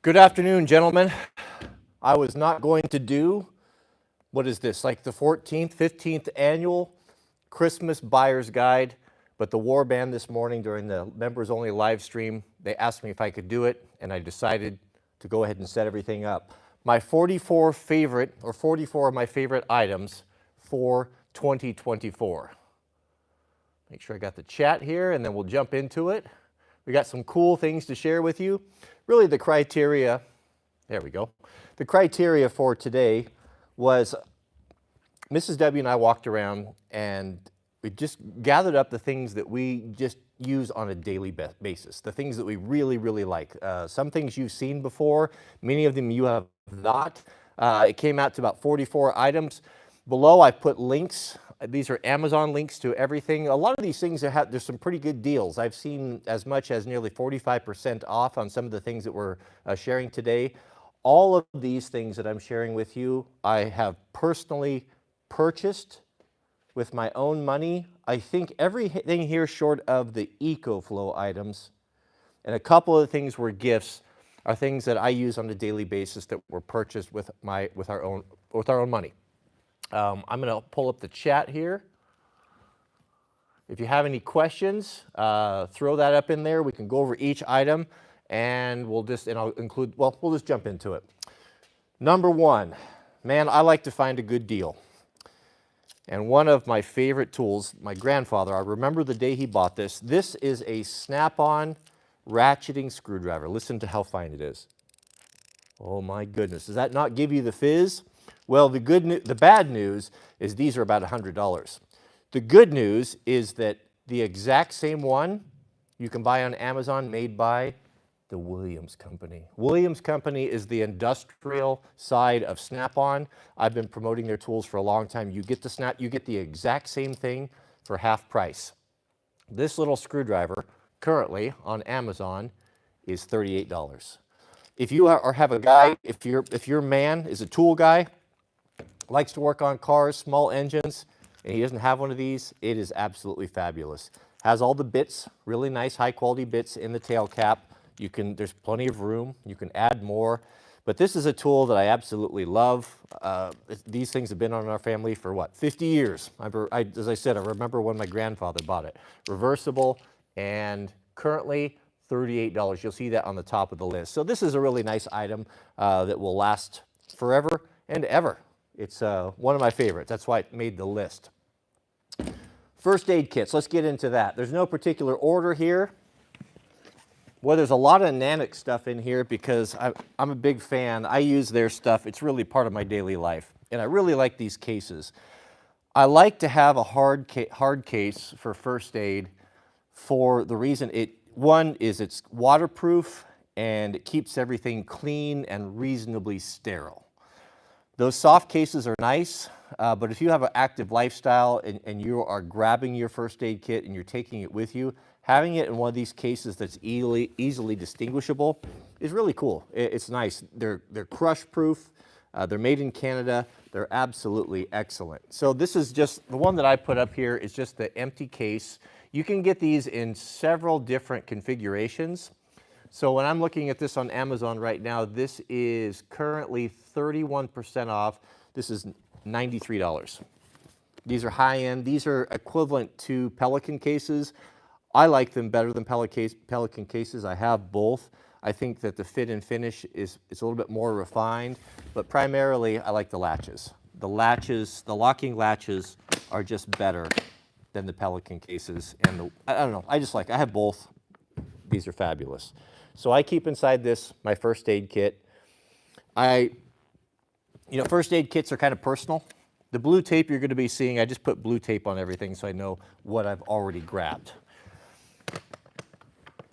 Good afternoon, gentlemen. I was not going to do, what is this, like the 14th, 15th annual Christmas Buyer's Guide, but the War Band this morning during the members only live stream, they asked me if I could do it, and I decided to go ahead and set everything up. My 44 of my favorite items for 2024. Make sure I got the chat here, and then we'll jump into it. We got some cool things to share with you. Really the criteria, there we go. The criteria for today was Mrs. W and I walked around and we just gathered up the things that we just use on a daily basis, the things that we really, really like. Some things you've seen before, many of them you have not. It came out to about 44 items. Below I put links. These are Amazon links to everything. A lot of these things, there's some pretty good deals. I've seen as much as nearly 45% off on some of the things that we're sharing today. All of these things that I'm sharing with you, I have personally purchased with my own money. I think everything here short of the EcoFlow items and a couple of things were gifts are things that I use on a daily basis that were purchased with our own money. I'm going to pull up the chat here. If you have any questions, throw that up in there. We can go over each item, and we'll just jump into it. Number one, man, I like to find a good deal. And one of my favorite tools, my grandfather, I remember the day he bought this. This is a snap-on ratcheting screwdriver. Listen to how fine it is. Oh my goodness, does that not give you the fizz? Well, the bad news is these are about $100. The good news is that the exact same one you can buy on Amazon made by the Williams Company. Williams Company is the industrial side of Snap-on. I've been promoting their tools for a long time. You get the exact same thing for half price. This little screwdriver currently on Amazon is $38. If you have a guy, if your man is a tool guy, likes to work on cars, small engines, and he doesn't have one of these, it is absolutely fabulous. Has all the bits, really nice high quality bits in the tail cap. There's plenty of room, you can add more. But this is a tool that I absolutely love. These things have been on our family for what, 50 years. As I said, I remember when my grandfather bought it. Reversible, and currently $38. You'll see that on the top of the list. So this is a really nice item that will last forever and ever. It's one of my favorites. That's why it made the list. First aid kits. Let's get into that. There's no particular order here. Well, there's a lot of Nanic stuff in here because I'm a big fan. I use their stuff. It's really part of my daily life. And I really like these cases. I like to have a hard case for first aid for the reason one is it's waterproof and it keeps everything clean and reasonably sterile. Those soft cases are nice, but if you have an active lifestyle and you are grabbing your first aid kit and you're taking it with you, having it in one of these cases that's easily distinguishable is really cool. It's nice. They're crush proof. They're made in Canada. They're absolutely excellent. So this is just, the one that I put up here is just the empty case. You can get these in several different configurations. So when I'm looking at this on Amazon right now, this is currently 31% off. This is $93. These are high-end. These are equivalent to Pelican cases. I like them better than Pelican cases. I have both. I think that the fit and finish is a little bit more refined, but primarily I like the latches. The locking latches are just better than the Pelican cases. And I don't know, I have both. These are fabulous. So I keep inside this my first aid kit. First aid kits are kind of personal. The blue tape you're going to be seeing, I just put blue tape on everything so I know what I've already grabbed.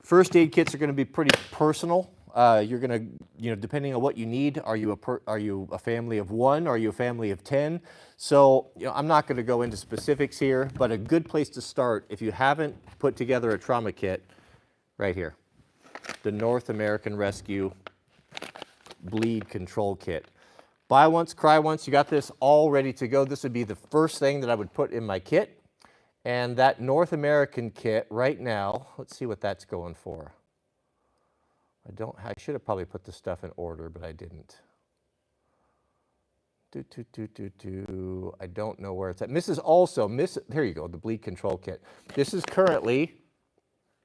First aid kits are going to be pretty personal. You're going to, depending on what you need, are you a family of one? Are you a family of 10? So, I'm not going to go into specifics here, but a good place to start if you haven't put together a trauma kit, right here. The North American Rescue Bleed Control Kit. Buy once, cry once. You got this all ready to go. This would be the first thing that I would put in my kit. And that North American kit right now, let's see what that's going for. I should have probably put the stuff in order, but I didn't. I don't know where it's at. This is also, here you go, the bleed control kit. This is currently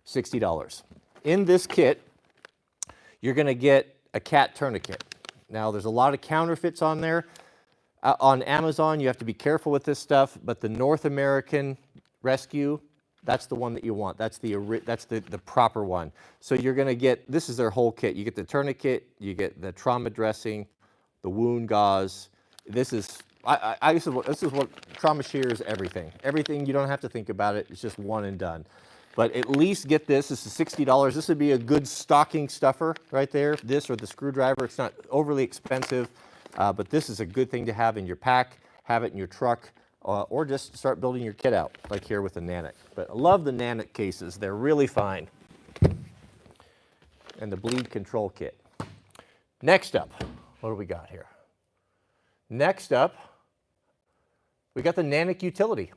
$60. In this kit, you're going to get a cat tourniquet. Now, there's a lot of counterfeits on there. On Amazon, you have to be careful with this stuff, but the North American Rescue, that's the one that you want. That's the proper one. So you're going to get, this is their whole kit. You get the tourniquet, you get the trauma dressing, the wound gauze. This is what trauma shears everything. Everything, you don't have to think about it. It's just one and done. But at least get this. This is $60. This would be a good stocking stuffer right there. This or the screwdriver. It's not overly expensive, but this is a good thing to have in your pack, have it in your truck, or just start building your kit out, like here with the Nanic. But I love the Nanic cases. They're really fine. And the bleed control kit. Next up, what do we got here? Next up, we got the Nanic utility.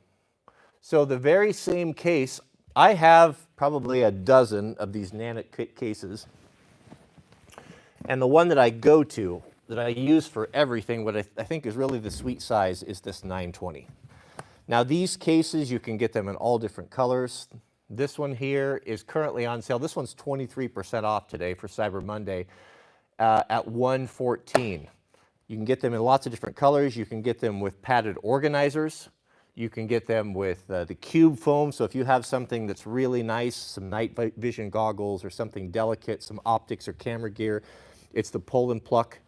So the very same case, I have probably a dozen of these Nanic cases. And the one that I go to, that I use for everything, what I think is really the sweet size, is this 920. Now these cases, you can get them in all different colors. This one here is currently on sale. This one's 23% off today for Cyber Monday at $114. You can get them in lots of different colors. You can get them with padded organizers. You can get them with the cube foam. So if you have something that's really nice, some night vision goggles or something delicate, some optics or camera gear, it's the pull and pluck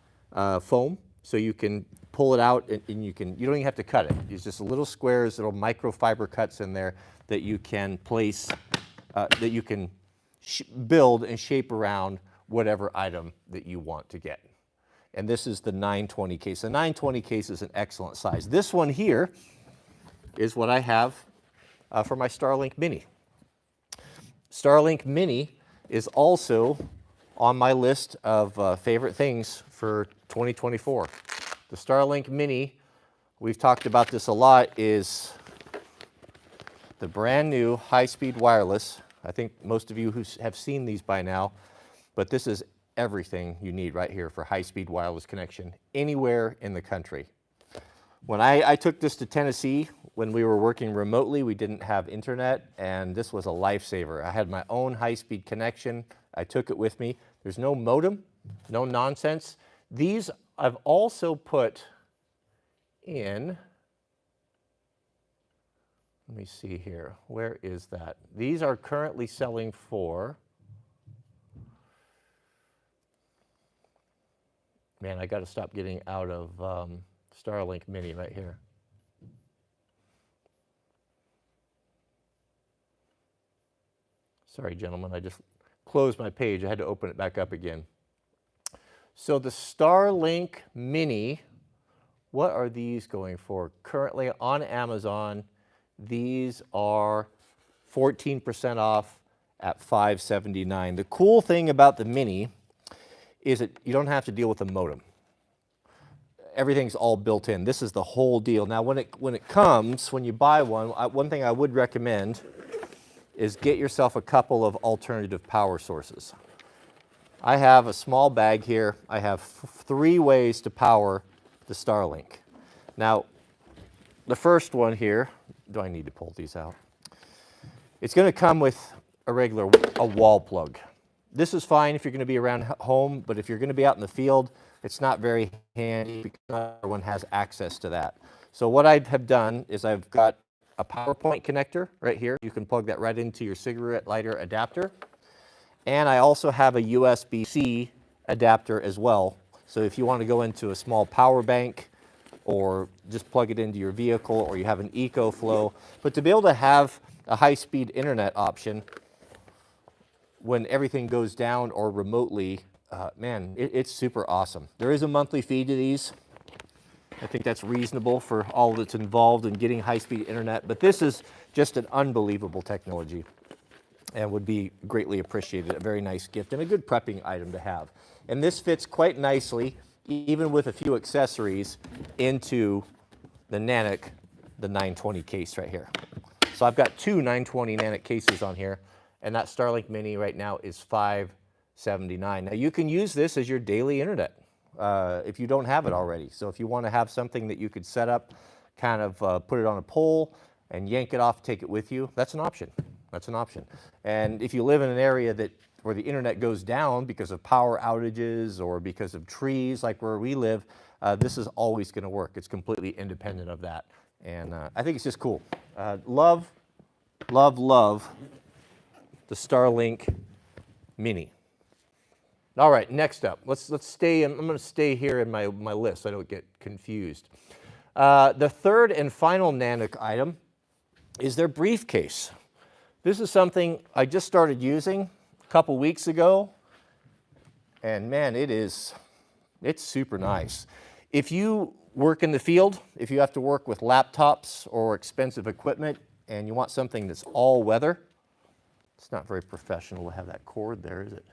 foam. So you can pull it out and you don't even have to cut it. It's just little squares, little microfiber cuts in there that you can place, that you can build and shape around whatever item that you want to get. And this is the 920 case. The 920 case is an excellent size. This one here is what I have for my Starlink Mini. Starlink Mini is also on my list of favorite things for 2024. The Starlink Mini, we've talked about this a lot, is the brand new high-speed wireless. I think most of you who have seen these by now, but this is everything you need right here for high-speed wireless connection anywhere in the country. When I took this to Tennessee, when we were working remotely, we didn't have internet, and this was a lifesaver. I had my own high-speed connection. I took it with me. There's no modem, no nonsense. These I've also put in, let me see here, where is that? These are currently selling for, man, I got to stop getting out of Starlink Mini right here. Sorry, gentlemen, I just closed my page. I had to open it back up again. So the Starlink Mini, what are these going for? Currently on Amazon, these are 14% off at $579. The cool thing about the Mini is that you don't have to deal with a modem. Everything's all built in. This is the whole deal. Now, when it comes, when you buy one, one thing I would recommend is get yourself a couple of alternative power sources. I have a small bag here. I have 3 ways to power the Starlink. Now, the first one here, do I need to pull these out? It's going to come with a wall plug. This is fine if you're going to be around home, but if you're going to be out in the field, it's not very handy because not everyone has access to that. So what I have done is I've got a PowerPoint connector right here. You can plug that right into your cigarette lighter adapter. And I also have a USB-C adapter as well. So if you want to go into a small power bank or just plug it into your vehicle, or you have an EcoFlow, but to be able to have a high-speed internet option when everything goes down or remotely, man, it's super awesome. There is a monthly fee to these. I think that's reasonable for all that's involved in getting high-speed internet, but this is just an unbelievable technology and would be greatly appreciated. A very nice gift and a good prepping item to have. And this fits quite nicely, even with a few accessories, into the Nanic, the 920 case right here. So I've got 2 920 Nanic cases on here, and that Starlink Mini right now is $579. $79. Now you can use this as your daily internet if you don't have it already. So if you want to have something that you could set up, kind of put it on a pole and yank it off, take it with you, that's an option. That's an option. And if you live in an area where the internet goes down because of power outages or because of trees like where we live, this is always going to work. It's completely independent of that. And I think it's just cool. Love, love, love the Starlink Mini. All right, next up, let's stay. I'm going to stay here in my list so I don't get confused. The third and final Nanic item is their briefcase. This is something I just started using a couple weeks ago, and man, it's super nice. If you work in the field, if you have to work with laptops or expensive equipment and you want something that's all weather, it's not very professional to have that cord there, is it?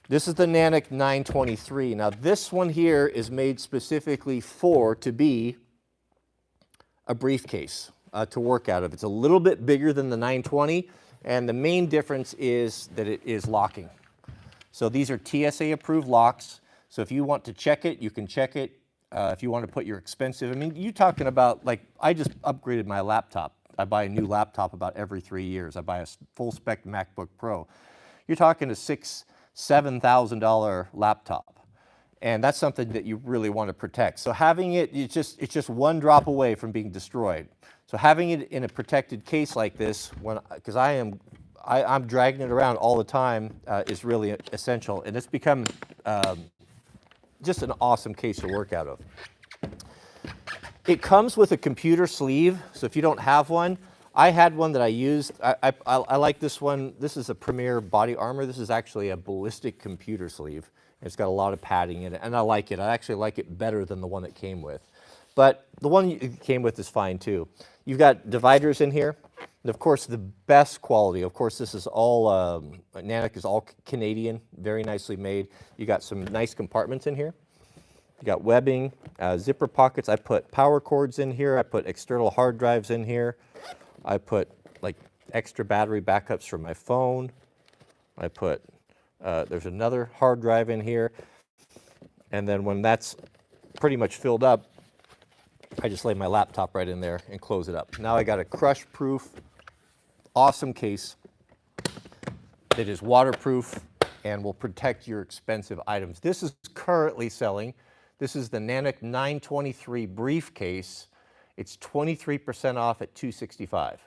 This is the Nanic 923. Now this one here is made specifically to be a briefcase to work out of. It's a little bit bigger than the 920, and the main difference is that it is locking. So these are TSA approved locks. So if you want to check it, you can check it. If you want to put your expensive, I mean, you're talking about, like, I just upgraded my laptop. I buy a new laptop about every 3 years. I buy a full spec MacBook Pro. You're talking a $7,000 laptop. And that's something that you really want to protect. So having it's just one drop away from being destroyed. So having it in a protected case like this, because I'm dragging it around all the time, is really essential. And it's become just an awesome case to work out of. It comes with a computer sleeve, so if you don't have one, I had one that I used. I like this one. This is a Premier body armor. This is actually a ballistic computer sleeve. It's got a lot of padding in it, and I like it. I actually like it better than the one it came with. But the one it came with is fine too. You've got dividers in here. And of course, the best quality, of course, this is all, Nanic is all Canadian, very nicely made. You got some nice compartments in here. You got webbing, zipper pockets. I put power cords in here. I put external hard drives in here. I put like extra battery backups for my phone. I put, there's another hard drive in here. And then when that's pretty much filled up, I just lay my laptop right in there and close it up. Now I got a crush-proof, awesome case that is waterproof and will protect your expensive items. This is currently selling. This is the Nanic 923 briefcase. It's 23% off at $265.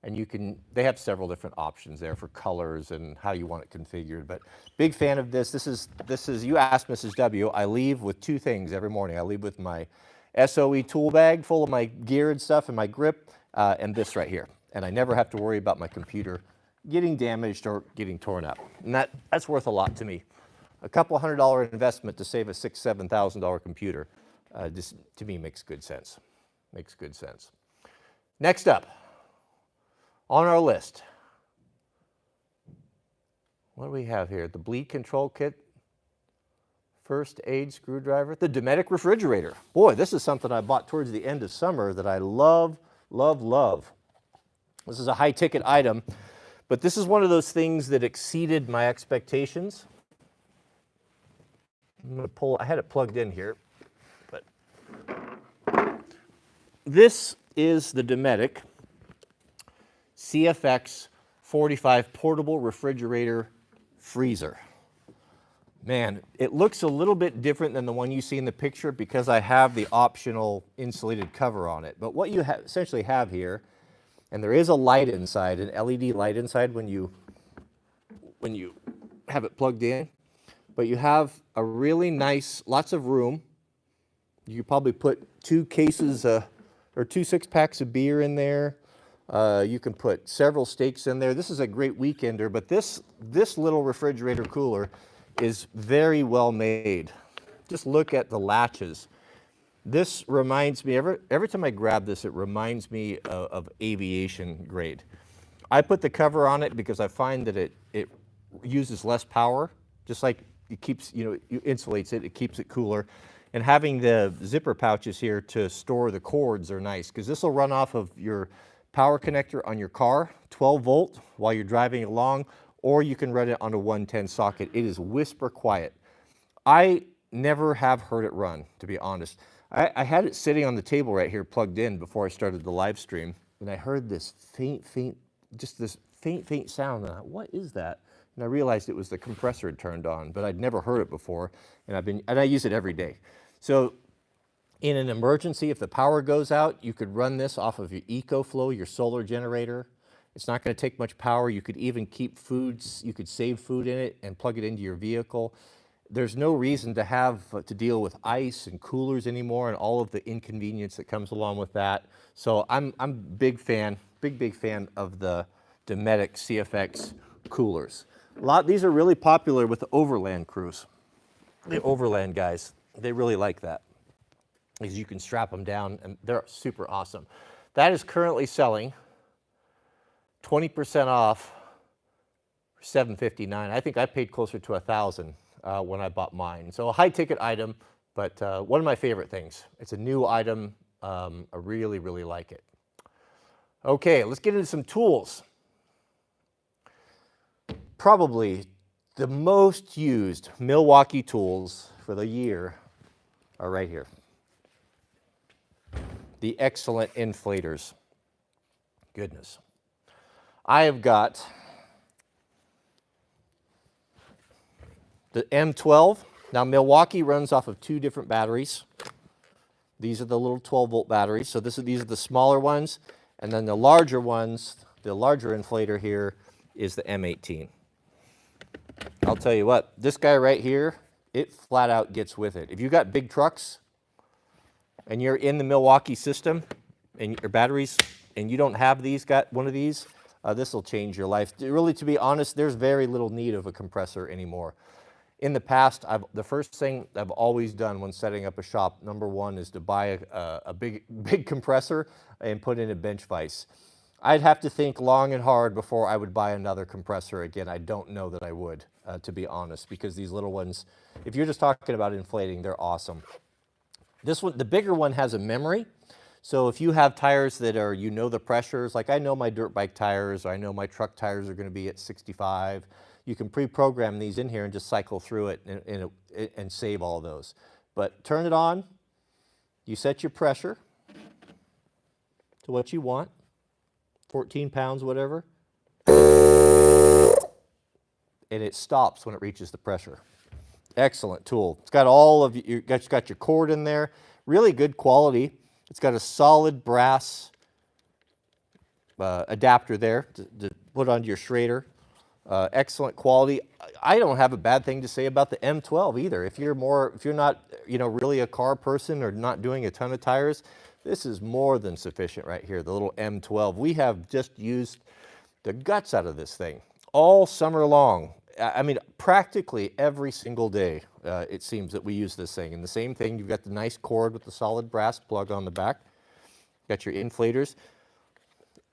And they have several different options there for colors and how you want it configured. But big fan of this. This is, you asked Mrs. W, I leave with two things every morning. I leave with my SOE tool bag full of my gear and stuff and my grip, and this right here. And I never have to worry about my computer getting damaged or getting torn up. And that's worth a lot to me. A couple $100 investment to save a $6,000, $7,000 computer, just to me makes good sense. Makes good sense. Next up on our list, what do we have here? The bleed control kit, first aid screwdriver, the Dometic refrigerator. Boy, this is something I bought towards the end of summer that I love, love, love. This is a high ticket item, but this is one of those things that exceeded my expectations. I'm going to pull, I had it plugged in here, but this is the Dometic CFX 45 portable refrigerator freezer. Man, it looks a little bit different than the one you see in the picture because I have the optional insulated cover on it. But what you essentially have here, and there is a light inside, an LED light inside when you have it plugged in, but you have a really nice, lots of room. You could probably put 2 cases or 2 6-packs of beer in there. You can put several steaks in there. This is a great weekender, but this little refrigerator cooler is very well made. Just look at the latches. This reminds me, every time I grab this, it reminds me of aviation grade. I put the cover on it because I find that it uses less power, just like it keeps, it insulates it, it keeps it cooler. And having the zipper pouches here to store the cords are nice because this will run off of your power connector on your car, 12 volt, while you're driving along, or you can run it on a 110 socket. It is whisper quiet. I never have heard it run, to be honest. I had it sitting on the table right here plugged in before I started the live stream, and I heard this faint sound. And I thought, what is that? And I realized it was the compressor had turned on, but I'd never heard it before, and I use it every day. So in an emergency, if the power goes out, you could run this off of your EcoFlow, your solar generator. It's not going to take much power. You could even keep foods, you could save food in it and plug it into your vehicle. There's no reason to have to deal with ice and coolers anymore and all of the inconvenience that comes along with that. So I'm big fan of the Dometic CFX coolers. These are really popular with the overland crews. The overland guys, they really like that, because you can strap them down and they're super awesome. That is currently selling 20% off for $759. I think I paid closer to $1,000 when I bought mine. So a high ticket item, but one of my favorite things. It's a new item. I really, really like it. Okay, let's get into some tools. Probably the most used Milwaukee tools for the year are right here. The excellent inflators. Goodness. I have got the M12. Now Milwaukee runs off of 2 different batteries. These are the little 12-volt batteries. So these are the smaller ones. And then the larger ones, the larger inflator here is the M18. I'll tell you what, this guy right here, it flat out gets with it. If you got big trucks and you're in the Milwaukee system and your batteries and you don't have got one of these, this will change your life. Really, to be honest, there's very little need of a compressor anymore. In the past, the first thing I've always done when setting up a shop, number one, is to buy a big compressor and put in a bench vise. I'd have to think long and hard before I would buy another compressor again. I don't know that I would, to be honest, because these little ones, if you're just talking about inflating, they're awesome. This one, the bigger one, has a memory. So if you have tires that are, the pressures, like I know my dirt bike tires, or I know my truck tires are going to be at 65, you can pre-program these in here and just cycle through it and save all those. But turn it on, you set your pressure to what you want, 14 pounds, whatever, and it stops when it reaches the pressure. Excellent tool. It's got it's got your cord in there, really good quality. It's got a solid brass adapter there to put onto your Schrader. Excellent quality. I don't have a bad thing to say about the M12 either. If you're not, really a car person or not doing a ton of tires, this is more than sufficient right here, the little M12. We have just used the guts out of this thing all summer long. I mean, practically every single day, it seems that we use this thing. And the same thing, you've got the nice cord with the solid brass plug on the back. Got your inflators.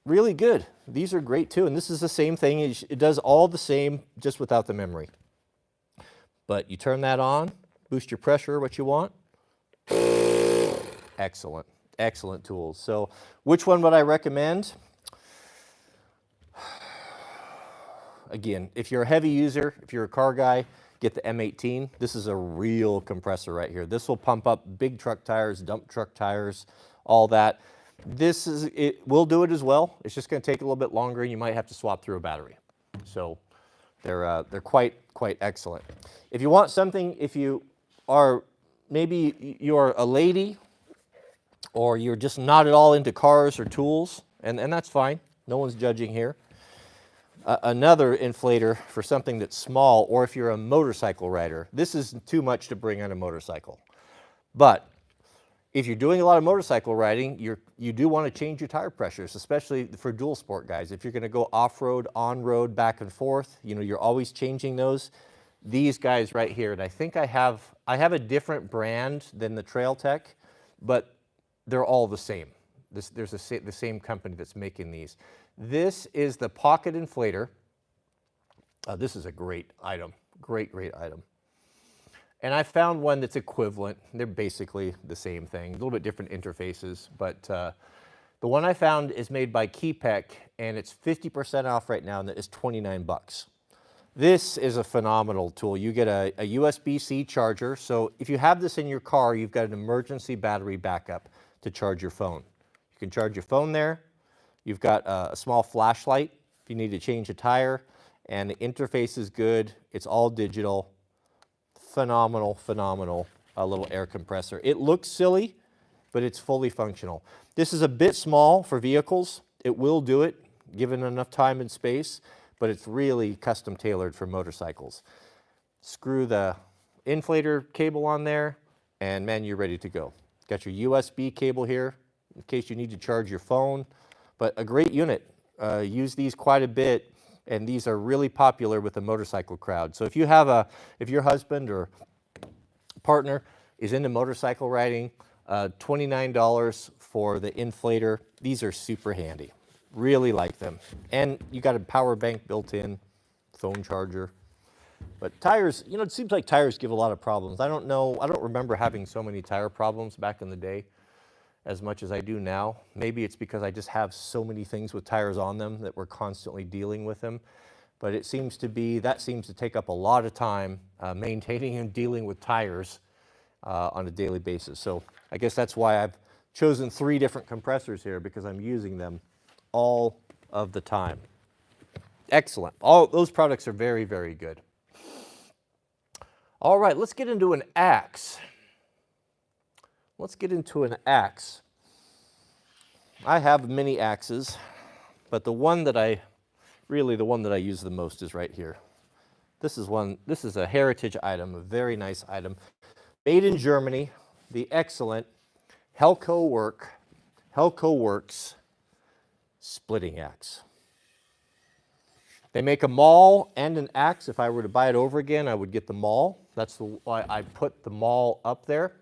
Really good. These are great too. And this is the same thing. It does all the same, just without the memory. But you turn that on, boost your pressure, what you want. Excellent. Excellent tools. So which one would I recommend? Again, if you're a heavy user, if you're a car guy, get the M18. This is a real compressor right here. This will pump up big truck tires, dump truck tires, all that. It will do it as well. It's just going to take a little bit longer, and you might have to swap through a battery. So they're quite excellent. If you want something, if you are, maybe you're a lady, or you're just not at all into cars or tools, and that's fine. No one's judging here. Another inflator for something that's small, or if you're a motorcycle rider. This is too much to bring on a motorcycle. But if you're doing a lot of motorcycle riding, you do want to change your tire pressures, especially for dual sport guys. If you're going to go off-road, on-road, back and forth, you're always changing those. These guys right here, and I think I have a different brand than the Trail Tech, but they're all the same. There's the same company that's making these. This is the pocket inflator. This is a great item, great item. And I found one that's equivalent. They're basically the same thing, a little bit different interfaces, but the one I found is made by Keypec, and it's 50% off right now, and it is $29. This is a phenomenal tool. You get a USB-C charger. So if you have this in your car, you've got an emergency battery backup to charge your phone. You can charge your phone there. You've got a small flashlight if you need to change a tire, and the interface is good. It's all digital. Phenomenal, phenomenal little air compressor. It looks silly, but it's fully functional. This is a bit small for vehicles. It will do it, given enough time and space, but it's really custom tailored for motorcycles. Screw the inflator cable on there, and man, you're ready to go. Got your USB cable here in case you need to charge your phone, but a great unit. Use these quite a bit, and these are really popular with the motorcycle crowd. So if you have if your husband or partner is into motorcycle riding, $29 for the inflator. These are super handy. Really like them. And you got a power bank built in, phone charger. But tires, you know, it seems like tires give a lot of problems. I don't know, I don't remember having so many tire problems back in the day as much as I do now. Maybe it's because I just have so many things with tires on them that we're constantly dealing with them. But it seems to be, that seems to take up a lot of time maintaining and dealing with tires on a daily basis. So I guess that's why I've chosen 3 different compressors here, because I'm using them all of the time. Excellent. All those products are very, very good. All right, let's get into an axe. Let's get into an axe. I have many axes, but the one that I use the most is right here. This is a heritage item, a very nice item. Made in Germany, the excellent Helco Works splitting axe. They make a maul and an axe. If I were to buy it over again, I would get the maul. That's why I put the maul up there.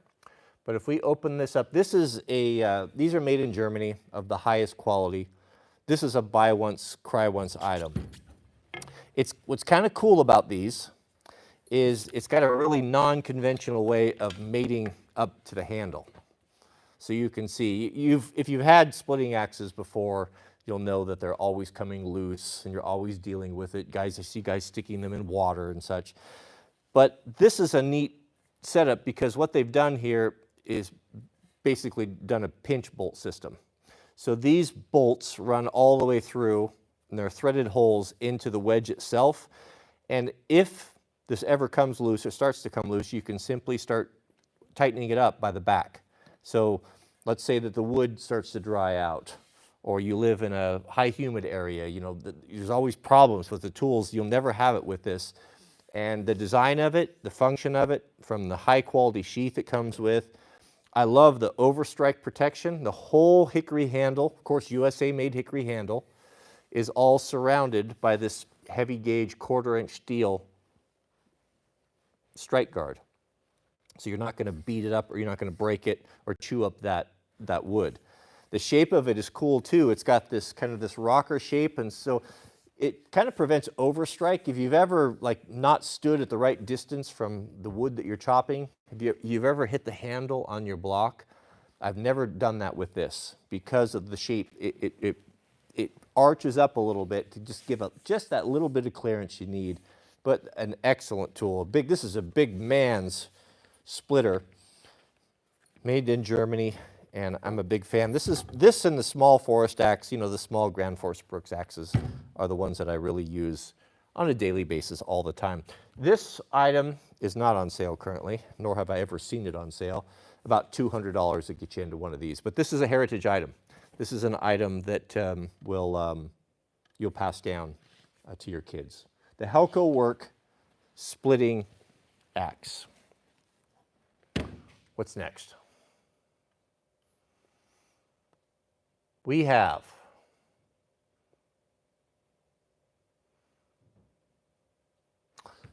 But if we open this up, this is these are made in Germany of the highest quality. This is a buy once, cry once item. What's kind of cool about these is it's got a really non-conventional way of mating up to the handle. So you can see, if you've had splitting axes before, you'll know that they're always coming loose and you're always dealing with it. Guys, I see guys sticking them in water and such. But this is a neat setup because what they've done here is basically done a pinch bolt system. So these bolts run all the way through, and they're threaded holes into the wedge itself. And if this ever comes loose or starts to come loose, you can simply start tightening it up by the back. So let's say that the wood starts to dry out, or you live in a high humid area. You know, there's always problems with the tools. You'll never have it with this. And the design of it, the function of it, from the high quality sheath it comes with. I love the overstrike protection. The whole hickory handle, of course USA made hickory handle, is all surrounded by this heavy gauge 1/4 inch steel strike guard. So you're not going to beat it up, or you're not going to break it or chew up that wood. The shape of it is cool too. It's got this kind of this rocker shape, and so it kind of prevents overstrike. If you've ever not stood at the right distance from the wood that you're chopping, if you've ever hit the handle on your block, I've never done that with this because of the shape. It arches up a little bit to just give just that little bit of clearance you need. But an excellent tool. This is a big man's splitter, made in Germany, and I'm a big fan. This and the small forest axe, you know, the small Grand Force Brooks axes are the ones that I really use on a daily basis all the time. This item is not on sale currently, nor have I ever seen it on sale. About $200 to get you into one of these. But this is a heritage item. This is an item that you'll pass down to your kids. The Helco Work splitting axe. What's next? We have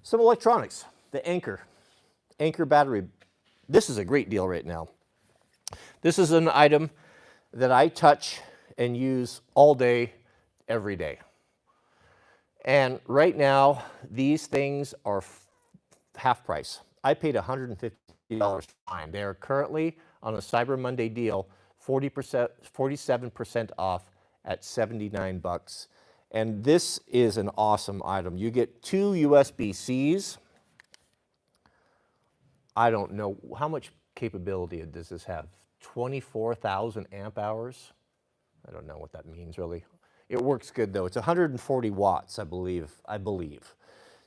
some electronics. The Anker battery. This is a great deal right now. This is an item that I touch and use all day, every day. And right now, these things are half price. I paid $150 for mine. They are currently on a Cyber Monday deal, 47% off at $79. And this is an awesome item. You get 2 USB-Cs. I don't know, how much capability does this have? 24,000 amp hours? I don't know what that means really. It works good though. It's 140 watts, I believe.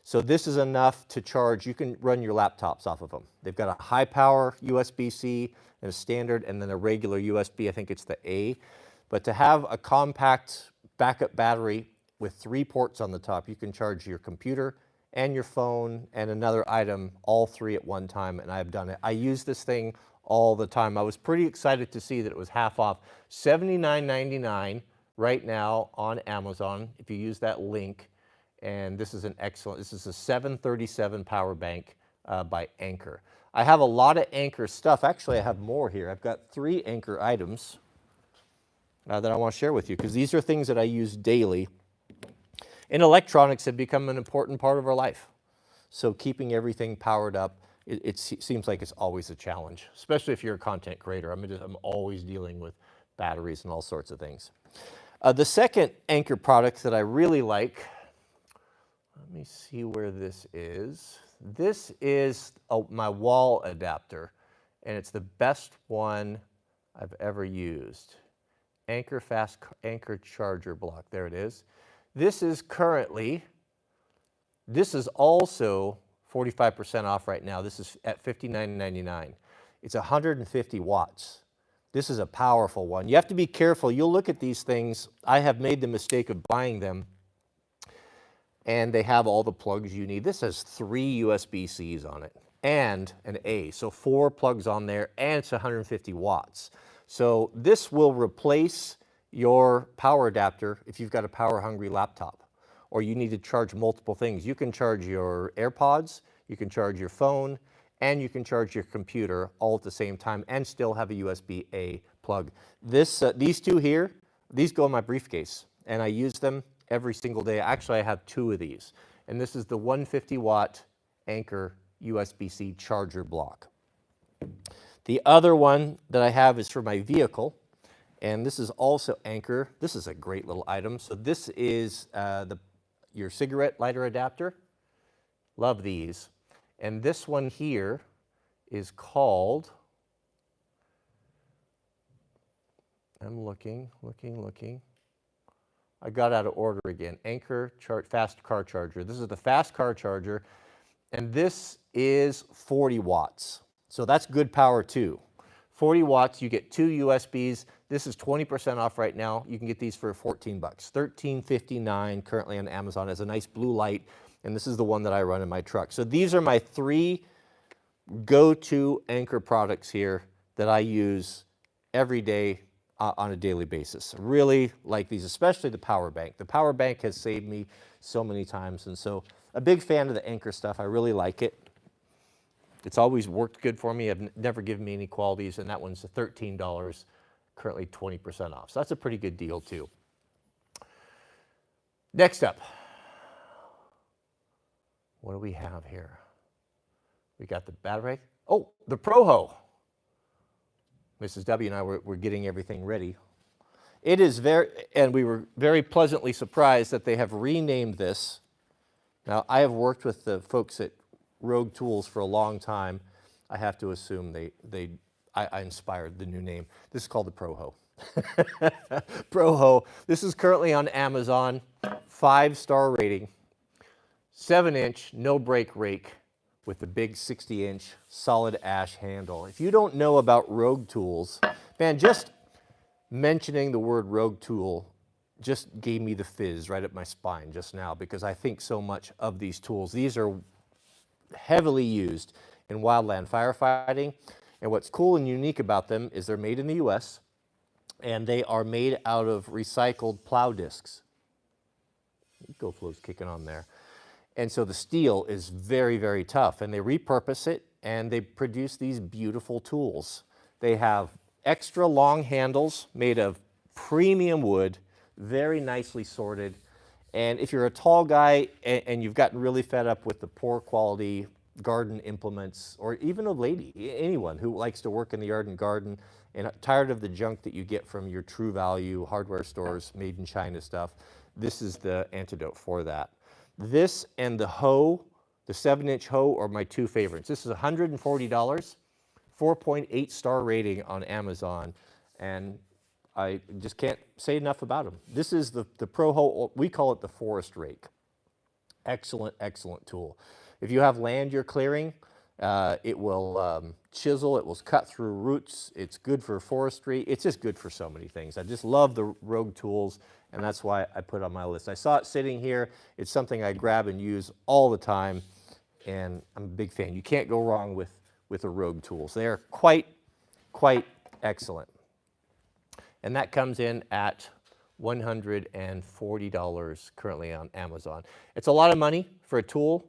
So this is enough to charge. You can run your laptops off of them. They've got a high power USB-C and a standard, and then a regular USB, I think it's the A. But to have a compact backup battery with 3 ports on the top, you can charge your computer and your phone and another item, all 3 at one time, and I've done it. I use this thing all the time. I was pretty excited to see that it was half off. $79.99 right now on Amazon if you use that link. And this is this is a 737 power bank by Anker. I have a lot of Anker stuff. Actually, I have more here. I've got 3 Anker items that I want to share with you because these are things that I use daily. And electronics have become an important part of our life. So keeping everything powered up, it seems like it's always a challenge, especially if you're a content creator. I'm always dealing with batteries and all sorts of things. The second Anker product that I really like, let me see where this is. This is my wall adapter, and it's the best one I've ever used. Anker charger block, there it is. This is also 45% off right now. This is at $59.99. It's 150 watts. This is a powerful one. You have to be careful. You'll look at these things. I have made the mistake of buying them, and they have all the plugs you need. This has 3 USB-Cs on it and an A, so 4 plugs on there, and it's 150 watts. So this will replace your power adapter if you've got a power-hungry laptop, or you need to charge multiple things. You can charge your AirPods, you can charge your phone, and you can charge your computer all at the same time and still have a USB-A plug. These 2 here, these go in my briefcase, and I use them every single day. Actually, I have 2 of these, and this is the 150-watt Anker USB-C charger block. The other one that I have is for my vehicle, and this is also Anker. This is a great little item. So this is your cigarette lighter adapter. Love these. And this one here is called, I'm looking. I got out of order again. Anker fast car charger. This is the fast car charger, and this is 40 watts. So that's good power too. 40 watts, you get 2 USBs. This is 20% off right now. You can get these for 14 bucks. $13.59 currently on Amazon. It has a nice blue light, and this is the one that I run in my truck. So these are my 3 go-to Anker products here that I use every day on a daily basis. Really like these, especially the power bank. The power bank has saved me so many times, and so a big fan of the Anker stuff. I really like it. It's always worked good for me. I've never given me any qualities, and that one's $13, currently 20% off. So that's a pretty good deal too. Next up, what do we have here? We got the battery. Oh, the Proho. Mrs. W and I were getting everything ready. It is and we were very pleasantly surprised that they have renamed this. Now, I have worked with the folks at Rogue Tools for a long time. I have to assume I inspired the new name. This is called the Proho. Proho. This is currently on Amazon, 5-star rating, 7-inch no break rake with the big 60-inch solid ash handle. If you don't know about Rogue Tools, man, just mentioning the word Rogue Tool just gave me the fizz right up my spine just now, because I think so much of these tools. These are heavily used in wildland firefighting, and what's cool and unique about them is they're made in the US, and they are made out of recycled plow discs. GoFlow's kicking on there. And so the steel is very, very tough, and they repurpose it, and they produce these beautiful tools. They have extra long handles made of premium wood, very nicely sorted. And if you're a tall guy and you've gotten really fed up with the poor quality garden implements, or even a lady, anyone who likes to work in the yard and garden and tired of the junk that you get from your True Value hardware stores, made in China stuff, this is the antidote for that. This and the hoe, the 7-inch hoe, are my two favorites. This is $140, 4.8 star rating on Amazon, and I just can't say enough about them. This is the Pro Hoe, we call it the forest rake. Excellent, excellent tool. If you have land you're clearing, it will chisel, it will cut through roots, it's good for forestry, it's just good for so many things. I just love the Rogue tools, and that's why I put it on my list. I saw it sitting here, it's something I grab and use all the time, and I'm a big fan. You can't go wrong with the Rogue tools. They are quite excellent. And that comes in at $140 currently on Amazon. It's a lot of money for a tool,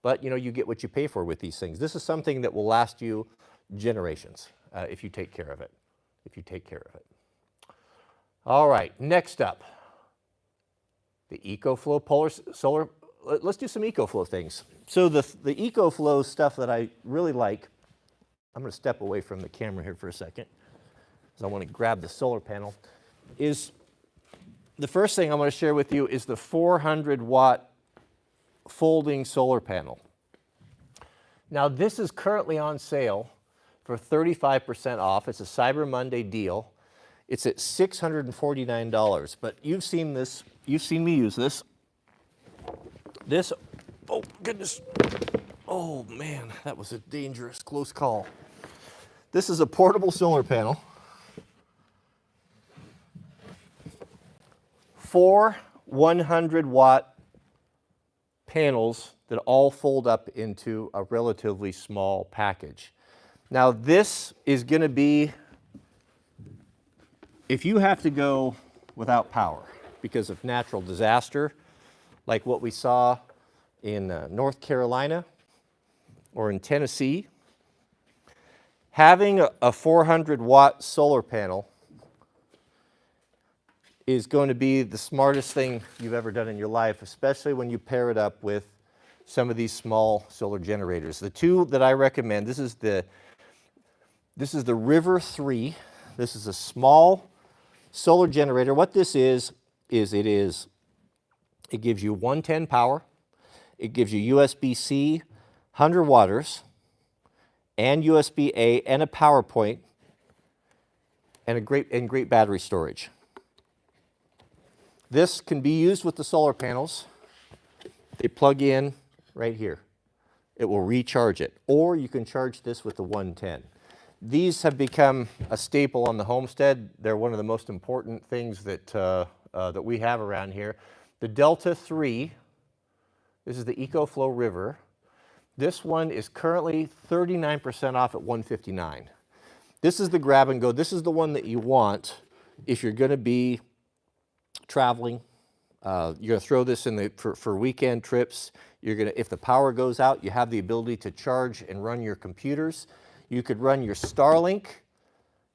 but you know, you get what you pay for with these things. This is something that will last you generations if you take care of it. All right, next up, the EcoFlow Polar Solar. Let's do some EcoFlow things. So the EcoFlow stuff that I really like, I'm going to step away from the camera here for a second, because I want to grab the solar panel, is the first thing I want to share with you is the 400-watt folding solar panel. Now this is currently on sale for 35% off. It's a Cyber Monday deal. It's at $649, but you've seen this, you've seen me use this. This, oh goodness, oh man, that was a dangerous, close call. This is a portable solar panel. 4 100-watt panels that all fold up into a relatively small package. Now this is going to be, if you have to go without power because of natural disaster, like what we saw in North Carolina or in Tennessee, having a 400-watt solar panel is going to be the smartest thing you've ever done in your life, especially when you pair it up with some of these small solar generators. The two that I recommend, this is the River 3. This is a small solar generator. What this is it gives you 110 power, it gives you USB-C, 100 watts, and USB-A, and a power point, and great battery storage. This can be used with the solar panels. They plug in right here. It will recharge it, or you can charge this with the 110. These have become a staple on the homestead. They're one of the most important things that, that we have around here. The Delta 3, this is the EcoFlow River. This one is currently 39% off at $159. This is the grab and go. This is the one that you want if you're going to be traveling. You're going to throw this in for weekend trips. You're going to, if the power goes out, you have the ability to charge and run your computers. You could run your Starlink.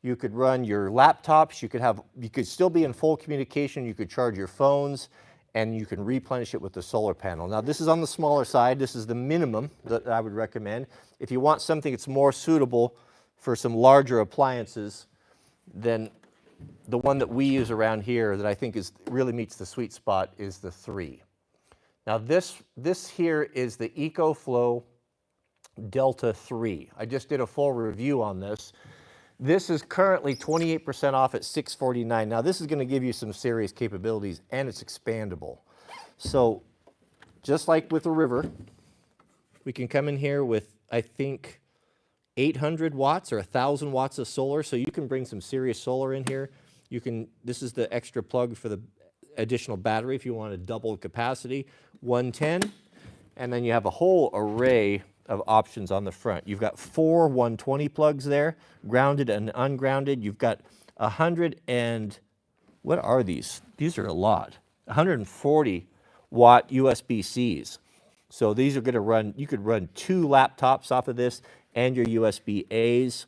You could run your laptops. You could still be in full communication. You could charge your phones, and you can replenish it with the solar panel. Now this is on the smaller side. This is the minimum that I would recommend. If you want something that's more suitable for some larger appliances, then the one that we use around here that I think really meets the sweet spot is the 3. Now this here is the EcoFlow Delta 3. I just did a full review on this. This is currently 28% off at $649. Now this is going to give you some serious capabilities, and it's expandable. So just like with the River, we can come in here with, I think, 800 watts or 1,000 watts of solar, so you can bring some serious solar in here. This is the extra plug for the additional battery if you want to double capacity, 110, and then you have a whole array of options on the front. You've got 4 120 plugs there, grounded and ungrounded. You've got 100 and, what are these? These are a lot. 140 watt USB-Cs. So these are going to run, you could run 2 laptops off of this and your USB-As.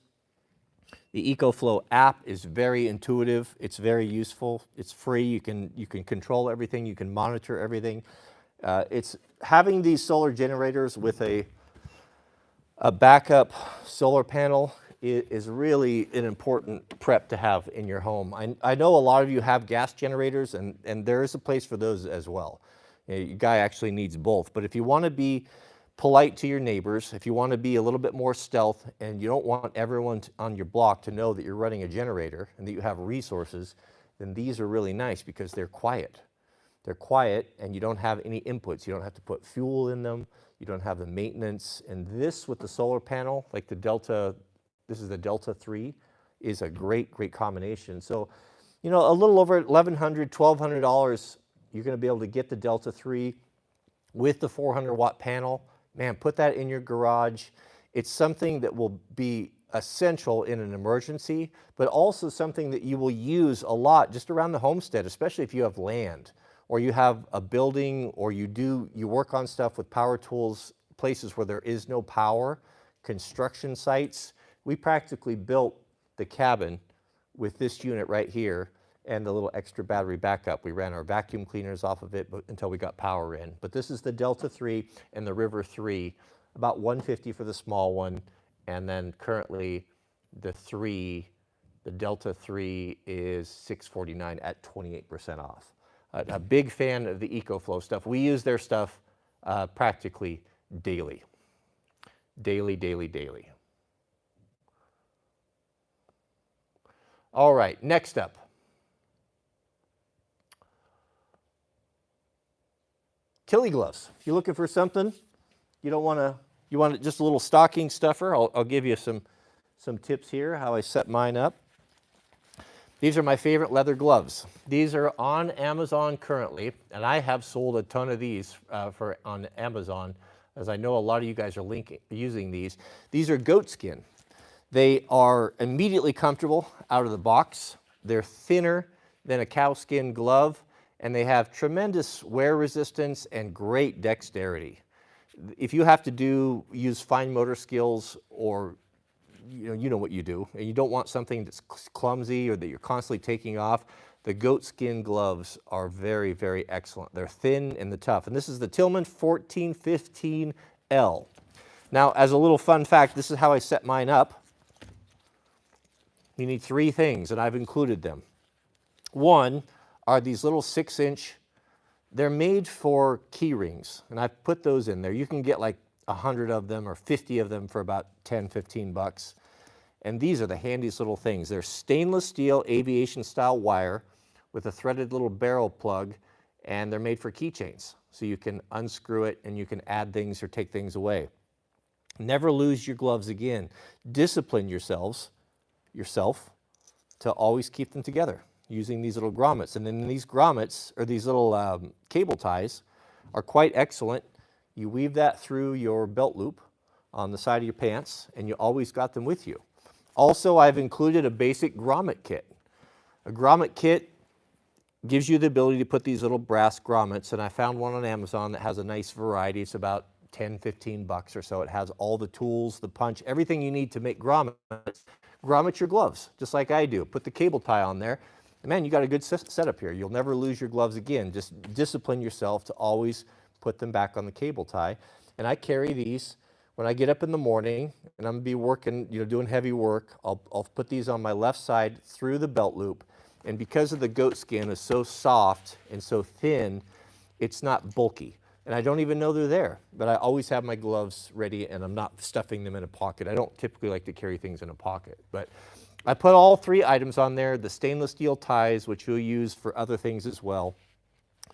The EcoFlow app is very intuitive. It's very useful. It's free. You can control everything. You can monitor everything. It's having these solar generators with a backup solar panel is really an important prep to have in your home. I know a lot of you have gas generators, and there is a place for those as well. Your guy actually needs both. But if you want to be polite to your neighbors, if you want to be a little bit more stealth, and you don't want everyone on your block to know that you're running a generator and that you have resources, then these are really nice because they're quiet. They're quiet, and you don't have any inputs. You don't have to put fuel in them. You don't have the maintenance. And this with the solar panel, like the Delta, this is the Delta 3, is a great, great combination. So, you know, a little over $1,100, $1,200, you're going to be able to get the Delta 3 with the 400-watt panel. Man, put that in your garage. It's something that will be essential in an emergency, but also something that you will use a lot just around the homestead, especially if you have land or you have a building, or you work on stuff with power tools, places where there is no power, construction sites. We practically built the cabin with this unit right here and the little extra battery backup. We ran our vacuum cleaners off of it until we got power in. But this is the Delta 3 and the River 3, about $150 for the small one, and then currently the Delta 3 is $649 at 28% off. A big fan of the EcoFlow stuff. We use their stuff practically daily. Daily. All right, next up. Tilly gloves. If you're looking for something, you want just a little stocking stuffer. I'll give you some tips here, how I set mine up. These are my favorite leather gloves. These are on Amazon currently, and I have sold a ton of these on Amazon, as I know a lot of you guys are using these. These are goat skin. They are immediately comfortable out of the box. They're thinner than a cow skin glove, and they have tremendous wear resistance and great dexterity. If you have to use fine motor skills, or you know what you do, and you don't want something that's clumsy or that you're constantly taking off, the goat skin gloves are very, very excellent. They're thin and tough. And this is the Tillman 1415L. Now, as a little fun fact, this is how I set mine up. You need 3 things, and I've included them. One are these little 6-inch, they're made for key rings, and I've put those in there. You can get like 100 of them or 50 of them for about 10, 15 bucks. And these are the handiest little things. They're stainless steel aviation style wire with a threaded little barrel plug, and they're made for keychains. So you can unscrew it and you can add things or take things away. Never lose your gloves again. Discipline yourself to always keep them together using these little grommets. And then these grommets, or these little cable ties, are quite excellent. You weave that through your belt loop on the side of your pants, and you always got them with you. Also, I've included a basic grommet kit. A grommet kit gives you the ability to put these little brass grommets, and I found one on Amazon that has a nice variety. It's about 10, 15 bucks or so. It has all the tools, the punch, everything you need to make grommets. Grommet your gloves, just like I do. Put the cable tie on there. And man, you got a good setup here. You'll never lose your gloves again. Just discipline yourself to always put them back on the cable tie. And I carry these when I get up in the morning and I'm gonna be working, doing heavy work. I'll put these on my left side through the belt loop. And because of the goat skin is so soft and so thin, it's not bulky. And I don't even know they're there, but I always have my gloves ready and I'm not stuffing them in a pocket. I don't typically like to carry things in a pocket, but I put all 3 items on there: the stainless steel ties, which you'll use for other things as well,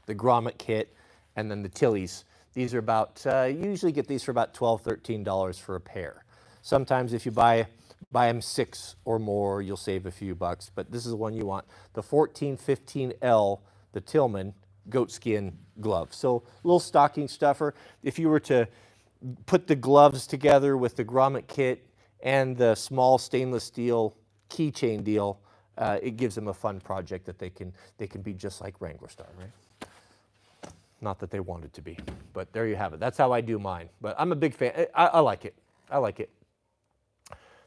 the grommet kit, and then the Tillies. These are about, you usually get these for about $12, $13 for a pair. Sometimes if you buy them 6 or more, you'll save a few bucks, but this is the one you want. The 1415L, the Tillman goat skin glove. So a little stocking stuffer. If you were to put the gloves together with the grommet kit and the small stainless steel keychain deal, it gives them a fun project that they can be just like Wranglerstar, right? Not that they wanted to be, but there you have it. That's how I do mine. But I'm a big fan. I like it. I like it.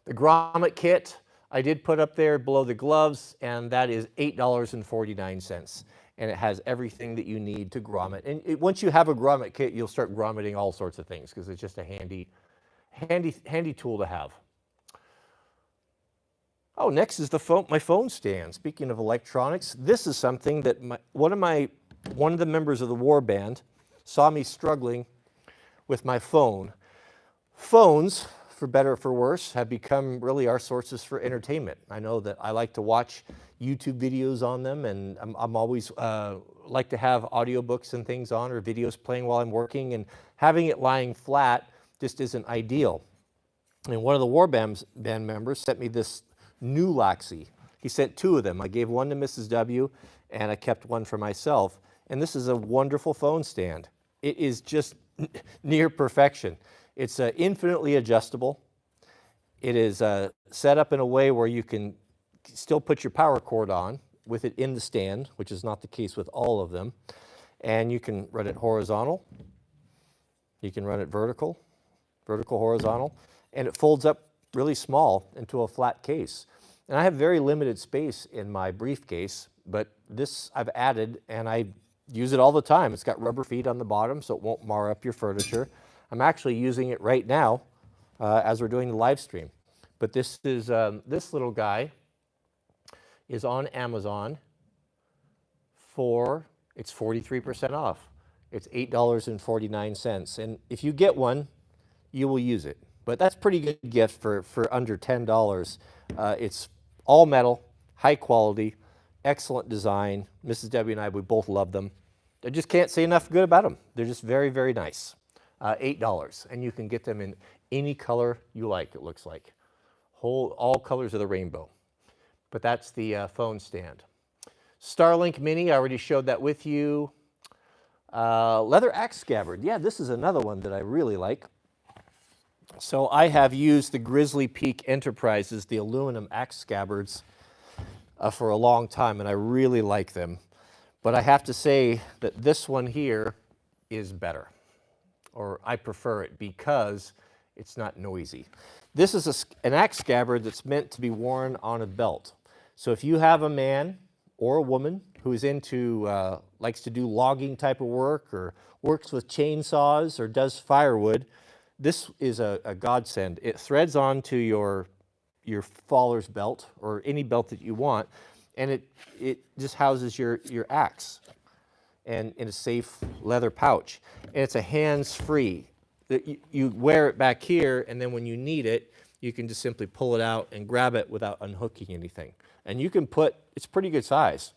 The grommet kit I did put up there below the gloves, and that is $8.49. And it has everything that you need to grommet. And once you have a grommet kit, you'll start grommeting all sorts of things because it's just a handy tool to have. Oh, next is the phone, my phone stand. Speaking of electronics, this is something that one of the members of the war band saw me struggling with my phone. Phones, for better or for worse, have become really our sources for entertainment. I know that I like to watch YouTube videos on them, and I'm always like to have audiobooks and things on, or videos playing while I'm working, and having it lying flat just isn't ideal. And one of the war band members sent me this new Laxi. He sent 2 of them. I gave one to Mrs. W, and I kept one for myself. And this is a wonderful phone stand. It is just near perfection. It's infinitely adjustable. It is set up in a way where you can still put your power cord on with it in the stand, which is not the case with all of them. And you can run it horizontal. You can run it vertical, horizontal. And it folds up really small into a flat case. And I have very limited space in my briefcase, but this I've added, and I use it all the time. It's got rubber feet on the bottom, so it won't mar up your furniture. I'm actually using it right now as we're doing the live stream. But this is this little guy is on Amazon for, it's 43% off. It's $8.49. And if you get one, you will use it. But that's a pretty good gift for under $10. It's all metal, high quality, excellent design. Mrs. Debbie and I, we both love them. I just can't say enough good about them. They're just very, very nice. $8, and you can get them in any color you like, it looks like. All colors of the rainbow. But that's the phone stand. Starlink Mini, I already showed that with you. Leather axe scabbard. Yeah, this is another one that I really like. So I have used the Grizzly Peak Enterprises, the aluminum axe scabbards, for a long time, and I really like them. But I have to say that this one here is better, or I prefer it because it's not noisy. This is an axe scabbard that's meant to be worn on a belt. So if you have a man or a woman who is into, likes to do logging type of work, or works with chainsaws, or does firewood, this is a godsend. It threads onto your faller's belt, or any belt that you want, and it just houses your axe, and in a safe leather pouch. And it's a hands-free. You wear it back here, and then when you need it, you can just simply pull it out and grab it without unhooking anything. And you can put, it's pretty good size.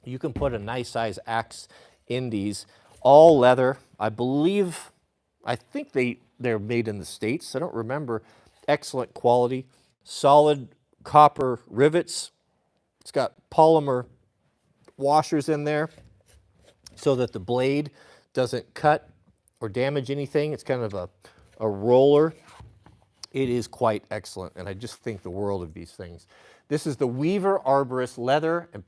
You can put a nice size axe in these, all leather. I think they're made in the States. I don't remember. Excellent quality, solid copper rivets. It's got polymer washers in there so that the blade doesn't cut or damage anything. It's kind of a roller. It is quite excellent, and I just think the world of these things. This is the Weaver Arborist leather, and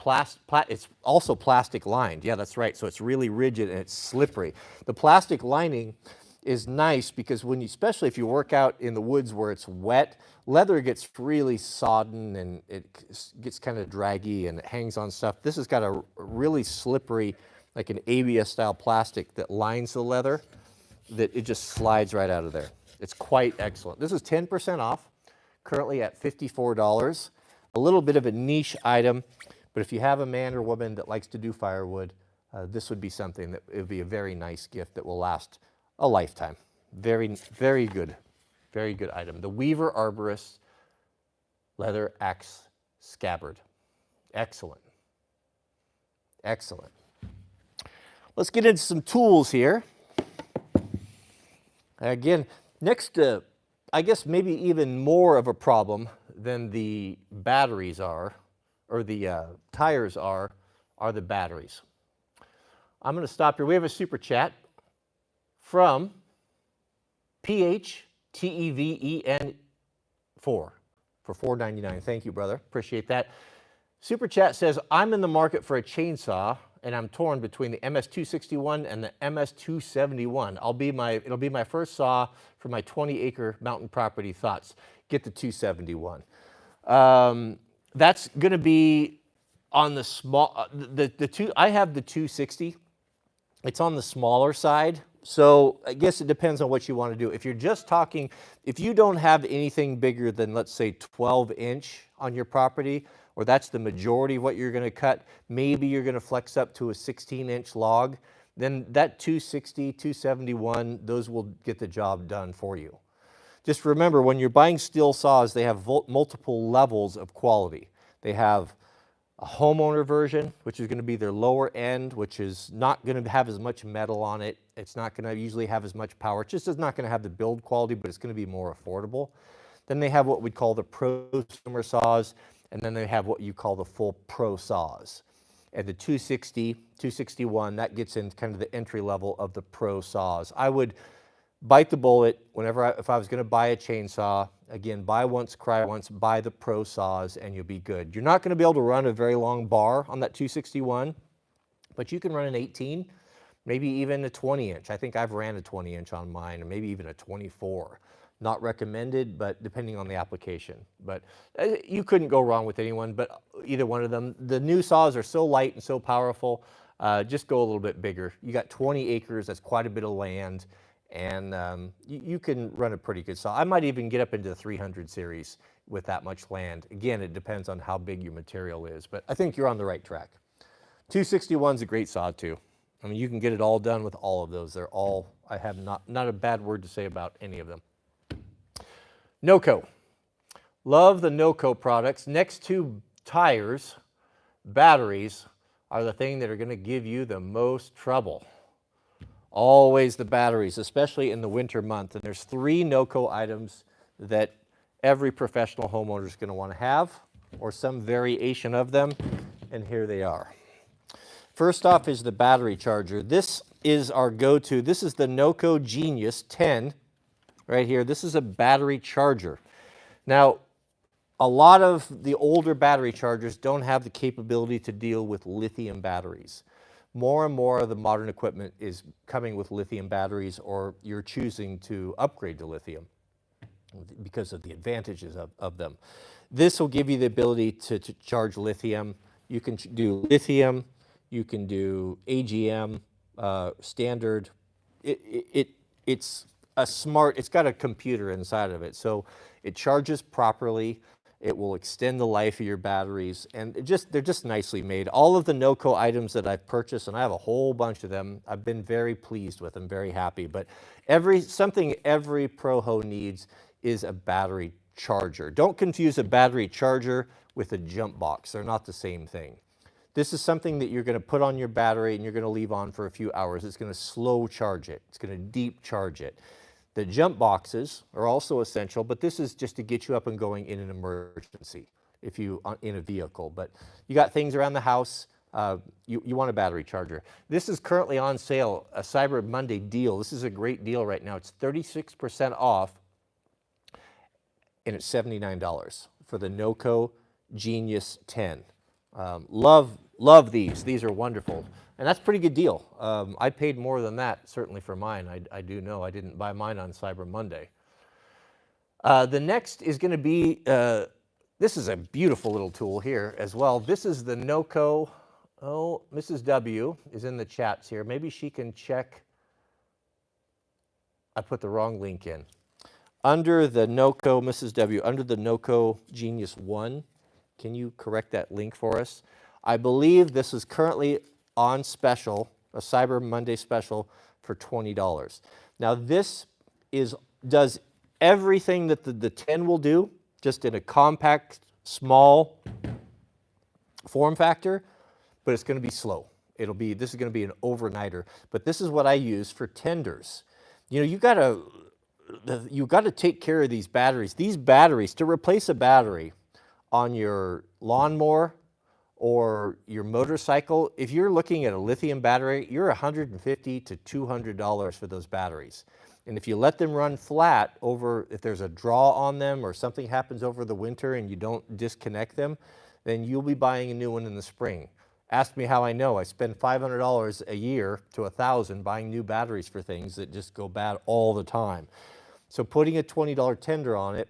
it's also plastic lined. Yeah, that's right. So it's really rigid and it's slippery. The plastic lining is nice because especially if you work out in the woods where it's wet, leather gets really sodden and it gets kind of draggy and it hangs on stuff. This has got a really slippery, like an ABS style plastic that lines the leather, that it just slides right out of there. It's quite excellent. This is 10% off, currently at $54. A little bit of a niche item, but if you have a man or woman that likes to do firewood, this would be something that it would be a very nice gift that will last a lifetime. Very, very good item. The Weaver Arborist leather axe scabbard. Excellent. Excellent. Let's get into some tools here. Again, next to, I guess maybe even more of a problem than the batteries are, or the tires are the batteries. I'm going to stop here. We have a super chat from PHTEVEN4 for $4.99. Thank you, brother. Appreciate that. Super chat says, I'm in the market for a chainsaw, and I'm torn between the MS-261 and the MS-271. It'll be my first saw for my 20-acre mountain property. Thoughts? Get the 271. That's going to be on the small. I have the 260. It's on the smaller side, So I guess it depends on what you want to do. If you're just talking, if you don't have anything bigger than, let's say, 12-inch on your property, or that's the majority of what you're going to cut, maybe you're going to flex up to a 16-inch log, then that 260, 271, those will get the job done for you. Just remember, when you're buying steel saws, they have multiple levels of quality. They have a homeowner version, which is going to be their lower end, which is not going to have as much metal on it. It's not going to usually have as much power. It just is not going to have the build quality, but it's going to be more affordable. Then they have what we call the prosumer saws, and then they have what you call the full pro saws. And the 260, 261, that gets in kind of the entry level of the pro saws. I would bite the bullet if I was going to buy a chainsaw. Again, buy once, cry once, buy the pro saws, and you'll be good. You're not going to be able to run a very long bar on that 261, but you can run an 18, maybe even a 20-inch. I think I've ran a 20-inch on mine, or maybe even a 24. Not recommended, but depending on the application. But you couldn't go wrong with anyone, but either one of them. The new saws are so light and so powerful, just go a little bit bigger. You got 20 acres, that's quite a bit of land, and you can run a pretty good saw. I might even get up into the 300 series with that much land. Again, it depends on how big your material is, but I think you're on the right track. 261 is a great saw too. I mean, you can get it all done with all of those. They're all, I have not a bad word to say about any of them. Noco. Love the Noco products. Next to tires, batteries are the thing that are going to give you the most trouble. Always the batteries, especially in the winter month. And there's 3 Noco items that every professional homeowner is going to want to have, or some variation of them, and here they are. First off is the battery charger. This is our go-to. This is the Noco Genius 10 right here. This is a battery charger. Now, a lot of the older battery chargers don't have the capability to deal with lithium batteries. More and more of the modern equipment is coming with lithium batteries, or you're choosing to upgrade to lithium because of the advantages of them. This will give you the ability to charge lithium. You can do lithium, you can do AGM, standard. It's it's got a computer inside of it, so it charges properly. It will extend the life of your batteries, and they're just nicely made. All of the Noco items that I've purchased, and I have a whole bunch of them, I've been very pleased with them, very happy. But something every pro-ho needs is a battery charger. Don't confuse a battery charger with a jump box. They're not the same thing. This is something that you're going to put on your battery and you're going to leave on for a few hours. It's going to slow charge it. It's going to deep charge it. The jump boxes are also essential, but this is just to get you up and going in an emergency if you in a vehicle. But you got things around the house, you want a battery charger. This is currently on sale, a Cyber Monday deal. This is a great deal right now. It's 36% off, and it's $79 for the Noco Genius 10. Love these. These are wonderful. And that's a pretty good deal. I paid more than that, certainly for mine. I do know I didn't buy mine on Cyber Monday. The next is going to be, this is a beautiful little tool here as well. This is the Noco, oh, Mrs. W is in the chats here. Maybe she can check. I put the wrong link in. Under the Noco, Mrs. W, under the Noco Genius 1, can you correct that link for us? I believe this is currently on special, a Cyber Monday special for $20. Now this does everything that the 10 will do, just in a compact, small form factor, but it's going to be slow. This is going to be an overnighter. But this is what I use for tenders. You know, you got to take care of these batteries. These batteries, to replace a battery on your lawnmower or your motorcycle, if you're looking at a lithium battery, you're $150 to $200 for those batteries. And if you let them run flat if there's a draw on them or something happens over the winter and you don't disconnect them, then you'll be buying a new one in the spring. Ask me how I know. I spend $500 a year to $1,000 buying new batteries for things that just go bad all the time. So putting a $20 tender on it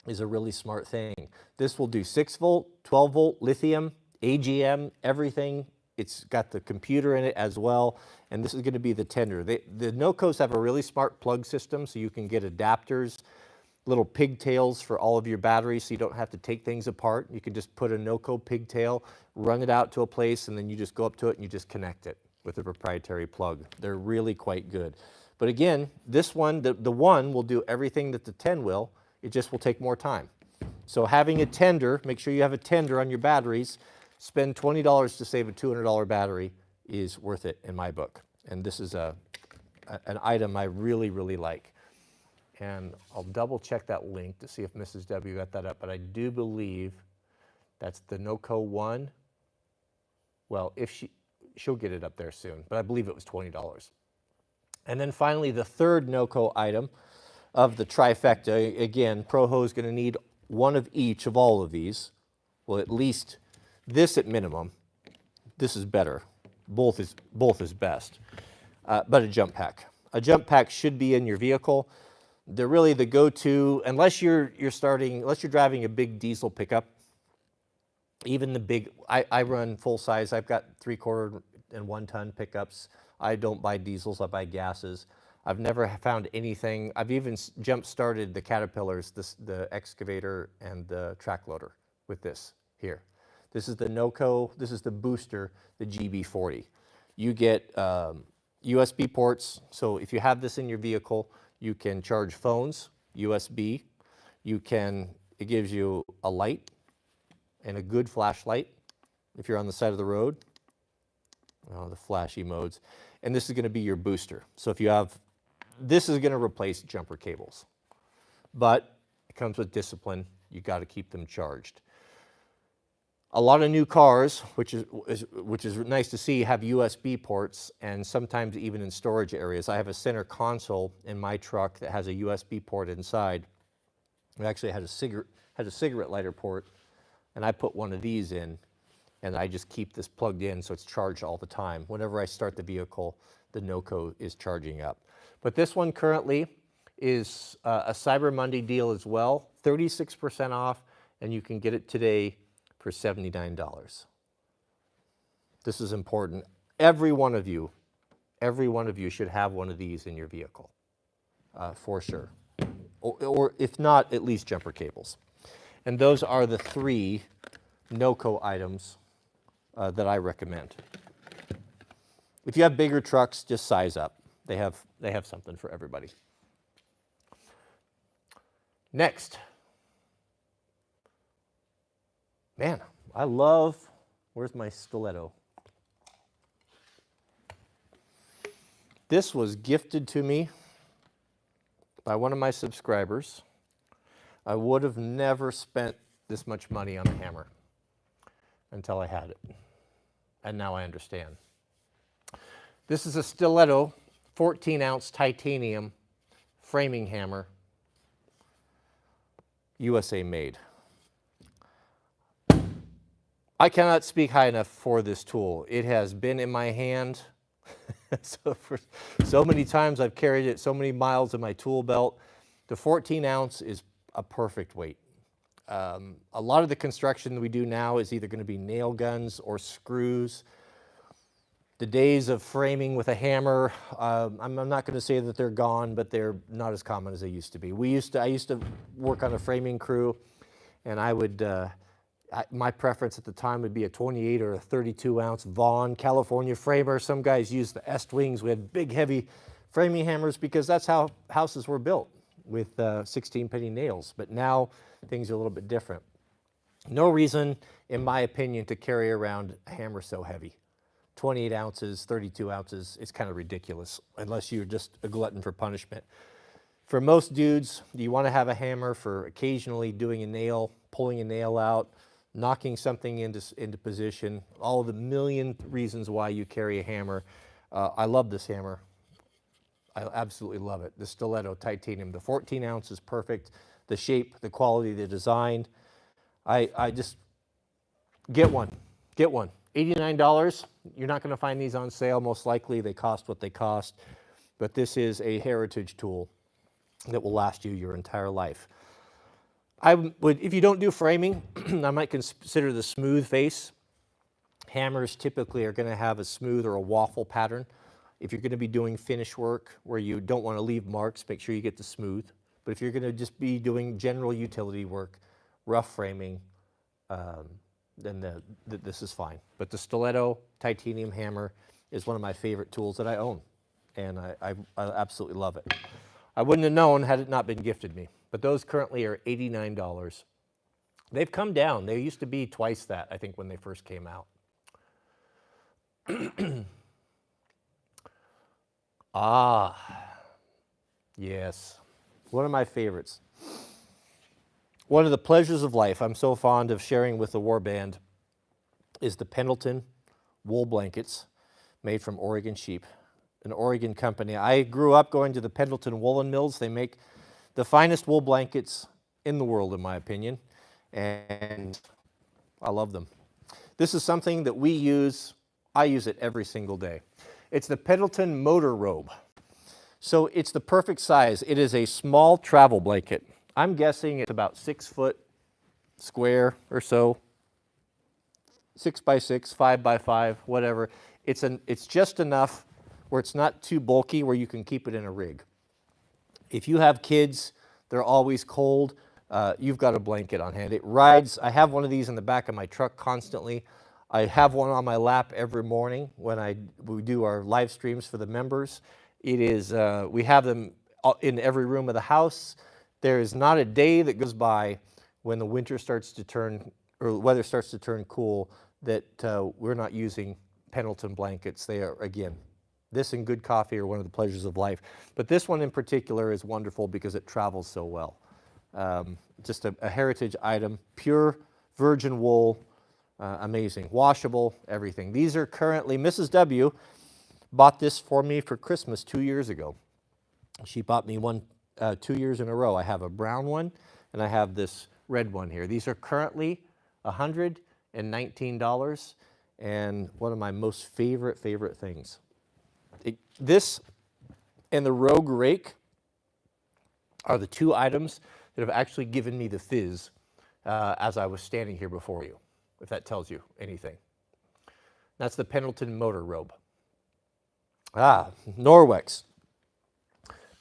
is a really smart thing. This will do 6 volt, 12 volt lithium, AGM, everything It's got the computer in it as well, and this is going to be the tender. The Nocos have a really smart plug system, so you can get adapters, little pigtails for all of your batteries, so you don't have to take things apart. You can just put a Noco pigtail, run it out to a place, and then you just go up to it and you just connect it with a proprietary plug. They're really quite good. But again, this one, the one will do everything that the 10 will. It just will take more time. So having a tender, make sure you have a tender on your batteries. Spend $20 to save a $200 battery is worth it in my book. And this is an item I really, really like. And I'll double check that link to see if Mrs. W got that up, but I do believe that's the Noco 1. Well, if she'll get it up there soon, but I believe it was $20. And then finally, the third Noco item of the trifecta. Again, ProHo is going to need one of each of all of these. Well, at least this at minimum. This is better. Both is best. But a jump pack. A jump pack should be in your vehicle. They're really the go-to, unless you're driving a big diesel pickup. Even the big, I run full size. I've got 3/4 and 1 ton pickups. I don't buy diesels, I buy gases. I've never found anything. I've even jump-started the Caterpillars, the excavator and the track loader with this here. This is the Noco, this is the booster, the GB40. You get USB ports, so if you have this in your vehicle, you can charge phones, USB. It gives you a light and a good flashlight if you're on the side of the road. Oh, the flashy modes. And this is going to be your booster. So if you have, this is going to replace jumper cables. But it comes with discipline. You got to keep them charged. A lot of new cars, which is nice to see, have USB ports, and sometimes even in storage areas. I have a center console in my truck that has a USB port inside. It actually had a cigarette lighter port, and I put one of these in, and I just keep this plugged in so it's charged all the time. Whenever I start the vehicle, the Noco is charging up. But this one currently is a Cyber Monday deal as well, 36% off, and you can get it today for $79. This is important. Every one of you should have one of these in your vehicle, for sure. Or if not, at least jumper cables. And those are the 3 Noco items that I recommend. If you have bigger trucks, just size up. They have something for everybody. Next. Man, I love, where's my stiletto? This was gifted to me by one of my subscribers. I would have never spent this much money on a hammer until I had it. And now I understand. This is a stiletto, 14-ounce titanium framing hammer, USA made. I cannot speak high enough for this tool. It has been in my hand for so many times. I've carried it so many miles in my tool belt. The 14-ounce is a perfect weight. A lot of the construction we do now is either going to be nail guns or screws. The days of framing with a hammer, I'm not going to say that they're gone, but they're not as common as they used to be. I used to work on a framing crew, and I would, my preference at the time would be a 28 or a 32-ounce Vaughan California framer. Some guys used the Estwings. We had big, heavy framing hammers because that's how houses were built, with 16-penny nails. But now things are a little bit different. No reason, in my opinion, to carry around a hammer so heavy. 28 ounces, 32 ounces, it's kind of ridiculous, unless you're just a glutton for punishment. For most dudes, you want to have a hammer for occasionally doing a nail, pulling a nail out, knocking something into position, all of the million reasons why you carry a hammer. I love this hammer. I absolutely love it. The stiletto titanium, the 14 ounce is perfect. The shape, the quality, the design. I just, get one, $89, you're not gonna find these on sale, most likely. They cost what they cost, but this is a heritage tool that will last you your entire life. I would, if you don't do framing, I might consider the smooth face Hammers typically are going to have a smooth or a waffle pattern. If you're going to be doing finish work where you don't want to leave marks, make sure you get the smooth. But if you're going to just be doing general utility work, rough framing, then this is fine. But the stiletto titanium hammer is one of my favorite tools that I own, and I absolutely love it. I wouldn't have known had it not been gifted me, but those currently are $89. They've come down. They used to be twice that, I think, when they first came out. Yes, one of my favorites. One of the pleasures of life I'm so fond of sharing with the warband is the Pendleton wool blankets made from Oregon sheep, an Oregon company. I grew up going to the Pendleton woolen mills. They make the finest wool blankets in the world, in my opinion, and I love them. This is something that we use. I use it every single day. It's the Pendleton motor robe. So it's the perfect size. It is a small travel blanket. I'm guessing it's about 6 foot square or so, 6 by 6, 5 by 5, whatever. It's just enough where it's not too bulky, where you can keep it in a rig. If you have kids, they're always cold, you've got a blanket on hand. It rides. I have one of these in the back of my truck constantly. I have one on my lap every morning when we do our live streams for the members. It is, we have them in every room of the house. There is not a day that goes by when the winter starts to turn, or the weather starts to turn cool, that we're not using Pendleton blankets. They are, again, this and good coffee are one of the pleasures of life. But this one in particular is wonderful because it travels so well. Just a heritage item, pure virgin wool, amazing, washable, everything. These are currently, Mrs. W bought this for me for Christmas 2 years ago. She bought me one 2 years in a row. I have a brown one and I have this red one here. These are currently $119 and one of my most favorite things. This and the Rogue rake are the two items that have actually given me the fizz as I was standing here before you, if that tells you anything. That's the Pendleton motor robe. Norwex.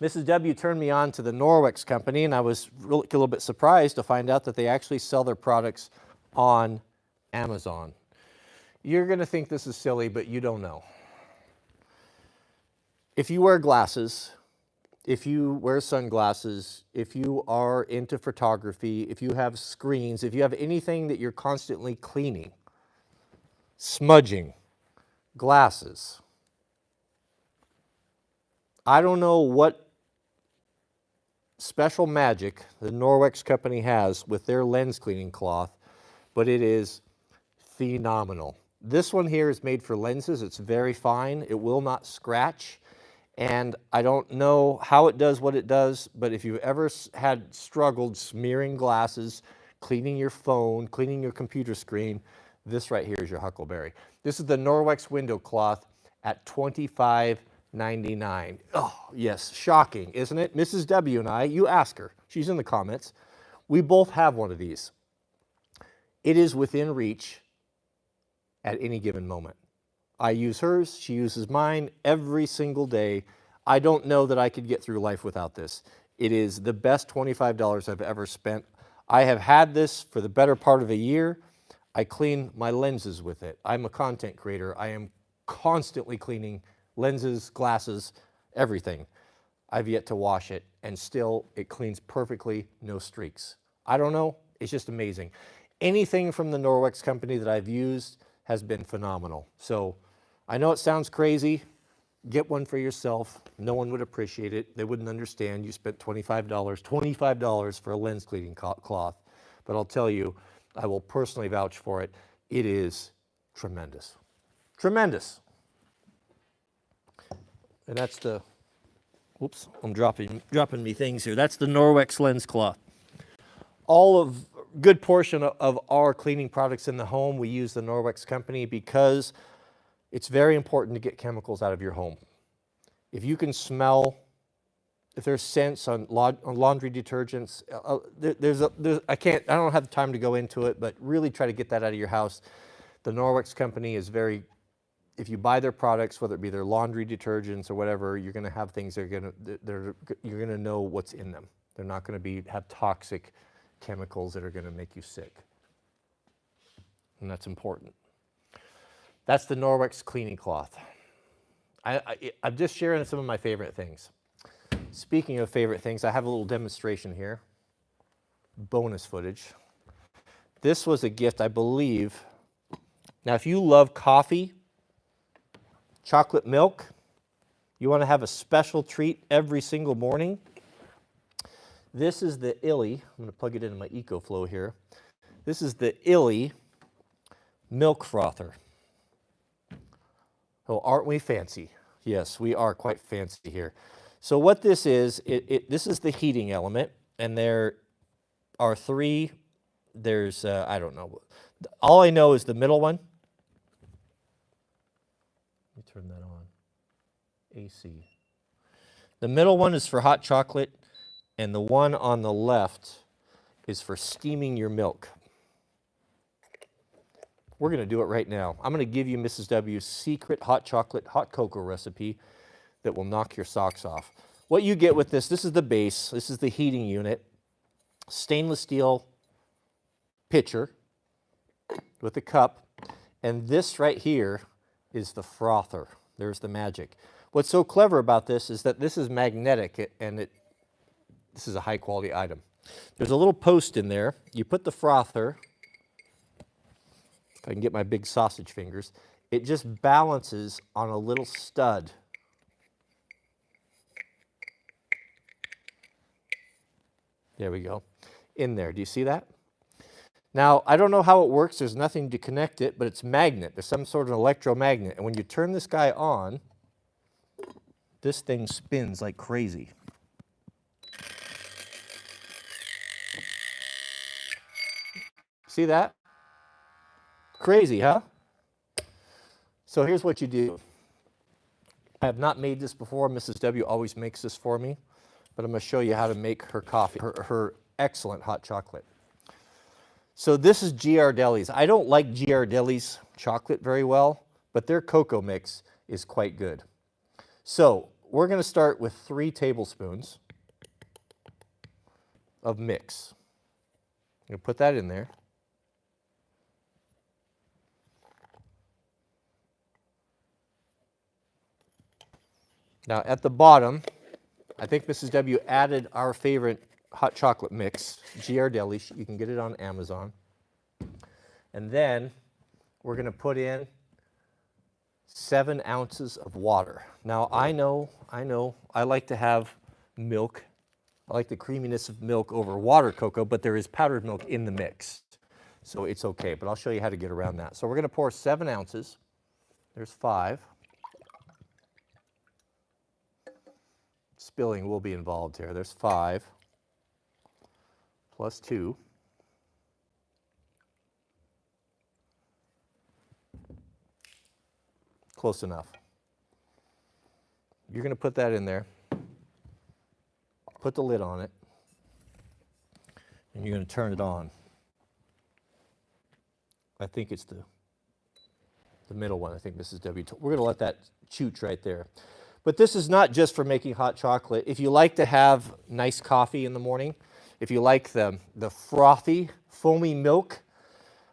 Mrs. W turned me on to the Norwex company, and I was a little bit surprised to find out that they actually sell their products on Amazon. You're going to think this is silly, but you don't know. If you wear glasses, if you wear sunglasses, if you are into photography, if you have screens, if you have anything that you're constantly cleaning, smudging, glasses, I don't know what special magic the Norwex company has with their lens cleaning cloth, but it is phenomenal. This one here is made for lenses. It's very fine. It will not scratch. And I don't know how it does what it does, but if you've ever had struggled smearing glasses, cleaning your phone, cleaning your computer screen, this right here is your huckleberry. This is the Norwex window cloth at $25.99. Oh, yes, shocking, isn't it? Mrs. W and I, you ask her, she's in the comments, we both have one of these. It is within reach at any given moment. I use hers, she uses mine every single day. I don't know that I could get through life without this. It is the best $25 I've ever spent. I have had this for the better part of a year. I clean my lenses with it. I'm a content creator. I am constantly cleaning lenses, glasses, everything. I've yet to wash it, and still it cleans perfectly, no streaks. I don't know, it's just amazing. Anything from the Norwex company that I've used has been phenomenal. So I know it sounds crazy. Get one for yourself. No one would appreciate it. They wouldn't understand you spent $25 for a lens cleaning cloth. But I'll tell you, I will personally vouch for it. It is tremendous. Tremendous. And that's the, whoops, I'm dropping me things here. That's the Norwex lens cloth. All of, good portion of our cleaning products in the home, we use the Norwex company because it's very important to get chemicals out of your home. If you can smell, if there's scents on laundry detergents, I don't have time to go into it, but really try to get that out of your house. The Norwex company is very, if you buy their products, whether it be their laundry detergents or whatever, you're going to have things that are going to, you're going to know what's in them. They're not going to have toxic chemicals that are going to make you sick. And that's important. That's the Norwex cleaning cloth. I'm just sharing some of my favorite things. Speaking of favorite things, I have a little demonstration here. Bonus footage. This was a gift, I believe. Now, if you love coffee, chocolate milk, you want to have a special treat every single morning, this is the Illy. I'm going to plug it into my EcoFlow here. This is the Illy milk frother. Oh, aren't we fancy? Yes, we are quite fancy here. So what this is, this is the heating element, and there are three, there's, I don't know. All I know is the middle one. Let me turn that on. AC. The middle one is for hot chocolate, and the one on the left is for steaming your milk. We're going to do it right now. I'm going to give you Mrs. W's secret hot chocolate, hot cocoa recipe that will knock your socks off. What you get with this is the base. This is the heating unit. Stainless steel pitcher with a cup. And this right here is the frother. There's the magic. What's so clever about this is that this is magnetic, and this is a high quality item. There's a little post in there. You put the frother, if I can get my big sausage fingers, it just balances on a little stud. There we go. In there. Do you see that? Now, I don't know how it works. There's nothing to connect it, but it's magnet. There's some sort of electromagnet. And when you turn this guy on, this thing spins like crazy. See that? Crazy, huh? So here's what you do. I have not made this before. Mrs. W always makes this for me, but I'm going to show you how to make her coffee, her excellent hot chocolate. So this is Ghirardelli's. I don't like Ghirardelli's chocolate very well, but their cocoa mix is quite good. So we're going to start with 3 tablespoons of mix. I'm going to put that in there. Now at the bottom, I think Mrs. W added our favorite hot chocolate mix, Ghirardelli. You can get it on Amazon. And then we're going to put in 7 ounces of water. Now I know, I like to have milk. I like the creaminess of milk over water cocoa, but there is powdered milk in the mix. So it's okay, but I'll show you how to get around that. So we're going to pour 7 ounces. There's 5. Spilling will be involved here. There's 5 plus 2. Close enough. You're going to put that in there. Put the lid on it. And you're going to turn it on. I think it's the middle one. I think Mrs. W told. We're going to let that chooch right there. But this is not just for making hot chocolate. If you like to have nice coffee in the morning, if you like the frothy, foamy milk,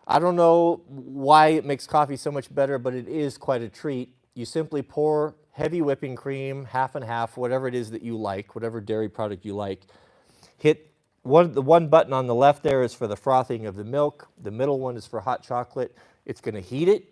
I don't know why it makes coffee so much better, but it is quite a treat. You simply pour heavy whipping cream, half and half, whatever it is that you like, whatever dairy product you like. Hit the one button on the left there is for the frothing of the milk. The middle one is for hot chocolate. It's going to heat it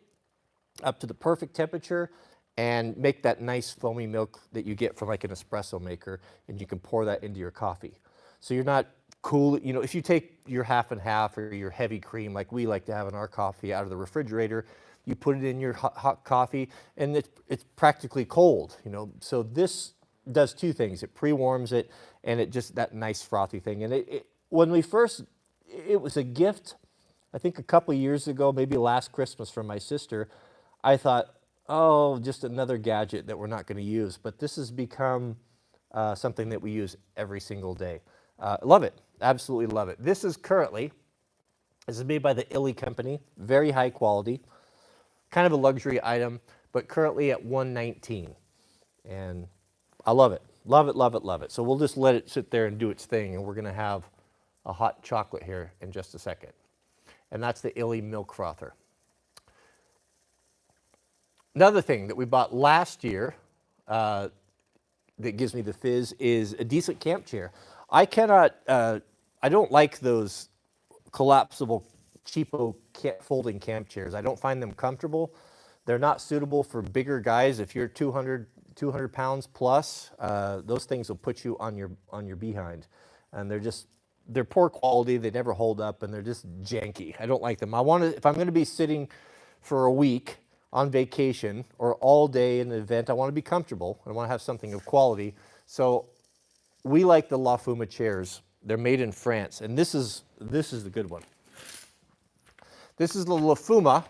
up to the perfect temperature and make that nice foamy milk that you get from like an espresso maker, and you can pour that into your coffee. So you're not cool, you know, if you take your half and half or your heavy cream like we like to have in our coffee out of the refrigerator, you put it in your hot coffee and it's practically cold, you know. So this does 2 things. It pre-warms it, and it just that nice frothy thing. And when we first, it was a gift, I think a couple years ago, maybe last Christmas from my sister. I thought, oh, just another gadget that we're not going to use. But this has become something that we use every single day. Love it. Absolutely love it. This is made by the Illy company. Very high quality. kind of a luxury item, but currently at $119. And I love it. Love it, love it, love it. So we'll just let it sit there and do its thing, and we're going to have a hot chocolate here in just a second. And that's the Illy milk frother. Another thing that we bought last year that gives me the fizz is a decent camp chair. I don't like those collapsible, cheapo folding camp chairs. I don't find them comfortable. They're not suitable for bigger guys. If you're 200 pounds plus, those things will put you on your behind. And they're poor quality, they never hold up, and they're just janky. I don't like them. If I'm gonna be sitting for a week on vacation or all day in an event, I wanna be comfortable. I wanna have something of quality. So we like the La Fuma chairs. They're made in France, and this is the good one. This is the La Fuma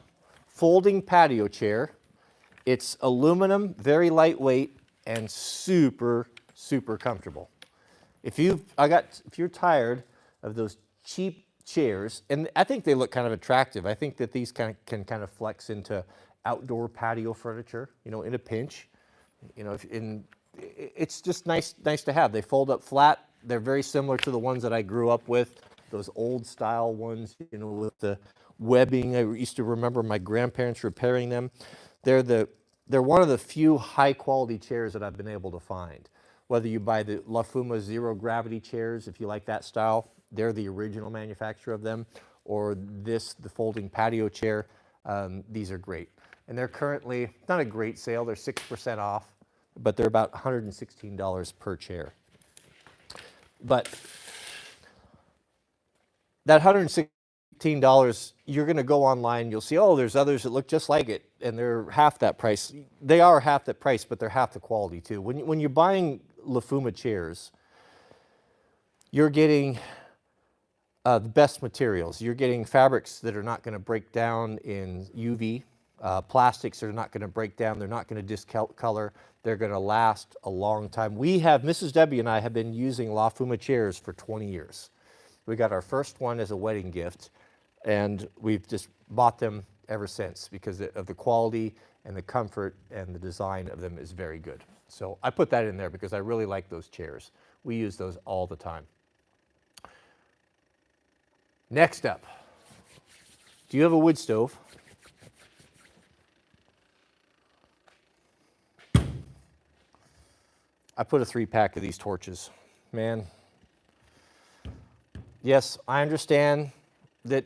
folding patio chair. It's aluminum, very lightweight, and super, super comfortable. If you're tired of those cheap chairs, and I think they look kind of attractive. I think that these can kind of flex into outdoor patio furniture, in a pinch. It's just nice to have. They fold up flat. They're very similar to the ones that I grew up with, those old style ones, with the webbing. I used to remember my grandparents repairing them. They're one of the few high quality chairs that I've been able to find. Whether you buy the La Fuma zero gravity chairs, if you like that style, they're the original manufacturer of them, or the folding patio chair, these are great. And they're currently, not a great sale, they're 6% off, but they're about $116 per chair. But that $116, you're gonna go online, you'll see, oh, there's others that look just like it, and they're half that price. They are half that price, but they're half the quality too. When you're buying La Fuma chairs, you're getting the best materials. You're getting fabrics that are not gonna break down in UV, plastics that are not gonna break down, they're not gonna discolor, they're gonna last a long time. Mrs. W and I have been using La Fuma chairs for 20 years. We got our first one as a wedding gift, and we've just bought them ever since because of the quality and the comfort, and the design of them is very good. So I put that in there because I really like those chairs. We use those all the time. Next up, do you have a wood stove? I put a 3-pack of these torches. Man, yes, I understand that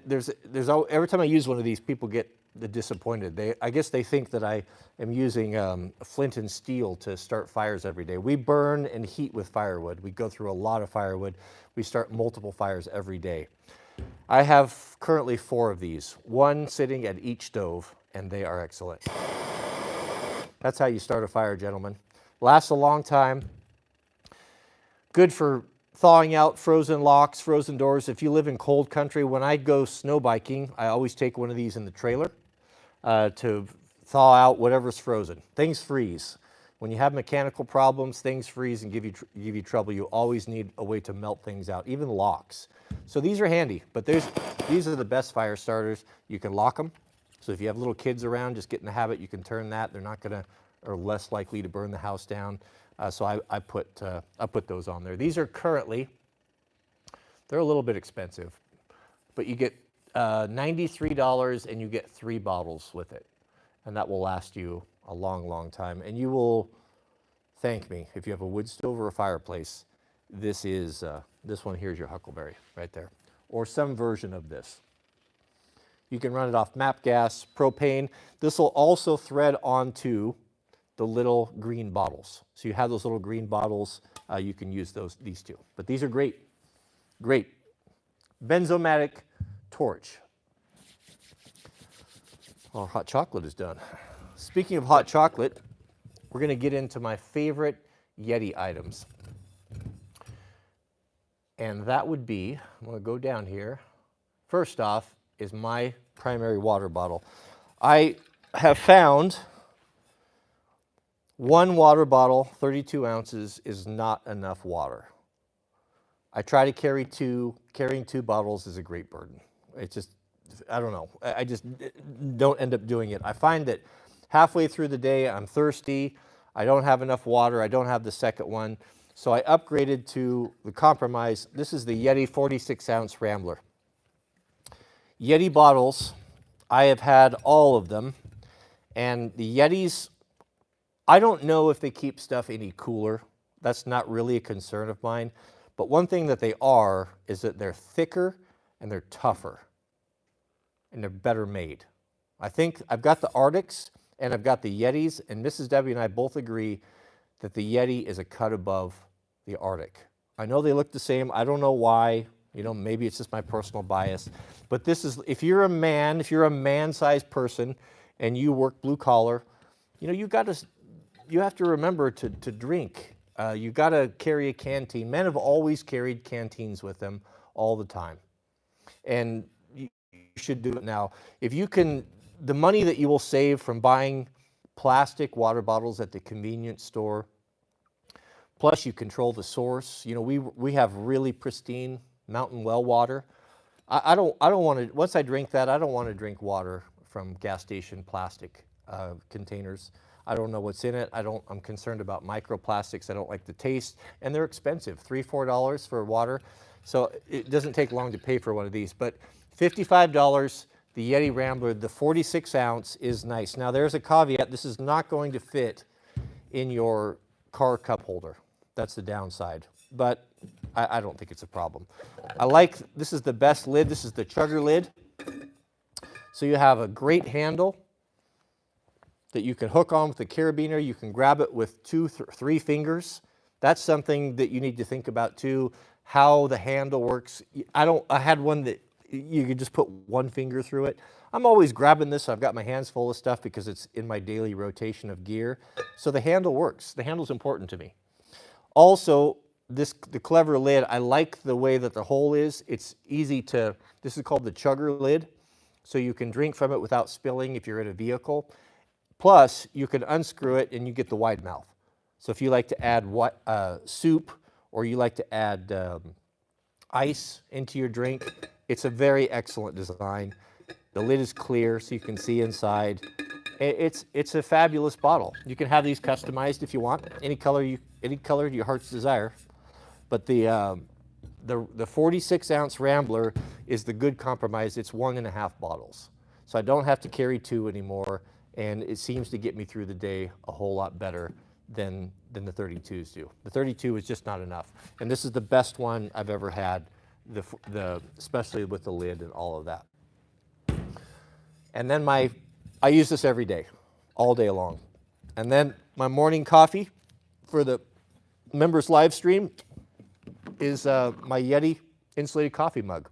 every time I use one of these, people get disappointed. I guess they think that I am using flint and steel to start fires every day. We burn and heat with firewood. We go through a lot of firewood. We start multiple fires every day. I have currently 4 of these, one sitting at each stove, and they are excellent. That's how you start a fire, gentlemen. Lasts a long time. Good for thawing out frozen locks, frozen doors. If you live in cold country, when I go snow biking, I always take one of these in the trailer to thaw out whatever's frozen. Things freeze. When you have mechanical problems, things freeze and give you trouble. You always need a way to melt things out, even locks. So these are handy, but these are the best fire starters. You can lock them. So if you have little kids around, just get in the habit, you can turn that. They're not gonna, or less likely to burn the house down. So I put those on there. These are currently, they're a little bit expensive, but you get $93 and you get 3 bottles with it. And that will last you a long, long time. And you will thank me if you have a wood stove or a fireplace. This one here is your Huckleberry right there, or some version of this. You can run it off MAP gas, propane. This will also thread onto the little green bottles. So you have those little green bottles, you can use these two. But these are great, great. Benzomatic torch. Our hot chocolate is done. Speaking of hot chocolate, we're gonna get into my favorite Yeti items. And that would be, I'm gonna go down here. First off is my primary water bottle. I have found one water bottle, 32 ounces, is not enough water. I try to carry 2. Carrying 2 bottles is a great burden. It's just I don't know. I just don't end up doing it. I find that halfway through the day, I'm thirsty. I don't have enough water. I don't have the second one. So I upgraded to the compromise. This is the Yeti 46-ounce Rambler. Yeti bottles, I have had all of them. And the Yetis, I don't know if they keep stuff any cooler. That's not really a concern of mine. But one thing that they are is that they're thicker and they're tougher. And they're better made. I think I've got the Arctics and I've got the Yetis, and Mrs. Debbie and I both agree that the Yeti is a cut above the Arctic. I know they look the same. I don't know why. You know, maybe it's just my personal bias. But this is, if you're a man-sized person and you work blue collar, you know, you have to remember to drink. You got to carry a canteen. Men have always carried canteens with them all the time. And you should do it now. If you can, the money that you will save from buying plastic water bottles at the convenience store, plus you control the source. You know, we have really pristine mountain well water. I don't want to, once I drink that, I don't want to drink water from gas station plastic containers. I don't know what's in it. I'm concerned about microplastics. I don't like the taste, and they're expensive, $3, $4 for water. So it doesn't take long to pay for one of these, but $55, the Yeti Rambler, the 46-ounce is nice. Now there's a caveat. This is not going to fit in your car cup holder. That's the downside, but I don't think it's a problem. This is the best lid. This is the chugger lid. So you have a great handle that you can hook on with the carabiner. You can grab it with 2, 3 fingers. That's something that you need to think about too, how the handle works. I had one that you could just put 1 finger through it. I'm always grabbing this. I've got my hands full of stuff because it's in my daily rotation of gear. So the handle works. The handle's important to me. Also, the clever lid, I like the way that the hole is. It's easy to, this is called the chugger lid. So you can drink from it without spilling if you're in a vehicle. Plus, you can unscrew it and you get the wide mouth. So if you like to add soup or you like to add ice into your drink, it's a very excellent design. The lid is clear so you can see inside. It's a fabulous bottle. You can have these customized if you want, any color your heart's desire. But the 46-ounce Rambler is the good compromise. It's 1.5 bottles. So I don't have to carry 2 anymore, and it seems to get me through the day a whole lot better than the 32s do. The 32 is just not enough. And this is the best one I've ever had, especially with the lid and all of that. And then I use this every day, all day long. And then my morning coffee for the members live stream is my Yeti insulated coffee mug.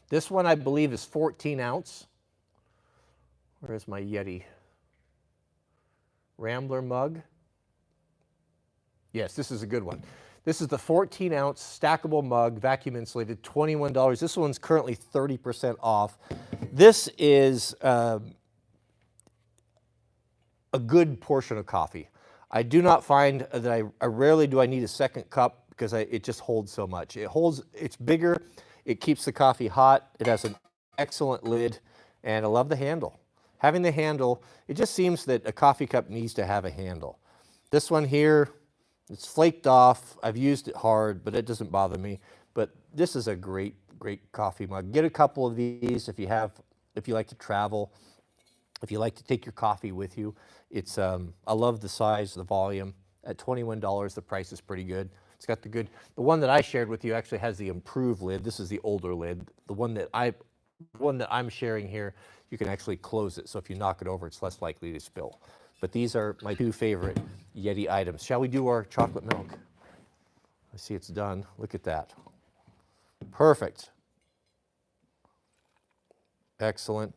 This one I believe is 14 ounce. Where is my Yeti Rambler mug? Yes, this is a good one. This is the 14-ounce stackable mug, vacuum insulated, $21. This one's currently 30% off. This is a good portion of coffee. I do not find that I rarely do I need a second cup because it just holds so much. It's bigger, it keeps the coffee hot, it has an excellent lid, and I love the handle. Having the handle, it just seems that a coffee cup needs to have a handle. This one here, it's flaked off. I've used it hard, but it doesn't bother me. But this is a great, great coffee mug. Get a couple of these if you like to travel, if you like to take your coffee with you. I love the size, the volume. At $21, the price is pretty good. It's got the one that I shared with you actually has the improved lid. This is the older lid. The one that I'm sharing here, you can actually close it. So if you knock it over, it's less likely to spill. But these are my 2 favorite Yeti items. Shall we do our chocolate milk? I see it's done. Look at that. Perfect. Excellent.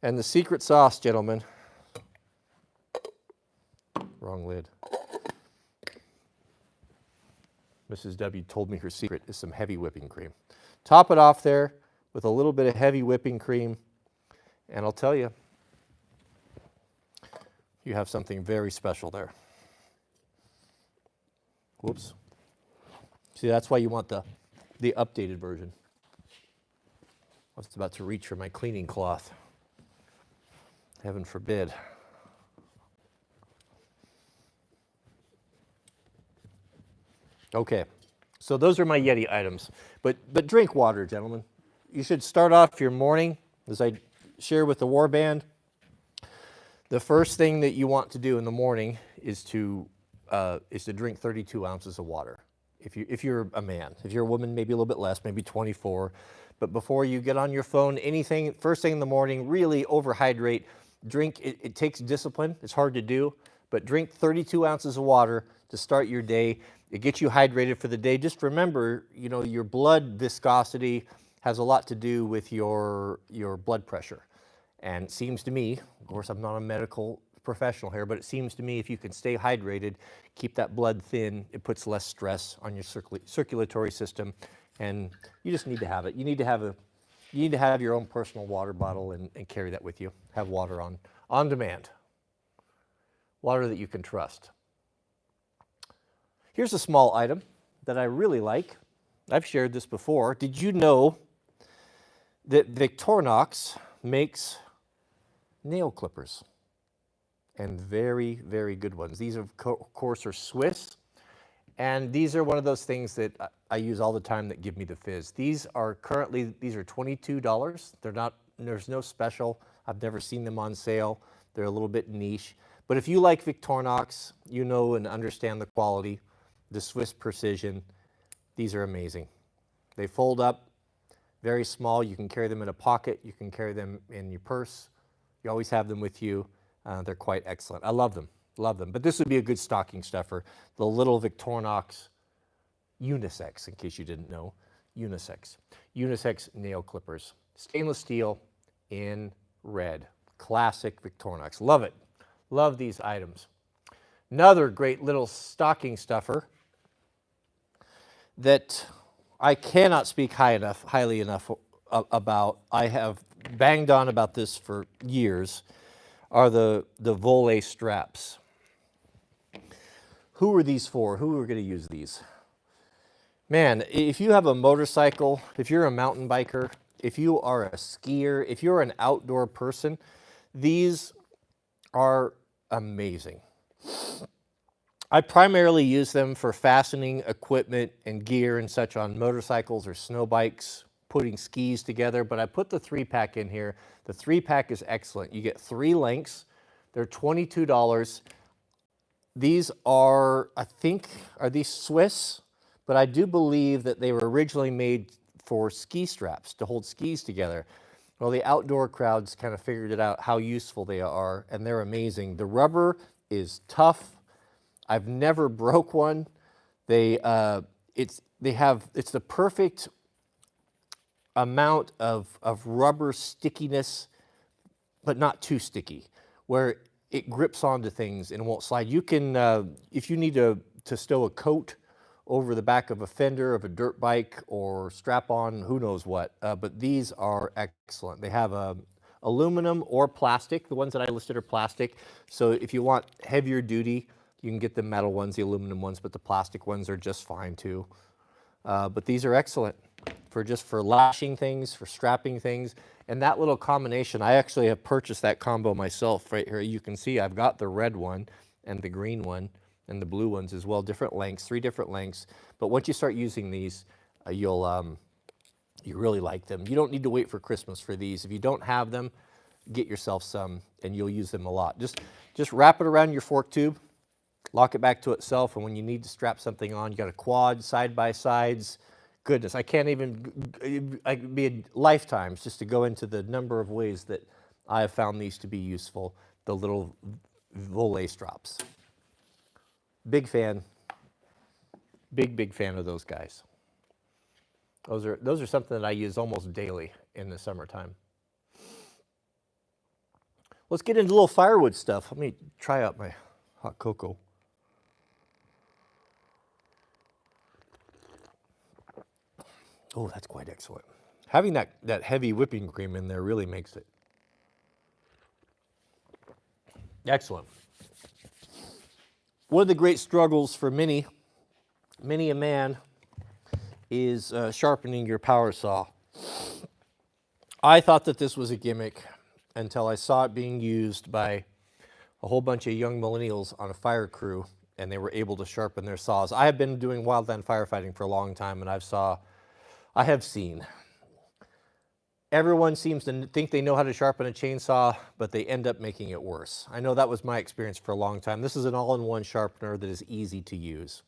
And the secret sauce, gentlemen. Wrong lid. Mrs. W told me her secret is some heavy whipping cream. Top it off there with a little bit of heavy whipping cream, and I'll tell you, you have something very special there. Whoops. See, that's why you want the updated version. I was about to reach for my cleaning cloth. Heaven forbid. Okay, so those are my Yeti items. But drink water, gentlemen. You should start off your morning, as I share with the warband. The first thing that you want to do in the morning is to drink 32 ounces of water. If you're a man, if you're a woman, maybe a little bit less, maybe 24. But before you get on your phone, anything, first thing in the morning, really overhydrate. Drink, it takes discipline. It's hard to do, but drink 32 ounces of water to start your day. It gets you hydrated for the day. Just remember, you know, your blood viscosity has a lot to do with your blood pressure. And it seems to me, of course, I'm not a medical professional here, but it seems to me if you can stay hydrated, keep that blood thin, it puts less stress on your circulatory system, and you just need to have it. You need to have your own personal water bottle and carry that with you. Have water on demand. Water that you can trust. Here's a small item that I really like. I've shared this before. Did you know that Victorinox makes nail clippers? And very, very good ones. These, of course, are Swiss. And these are one of those things that I use all the time that give me the fizz. These are $22. There's no special. I've never seen them on sale. They're a little bit niche. But if you like Victorinox, you know and understand the quality, the Swiss precision, these are amazing. They fold up, very small. You can carry them in a pocket. You can carry them in your purse. You always have them with you. They're quite excellent. I love them, love them. But this would be a good stocking stuffer. The little Victorinox unisex, in case you didn't know, unisex. Unisex nail clippers. Stainless steel in red. Classic Victorinox. Love it. Love these items. Another great little stocking stuffer that I cannot speak highly enough about. I have banged on about this for years. Are the volet straps. Who are these for? Who are going to use these? Man, if you have a motorcycle, if you're a mountain biker, if you are a skier, if you're an outdoor person, these are amazing. I primarily use them for fastening equipment and gear and such on motorcycles or snow bikes, putting skis together, but I put the 3-pack in here. The 3-pack is excellent. You get 3 lengths. They're $22. These are, I think, are these Swiss? But I do believe that they were originally made for ski straps to hold skis together. Well, the outdoor crowds kind of figured it out how useful they are, and they're amazing. The rubber is tough. I've never broke one. It's the perfect amount of rubber stickiness, but not too sticky, where it grips onto things and won't slide. You can, if you need to stow a coat over the back of a fender of a dirt bike or strap on who knows what, but these are excellent. They have aluminum or plastic. The ones that I listed are plastic. So if you want heavier duty, you can get the metal ones, the aluminum ones, but the plastic ones are just fine too. But these are excellent for lashing things, for strapping things. And that little combination, I actually have purchased that combo myself right here. You can see I've got the red one and the green one and the blue ones as well, different lengths, 3 different lengths. But once you start using these, you really like them. You don't need to wait for Christmas for these. If you don't have them, get yourself some and you'll use them a lot. Just wrap it around your fork tube, lock it back to itself, and when you need to strap something on, you got a quad, side-by-sides. Goodness, I can't even, I'd be lifetimes just to go into the number of ways that I have found these to be useful, the little volet straps. Big fan, big fan of those guys. Those are something that I use almost daily in the summertime. Let's get into a little firewood stuff. Let me try out my hot cocoa. Oh, that's quite excellent. Having that heavy whipping cream in there really makes it excellent. One of the great struggles for many a man is sharpening your power saw. I thought that this was a gimmick until I saw it being used by a whole bunch of young millennials on a fire crew, and they were able to sharpen their saws. I have been doing wildland firefighting for a long time, and I have seen. Everyone seems to think they know how to sharpen a chainsaw, but they end up making it worse. I know that was my experience for a long time. This is an all-in-one sharpener that is easy to use.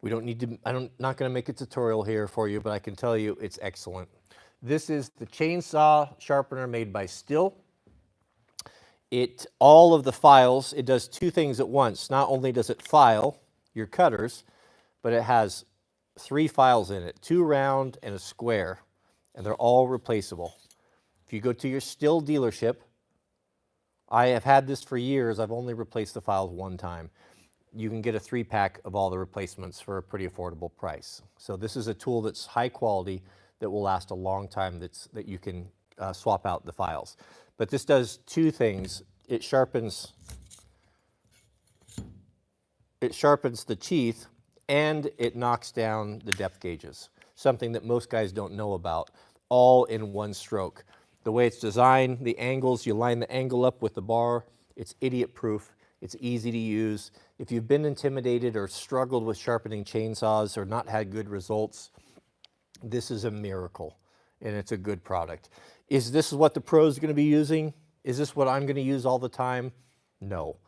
We don't need to, not going to make a tutorial here for you, but I can tell you it's excellent. This is the chainsaw sharpener made by Stihl. All of the files, it does two things at once. Not only does it file your cutters, but it has 3 files in it, 2 round and a square, and they're all replaceable. If you go to your Stihl dealership, I have had this for years. I've only replaced the files 1 time. You can get a 3-pack of all the replacements for a pretty affordable price. So this is a tool that's high quality, that will last a long time, that you can swap out the files. But this does 2 things. It sharpens the teeth, and it knocks down the depth gauges, something that most guys don't know about, all in 1 stroke. The way it's designed, the angles, you line the angle up with the bar, it's idiot-proof, it's easy to use. If you've been intimidated or struggled with sharpening chainsaws or not had good results, this is a miracle, and it's a good product. Is this what the pro's going to be using? Is this what I'm going to use all the time? No.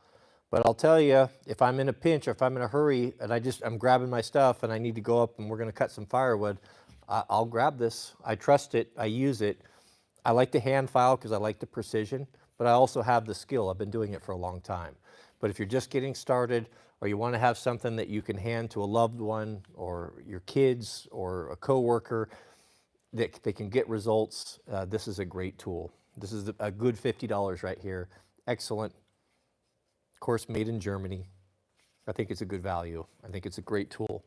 But I'll tell you, if I'm in a pinch or if I'm in a hurry and I'm grabbing my stuff and I need to go up and we're going to cut some firewood, I'll grab this. I trust it. I use it. I like to hand file because I like the precision, but I also have the skill. I've been doing it for a long time. But if you're just getting started, or you want to have something that you can hand to a loved one or your kids or a coworker that they can get results, this is a great tool. This is a good $50 right here. Excellent. Of course, made in Germany. I think it's a good value. I think it's a great tool.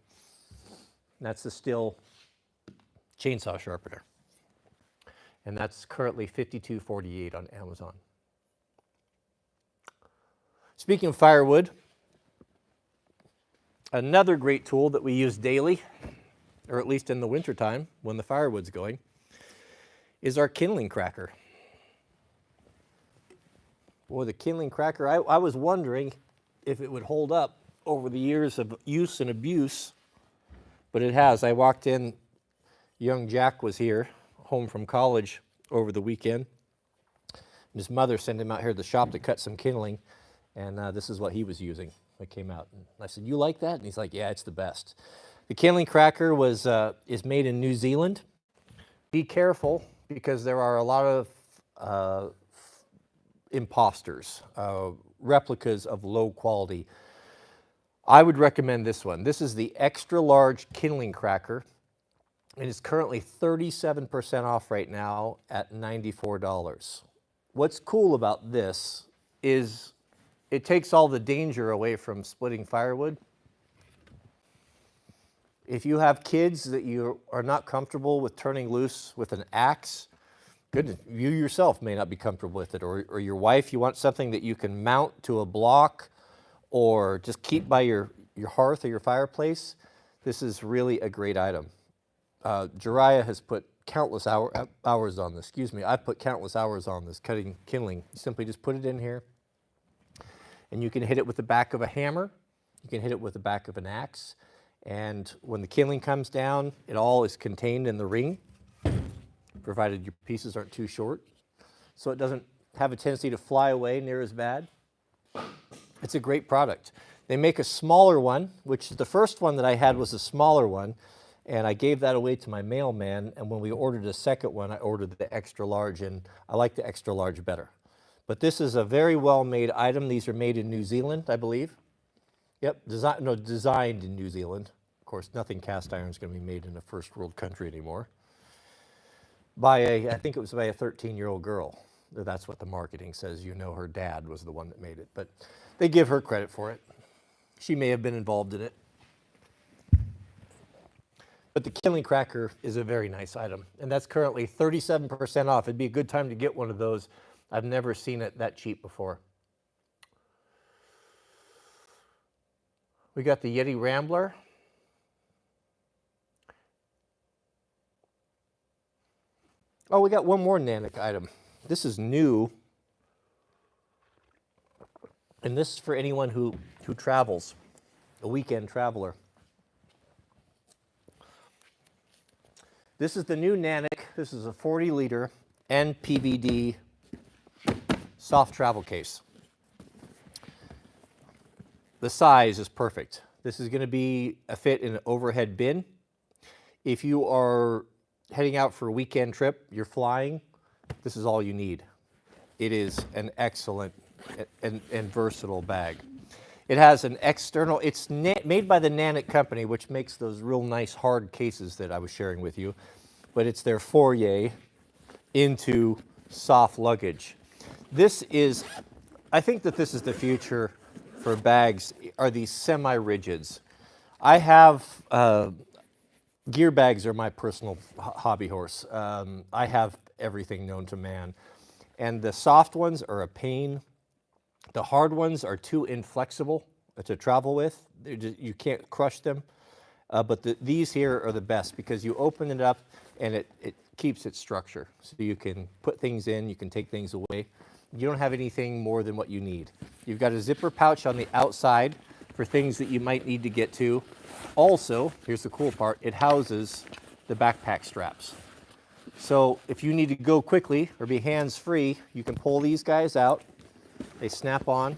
And that's the Stihl chainsaw sharpener. And that's currently $52.48 on Amazon. Speaking of firewood, another great tool that we use daily, or at least in the wintertime when the firewood's going, is our kindling cracker. Boy, the kindling cracker, I was wondering if it would hold up over the years of use and abuse, but it has. I walked in, young Jack was here, home from college over the weekend. And his mother sent him out here to the shop to cut some kindling, and this is what he was using. I came out and I said, "You like that?" And he's like, "Yeah, it's the best." The kindling cracker is made in New Zealand. Be careful, because there are a lot of imposters, replicas of low quality. I would recommend this one. This is the extra large kindling cracker, and it's currently 37% off right now at $94. What's cool about this is it takes all the danger away from splitting firewood. If you have kids that you are not comfortable with turning loose with an axe, goodness, you yourself may not be comfortable with it, or your wife, you want something that you can mount to a block or just keep by your hearth or your fireplace, this is really a great item. Jariah has put countless hours on this. Excuse me, I've put countless hours on this, cutting kindling. You simply just put it in here, and you can hit it with the back of a hammer. You can hit it with the back of an axe. And when the kindling comes down, it all is contained in the ring, provided your pieces aren't too short, so it doesn't have a tendency to fly away near as bad. It's a great product. They make a smaller one, which the first one that I had was a smaller one, and I gave that away to my mailman, and when we ordered a second one, I ordered the extra large, and I like the extra large better. But this is a very well-made item. These are made in New Zealand, I believe. Yep, designed in New Zealand. Of course, nothing cast iron is going to be made in a first world country anymore. I think it was by a 13-year-old girl. That's what the marketing says. You know, her dad was the one that made it, but they give her credit for it. She may have been involved in it. But the kindling cracker is a very nice item, and that's currently 37% off. It'd be a good time to get one of those. I've never seen it that cheap before. We got the Yeti Rambler. Oh, we got one more Nanic item. This is new. And this is for anyone who travels, a weekend traveler. This is the new Nanic. This is a 40-liter NPVD soft travel case. The size is perfect. This is going to be a fit in an overhead bin. If you are heading out for a weekend trip, you're flying, this is all you need. It is an excellent and versatile bag. It has an external, it's made by the Nanic company, which makes those real nice hard cases that I was sharing with you, but it's their foray into soft luggage. This is, I think that this is the future for bags, are these semi-rigids. I have, gear bags are my personal hobby horse. I have everything known to man. And the soft ones are a pain. The hard ones are too inflexible to travel with. You can't crush them. But these here are the best because you open it up and it keeps its structure. So you can put things in, you can take things away. You don't have anything more than what you need. You've got a zipper pouch on the outside for things that you might need to get to. Also, here's the cool part, it houses the backpack straps. So if you need to go quickly or be hands-free, you can pull these guys out. They snap on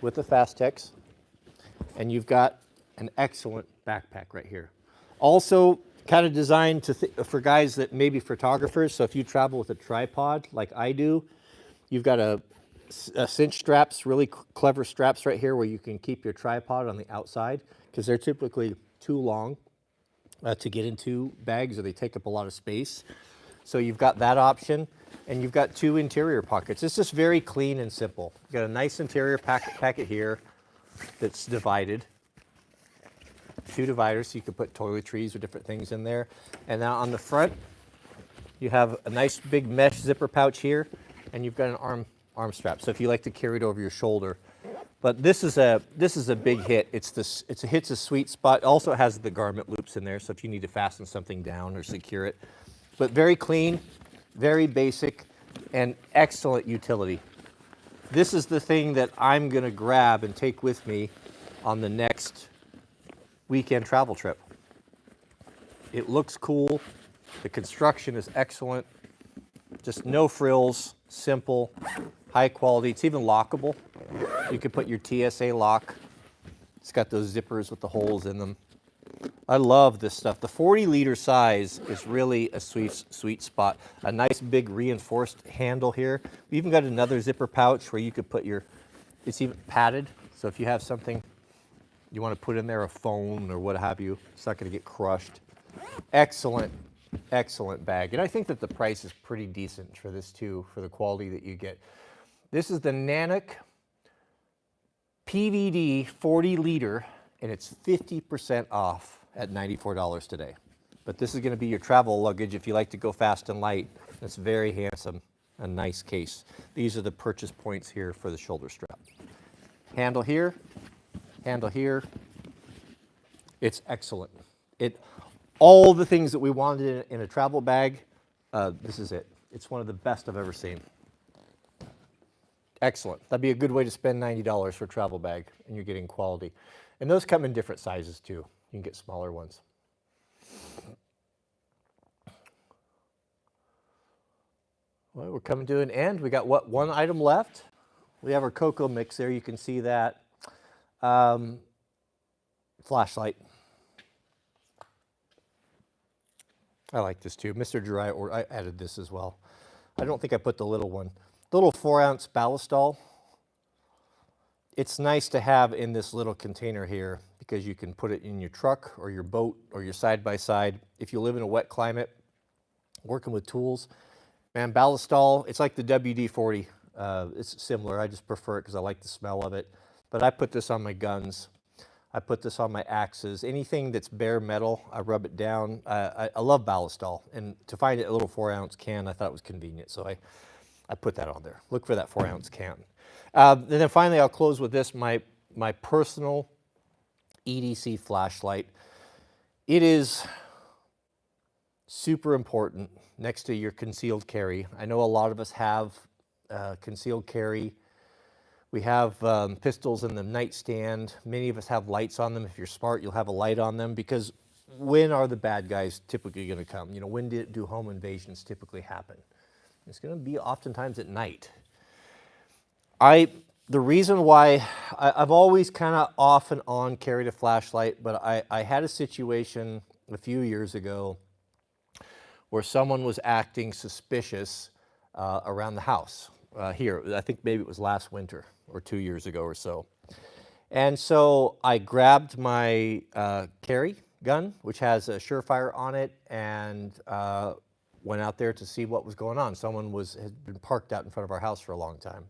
with the Fastex, and you've got an excellent backpack right here. Also, kind of designed for guys that may be photographers, so if you travel with a tripod like I do, you've got a cinch straps, really clever straps right here where you can keep your tripod on the outside because they're typically too long to get into bags or they take up a lot of space. So you've got that option and you've got two interior pockets. It's just very clean and simple. You've got a nice interior packet here that's divided. Two dividers so you can put toiletries or different things in there. And now on the front, you have a nice big mesh zipper pouch here and you've got an arm strap. So if you like to carry it over your shoulder. But this is a big hit. It hits a sweet spot. It also has the garment loops in there, so if you need to fasten something down or secure it. But very clean, very basic, and excellent utility. This is the thing that I'm gonna grab and take with me on the next weekend travel trip. It looks cool. The construction is excellent. Just no frills, simple, high quality. It's even lockable. You can put your TSA lock. It's got those zippers with the holes in them. I love this stuff. The 40-liter size is really a sweet spot. A nice big reinforced handle here. We even got another zipper pouch where you could put it's even padded. So if you have something you want to put in there, a phone or what have you, it's not going to get crushed. Excellent, excellent bag. And I think that the price is pretty decent for this too, for the quality that you get. This is the Nanic PVD 40-liter, and it's 50% off at $94 today. But this is going to be your travel luggage if you like to go fast and light. It's very handsome, a nice case. These are the purchase points here for the shoulder strap. Handle here, handle here. It's excellent. All the things that we wanted in a travel bag, this is it. It's one of the best I've ever seen. Excellent. That'd be a good way to spend $90 for a travel bag, and you're getting quality. And those come in different sizes too. You can get smaller ones. Well, we're coming to an end. We got one item left. We have our cocoa mix there. You can see that. Flashlight. I like this too. Mr. Dry, or I added this as well. I don't think I put the little one. The little 4-ounce ballastol. It's nice to have in this little container here because you can put it in your truck or your boat or your side-by-side. If you live in a wet climate, working with tools, man, ballastol, it's like the WD-40. It's similar. I just prefer it because I like the smell of it. But I put this on my guns. I put this on my axes. Anything that's bare metal, I rub it down. I love ballastol. And to find it a little 4-ounce can, I thought it was convenient. So I put that on there. Look for that 4-ounce can. And then finally, I'll close with this, my personal EDC flashlight. It is super important next to your concealed carry. I know a lot of us have concealed carry. We have pistols in the nightstand. Many of us have lights on them. If you're smart, you'll have a light on them, because when are the bad guys typically going to come? You know, when do home invasions typically happen? It's going to be oftentimes at night. The reason why I've always kind of off and on carried a flashlight, but I had a situation a few years ago where someone was acting suspicious around the house here. I think maybe it was last winter or 2 years ago or so. And so I grabbed my carry gun, which has a Surefire on it, and went out there to see what was going on. Someone had been parked out in front of our house for a long time.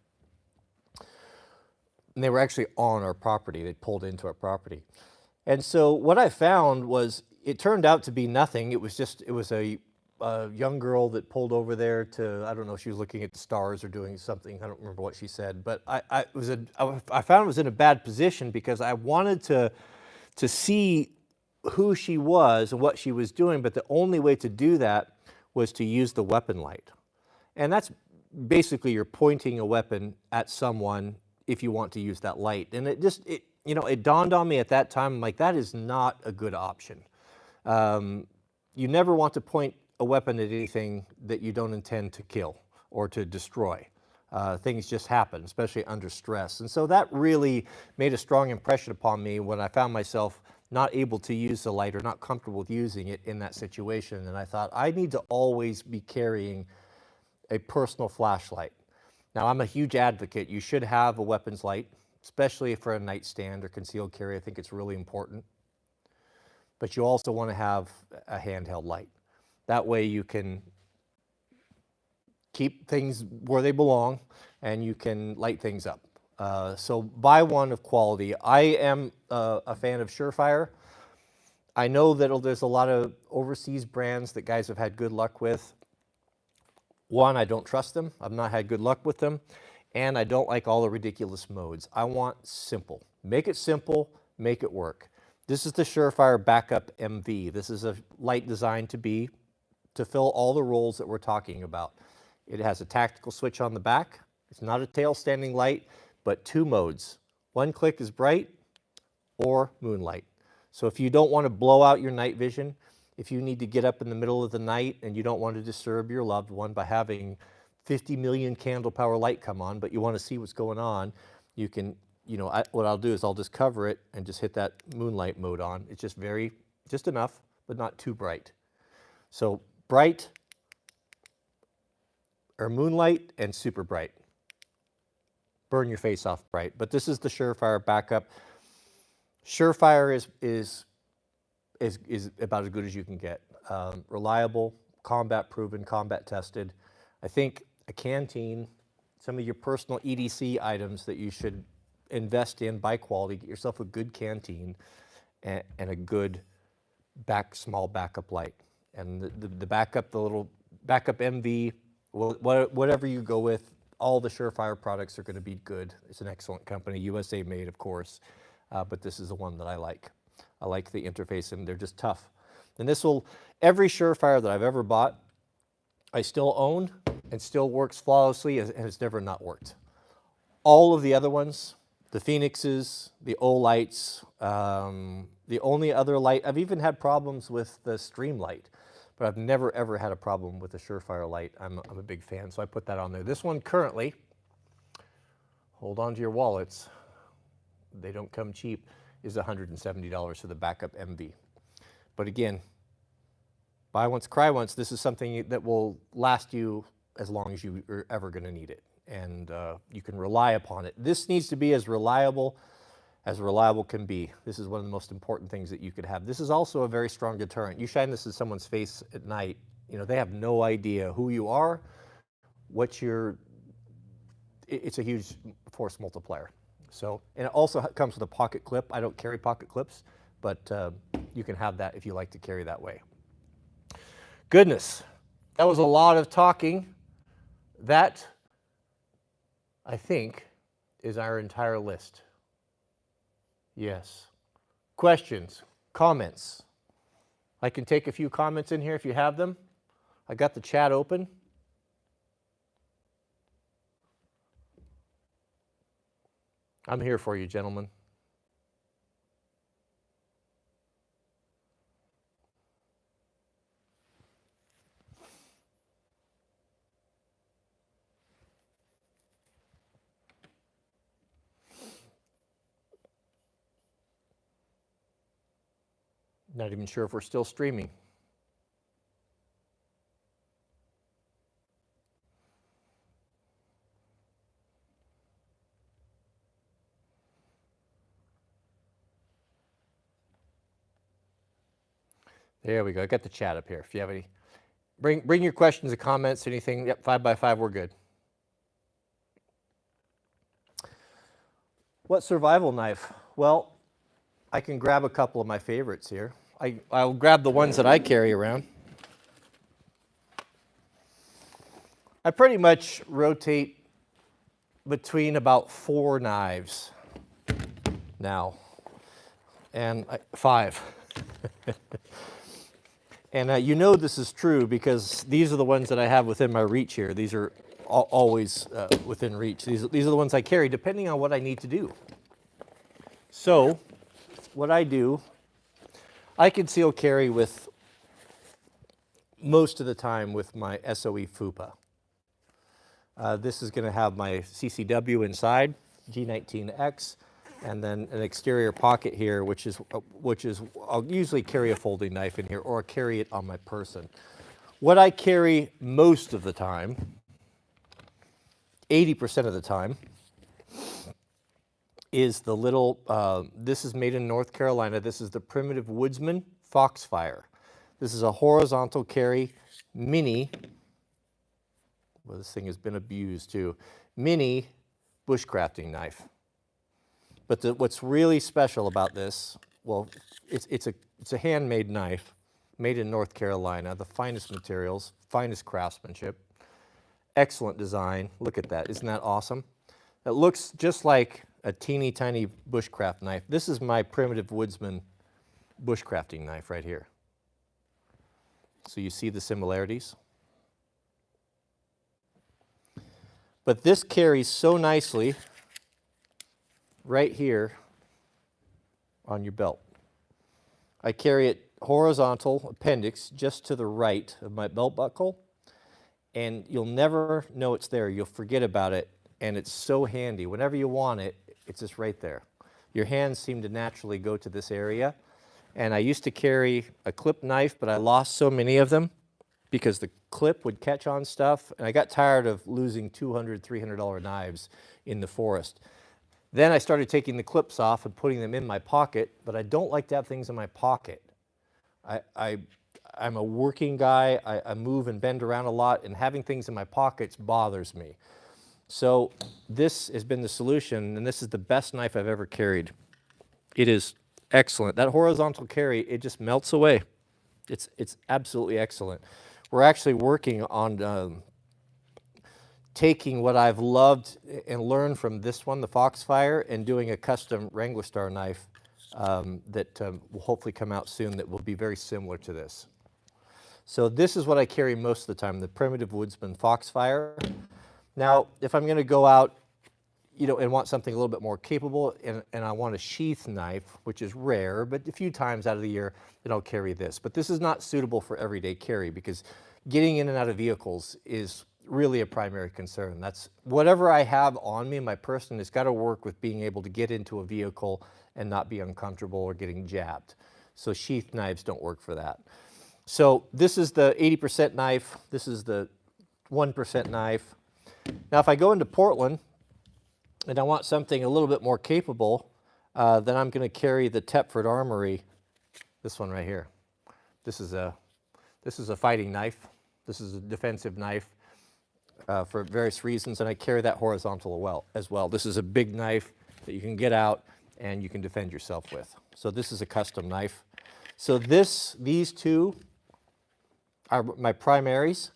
And they were actually on our property. They pulled into our property. And so what I found was, it turned out to be nothing. It was a young girl that pulled over there to, I don't know if she was looking at the stars or doing something. I don't remember what she said. But I found it was in a bad position, because I wanted to see who she was and what she was doing. But the only way to do that was to use the weapon light. And that's basically, you're pointing a weapon at someone if you want to use that light. And it dawned on me at that time, I'm like, that is not a good option. You never want to point a weapon at anything that you don't intend to kill or to destroy. Things just happen, especially under stress. And so that really made a strong impression upon me when I found myself not able to use the light or not comfortable with using it in that situation. And I thought, I need to always be carrying a personal flashlight. Now, I'm a huge advocate. You should have a weapons light, especially for a nightstand or concealed carry. I think it's really important. But you also want to have a handheld light. That way you can keep things where they belong, and you can light things up. So buy one of quality. I am a fan of Surefire. I know that there's a lot of overseas brands that guys have had good luck with. One, I don't trust them. I've not had good luck with them. And I don't like all the ridiculous modes. I want simple. Make it simple, make it work. This is the Surefire Backup MV. This is a light designed to fill all the roles that we're talking about. It has a tactical switch on the back. It's not a tail standing light, but 2 modes. One click is bright or moonlight. So if you don't want to blow out your night vision, if you need to get up in the middle of the night and you don't want to disturb your loved one by having 50 million candle power light come on, but you want to see what's going on, you can, what I'll do is I'll just cover it and just hit that moonlight mode on. It's just enough, but not too bright. So bright, or moonlight, and super bright. Burn your face off bright. But this is the Surefire Backup. Surefire is about as good as you can get. Reliable, combat proven, combat tested. I think a canteen, some of your personal EDC items that you should invest in, buy quality, get yourself a good canteen and a good small backup light. And the backup, the little backup MV, whatever you go with, all the Surefire products are going to be good. It's an excellent company, USA made, of course, but this is the one that I like. I like the interface, and they're just tough. And every Surefire that I've ever bought, I still own and still works flawlessly, and it's never not worked. All of the other ones, the Phoenixes, the Olights, the only other light, I've even had problems with the Streamlight, but I've never ever had a problem with the Surefire light. I'm a big fan, so I put that on there. This one currently, hold on to your wallets, they don't come cheap, is $170 for the Backup MV. But again, buy once, cry once. This is something that will last you as long as you are ever going to need it, and you can rely upon it. This needs to be as reliable can be. This is one of the most important things that you could have. This is also a very strong deterrent. You shine this in someone's face at night, they have no idea who you are, it's a huge force multiplier. So, and it also comes with a pocket clip. I don't carry pocket clips, but you can have that if you like to carry that way. Goodness, that was a lot of talking. That, I think, is our entire list. Yes. Questions, comments? I can take a few comments in here if you have them. I got the chat open. I'm here for you, gentlemen. Not even sure if we're still streaming. There we go. I got the chat up here. If you have any, bring your questions and comments, anything. Yep, 5x5, we're good. What survival knife? Well, I can grab a couple of my favorites here. I'll grab the ones that I carry around. I pretty much rotate between about 4 knives now, and 5. And you know this is true because these are the ones that I have within my reach here. These are always within reach. These are the ones I carry depending on what I need to do. So what I do, I conceal carry with most of the time with my SOE FUPA. This is going to have my CCW inside, G19X, and then an exterior pocket here, which is I'll usually carry a folding knife in here or carry it on my person. What I carry most of the time, 80% of the time, is the little, this is made in North Carolina. This is the Primitive Woodsman Foxfire. This is a horizontal carry mini, well, this thing has been abused too, mini bushcrafting knife. But what's really special about this, well, it's a handmade knife made in North Carolina, the finest materials, finest craftsmanship, excellent design. Look at that, isn't that awesome? It looks just like a teeny tiny bushcraft knife. This is my Primitive Woodsman bushcrafting knife right here. So you see the similarities? But this carries so nicely right here on your belt. I carry it horizontal appendix just to the right of my belt buckle, and you'll never know it's there. You'll forget about it, and it's so handy. Whenever you want it, it's just right there. Your hands seem to naturally go to this area, and I used to carry a clip knife, but I lost so many of them because the clip would catch on stuff, and I got tired of losing $200, $300 knives in the forest. Then I started taking the clips off and putting them in my pocket, but I don't like to have things in my pocket. I'm a working guy, I move and bend around a lot, and having things in my pockets bothers me. So this has been the solution, and this is the best knife I've ever carried. It is excellent. That horizontal carry, it just melts away. It's absolutely excellent. We're actually working on taking what I've loved and learned from this one, the Foxfire, and doing a custom Wranglerstar knife that will hopefully come out soon that will be very similar to this. So this is what I carry most of the time, the Primitive Woodsman Foxfire. Now, if I'm going to go out, you know, and want something a little bit more capable, and I want a sheath knife, which is rare, but a few times out of the year, then I'll carry this. But this is not suitable for everyday carry because getting in and out of vehicles is really a primary concern. That's whatever I have on me, my person, has got to work with being able to get into a vehicle and not be uncomfortable or getting jabbed. So sheath knives don't work for that. So this is the 80% knife. This is the 1% knife. Now, if I go into Portland and I want something a little bit more capable, then I'm going to carry the Thetford Armory, this one right here. This is a fighting knife. This is a defensive knife for various reasons, and I carry that horizontal as well. This is a big knife that you can get out and you can defend yourself with. So this is a custom knife. So these two are my primaries.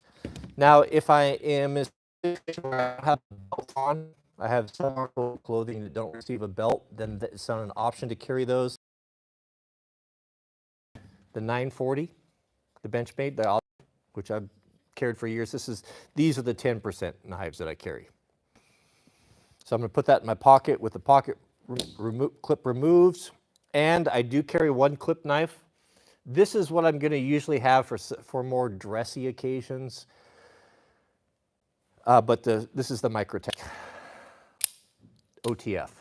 Now, if I am in a situation where I have a belt on, I have some article of clothing that don't receive a belt, then it's not an option to carry those. the 940, the Benchmade, which I've carried for years. These are the 10% knives that I carry. So I'm going to put that in my pocket with the pocket clip removed, and I do carry one clip knife. This is what I'm going to usually have for more dressy occasions, but this is the Microtech OTF.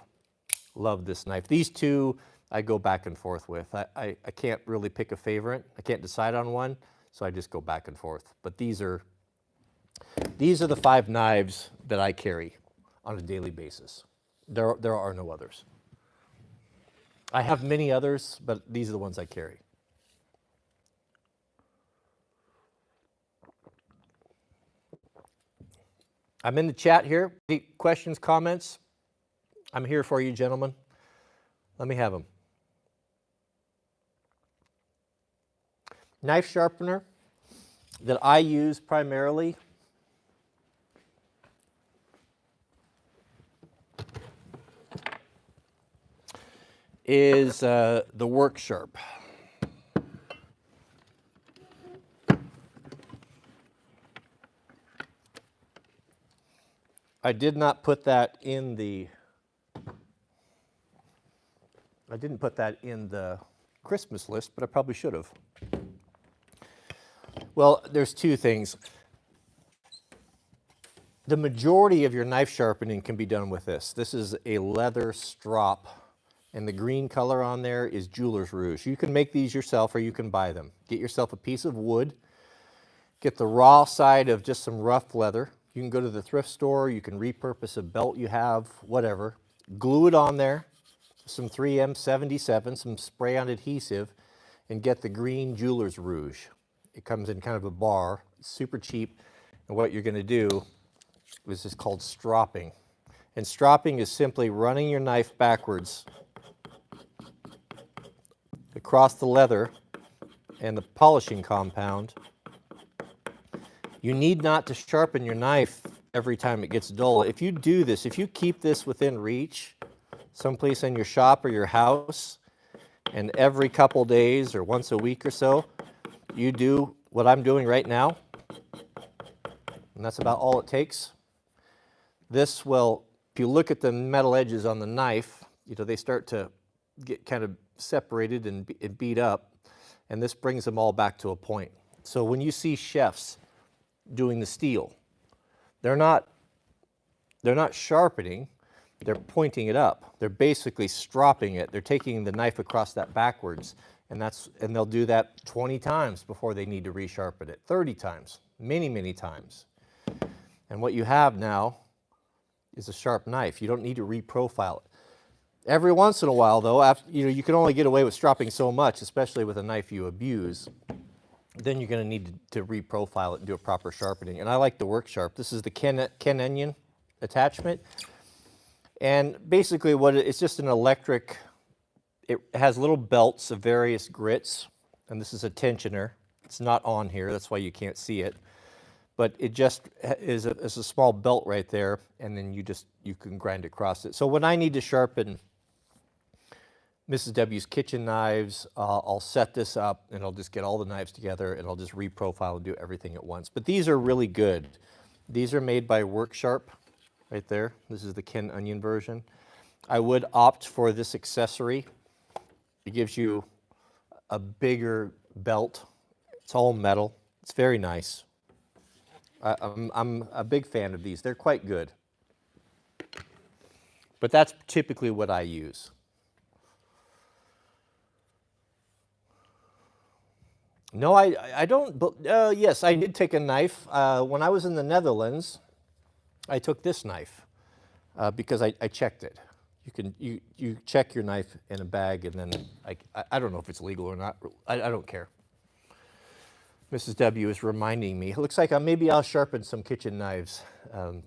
Love this knife. These two I go back and forth with. I can't really pick a favorite. I can't decide on one, so I just go back and forth. But these are the 5 knives that I carry on a daily basis. There are no others. I have many others, but these are the ones I carry. I'm in the chat here. Any questions, comments? I'm here for you, gentlemen. Let me have them. Knife sharpener that I use primarily is the Work Sharp. I did not put that in the Christmas list, but I probably should have. Well, there's two things. The majority of your knife sharpening can be done with this. This is a leather strop, and the green color on there is jeweler's rouge. You can make these yourself or you can buy them. Get yourself a piece of wood, get the raw side of just some rough leather. You can go to the thrift store, you can repurpose a belt you have, whatever. Glue it on there, some 3M77, some spray-on adhesive, and get the green jeweler's rouge. It comes in kind of a bar, it's super cheap, and what you're going to do is just called stropping. And stropping is simply running your knife backwards across the leather and the polishing compound. You need not to sharpen your knife every time it gets dull. If you do this, if you keep this within reach, someplace in your shop or your house, and every couple days or once a week or so, you do what I'm doing right now, and that's about all it takes. This will, if you look at the metal edges on the knife, they start to get kind of separated and beat up, and this brings them all back to a point. So when you see chefs doing the steel, they're not sharpening, they're pointing it up. They're basically stropping it. They're taking the knife across that backwards, and they'll do that 20 times before they need to resharpen it, 30 times, many, many times. And what you have now is a sharp knife. You don't need to reprofile it. Every once in a while, though, you can only get away with stropping so much, especially with a knife you abuse. Then you're going to need to reprofile it and do a proper sharpening. And I like the Work Sharp. This is the Ken Onion attachment. And basically it's just an electric, it has little belts of various grits, and this is a tensioner. It's not on here, that's why you can't see it. But it just is a small belt right there, and then you can grind across it. So when I need to sharpen Mrs. W's kitchen knives, I'll set this up and I'll just get all the knives together and I'll just reprofile and do everything at once. But these are really good. These are made by Work Sharp right there. This is the Ken Onion version. I would opt for this accessory. It gives you a bigger belt. It's all metal. It's very nice. I'm a big fan of these. They're quite good. But that's typically what I use. No, I don't. Yes, I did take a knife. When I was in the Netherlands, I took this knife because I checked it. You check your knife in a bag, and then I don't know if it's legal or not. I don't care. Mrs. W is reminding me. It looks like maybe I'll sharpen some kitchen knives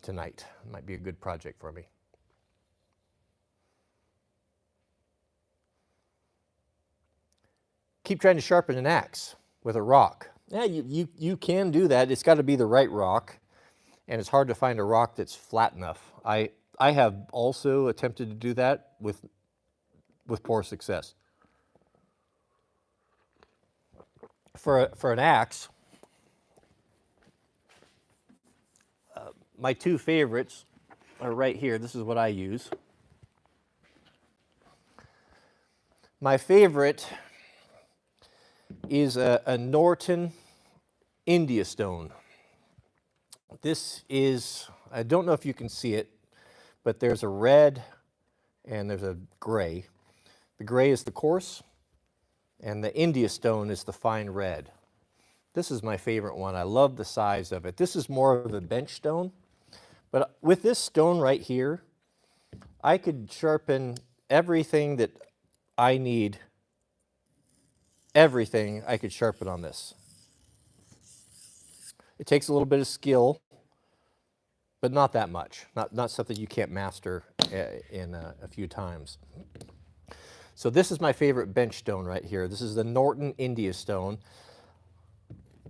tonight. It might be a good project for me. Keep trying to sharpen an axe with a rock. Yeah, you can do that. It's got to be the right rock, and it's hard to find a rock that's flat enough. I have also attempted to do that with poor success. For an axe, my two favorites are right here. This is what I use. My favorite is a Norton India stone. This is, I don't know if you can see it, but there's a red and there's a gray. The gray is the coarse, and the India stone is the fine red. This is my favorite one. I love the size of it. This is more of a bench stone, but with this stone right here, I could sharpen everything that I need. Everything I could sharpen on this. It takes a little bit of skill, but not that much. Not something you can't master in a few times. So this is my favorite bench stone right here. This is the Norton India stone.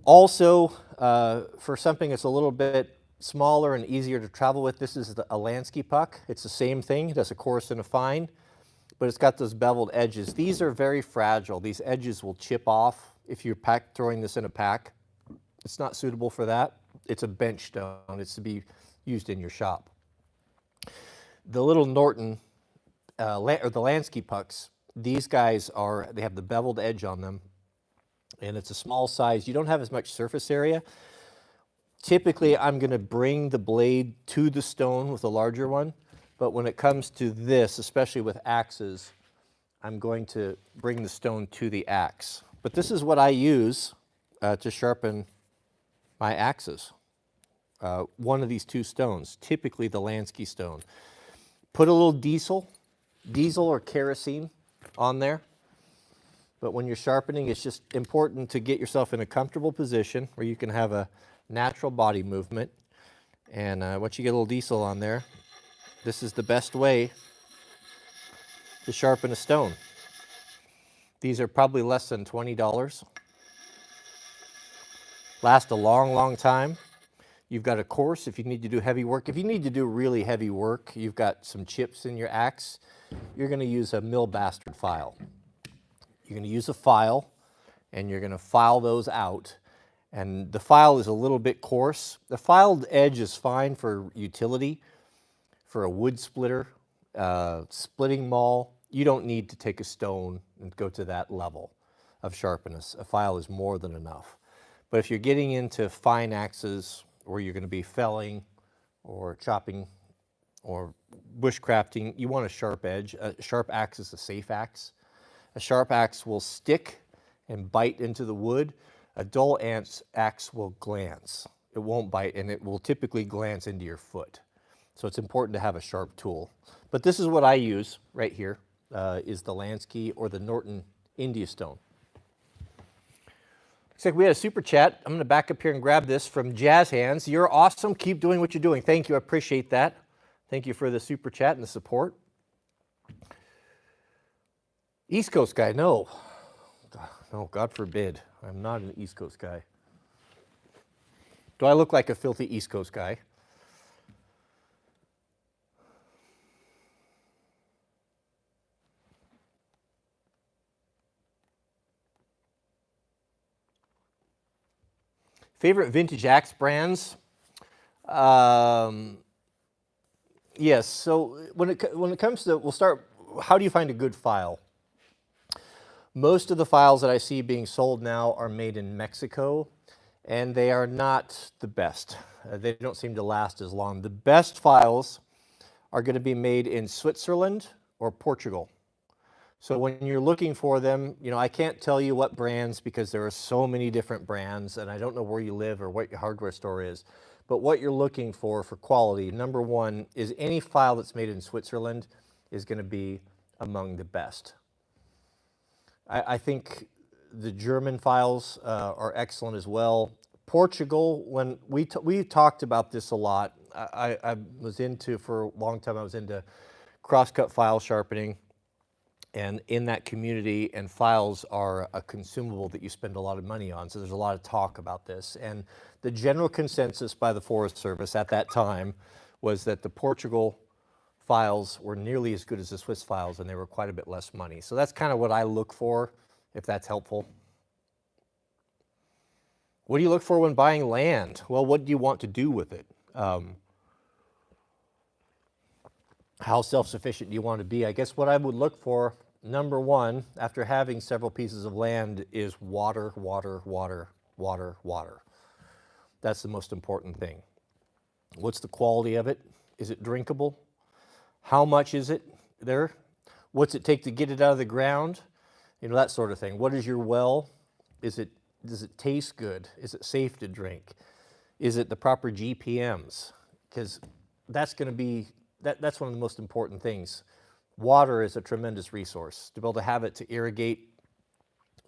Also, for something that's a little bit smaller and easier to travel with, this is a Lansky puck. It's the same thing. It has a coarse and a fine, but it's got those beveled edges. These are very fragile. These edges will chip off if you're throwing this in a pack. It's not suitable for that. It's a bench stone. It's to be used in your shop. The little Norton, or the Lansky pucks, these guys they have the beveled edge on them, and it's a small size. You don't have as much surface area. Typically, I'm going to bring the blade to the stone with a larger one, but when it comes to this, especially with axes, I'm going to bring the stone to the axe. But this is what I use to sharpen my axes. One of these two stones, typically the Lansky stone. Put a little diesel or kerosene on there. But when you're sharpening, it's just important to get yourself in a comfortable position where you can have a natural body movement. And once you get a little diesel on there, this is the best way to sharpen a stone. These are probably less than $20. Last a long, long time. You've got a course if you need to do heavy work. If you need to do really heavy work, you've got some chips in your axe, you're going to use a mill bastard file. You're going to use a file, and you're going to file those out. And the file is a little bit coarse. The filed edge is fine for utility, for a wood splitter, splitting maul. You don't need to take a stone and go to that level of sharpness. A file is more than enough. But if you're getting into fine axes, where you're going to be felling or chopping or bushcrafting, you want a sharp edge. A sharp axe is a safe axe. A sharp axe will stick and bite into the wood. A dull axe will glance. It won't bite, and it will typically glance into your foot. So it's important to have a sharp tool. But this is what I use right here, is the Lansky or the Norton India stone. Looks like we had a super chat. I'm going to back up here and grab this from Jazz Hands. You're awesome. Keep doing what you're doing. Thank you. I appreciate that. Thank you for the super chat and the support. East Coast guy, no. No, God forbid. I'm not an East Coast guy. Do I look like a filthy East Coast guy? Favorite vintage axe brands? Yes, so when it comes to, we'll start, how do you find a good file? Most of the files that I see being sold now are made in Mexico, and they are not the best. They don't seem to last as long. The best files are going to be made in Switzerland or Portugal. So when you're looking for them, I can't tell you what brands because there are so many different brands, and I don't know where you live or what your hardware store is. But what you're looking for quality, number one, is any file that's made in Switzerland is going to be among the best. I think the German files are excellent as well. Portugal, when we talked about this a lot, I was into, for a long time, I was into crosscut file sharpening. And in that community, and files are a consumable that you spend a lot of money on. So there's a lot of talk about this. And the general consensus by the Forest Service at that time was that the Portugal files were nearly as good as the Swiss files, and they were quite a bit less money. So that's kind of what I look for, if that's helpful. What do you look for when buying land? Well, what do you want to do with it? How self-sufficient do you want to be? I guess what I would look for, number one, after having several pieces of land, is water, water, water, water, water. That's the most important thing. What's the quality of it? Is it drinkable? How much is it there? What's it take to get it out of the ground? You know, that sort of thing. What is your well? Does it taste good? Is it safe to drink? Is it the proper GPMs? Because that's going to be, that's one of the most important things. Water is a tremendous resource. To be able to have it to irrigate,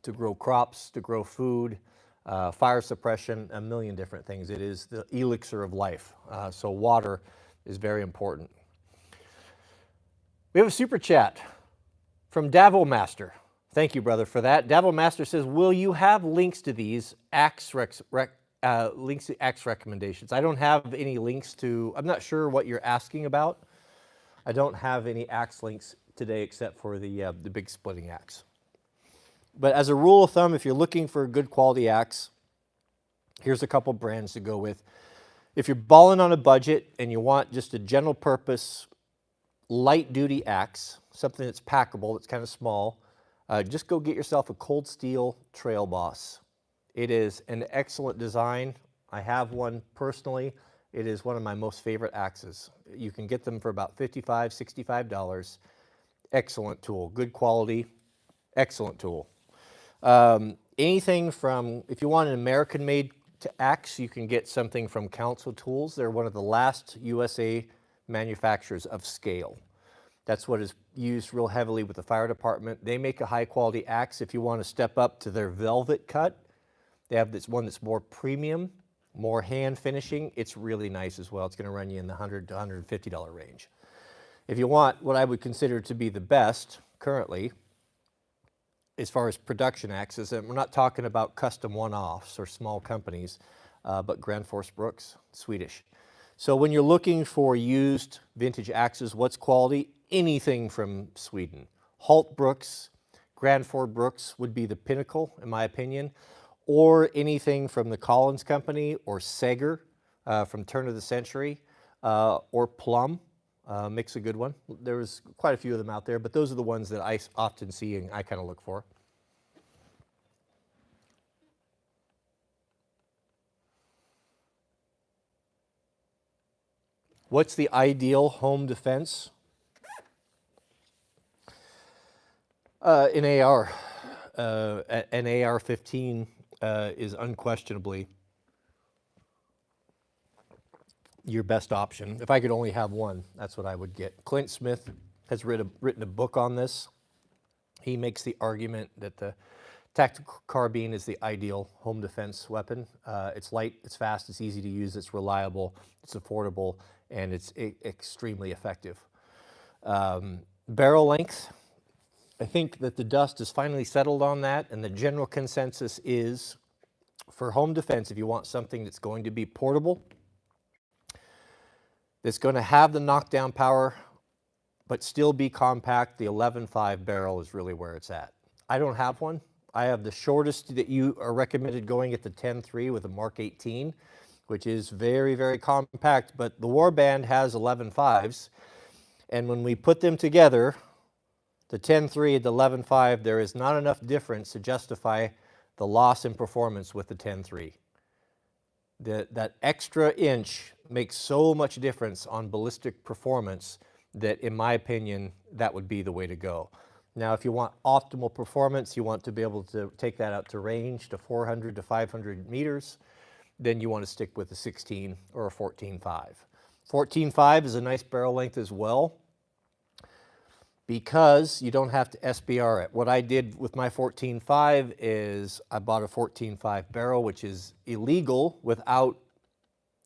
to grow crops, to grow food, fire suppression, a million different things. It is the elixir of life. So water is very important. We have a super chat from Davo Master. Thank you, brother, for that. Davo Master says, will you have links to these links to axe recommendations? I don't have any links to, I'm not sure what you're asking about. I don't have any axe links today except for the big splitting axe. But as a rule of thumb, if you're looking for a good quality axe, here's a couple brands to go with. If you're balling on a budget and you want just a general purpose, light duty axe, something that's packable, that's kind of small, just go get yourself a Cold Steel Trail Boss. It is an excellent design. I have one personally. It is one of my most favorite axes. You can get them for about $55, $65. Excellent tool, good quality, excellent tool. Anything from, if you want an American-made axe, you can get something from Council Tools. They're one of the last USA manufacturers of scale. That's what is used real heavily with the fire department. They make a high-quality axe. If you want to step up to their velvet cut, they have this one that's more premium, more hand finishing. It's really nice as well. It's going to run you in the $100 to $150 range. If you want what I would consider to be the best currently, as far as production axes, and we're not talking about custom one-offs or small companies, but Granfors Brooks, Swedish. So when you're looking for used vintage axes, what's quality? Anything from Sweden. Holt Brooks, Granfors Brooks would be the pinnacle, in my opinion, or anything from the Collins Company or Sager from turn of the century, or Plum makes a good one. There's quite a few of them out there, but those are the ones that I often see and I kind of look for. What's the ideal home defense? An AR. An AR-15 is unquestionably your best option. If I could only have one, that's what I would get. Clint Smith has written a book on this. He makes the argument that the tactical carbine is the ideal home defense weapon. It's light, it's fast, it's easy to use, it's reliable, it's affordable, and it's extremely effective. Barrel length, I think that the dust has finally settled on that, and the general consensus is for home defense, if you want something that's going to be portable, that's going to have the knockdown power, but still be compact, the 11.5 barrel is really where it's at. I don't have one. I have the shortest that you are recommended going at the 10.3 with a Mark 18, which is very, very compact, but the Warband has 11.5s, and when we put them together, the 10.3 and the 11.5, there is not enough difference to justify the loss in performance with the 10.3. That extra inch makes so much difference on ballistic performance that, in my opinion, that would be the way to go. Now, if you want optimal performance, you want to be able to take that out to range to 400 to 500 meters, then you want to stick with a 16 or a 14.5. 14.5 is a nice barrel length as well, because you don't have to SBR it. What I did with my 14.5 is I bought a 14.5 barrel, which is illegal without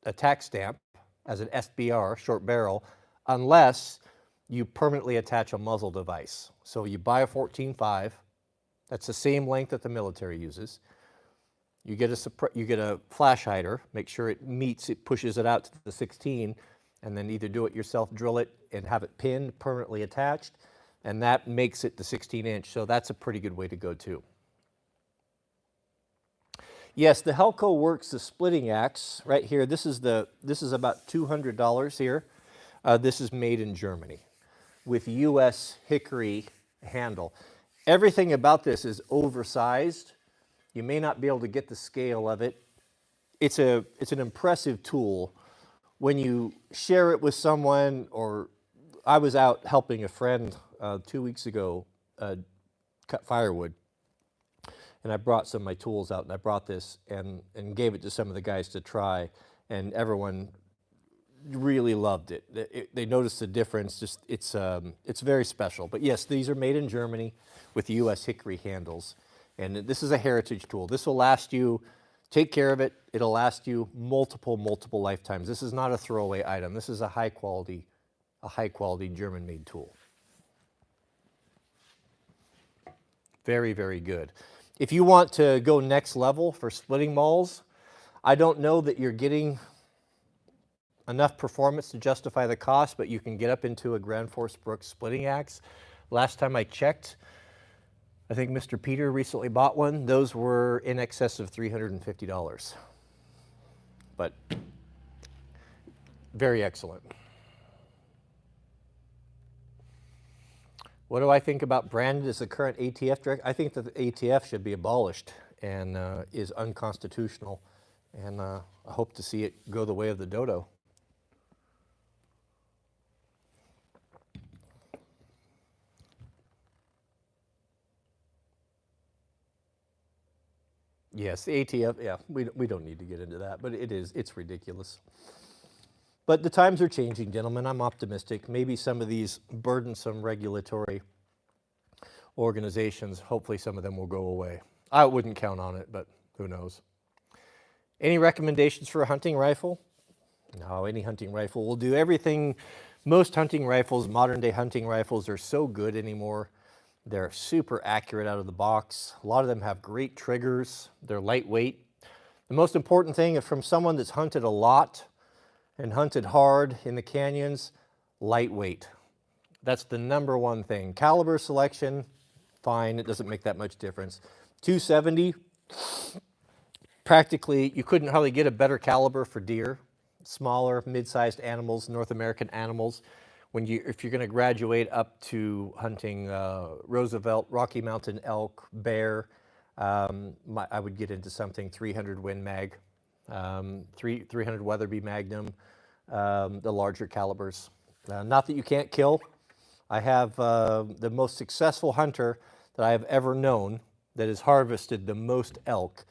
a tax stamp as an SBR, short barrel, unless you permanently attach a muzzle device. So you buy a 14.5, that's the same length that the military uses. You get a flash hider, make sure it pushes it out to the 16, and then either do it yourself, drill it, and have it pinned, permanently attached, and that makes it the 16 inch. So that's a pretty good way to go too. Yes, the Helco Works, the splitting axe right here. This is about $200 here. This is made in Germany with U.S. hickory handle. Everything about this is oversized. You may not be able to get the scale of it. It's an impressive tool. When you share it with someone, or I was out helping a friend 2 weeks ago cut firewood, and I brought some of my tools out, and I brought this and gave it to some of the guys to try, and everyone really loved it. They noticed the difference. Just it's very special. But yes, these are made in Germany with U.S. hickory handles, and this is a heritage tool. This will last you. Take care of it. It'll last you multiple lifetimes. This is not a throwaway item. This is a high quality German-made tool. Very, very good. If you want to go next level for splitting mauls, I don't know that you're getting enough performance to justify the cost, but you can get up into a Grand Force Brooks splitting axe. Last time I checked, I think Mr. Peter recently bought one. Those were in excess of $350, but very excellent. What do I think about branded as the current ATF directive? I think that the ATF should be abolished and is unconstitutional, and I hope to see it go the way of the dodo. Yes, the ATF, yeah, we don't need to get into that, but it's ridiculous. But the times are changing, gentlemen. I'm optimistic. Maybe some of these burdensome regulatory organizations, hopefully some of them will go away. I wouldn't count on it, but who knows. Any recommendations for a hunting rifle? No, any hunting rifle will do. Everything, most hunting rifles, modern day hunting rifles, are so good anymore. They're super accurate out of the box. A lot of them have great triggers. They're lightweight. The most important thing is, from someone that's hunted a lot and hunted hard in the canyons, lightweight. That's the number one thing. Caliber selection, fine, it doesn't make that much difference. 270, practically, you couldn't hardly get a better caliber for deer. Smaller, mid-sized animals, North American animals. If you're going to graduate up to hunting Roosevelt, Rocky Mountain elk, bear, I would get into something 300 Win Mag, 300 Weatherby Magnum, the larger calibers. Not that you can't kill. I have the most successful hunter that I have ever known that has harvested the most elk,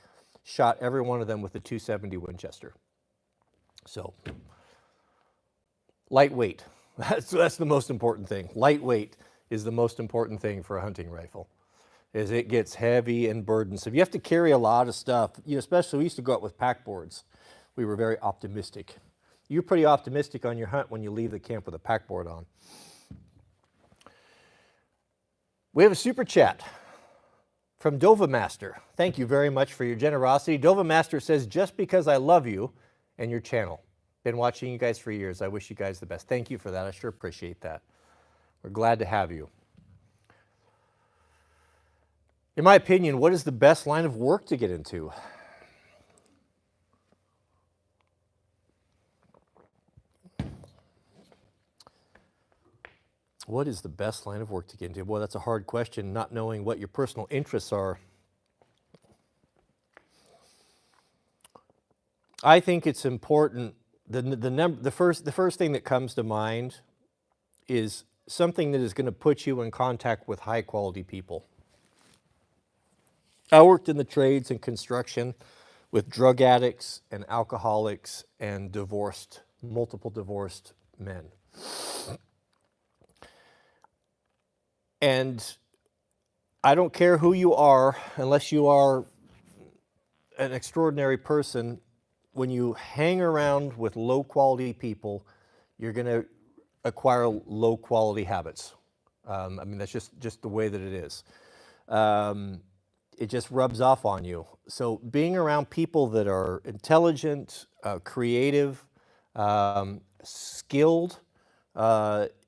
shot every one of them with a 270 Winchester. So, lightweight. That's the most important thing. Lightweight is the most important thing for a hunting rifle, is it gets heavy and burdensome. You have to carry a lot of stuff. Especially we used to go out with pack boards. We were very optimistic. You're pretty optimistic on your hunt when you leave the camp with a pack board on. We have a super chat from Dova Master. Thank you very much for your generosity. Dova Master says, just because I love you and your channel. Been watching you guys for years. I wish you guys the best. Thank you for that. I sure appreciate that. We're glad to have you. In my opinion, what is the best line of work to get into? What is the best line of work to get into? Boy, that's a hard question, not knowing what your personal interests are. I think it's important. The first thing that comes to mind is something that is going to put you in contact with high quality people. I worked in the trades and construction with drug addicts and alcoholics and multiple divorced men. And I don't care who you are, unless you are an extraordinary person. When you hang around with low quality people, you're going to acquire low quality habits. I mean, that's just the way that it is. It just rubs off on you. So being around people that are intelligent, creative, skilled,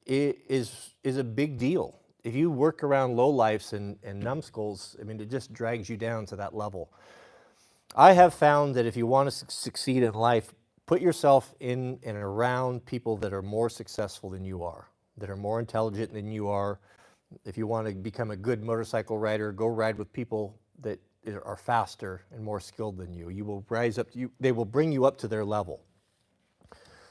is a big deal. If you work around lowlifes and numbskulls, I mean, it just drags you down to that level. I have found that if you want to succeed in life, put yourself in and around people that are more successful than you are, that are more intelligent than you are. If you want to become a good motorcycle rider, go ride with people that are faster and more skilled than you. You will rise up, they will bring you up to their level.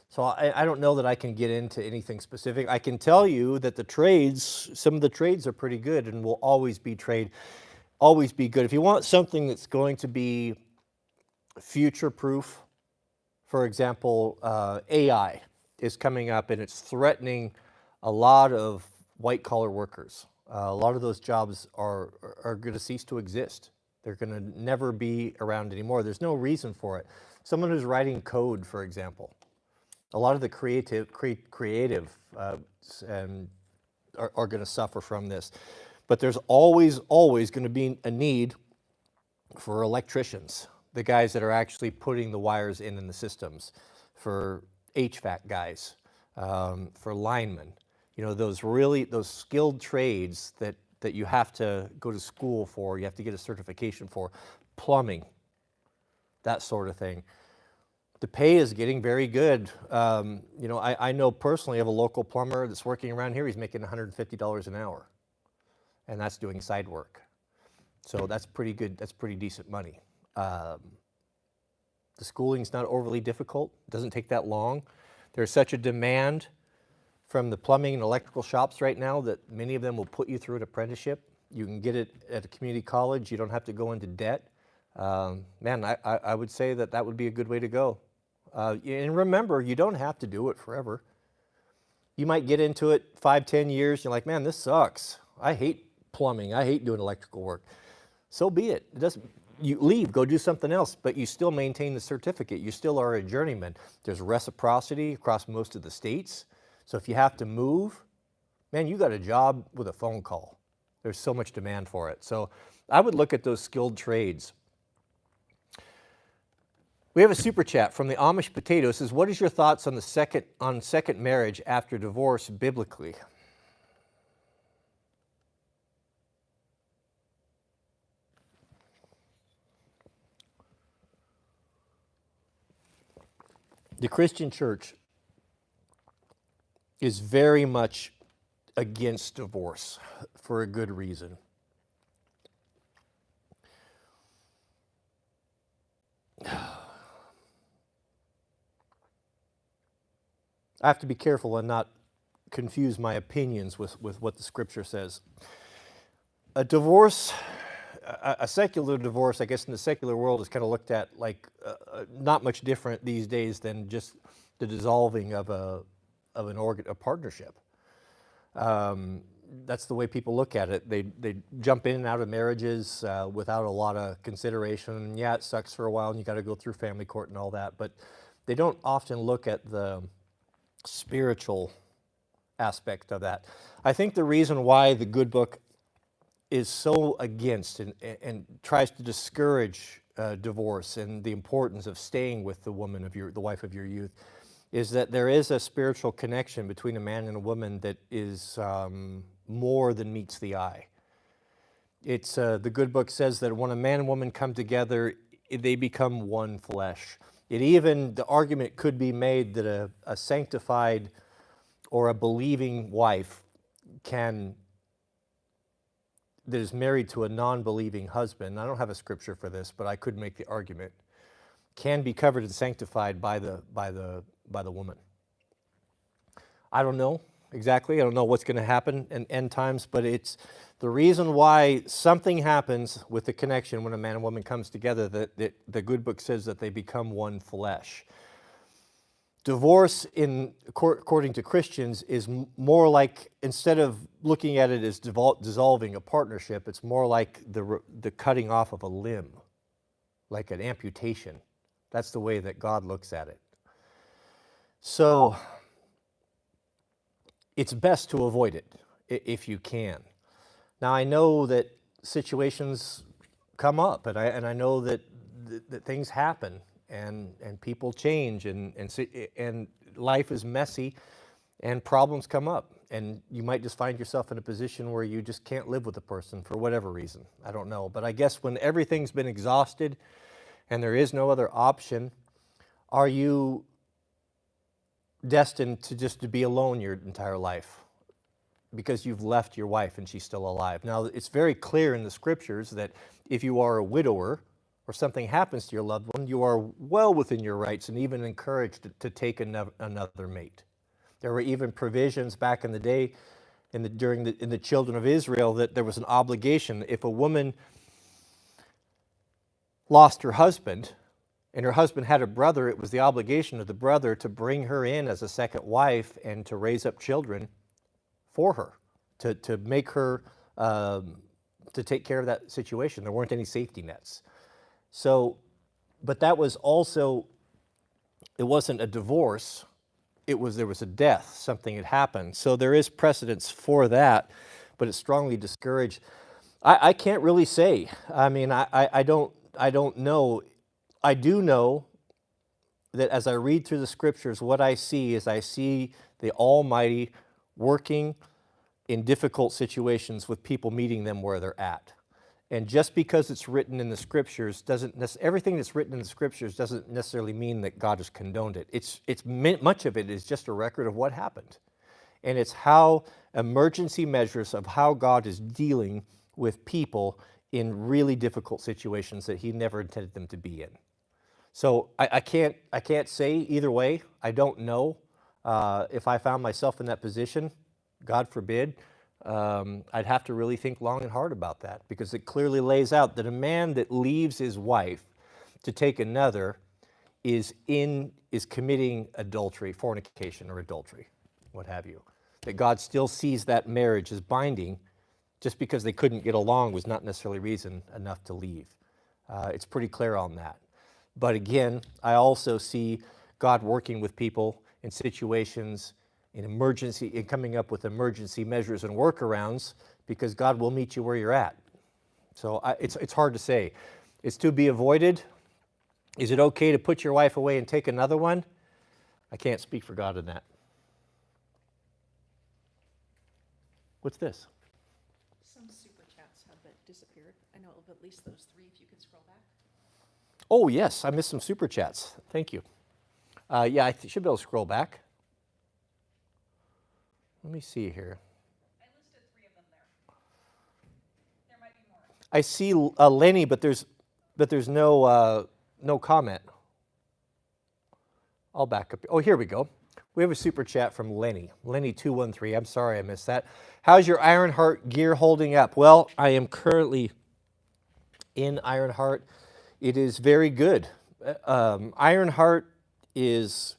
So I don't know that I can get into anything specific. I can tell you that the trades, some of the trades are pretty good and will always be good. If you want something that's going to be future-proof, for example, AI is coming up and it's threatening a lot of white-collar workers. A lot of those jobs are going to cease to exist. They're going to never be around anymore. There's no reason for it. Someone who's writing code, for example, a lot of the creative and are going to suffer from this. But there's always going to be a need for electricians, the guys that are actually putting the wires in the systems, for HVAC guys, for linemen. You know, those skilled trades that you have to go to school for, you have to get a certification for, plumbing, that sort of thing. The pay is getting very good. You know, I know personally of a local plumber that's working around here. He's making $150 an hour, and that's doing side work. So that's pretty good. That's pretty decent money. The schooling's not overly difficult. It doesn't take that long. There's such a demand from the plumbing and electrical shops right now that many of them will put you through an apprenticeship. You can get it at a community college. You don't have to go into debt. Man, I would say that would be a good way to go. And remember, you don't have to do it forever. You might get into it 5-10 years. You're like, man, this sucks. I hate plumbing. I hate doing electrical work. So be it. You leave, go do something else, but you still maintain the certificate. You still are a journeyman. There's reciprocity across most of the states. So if you have to move, man, you got a job with a phone call. There's so much demand for it. So I would look at those skilled trades. We have a super chat from the Amish Potato. It says, what is your thoughts on second marriage after divorce biblically? The Christian church is very much against divorce for a good reason. I have to be careful and not confuse my opinions with what the scripture says. A divorce, a secular divorce, I guess in the secular world is kind of looked at like not much different these days than just the dissolving of a partnership. That's the way people look at it. They jump in and out of marriages without a lot of consideration. Yeah, it sucks for a while and you got to go through family court and all that, but they don't often look at the spiritual aspect of that. I think the reason why the good book is so against and tries to discourage divorce and the importance of staying with the wife of your youth, is that there is a spiritual connection between a man and a woman that is more than meets the eye. It's the good book says that when a man and woman come together, they become one flesh. The argument could be made that a sanctified or a believing wife that is married to a non-believing husband, I don't have a scripture for this, but I could make the argument, can be covered and sanctified by the woman. I don't know exactly. I don't know what's going to happen in end times, but it's the reason why something happens with the connection when a man and woman comes together, that the good book says that they become one flesh. Divorce, according to Christians, is more like, instead of looking at it as dissolving a partnership, it's more like the cutting off of a limb, like an amputation. That's the way that God looks at it. So it's best to avoid it if you can. Now, I know that situations come up, and I know that things happen, and people change, and life is messy, and problems come up, and you might just find yourself in a position where you just can't live with a person for whatever reason. I don't know, but I guess when everything's been exhausted and there is no other option, are you destined to be alone your entire life because you've left your wife and she's still alive? Now, it's very clear in the scriptures that if you are a widower or something happens to your loved one, you are well within your rights and even encouraged to take another mate. There were even provisions back in the day in the children of Israel that there was an obligation. If a woman lost her husband and her husband had a brother, it was the obligation of the brother to bring her in as a second wife and to raise up children for her, to make her, to take care of that situation. There weren't any safety nets. So, but that was also, it wasn't a divorce. There was a death, something had happened. So there is precedence for that, but it's strongly discouraged. I can't really say. I mean, I don't know. I do know that as I read through the scriptures, what I see is I see the Almighty working in difficult situations with people, meeting them where they're at. And just because it's written in the scriptures everything that's written in the scriptures doesn't necessarily mean that God has condoned it. Much of it is just a record of what happened. And it's how emergency measures of how God is dealing with people in really difficult situations that he never intended them to be in. So I can't say either way. I don't know if I found myself in that position, God forbid. I'd have to really think long and hard about that, because it clearly lays out that a man that leaves his wife to take another is committing adultery, fornication or adultery, what have you. That God still sees that marriage as binding. Just because they couldn't get along was not necessarily reason enough to leave. It's pretty clear on that. But again, I also see God working with people in situations in coming up with emergency measures and workarounds, because God will meet you where you're at. So it's hard to say. It's to be avoided. Is it okay to put your wife away and take another one? I can't speak for God in that. What's this? Some super chats have disappeared. I know of at least those three, if you can scroll back. Oh, yes, I missed some super chats. Thank you. Yeah, I should be able to scroll back. Let me see here. I listed three of them there. There might be more. I see Lenny, but there's no comment. I'll back up. Oh, here we go. We have a super chat from Lenny. Lenny213. I'm sorry I missed that. How's your Ironheart gear holding up? Well, I am currently in Ironheart. It is very good. Ironheart is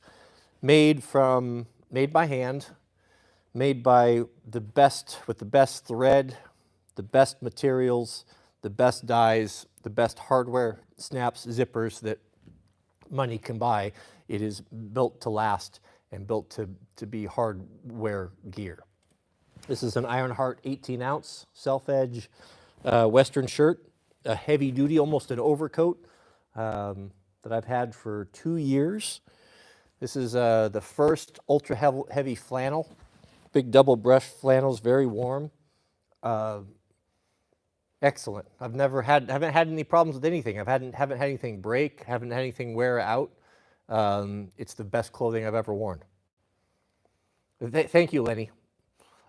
made by hand, made by the best, with the best thread, the best materials, the best dyes, the best hardware, snaps, zippers that money can buy. It is built to last and built to be hardware gear. This is an Ironheart 18-ounce self-edge Western shirt, a heavy duty, almost an overcoat that I've had for 2 years. This is the first ultra heavy flannel, big double brush flannels, very warm. Excellent. Haven't had any problems with anything. Haven't had anything break, haven't had anything wear out. It's the best clothing I've ever worn. Thank you, Lenny.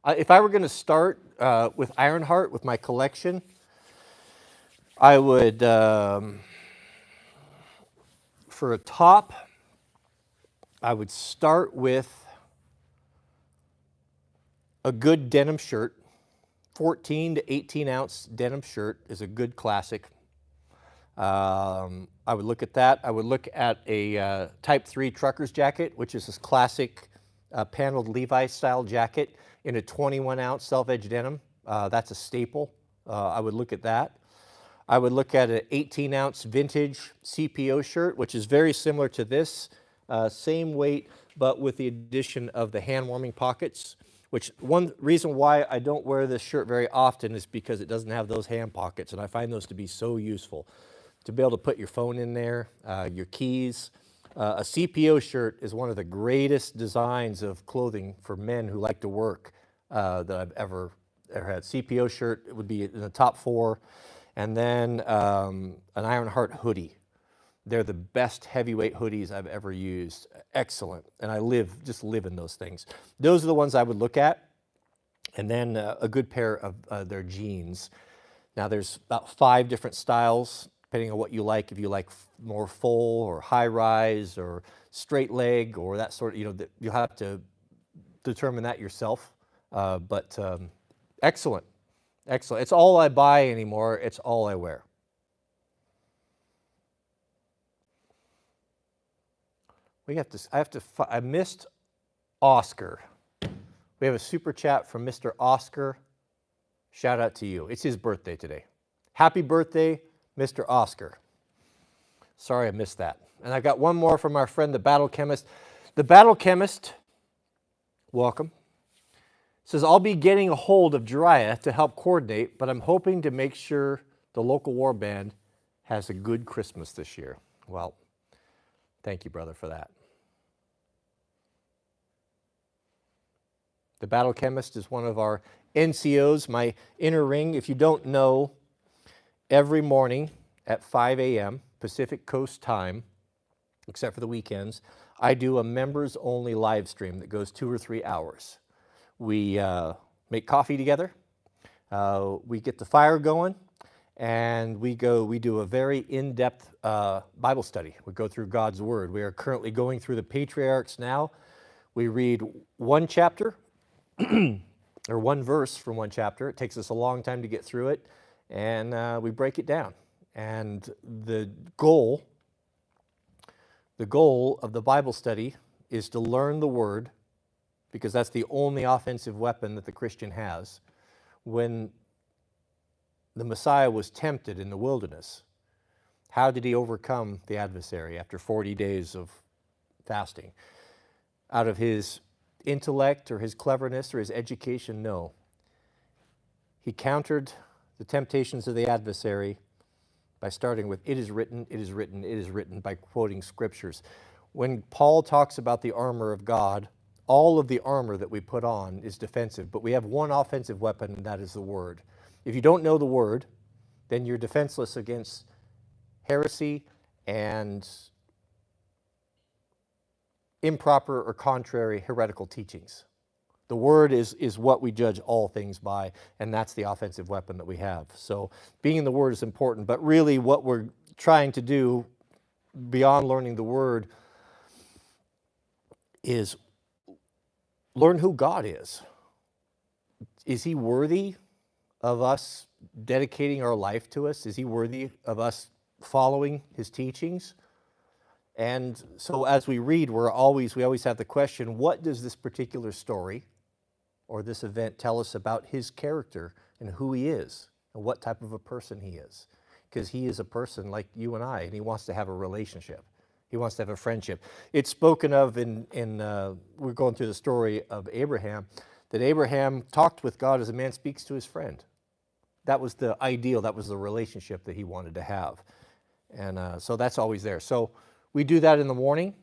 If I were going to start with Ironheart, with my collection, I would, for a top, I would start with a good denim shirt. 14 to 18 ounce denim shirt is a good classic. I would look at that. I would look at a Type 3 trucker's jacket, which is this classic paneled Levi style jacket in a 21 ounce self-edge denim. That's a staple. I would look at that. I would look at an 18 ounce vintage CPO shirt, which is very similar to this, same weight, but with the addition of the hand warming pockets, which one reason why I don't wear this shirt very often is because it doesn't have those hand pockets, and I find those to be so useful. To be able to put your phone in there, your keys. A CPO shirt is one of the greatest designs of clothing for men who like to work that I've ever had. CPO shirt would be in the top 4. And then an Ironheart hoodie. They're the best heavyweight hoodies I've ever used. Excellent. And I just live in those things. Those are the ones I would look at. And then a good pair of their jeans. Now there's about 5 different styles, depending on what you like. If you like more full or high rise or straight leg or that sort of, you'll have to determine that yourself. But excellent, excellent. It's all I buy anymore. It's all I wear. I missed Oscar. We have a super chat from Mr. Oscar. Shout out to you. It's his birthday today. Happy birthday, Mr. Oscar. Sorry I missed that. And I got one more from our friend, the Battle Chemist. The Battle Chemist, welcome, says, I'll be getting a hold of Jiraiya to help coordinate, but I'm hoping to make sure the local war band has a good Christmas this year. Well, thank you, brother, for that. The Battle Chemist is one of our NCOs, my inner ring. If you don't know, every morning at 5 a.m. Pacific Coast time, except for the weekends, I do a members-only live stream that goes 2 or 3 hours. We make coffee together, we get the fire going, and we do a very in-depth Bible study. We go through God's Word. We are currently going through the patriarchs now. We read one chapter, or one verse from one chapter. It takes us a long time to get through it, and we break it down. And the goal of the Bible study is to learn the Word, because that's the only offensive weapon that the Christian has. When the Messiah was tempted in the wilderness, how did he overcome the adversary after 40 days of fasting? Out of his intellect or his cleverness or his education? No. He countered the temptations of the adversary by starting with, it is written, it is written, it is written, by quoting scriptures. When Paul talks about the armor of God, all of the armor that we put on is defensive, but we have one offensive weapon, and that is the Word. If you don't know the Word, then you're defenseless against heresy and improper or contrary heretical teachings. The Word is what we judge all things by, and that's the offensive weapon that we have. So being in the Word is important, but really what we're trying to do beyond learning the Word is learn who God is. Is He worthy of us dedicating our life to us? Is He worthy of us following His teachings? And so as we read, we always have the question, what does this particular story or this event tell us about His character and who He is and what type of a person He is? Because He is a person like you and I, and He wants to have a relationship. He wants to have a friendship. It's spoken of we're going through the story of Abraham, that Abraham talked with God as a man speaks to his friend. That was the ideal, that was the relationship that he wanted to have. And so that's always there. So we do that in the morning,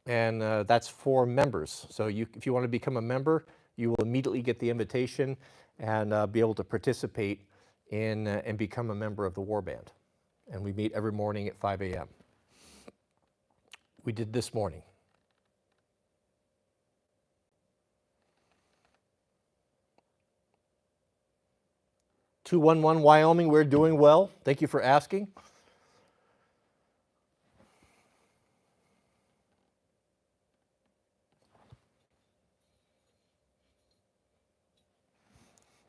and that's for members. So if you want to become a member, you will immediately get the invitation and be able to participate in and become a member of the War Band. And we meet every morning at 5 a.m. We did this morning. (211) Wyoming, we're doing well. Thank you for asking.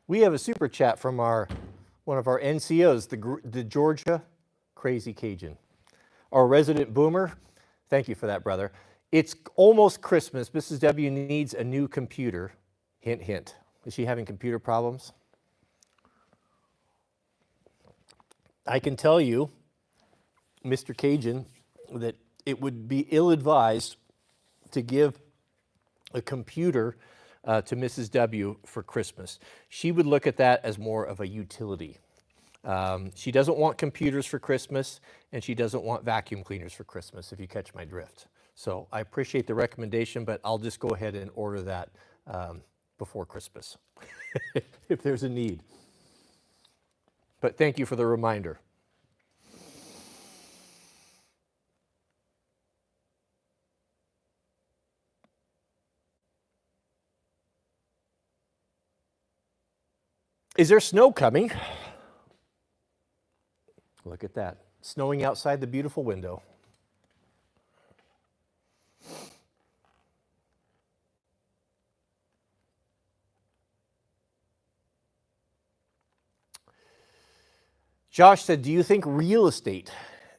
We have a super chat from one of our NCOs, the Georgia Crazy Cajun. Our resident boomer, thank you for that, brother. It's almost Christmas. Mrs. W needs a new computer. Hint, hint. Is she having computer problems? I can tell you, Mr. Cajun, that it would be ill-advised to give a computer to Mrs. W for Christmas. She would look at that as more of a utility. She doesn't want computers for Christmas, and she doesn't want vacuum cleaners for Christmas, if you catch my drift. So I appreciate the recommendation, but I'll just go ahead and order that before Christmas, if there's a need. But thank you for the reminder. Is there snow coming? Look at that. Snowing outside the beautiful window. Josh said, do you think real estate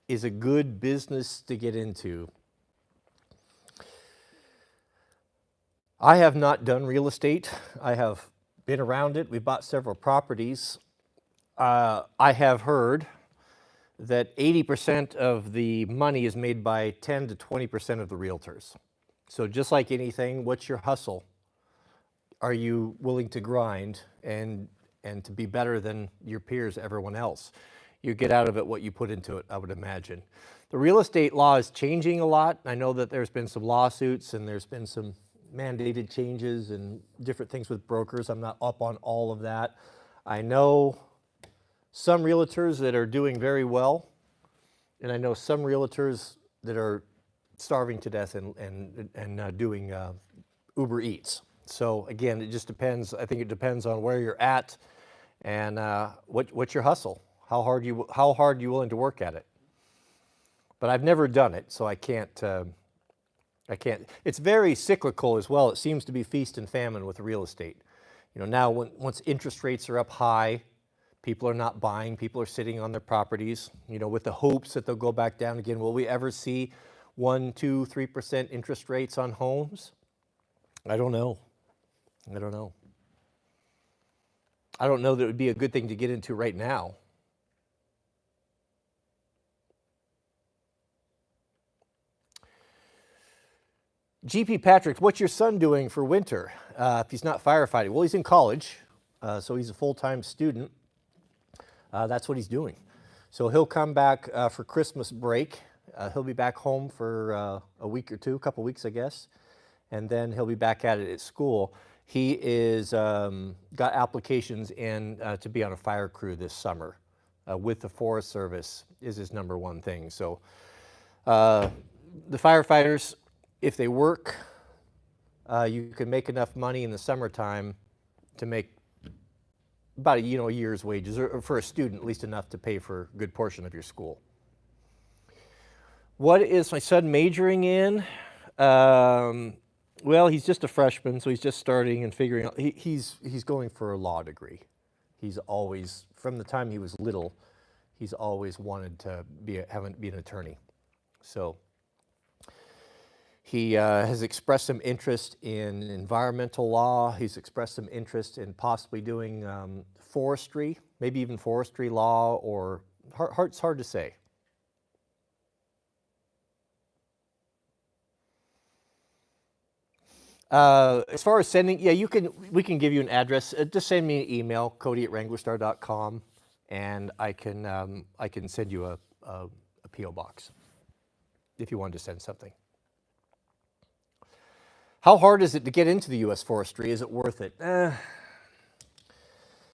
is a good business to get into? I have not done real estate. I have been around it. We bought several properties. I have heard that 80% of the money is made by 10 to 20% of the realtors. So just like anything, what's your hustle? Are you willing to grind and to be better than your peers, everyone else? You get out of it what you put into it, I would imagine. The real estate law is changing a lot. I know that there's been some lawsuits and there's been some mandated changes and different things with brokers. I'm not up on all of that. I know some realtors that are doing very well, and I know some realtors that are starving to death and doing Uber Eats. So again, it just depends. I think it depends on where you're at and what's your hustle. How hard you willing to work at it? But I've never done it, so I can't. It's very cyclical as well. It seems to be feast and famine with real estate. You know, now once interest rates are up high, people are not buying. People are sitting on their properties, you know, with the hopes that they'll go back down again. Will we ever see 1%, 2%, 3% interest rates on homes? I don't know. I don't know. I don't know that it would be a good thing to get into right now. GP Patrick, what's your son doing for winter if he's not firefighting? Well, he's in college, so he's a full-time student. That's what he's doing. So he'll come back for Christmas break. He'll be back home for a week or two, a couple weeks, I guess, and then he'll be back at it at school. He is got applications in to be on a fire crew this summer with the Forest Service is his number one thing. So the firefighters, if they work, you can make enough money in the summertime to make about a year's wages, or for a student, at least enough to pay for a good portion of your school. What is my son majoring in? Well, he's just a freshman, so he's just starting and figuring out. He's going for a law degree. He's always, from the time he was little, he's always wanted to be an attorney. So he has expressed some interest in environmental law. He's expressed some interest in possibly doing forestry, maybe even forestry law, or it's hard to say. As far as sending, yeah, we can give you an address. Just send me an email, cody@wranglerstar.com, and I can send you a P.O. box if you wanted to send something. How hard is it to get into the U.S. forestry? Is it worth it?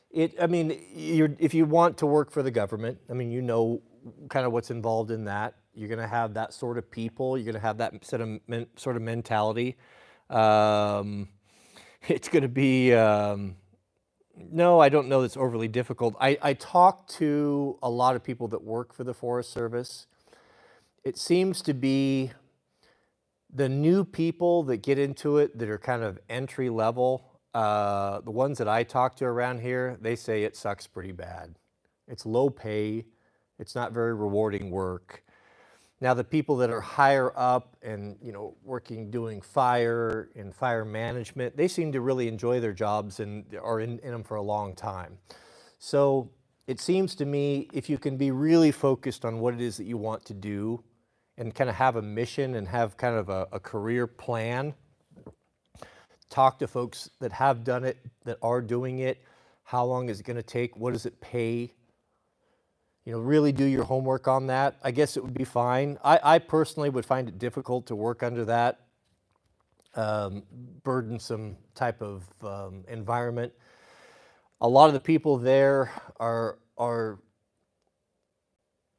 If you want to work for the government, I mean, you know kind of what's involved in that. You're going to have that sort of people. You're going to have that sort of mentality. It's going to be, no, I don't know that's overly difficult. I talked to a lot of people that work for the Forest Service. It seems to be the new people that get into it that are kind of entry level, the ones that I talk to around here, they say it sucks pretty bad. It's low pay. It's not very rewarding work. Now, the people that are higher up and, working, doing fire and fire management, they seem to really enjoy their jobs and are in them for a long time. So it seems to me, if you can be really focused on what it is that you want to do and kind of have a mission and have kind of a career plan, talk to folks that have done it, that are doing it. How long is it going to take? What does it pay? Really do your homework on that. I guess it would be fine. I personally would find it difficult to work under that burdensome type of environment. A lot of the people there are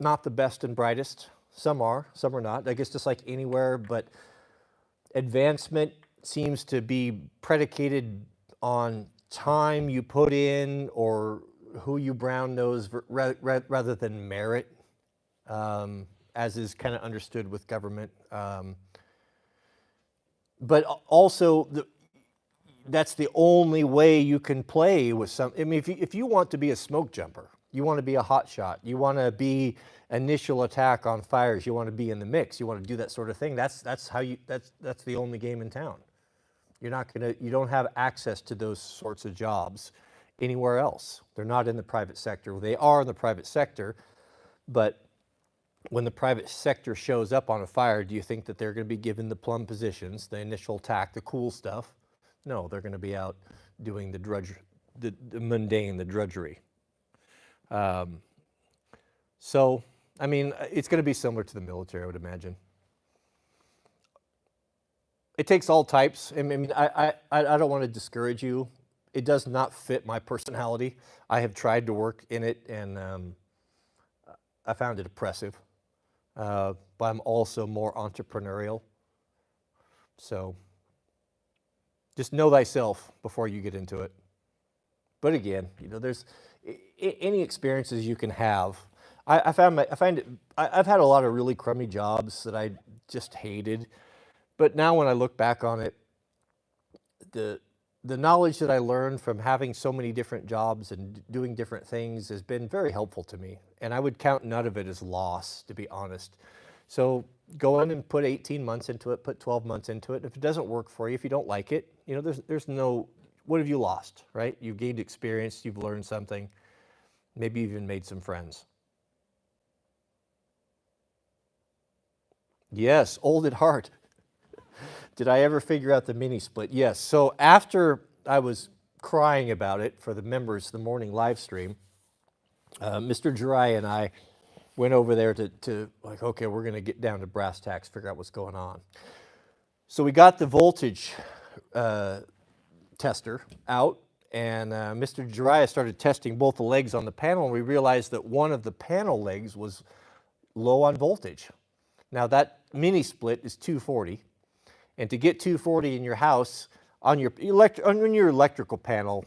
not the best and brightest. Some are not. I guess just like anywhere, but advancement seems to be predicated on time you put in or who you brown nose rather than merit, as is kind of understood with government. But also, that's the only way you can play with some. I mean, if you want to be a smoke jumper, you want to be a hot shot, you want to be initial attack on fires, you want to be in the mix, you want to do that sort of thing. That's the only game in town. You don't have access to those sorts of jobs anywhere else. They're not in the private sector. They are in the private sector, but when the private sector shows up on a fire, do you think that they're going to be given the plum positions, the initial attack, the cool stuff? No, they're going to be out doing the mundane, the drudgery. So, I mean, it's going to be similar to the military, I would imagine. It takes all types. I mean, I don't want to discourage you. It does not fit my personality. I have tried to work in it, and I found it oppressive. But I'm also more entrepreneurial. So just know thyself before you get into it. But again, there's any experiences you can have. I've had a lot of really crummy jobs that I just hated. But now when I look back on it, the knowledge that I learned from having so many different jobs and doing different things has been very helpful to me. And I would count none of it as loss, to be honest. So go in and put 18 months into it, put 12 months into it. If it doesn't work for you, if you don't like it, there's no, what have you lost, right? You've gained experience, you've learned something, maybe even made some friends. Yes, old at heart. Did I ever figure out the mini split? Yes. So after I was crying about it for the members of the morning live stream, Mr. Jirai and I went over there to like, okay, we're going to get down to brass tacks, figure out what's going on. So we got the voltage tester out, and Mr. Jirai started testing both the legs on the panel, and we realized that one of the panel legs was low on voltage. Now that mini split is 240. And to get 240 in your house, on your electrical panel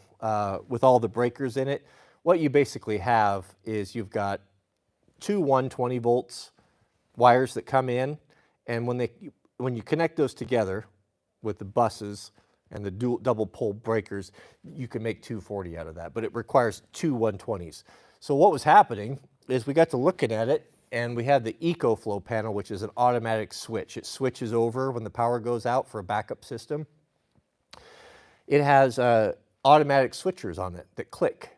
with all the breakers in it, what you basically have is you've got two 120 volts wires that come in, and when you connect those together with the buses and the double pole breakers, you can make 240 out of that, but it requires two 120s. So what was happening is we got to looking at it, and we had the EcoFlow panel, which is an automatic switch. It switches over when the power goes out for a backup system. It has automatic switchers on it that click.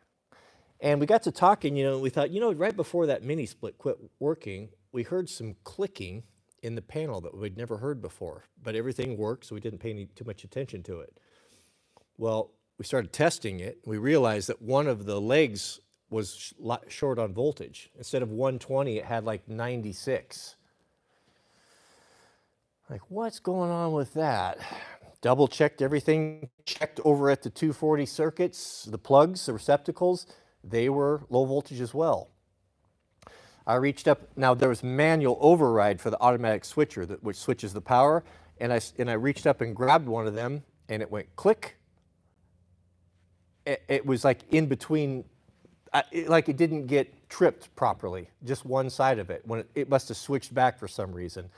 And we got to talking, we thought, right before that mini split quit working, we heard some clicking in the panel that we'd never heard before. But everything worked, so we didn't pay too much attention to it. Well, we started testing it. We realized that one of the legs was short on voltage. Instead of 120, it had like 96. Like, what's going on with that? Double checked everything, checked over at the 240 circuits, the plugs, the receptacles, they were low voltage as well. I reached up, now there was manual override for the automatic switcher which switches the power, and I reached up and grabbed one of them, and it went click. It was like in between, like it didn't get tripped properly, just one side of it. When it must have switched back for some reason.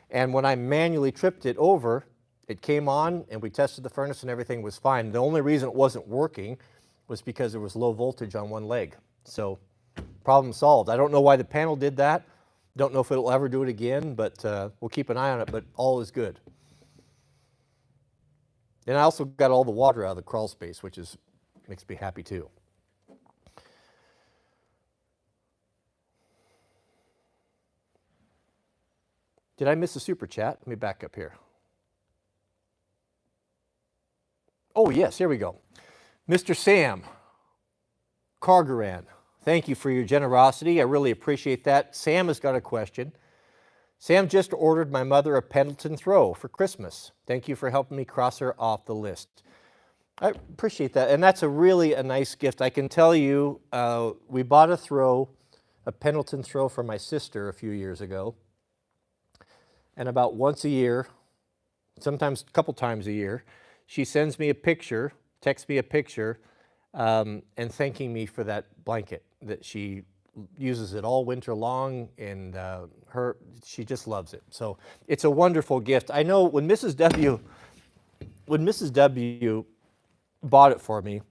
And when I manually tripped it over, it came on, and we tested the furnace and everything was fine. The only reason it wasn't working was because there was low voltage on one leg. So problem solved. I don't know why the panel did that. Don't know if it'll ever do it again, but we'll keep an eye on it, but all is good. And I also got all the water out of the crawl space, which makes me happy too. Did I miss a super chat? Let me back up here. Oh, yes, here we go. Mr. Sam Cargaran, thank you for your generosity. I really appreciate that. Sam has got a question. Sam just ordered my mother a Pendleton throw for Christmas. Thank you for helping me cross her off the list. I appreciate that, and that's a nice gift. I can tell you, we bought a Pendleton throw for my sister a few years ago. And about once a year, sometimes a couple times a year, she sends me a picture text me a picture and thanking me for that blanket, that she uses it all winter long, and she just loves it. So it's a wonderful gift. I know when Mrs. W bought it for me,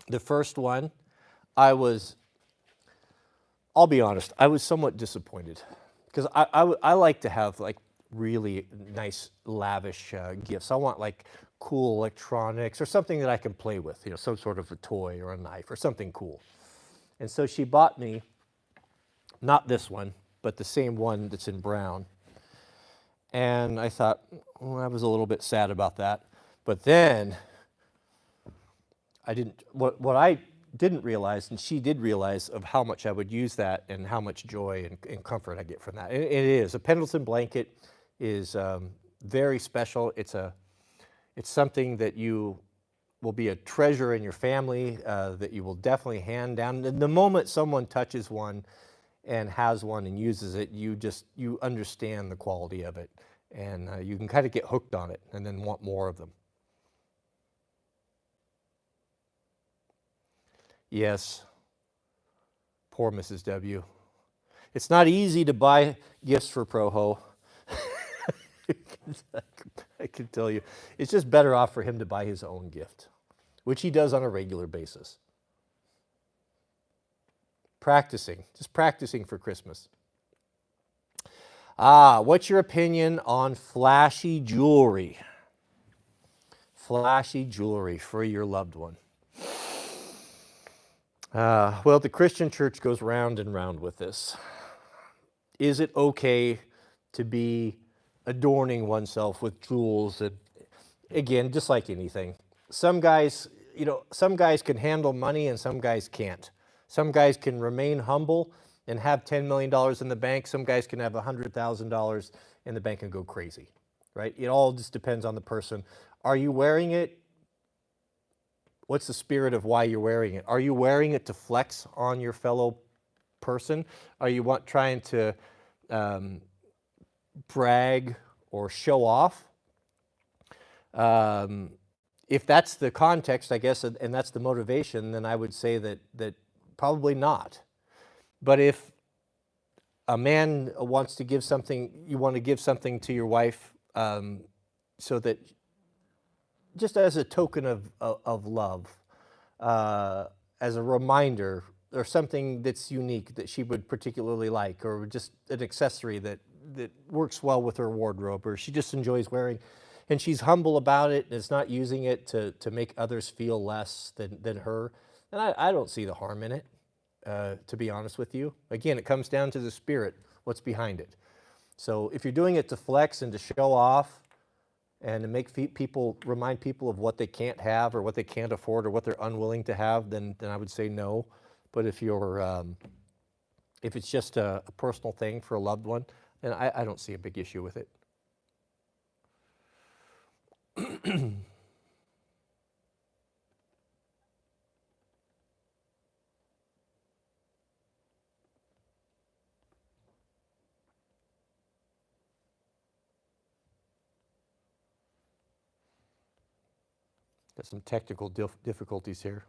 the first one, I'll be honest, I was somewhat disappointed, because I like to have like really nice, lavish gifts. I want like cool electronics or something that I can play with, you know, some sort of a toy or a knife or something cool. And so she bought me, not this one, but the same one that's in brown. And I thought, well, I was a little bit sad about that. But then what I didn't realize, and she did realize, of how much I would use that and how much joy and comfort I get from that. It is. A Pendleton blanket is very special. It's something that will be a treasure in your family, that you will definitely hand down. The moment someone touches one and has one and uses it, you understand the quality of it, and you can kind of get hooked on it and then want more of them. Yes, poor Mrs. W. It's not easy to buy gifts for Proho. I can tell you. It's just better off for him to buy his own gift, which he does on a regular basis. Just practicing for Christmas. What's your opinion on flashy jewelry? Flashy jewelry for your loved one. Well, the Christian church goes round and round with this. Is it okay to be adorning oneself with jewels? And again, just like anything, some guys can handle money and some guys can't. Some guys can remain humble and have $10 million in the bank. Some guys can have $100,000 in the bank and go crazy, right? It all just depends on the person. Are you wearing it? What's the spirit of why you're wearing it? Are you wearing it to flex on your fellow person? Are you trying to brag or show off? If that's the context, I guess, and that's the motivation, then I would say that probably not. But if a man wants to give something, you want to give something to your wife, so that just as a token of love, as a reminder, or something that's unique that she would particularly like, or just an accessory that works well with her wardrobe, or she just enjoys wearing, and she's humble about it and is not using it to make others feel less than her, and I don't see the harm in it, to be honest with you. Again, it comes down to the spirit, what's behind it. So if you're doing it to flex and to show off and to make remind people of what they can't have or what they can't afford or what they're unwilling to have, then I would say no. But if it's just a personal thing for a loved one, then I don't see a big issue with it. Got some technical difficulties here.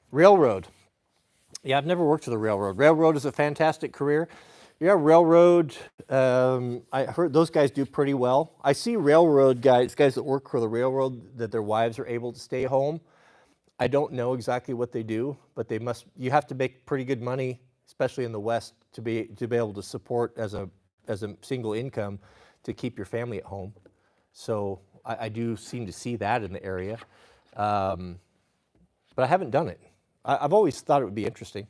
Railroad. Yeah, I've never worked for the railroad. Railroad is a fantastic career. Yeah, railroad, I heard those guys do pretty well. I see railroad guys that work for the railroad, that their wives are able to stay home. I don't know exactly what they do, but you have to make pretty good money, especially in the West, to be able to support as a single income to keep your family at home. So I do seem to see that in the area. But I haven't done it. I've always thought it would be interesting.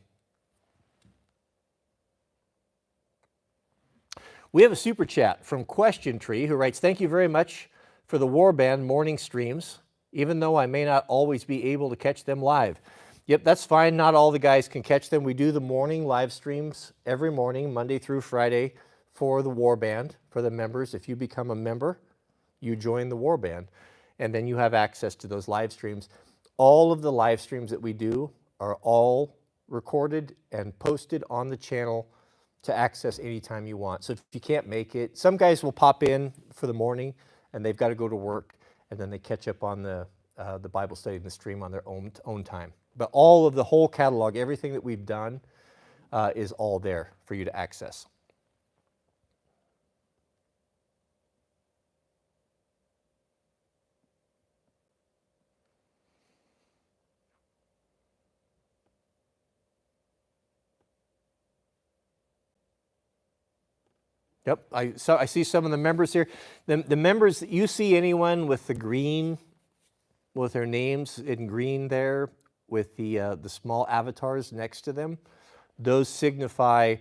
We have a super chat from Question Tree, who writes, "Thank you very much for the Warband morning streams, even though I may not always be able to catch them live." Yep, that's fine. Not all the guys can catch them. We do the morning live streams every morning, Monday through Friday, for the Warband, for the members. If you become a member, you join the Warband, and then you have access to those live streams. All of the live streams that we do are all recorded and posted on the channel to access anytime you want. So if you can't make it, some guys will pop in for the morning and they've got to go to work, and then they catch up on the Bible study and the stream on their own time. But all of the whole catalog, everything that we've done is all there for you to access. Yep, I see some of the members here. The members, you see anyone with the green, with their names in green there, with the small avatars next to them, those signify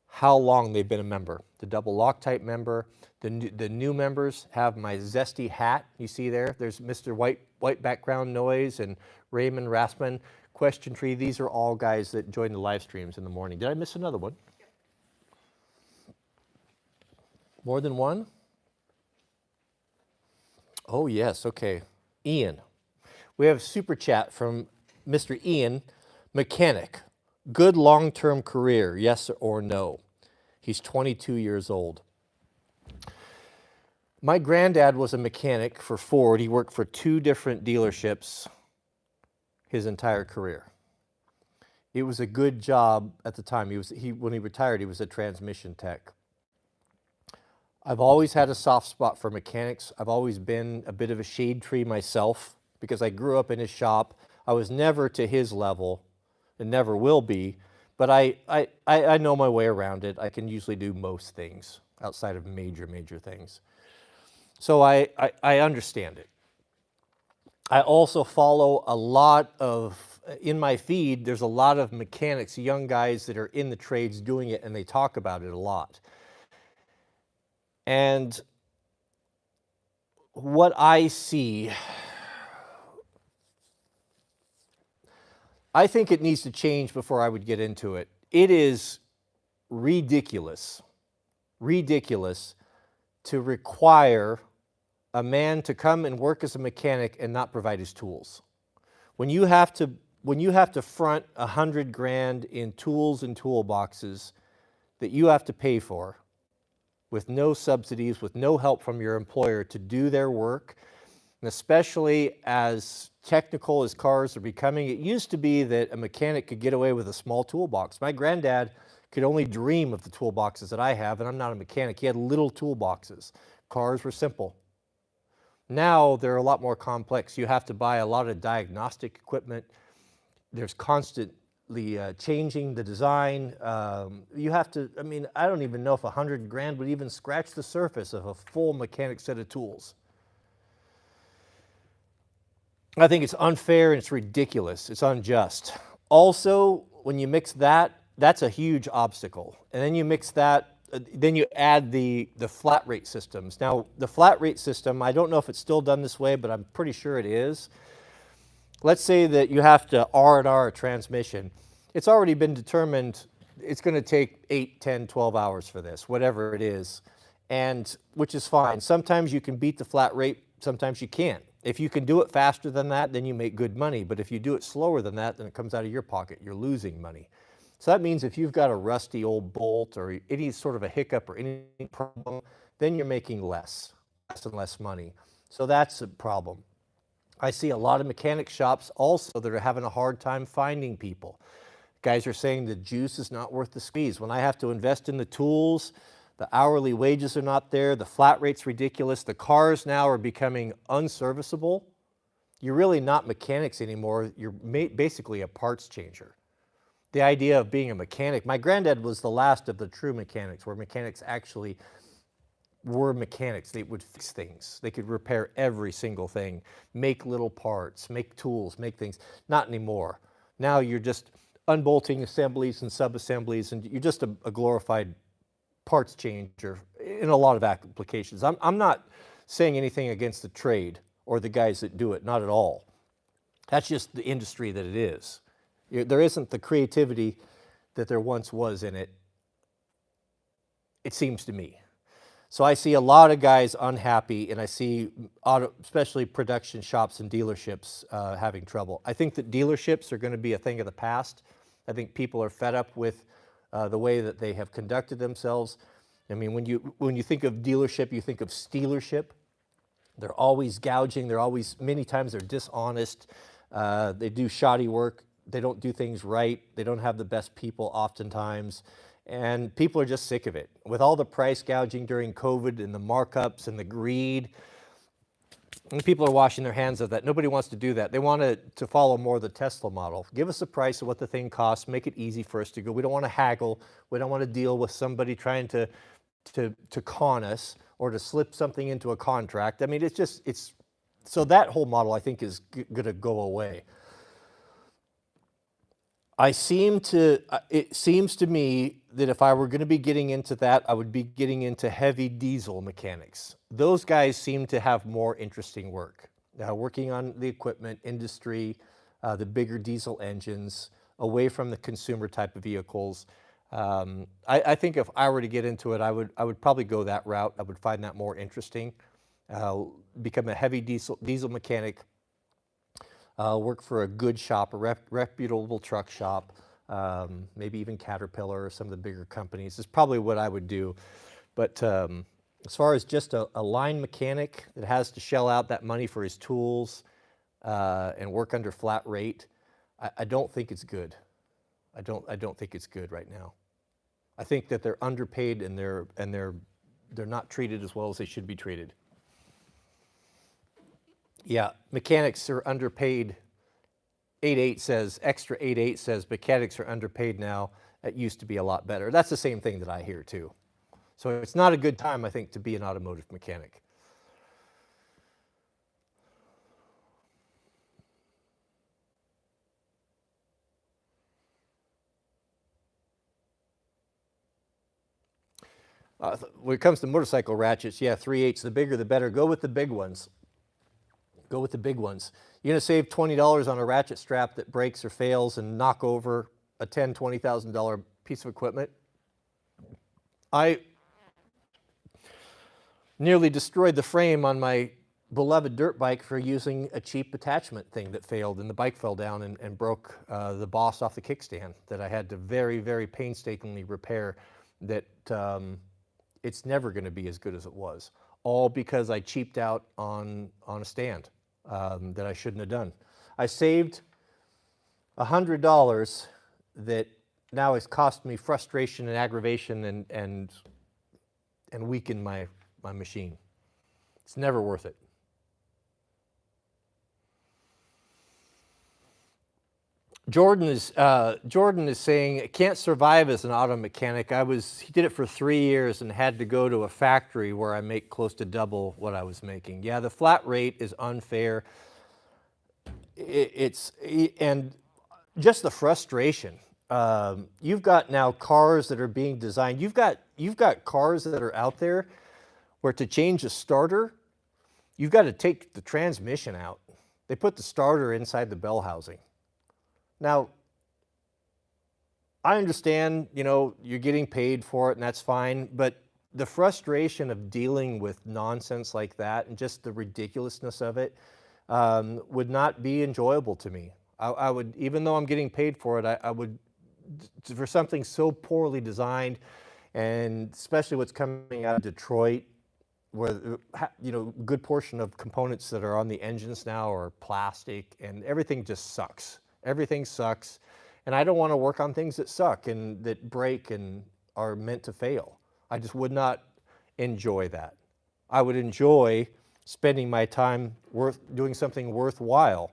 how long they've been a member. The double Loctite member, the new members have my Zesty hat, you see there. There's Mr. White Background Noise and Raymond Rassman, Question Tree. These are all guys that join the live streams in the morning. Did I miss another one? More than one? Oh, yes, okay. Ian. We have a super chat from Mr. Ian, mechanic. Good long-term career, yes or no? He's 22 years old. My granddad was a mechanic for Ford. He worked for 2 different dealerships his entire career. It was a good job at the time. When he retired, he was a transmission tech. I've always had a soft spot for mechanics. I've always been a bit of a shade tree myself because I grew up in his shop. I was never to his level and never will be, but I know my way around it. I can usually do most things outside of major things. So I understand it. I also follow a lot of, in my feed, there's a lot of mechanics, young guys that are in the trades doing it, and they talk about it a lot. And what I see, I think it needs to change before I would get into it. It is ridiculous to require a man to come and work as a mechanic and not provide his tools. When you have to front $100,000 in tools and toolboxes that you have to pay for, with no subsidies, with no help from your employer to do their work, and especially as technical as cars are becoming. It used to be that a mechanic could get away with a small toolbox. My granddad could only dream of the toolboxes that I have, and I'm not a mechanic. He had little toolboxes. Cars were simple. Now they're a lot more complex. You have to buy a lot of diagnostic equipment. There's constantly changing the design. You have to, I mean, I don't even know if $100,000 would even scratch the surface of a full mechanic set of tools. I think it's unfair and it's ridiculous. It's unjust. Also, when you mix that, that's a huge obstacle. And then you mix that, then you add the flat rate systems. Now, the flat rate system, I don't know if it's still done this way, but I'm pretty sure it is. Let's say that you have to R&R a transmission. It's already been determined it's going to take 8, 10, 12 hours for this, whatever it is, and which is fine. Sometimes you can beat the flat rate, sometimes you can't. If you can do it faster than that, then you make good money. But if you do it slower than that, then it comes out of your pocket. You're losing money. So that means if you've got a rusty old bolt or any sort of a hiccup or any problem, then you're making less and less money. So that's a problem. I see a lot of mechanic shops also that are having a hard time finding people. Guys are saying the juice is not worth the squeeze. When I have to invest in the tools, the hourly wages are not there, the flat rate's ridiculous, the cars now are becoming unserviceable. You're really not mechanics anymore, you're basically a parts changer. The idea of being a mechanic, my granddad was the last of the true mechanics, where mechanics actually were mechanics. They would fix things. They could repair every single thing, make little parts, make tools, make things. Not anymore. Now you're just unbolting assemblies and sub-assemblies, and you're just a glorified parts changer in a lot of applications. I'm not saying anything against the trade or the guys that do it, not at all. That's just the industry that it is. There isn't the creativity that there once was in it, it seems to me. So I see a lot of guys unhappy, and I see especially production shops and dealerships having trouble. I think that dealerships are going to be a thing of the past. I think people are fed up with the way that they have conducted themselves. I mean, when you think of dealership, you think of stealership. They're always gouging. Many times they're dishonest. They do shoddy work. They don't do things right. They don't have the best people oftentimes. And people are just sick of it. With all the price gouging during COVID and the markups and the greed, and people are washing their hands of that. Nobody wants to do that. They want to follow more of the Tesla model. Give us a price of what the thing costs. Make it easy for us to go. We don't want to haggle. We don't want to deal with somebody trying to con us or to slip something into a contract. I mean, so that whole model I think is going to go away. It seems to me that if I were going to be getting into that, I would be getting into heavy diesel mechanics. Those guys seem to have more interesting work. Working on the equipment industry, the bigger diesel engines, away from the consumer type of vehicles. I think if I were to get into it, I would probably go that route. I would find that more interesting. Become a heavy diesel mechanic. Work for a good shop, a reputable truck shop, maybe even Caterpillar or some of the bigger companies is probably what I would do. But as far as just a line mechanic that has to shell out that money for his tools and work under flat rate, I don't think it's good. I don't think it's good right now. I think that they're underpaid and they're not treated as well as they should be treated. Yeah, mechanics are underpaid. 8.8 says, extra 8.8 says mechanics are underpaid now. It used to be a lot better. That's the same thing that I hear too. So it's not a good time, I think, to be an automotive mechanic. When it comes to motorcycle ratchets, yeah, 3/8, the bigger the better. Go with the big ones. Go with the big ones. You're going to save $20 on a ratchet strap that breaks or fails and knock over a $10,000, $20,000 piece of equipment. I nearly destroyed the frame on my beloved dirt bike for using a cheap attachment thing that failed, and the bike fell down and broke the boss off the kickstand that I had to very, very painstakingly repair. That it's never going to be as good as it was, all because I cheaped out on a stand that I shouldn't have done. I saved $100 that now has cost me frustration and aggravation and weakened my machine. It's never worth it. Jordan is saying, I can't survive as an auto mechanic. He did it for 3 years and had to go to a factory where I make close to double what I was making. Yeah, the flat rate is unfair. And just the frustration. You've got now cars that are being designed. You've got cars that are out there where to change a starter, you've got to take the transmission out. They put the starter inside the bell housing. Now, I understand, you're getting paid for it and that's fine, but the frustration of dealing with nonsense like that and just the ridiculousness of it would not be enjoyable to me. I would, even though I'm getting paid for it, I would, for something so poorly designed, and especially what's coming out of Detroit, where, a good portion of components that are on the engines now are plastic and everything just sucks. Everything sucks, and I don't want to work on things that suck and that break and are meant to fail. I just would not enjoy that. I would enjoy spending my time doing something worthwhile.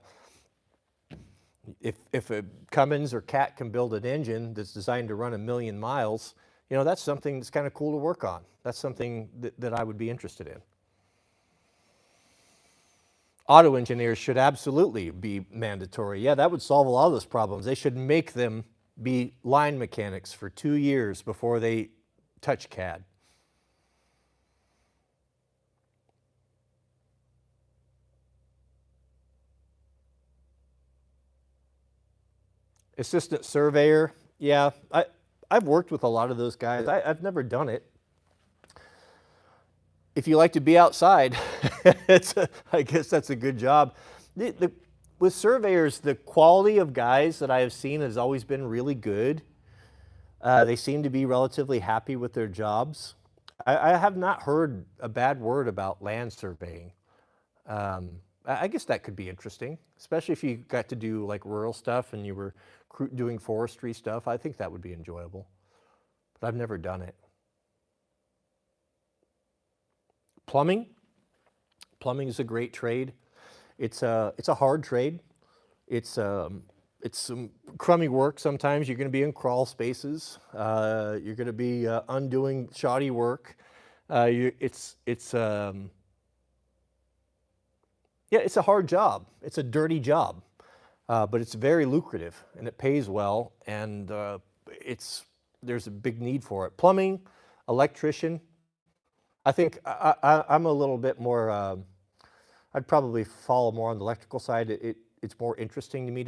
If a Cummins or Cat can build an engine that's designed to run 1 million miles, that's something that's kind of cool to work on. That's something that I would be interested in. Auto engineers should absolutely be mandatory. Yeah, that would solve a lot of those problems. They should make them be line mechanics for 2 years before they touch CAD. Assistant surveyor, yeah, I've worked with a lot of those guys. I've never done it. If you like to be outside, I guess that's a good job. With surveyors, the quality of guys that I have seen has always been really good. They seem to be relatively happy with their jobs. I have not heard a bad word about land surveying. I guess that could be interesting, especially if you got to do like rural stuff and you were doing forestry stuff. I think that would be enjoyable, but I've never done it. Plumbing. Plumbing is a great trade. It's a hard trade. It's some crummy work sometimes. You're going to be in crawl spaces. You're going to be undoing shoddy work. Yeah, it's a hard job. It's a dirty job, but it's very lucrative and it pays well. And there's a big need for it. Plumbing, electrician. I think I'm a little bit more. I'd probably follow more on the electrical side. It's more interesting to me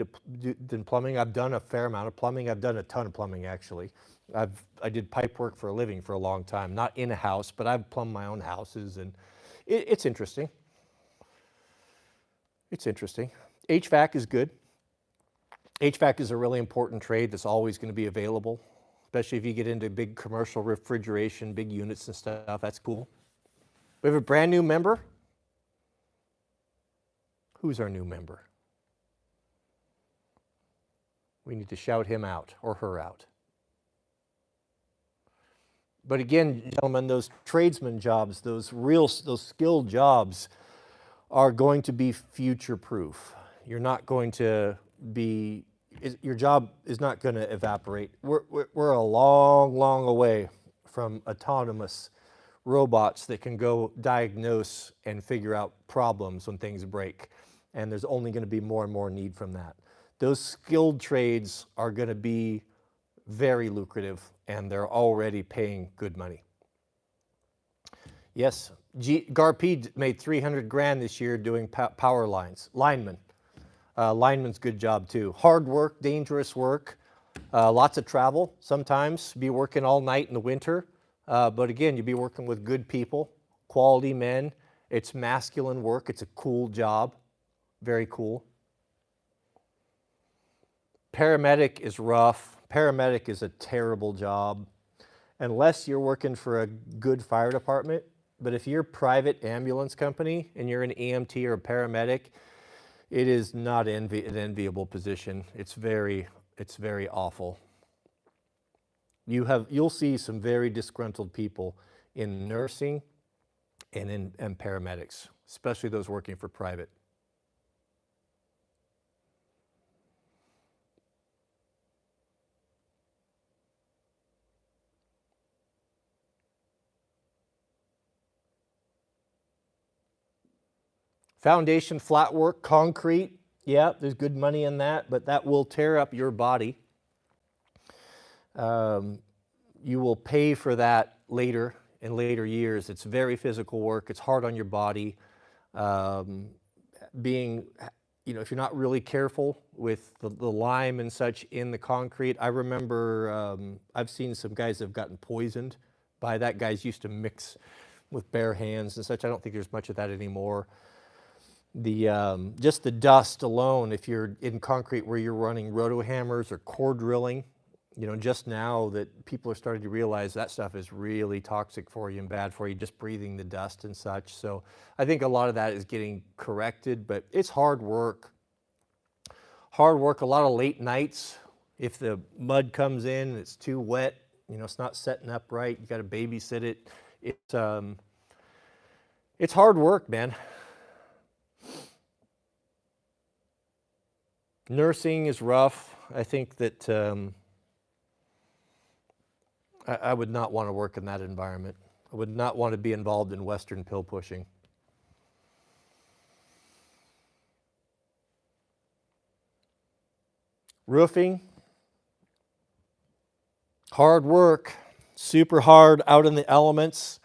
than plumbing. I've done a fair amount of plumbing. I've done a ton of plumbing, actually. I did pipe work for a living for a long time, not in a house, but I've plumbed my own houses, and it's interesting. It's interesting. HVAC is good. HVAC is a really important trade that's always going to be available, especially if you get into big commercial refrigeration, big units and stuff. That's cool. We have a brand new member. Who's our new member? We need to shout him out or her out. But again, gentlemen, those tradesman jobs, those skilled jobs are going to be future-proof. You're not going to be, your job is not going to evaporate. We're a long, long away from autonomous robots that can go diagnose and figure out problems when things break. And there's only going to be more and more need from that. Those skilled trades are going to be very lucrative, and they're already paying good money. Yes, Garpede made 300 grand this year doing power lines. Lineman. Lineman's good job too. Hard work, dangerous work, lots of travel sometimes. Be working all night in the winter. But again, you'll be working with good people, quality men. It's masculine work. It's a cool job. Very cool. Paramedic is rough. Paramedic is a terrible job. Unless you're working for a good fire department. But if you're a private ambulance company and you're an EMT or a paramedic, it is not an enviable position. It's very awful. You'll see some very disgruntled people in nursing and paramedics, especially those working for private. Foundation flat work, concrete, yeah, there's good money in that, but that will tear up your body. You will pay for that later, in later years. It's very physical work. It's hard on your body. If you're not really careful with the lime and such in the concrete, I remember I've seen some guys that have gotten poisoned by that. Guys used to mix with bare hands and such. I don't think there's much of that anymore. Just the dust alone, if you're in concrete where you're running roto hammers or core drilling, just now that people are starting to realize that stuff is really toxic for you and bad for you, just breathing the dust and such. So I think a lot of that is getting corrected, but it's hard work. Hard work, a lot of late nights. If the mud comes in and it's too wet, it's not setting up right, you got to babysit it. It's hard work, man. Nursing is rough. I think that I would not want to work in that environment. I would not want to be involved in Western pill pushing. Roofing, hard work, super hard out in the elements,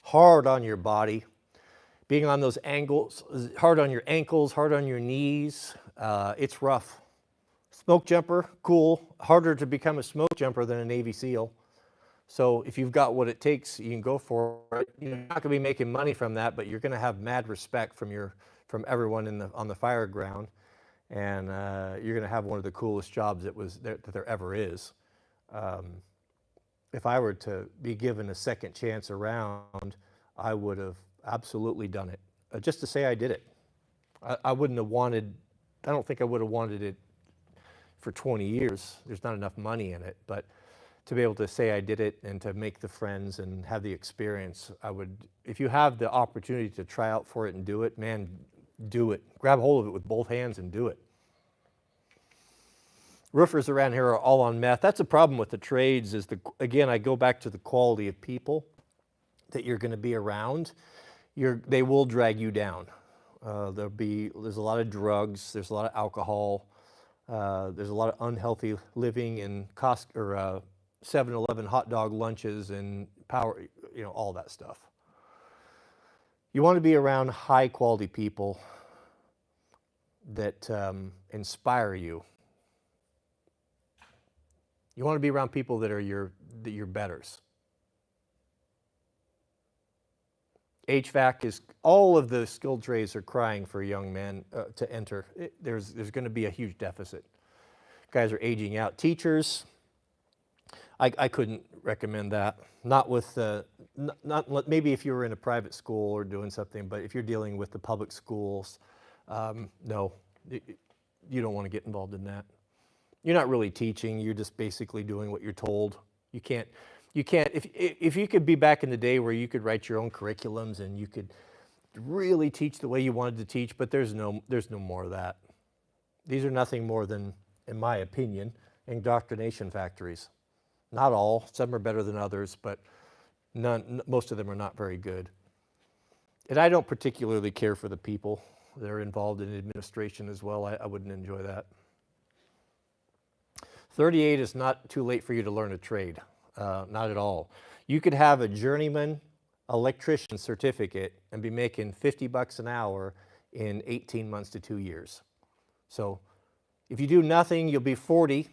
hard on your body. Being on those angles, hard on your ankles, hard on your knees. It's rough. Smoke jumper, cool. Harder to become a smoke jumper than a Navy SEAL. So if you've got what it takes, you can go for it. You're not going to be making money from that, but you're going to have mad respect from everyone on the fire ground, and you're going to have one of the coolest jobs that there ever is. if I were to be given a second chance around, I would have absolutely done it. Just to say I did it. I wouldn't have wanted, I don't think I would have wanted it for 20 years. There's not enough money in it, but to be able to say I did it and to make the friends and have the experience, I would, if you have the opportunity to try out for it and do it, man, do it. Grab hold of it with both hands and do it. Roofers around here are all on meth. That's a problem with the trades is, again, I go back to the quality of people that you're going to be around. They will drag you down. There's a lot of drugs, there's a lot of alcohol, there's a lot of unhealthy living in 7-Eleven hot dog lunches and power, all that stuff. You want to be around high quality people that inspire you. You want to be around people that are your betters. HVAC is, all of the skilled trades are crying for young men to enter. There's going to be a huge deficit. Guys are aging out. Teachers, I couldn't recommend that. Not with, not maybe if you were in a private school or doing something, but if you're dealing with the public schools, no, you don't want to get involved in that. You're not really teaching, you're just basically doing what you're told. You can't, if you could be back in the day where you could write your own curriculums and you could really teach the way you wanted to teach, but there's no more of that. These are nothing more than, in my opinion, indoctrination factories. Not all, some are better than others, but most of them are not very good. And I don't particularly care for the people that are involved in administration as well. I wouldn't enjoy that. 38 is not too late for you to learn a trade, not at all. You could have a journeyman electrician certificate and be making 50 bucks an hour in 18 months to 2 years. So if you do nothing, you'll be 40,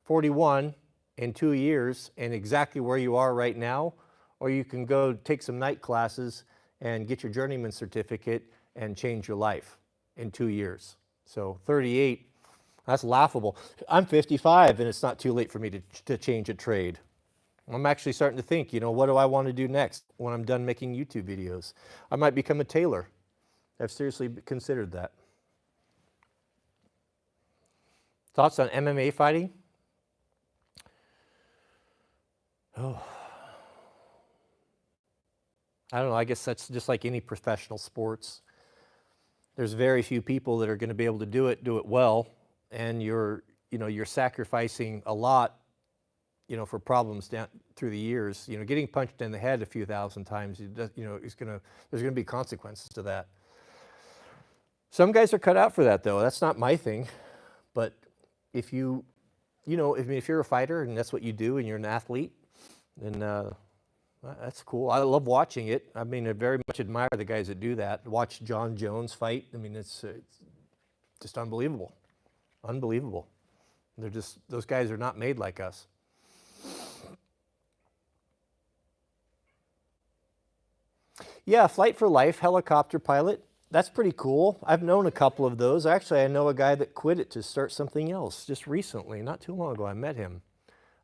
41 in 2 years and exactly where you are right now, or you can go take some night classes and get your journeyman certificate and change your life in 2 years. So 38, that's laughable. I'm 55 and it's not too late for me to change a trade. I'm actually starting to think, what do I want to do next when I'm done making YouTube videos? I might become a tailor. I've seriously considered that. Thoughts on MMA fighting? Oh, I don't know. I guess that's just like any professional sports. There's very few people that are going to be able to do it well, and you're sacrificing a lot, for problems down through the years. Getting punched in the head a few thousand times, there's going to be consequences to that. Some guys are cut out for that, though. That's not my thing. But if if you're a fighter and that's what you do and you're an athlete, then that's cool. I love watching it. I very much admire the guys that do that. Watch John Jones fight. It's just unbelievable. Unbelievable. Those guys are not made like us. Yeah, Flight for Life, helicopter pilot. That's pretty cool. I've known a couple of those. Actually, I know a guy that quit it to start something else just recently. Not too long ago, I met him.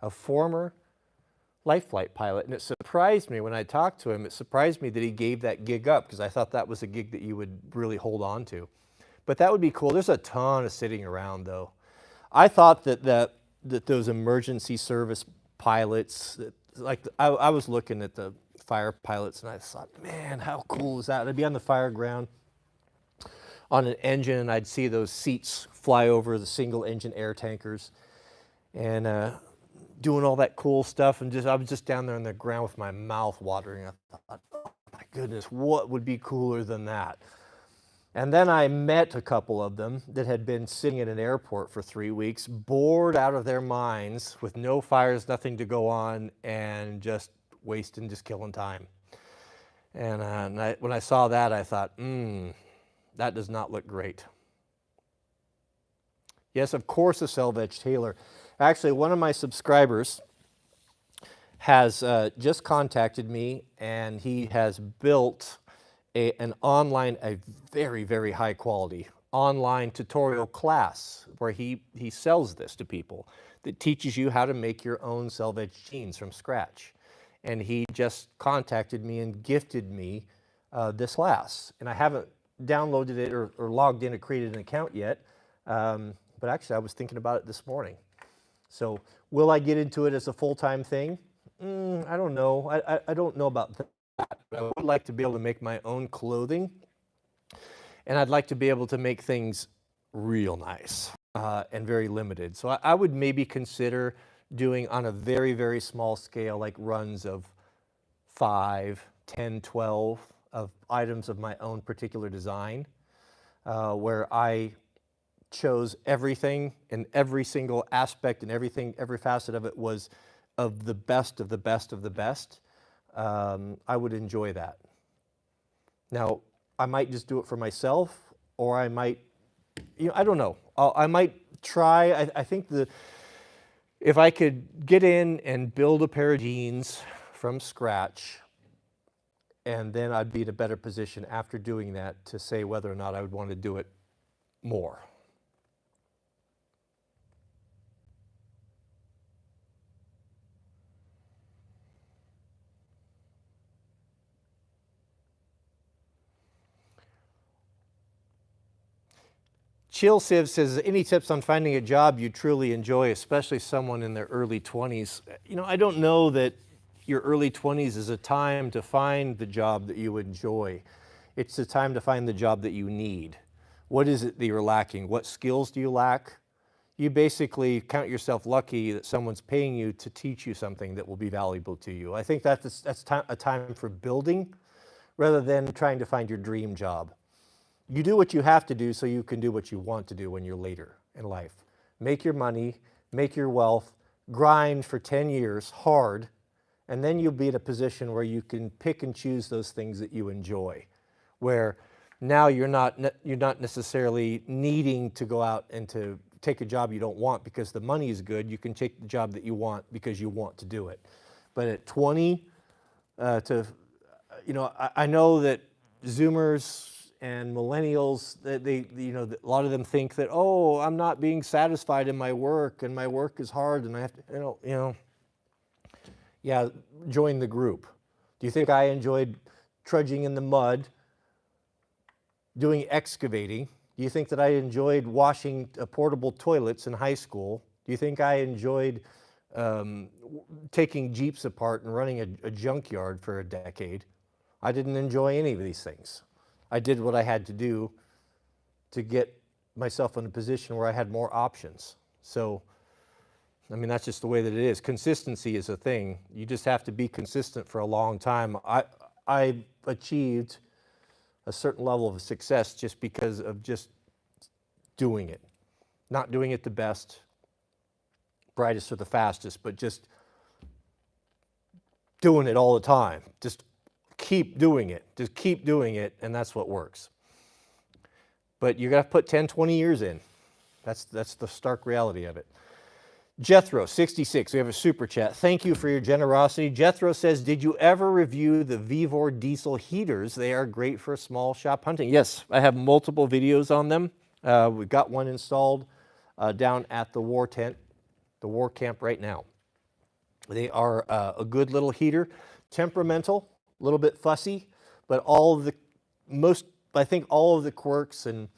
A former life flight pilot. And it surprised me when I talked to him. It surprised me that he gave that gig up because I thought that was a gig that you would really hold on to. But that would be cool. There's a ton of sitting around, though. I thought that those emergency service pilots, I was looking at the fire pilots and I thought, man, how cool is that? I'd be on the fire ground on an engine and I'd see those seats fly over the single engine air tankers and doing all that cool stuff. And I was just down there on the ground with my mouth watering. I thought, oh my goodness, what would be cooler than that? And then I met a couple of them that had been sitting at an airport for 3 weeks, bored out of their minds with no fires, nothing to go on, and just wasting, just killing time. And when I saw that, I thought, that does not look great. Yes, of course, a salvage tailor. Actually, one of my subscribers has just contacted me, and he has built a very, very high quality online tutorial class where he sells this to people. that teaches you how to make your own selvedge jeans from scratch. And he just contacted me and gifted me this last. And I haven't downloaded it or logged in or created an account yet, but actually I was thinking about it this morning. So will I get into it as a full-time thing? I don't know. I don't know about that, but I would like to be able to make my own clothing, and I'd like to be able to make things real nice and very limited. So I would maybe consider doing on a very, very small scale, like runs of 5, 10, 12 of items of my own particular design, where I chose everything and every single aspect and everything, every facet of it was of the best of the best of the best. I would enjoy that. Now, I might just do it for myself, or I might, I don't know. I might try. I think if I could get in and build a pair of jeans from scratch, and then I'd be in a better position after doing that to say whether or not I would want to do it more. Chill Civ says, any tips on finding a job you truly enjoy, especially someone in their early 20s? I don't know that your early 20s is a time to find the job that you enjoy. It's a time to find the job that you need. What is it that you're lacking? What skills do you lack? You basically count yourself lucky that someone's paying you to teach you something that will be valuable to you. I think that's a time for building rather than trying to find your dream job. You do what you have to do so you can do what you want to do when you're later in life. Make your money, make your wealth, grind for 10 years hard, and then you'll be in a position where you can pick and choose those things that you enjoy, where now you're not necessarily needing to go out and to take a job you don't want because the money is good. You can take the job that you want because you want to do it. But at 20, I know that Zoomers and millennials, a lot of them think that, oh, I'm not being satisfied in my work and my work is hard and I have to, yeah, join the group. Do you think I enjoyed trudging in the mud, doing excavating? Do you think that I enjoyed washing portable toilets in high school? Do you think I enjoyed taking Jeeps apart and running a junkyard for a decade? I didn't enjoy any of these things. I did what I had to do to get myself in a position where I had more options. So, that's just the way that it is. Consistency is a thing. You just have to be consistent for a long time. I achieved a certain level of success just because of just doing it. Not doing it the best, brightest or the fastest, but just doing it all the time. Just keep doing it. Just keep doing it, and that's what works. But you got to put 10, 20 years in. That's the stark reality of it. Jethro, 66, we have a super chat. Thank you for your generosity. Jethro says, did you ever review the Vevor diesel heaters? They are great for small shop hunting. Yes, I have multiple videos on them. We've got one installed down at the war tent, the war camp right now. They are a good little heater, temperamental, a little bit fussy, but I think all of the quirks and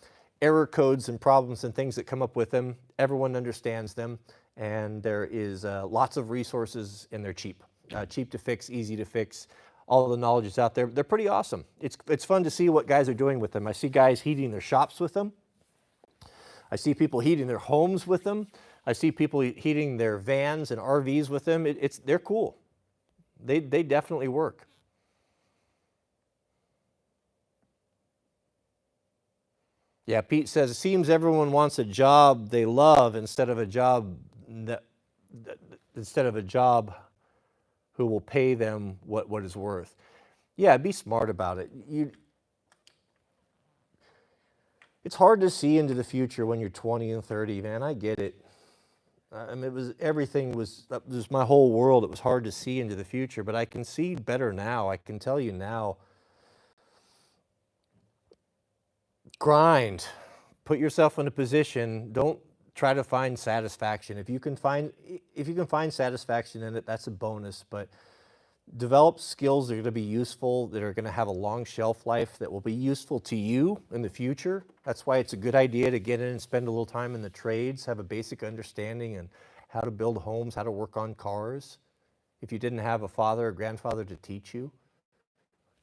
error codes and problems and things that come up with them, everyone understands them, and there is lots of resources, and they're cheap. Cheap to fix, easy to fix. All the knowledge is out there. They're pretty awesome. It's fun to see what guys are doing with them. I see guys heating their shops with them. I see people heating their homes with them. I see people heating their vans and RVs with them. They're cool. They definitely work. Yeah, Pete says, it seems everyone wants a job they love instead of a job who will pay them what it's worth. Yeah, be smart about it. It's hard to see into the future when you're 20 and 30, man. I get it. Everything was my whole world. It was hard to see into the future, but I can see better now. I can tell you now. Grind. Put yourself in a position. Don't try to find satisfaction. If you can find satisfaction in it, that's a bonus. But develop skills that are going to be useful, that are going to have a long shelf life, that will be useful to you in the future. That's why it's a good idea to get in and spend a little time in the trades, have a basic understanding and how to build homes, how to work on cars. If you didn't have a father or grandfather to teach you,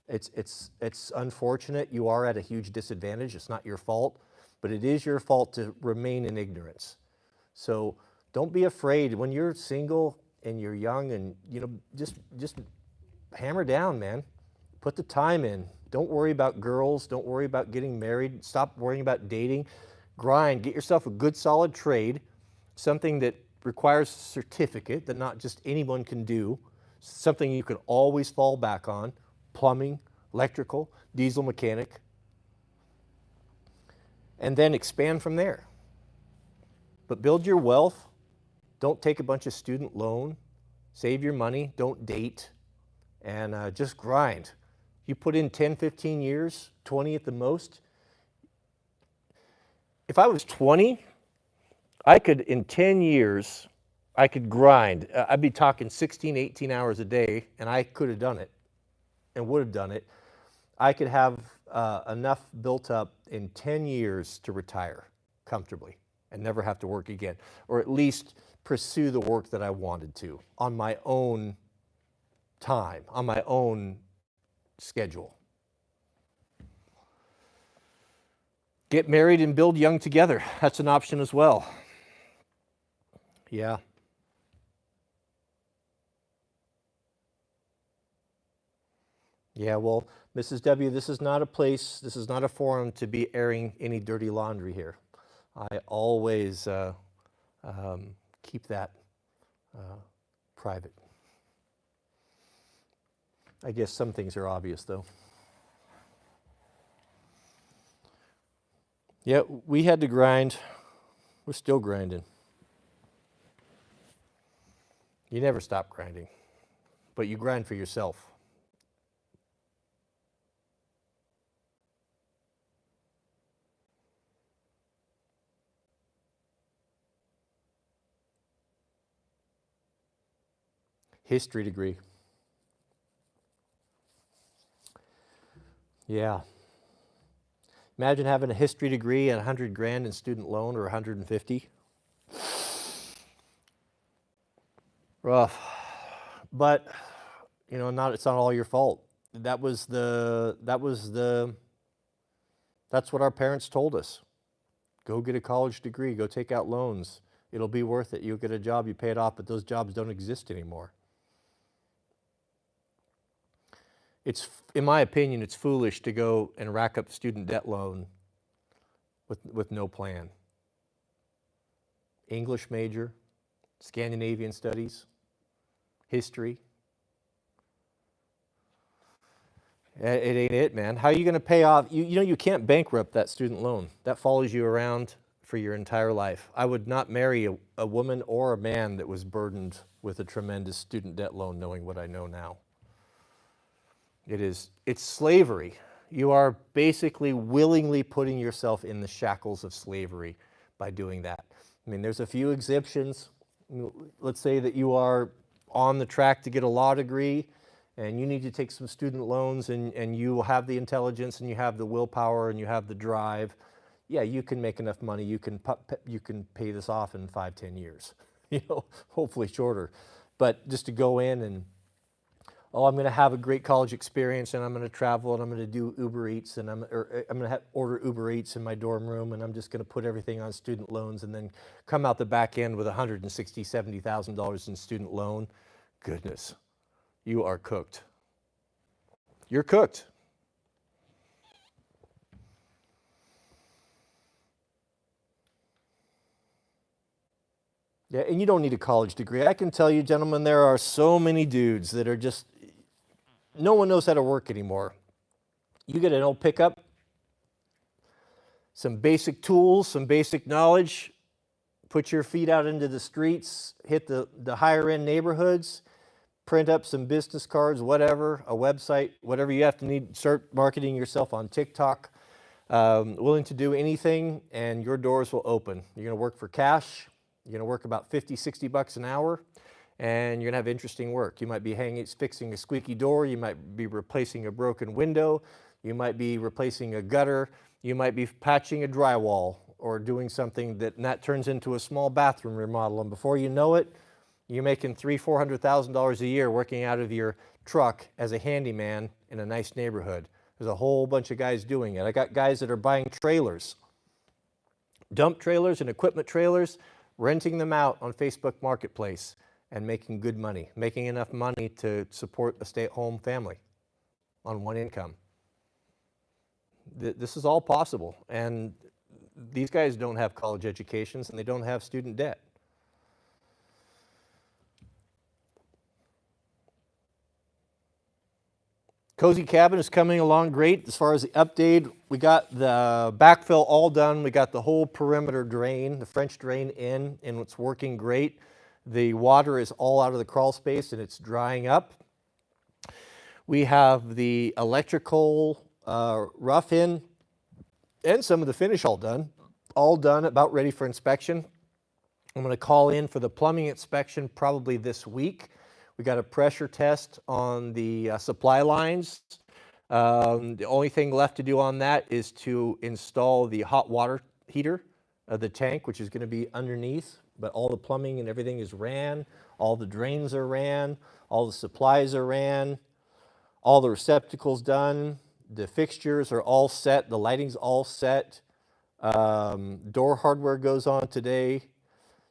it's unfortunate. You are at a huge disadvantage. It's not your fault, but it is your fault to remain in ignorance. So don't be afraid when you're single and you're young, and just hammer down, man. Put the time in. Don't worry about girls. Don't worry about getting married. Stop worrying about dating. Grind. Get yourself a good solid trade, something that requires a certificate that not just anyone can do, something you can always fall back on. Plumbing, electrical, diesel mechanic, and then expand from there. But build your wealth. Don't take a bunch of student loan. Save your money. Don't date. And just grind. You put in 10, 15 years, 20 at the most. If I was 20, I could, in 10 years, I could grind. I'd be talking 16, 18 hours a day, and I could have done it and would have done it. I could have enough built up in 10 years to retire comfortably and never have to work again, or at least pursue the work that I wanted to on my own time, on my own schedule. Get married and build young together. That's an option as well. Yeah. Yeah, well, Mrs. W., this is not a place, this is not a forum to be airing any dirty laundry here. I always keep that private. I guess some things are obvious, though. Yeah, we had to grind. We're still grinding. You never stop grinding, but you grind for yourself. History degree. Yeah. Imagine having a history degree and 100 grand in student loan, or 150. Rough. But, it's not all your fault. That's what our parents told us. Go get a college degree, go take out loans. It'll be worth it. You'll get a job, you pay it off, but those jobs don't exist anymore. In my opinion, it's foolish to go and rack up student debt loan with no plan. English major, Scandinavian studies, history. It ain't it, man. How are you going to pay off? You can't bankrupt that student loan. That follows you around for your entire life. I would not marry a woman or a man that was burdened with a tremendous student debt loan, knowing what I know now. It's slavery. You are basically willingly putting yourself in the shackles of slavery by doing that. I mean, there's a few exceptions. Let's say that you are on the track to get a law degree and you need to take some student loans, and you have the intelligence and you have the willpower and you have the drive. Yeah, you can make enough money. You can pay this off in 5-10 years, hopefully shorter. But just to go in and, I'm going to have a great college experience, and I'm going to travel, and I'm going to do Uber Eats, and I'm going to order Uber Eats in my dorm room, and I'm just going to put everything on student loans, and then come out the back end with $160,000, $70,000 in student loan. Goodness, you are cooked. You're cooked. Yeah, and you don't need a college degree. I can tell you, gentlemen, there are so many dudes that are just, no one knows how to work anymore. You get an old pickup, some basic tools, some basic knowledge, put your feet out into the streets, hit the higher end neighborhoods, print up some business cards, whatever, a website, whatever you have to need, start marketing yourself on TikTok. willing to do anything, and your doors will open. You're going to work for cash. You're going to work about 50, 60 bucks an hour, and you're going to have interesting work. You might be fixing a squeaky door. You might be replacing a broken window. You might be replacing a gutter. You might be patching a drywall or doing something that turns into a small bathroom remodel. And before you know it, you're making $300,000, $400,000 a year working out of your truck as a handyman in a nice neighborhood. There's a whole bunch of guys doing it. I got guys that are buying trailers, dump trailers and equipment trailers, renting them out on Facebook Marketplace and making good money, making enough money to support a stay-at-home family on one income. This is all possible. And these guys don't have college educations and they don't have student debt. Cozy Cabin is coming along great as far as the update. We got the backfill all done. We got the whole perimeter drain, the French drain in, and it's working great. The water is all out of the crawl space and it's drying up. We have the electrical rough in and some of the finish all done, about ready for inspection. I'm going to call in for the plumbing inspection probably this week. We got a pressure test on the supply lines. The only thing left to do on that is to install the hot water heater of the tank, which is going to be underneath, but all the plumbing and everything is ran. All the drains are ran. All the supplies are ran. All the receptacles done. The fixtures are all set. The lighting's all set. Door hardware goes on today.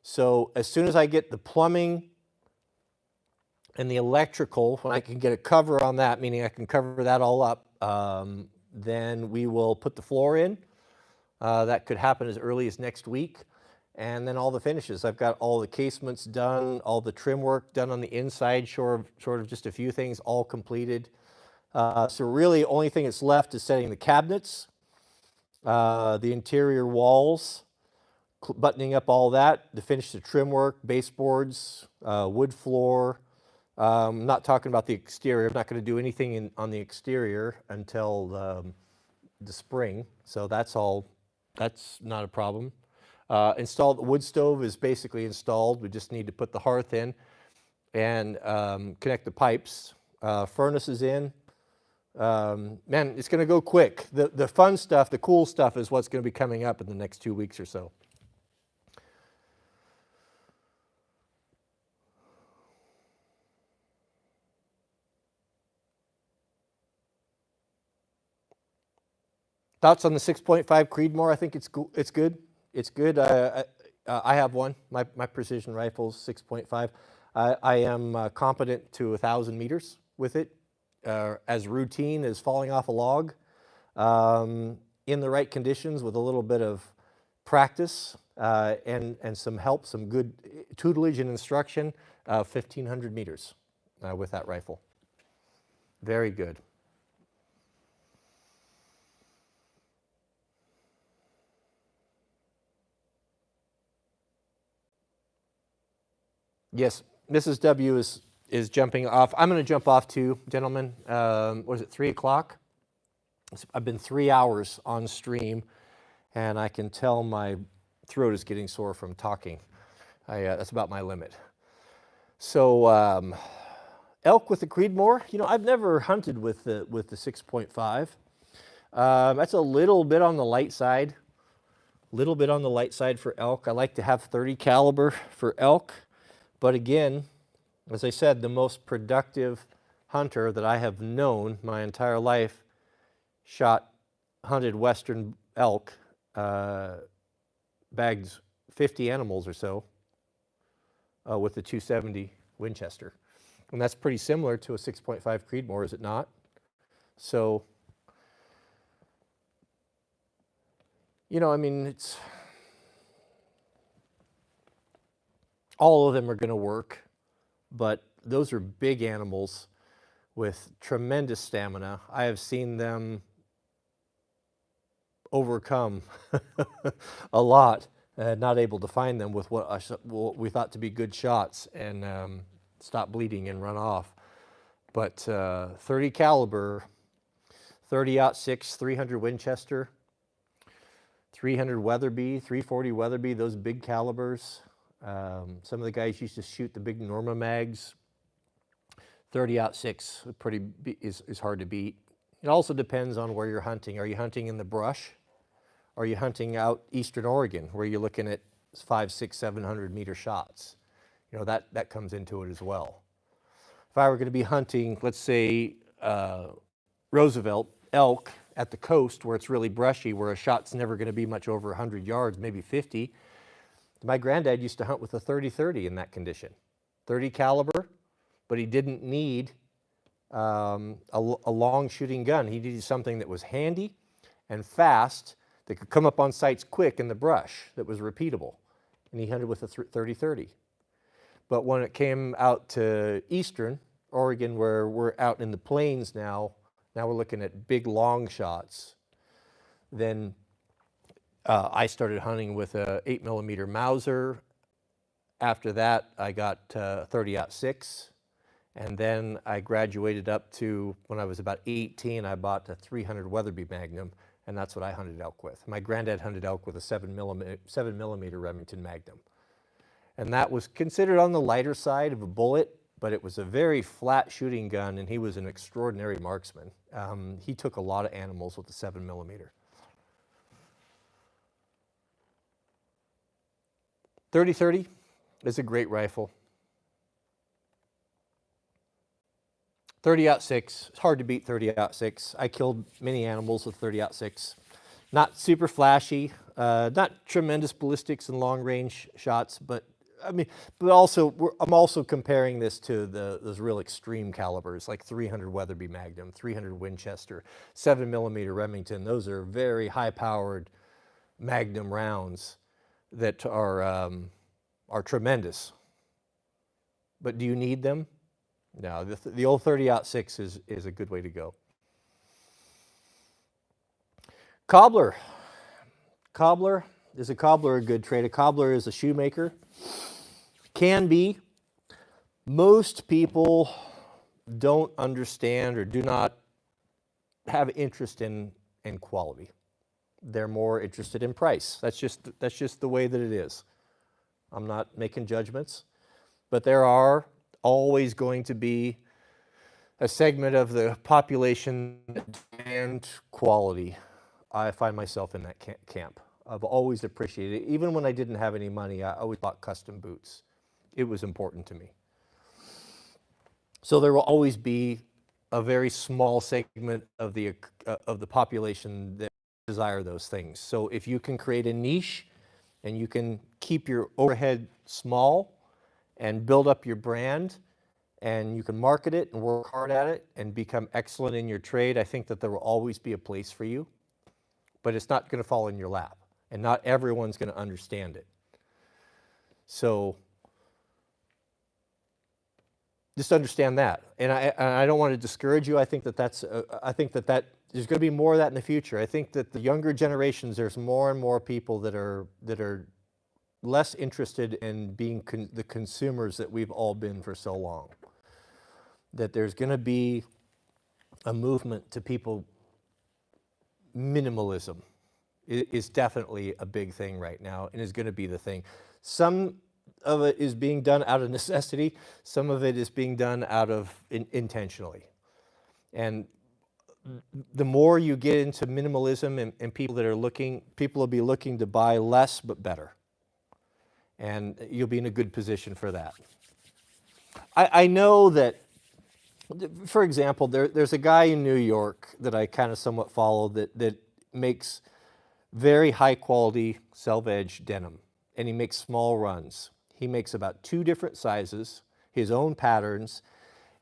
So as soon as I get the plumbing and the electrical, when I can get a cover on that, meaning I can cover that all up, then we will put the floor in. That could happen as early as next week. And then all the finishes. I've got all the casements done, all the trim work done on the inside, sort of just a few things all completed. So really, only thing that's left is setting the cabinets, the interior walls, buttoning up all that, to finish the trim work, baseboards, wood floor. I'm not talking about the exterior. I'm not going to do anything on the exterior until the spring. So that's not a problem. Installed, the wood stove is basically installed. We just need to put the hearth in and connect the pipes. Furnace is in. Man, it's going to go quick. The fun stuff, the cool stuff is what's going to be coming up in the next 2 weeks or so. Thoughts on the 6.5 Creedmoor? I think it's good. It's good. I have one. My precision rifle's 6.5. I am competent to 1,000 meters with it, as routine as falling off a log. In the right conditions with a little bit of practice and some help, some good tutelage and instruction, 1,500 meters with that rifle. Very good. Yes, Mrs. W is jumping off. I'm going to jump off too, gentlemen. Was it 3 o'clock? I've been 3 hours on stream, and I can tell my throat is getting sore from talking. That's about my limit. So elk with the Creedmoor, I've never hunted with the 6.5. That's a little bit on the light side. Little bit on the light side for elk. I like to have 30 caliber for elk. But again, as I said, the most productive hunter that I have known my entire life hunted western elk, bagged 50 animals or so with the 270 Winchester. And that's pretty similar to a 6.5 Creedmoor, is it not? So, it's... all of them are going to work, but those are big animals with tremendous stamina. I have seen them overcome a lot, not able to find them with what we thought to be good shots and stop bleeding and run off. But 30 caliber, 30-06, 300 Winchester, 300 Weatherby, 340 Weatherby, those big calibers. Some of the guys used to shoot the big Norma mags. 30-06 is hard to beat. It also depends on where you're hunting. Are you hunting in the brush? Are you hunting out eastern Oregon where you're looking at 500, 600, 700 meter shots? You know, that comes into it as well. If I were going to be hunting, let's say, Roosevelt elk at the coast where it's really brushy, where a shot's never going to be much over 100 yards, maybe 50, my granddad used to hunt with a 30-30 in that condition. 30 caliber, but he didn't need a long shooting gun. He needed something that was handy and fast, that could come up on sights quick in the brush, that was repeatable. And he hunted with a 30-30. But when it came out to eastern Oregon, where we're out in the plains now we're looking at big long shots, then I started hunting with a 8mm Mauser. After that, I got 30-06. And then I graduated up to, when I was about 18, I bought a 300 Weatherby Magnum, and that's what I hunted elk with. My granddad hunted elk with a 7mm Remington Magnum. And that was considered on the lighter side of a bullet, but it was a very flat shooting gun, and he was an extraordinary marksman. He took a lot of animals with the 7mm. 30-30 is a great rifle. 30-06, it's hard to beat 30-06. I killed many animals with 30-06. Not super flashy, not tremendous ballistics and long range shots, but also I'm also comparing this to those real extreme calibers like 300 Weatherby Magnum, 300 Winchester, 7mm Remington. Those are very high powered Magnum rounds that are tremendous. But do you need them? No, the old 30-06 is a good way to go. Cobbler. Is a cobbler a good trade? A cobbler is a shoemaker. Can be. Most people don't understand or do not have interest in quality. They're more interested in price. That's just the way that it is. I'm not making judgments, but there are always going to be a segment of the population that demand quality. I find myself in that camp. I've always appreciated it. Even when I didn't have any money, I always bought custom boots. It was important to me. So there will always be a very small segment of the population that desire those things. So if you can create a niche and you can keep your overhead small and build up your brand, and you can market it and work hard at it and become excellent in your trade, I think that there will always be a place for you, but it's not going to fall in your lap, and not everyone's going to understand it. So just understand that. And I don't want to discourage you. I think that there's going to be more of that in the future. I think that the younger generations, there's more and more people that are less interested in being the consumers that we've all been for so long. That there's going to be a movement to people. Minimalism is definitely a big thing right now, and is going to be the thing. Some of it is being done out of necessity. Some of it is being done out of intentionally. And the more you get into minimalism and people will be looking to buy less but better. And you'll be in a good position for that. I know that, for example, there's a guy in New York that I kind of somewhat follow that makes very high quality self-edge denim, and he makes small runs. He makes about 2 different sizes, his own patterns,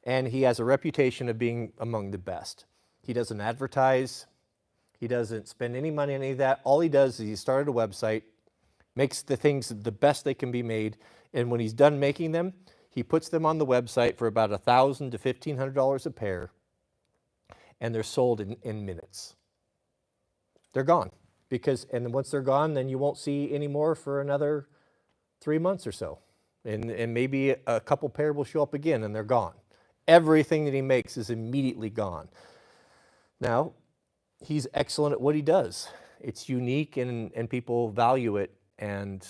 and he has a reputation of being among the best. He doesn't advertise. He doesn't spend any money on any of that. All he does is he started a website, makes the things the best they can be made, and when he's done making them, he puts them on the website for about $1,000 to $1,500 a pair, and they're sold in minutes. They're gone. And once they're gone, then you won't see any more for another 3 months or so. And maybe a couple pair will show up again, and they're gone. Everything that he makes is immediately gone. Now, he's excellent at what he does. it's unique and people value it, and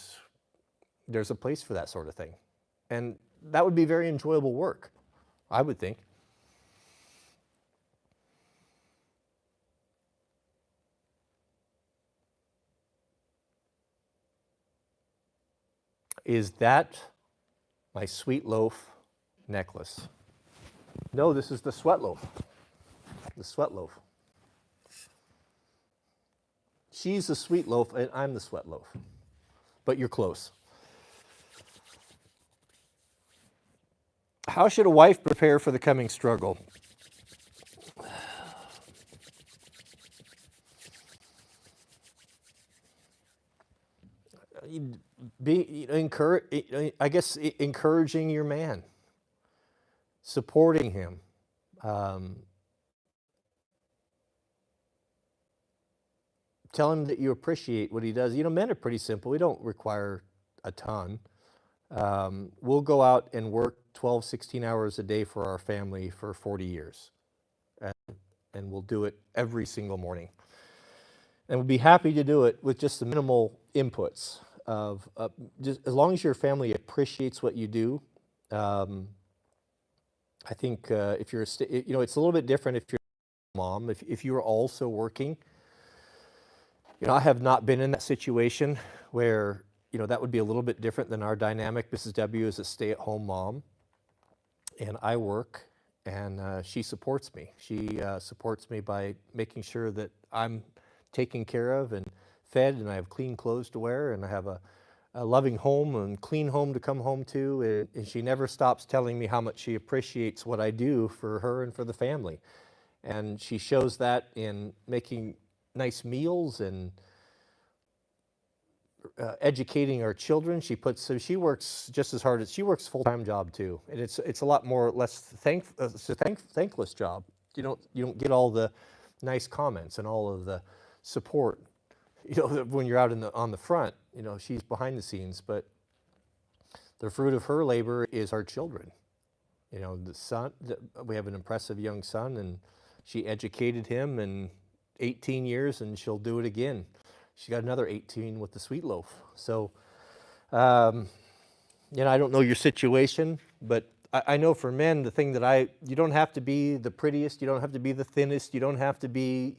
there's a place for that sort of thing. And that would be very enjoyable work, I would think. Is that my sweet loaf necklace? No, this is the sweat loaf. The sweat loaf. She's the sweet loaf and I'm the sweat loaf. But you're close. How should a wife prepare for the coming struggle? I guess encouraging your man, supporting him. Tell him that you appreciate what he does. You know, men are pretty simple. We don't require a ton. We'll go out and work 12, 16 hours a day for our family for 40 years. And we'll do it every single morning. And we'll be happy to do it with just the minimal inputs of just as long as your family appreciates what you do. I think if you're, it's a little bit different if you're a mom. If you're also working, I have not been in that situation where, that would be a little bit different than our dynamic. Mrs. W is a stay-at-home mom, and I work, and she supports me. She supports me by making sure that I'm taken care of and fed, and I have clean clothes to wear, and I have a loving home and clean home to come home to, and she never stops telling me how much she appreciates what I do for her and for the family. And she shows that in making nice meals and educating our children. She works just as hard as she works full-time job too, and it's a lot more less thankless job. You don't get all the nice comments and all of the support, when you're out on the front. She's behind the scenes, but the fruit of her labor is our children. The son, we have an impressive young son, and she educated him in 18 years, and she'll do it again. She got another 18 with the sweet loaf. So, I don't know your situation, but I know for men, the thing that you don't have to be the prettiest, you don't have to be the thinnest, you don't have to be,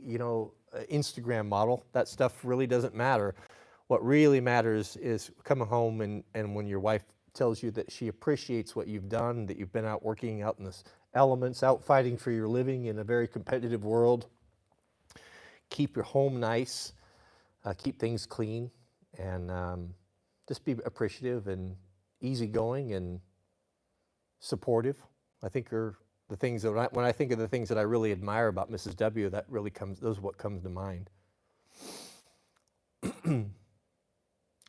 Instagram model. That stuff really doesn't matter. What really matters is coming home and when your wife tells you that she appreciates what you've done, that you've been out working out in the elements, out fighting for your living in a very competitive world. Keep your home nice, keep things clean, and just be appreciative and easygoing and supportive. I think are the things that when I think of the things that I really admire about Mrs. W, those are what comes to mind.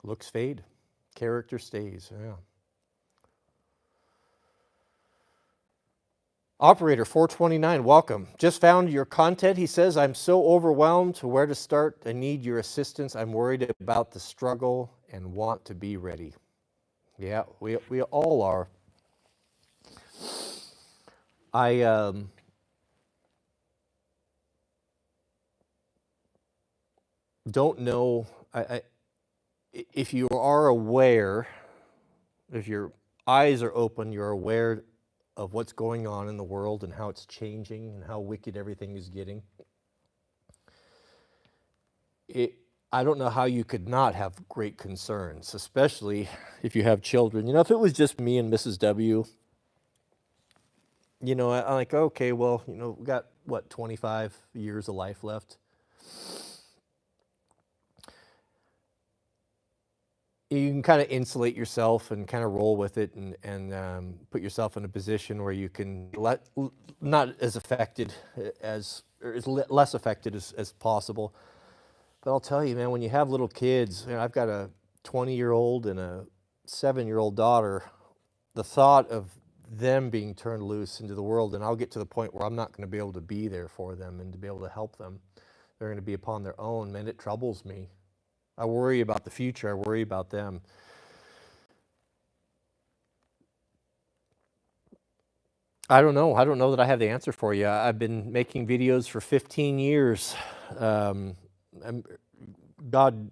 Looks fade, character stays. Yeah. Operator 429, welcome. Just found your content. He says, I'm so overwhelmed to where to start. I need your assistance. I'm worried about the struggle and want to be ready. Yeah, we all are. I don't know if you are aware, if your eyes are open, you're aware of what's going on in the world and how it's changing and how wicked everything is getting. I don't know how you could not have great concerns, especially if you have children. If it was just me and Mrs. W, I'm like, okay, well, we got, 25 years of life left. You can kind of insulate yourself and kind of roll with it and put yourself in a position where you can not as affected or less affected as possible. But I'll tell you, man, when you have little kids, I've got a 20-year-old and a 7-year-old daughter, the thought of them being turned loose into the world, and I'll get to the point where I'm not going to be able to be there for them and to be able to help them. They're going to be upon their own, man, it troubles me. I worry about the future. I worry about them. I don't know. I don't know that I have the answer for you. I've been making videos for 15 years. God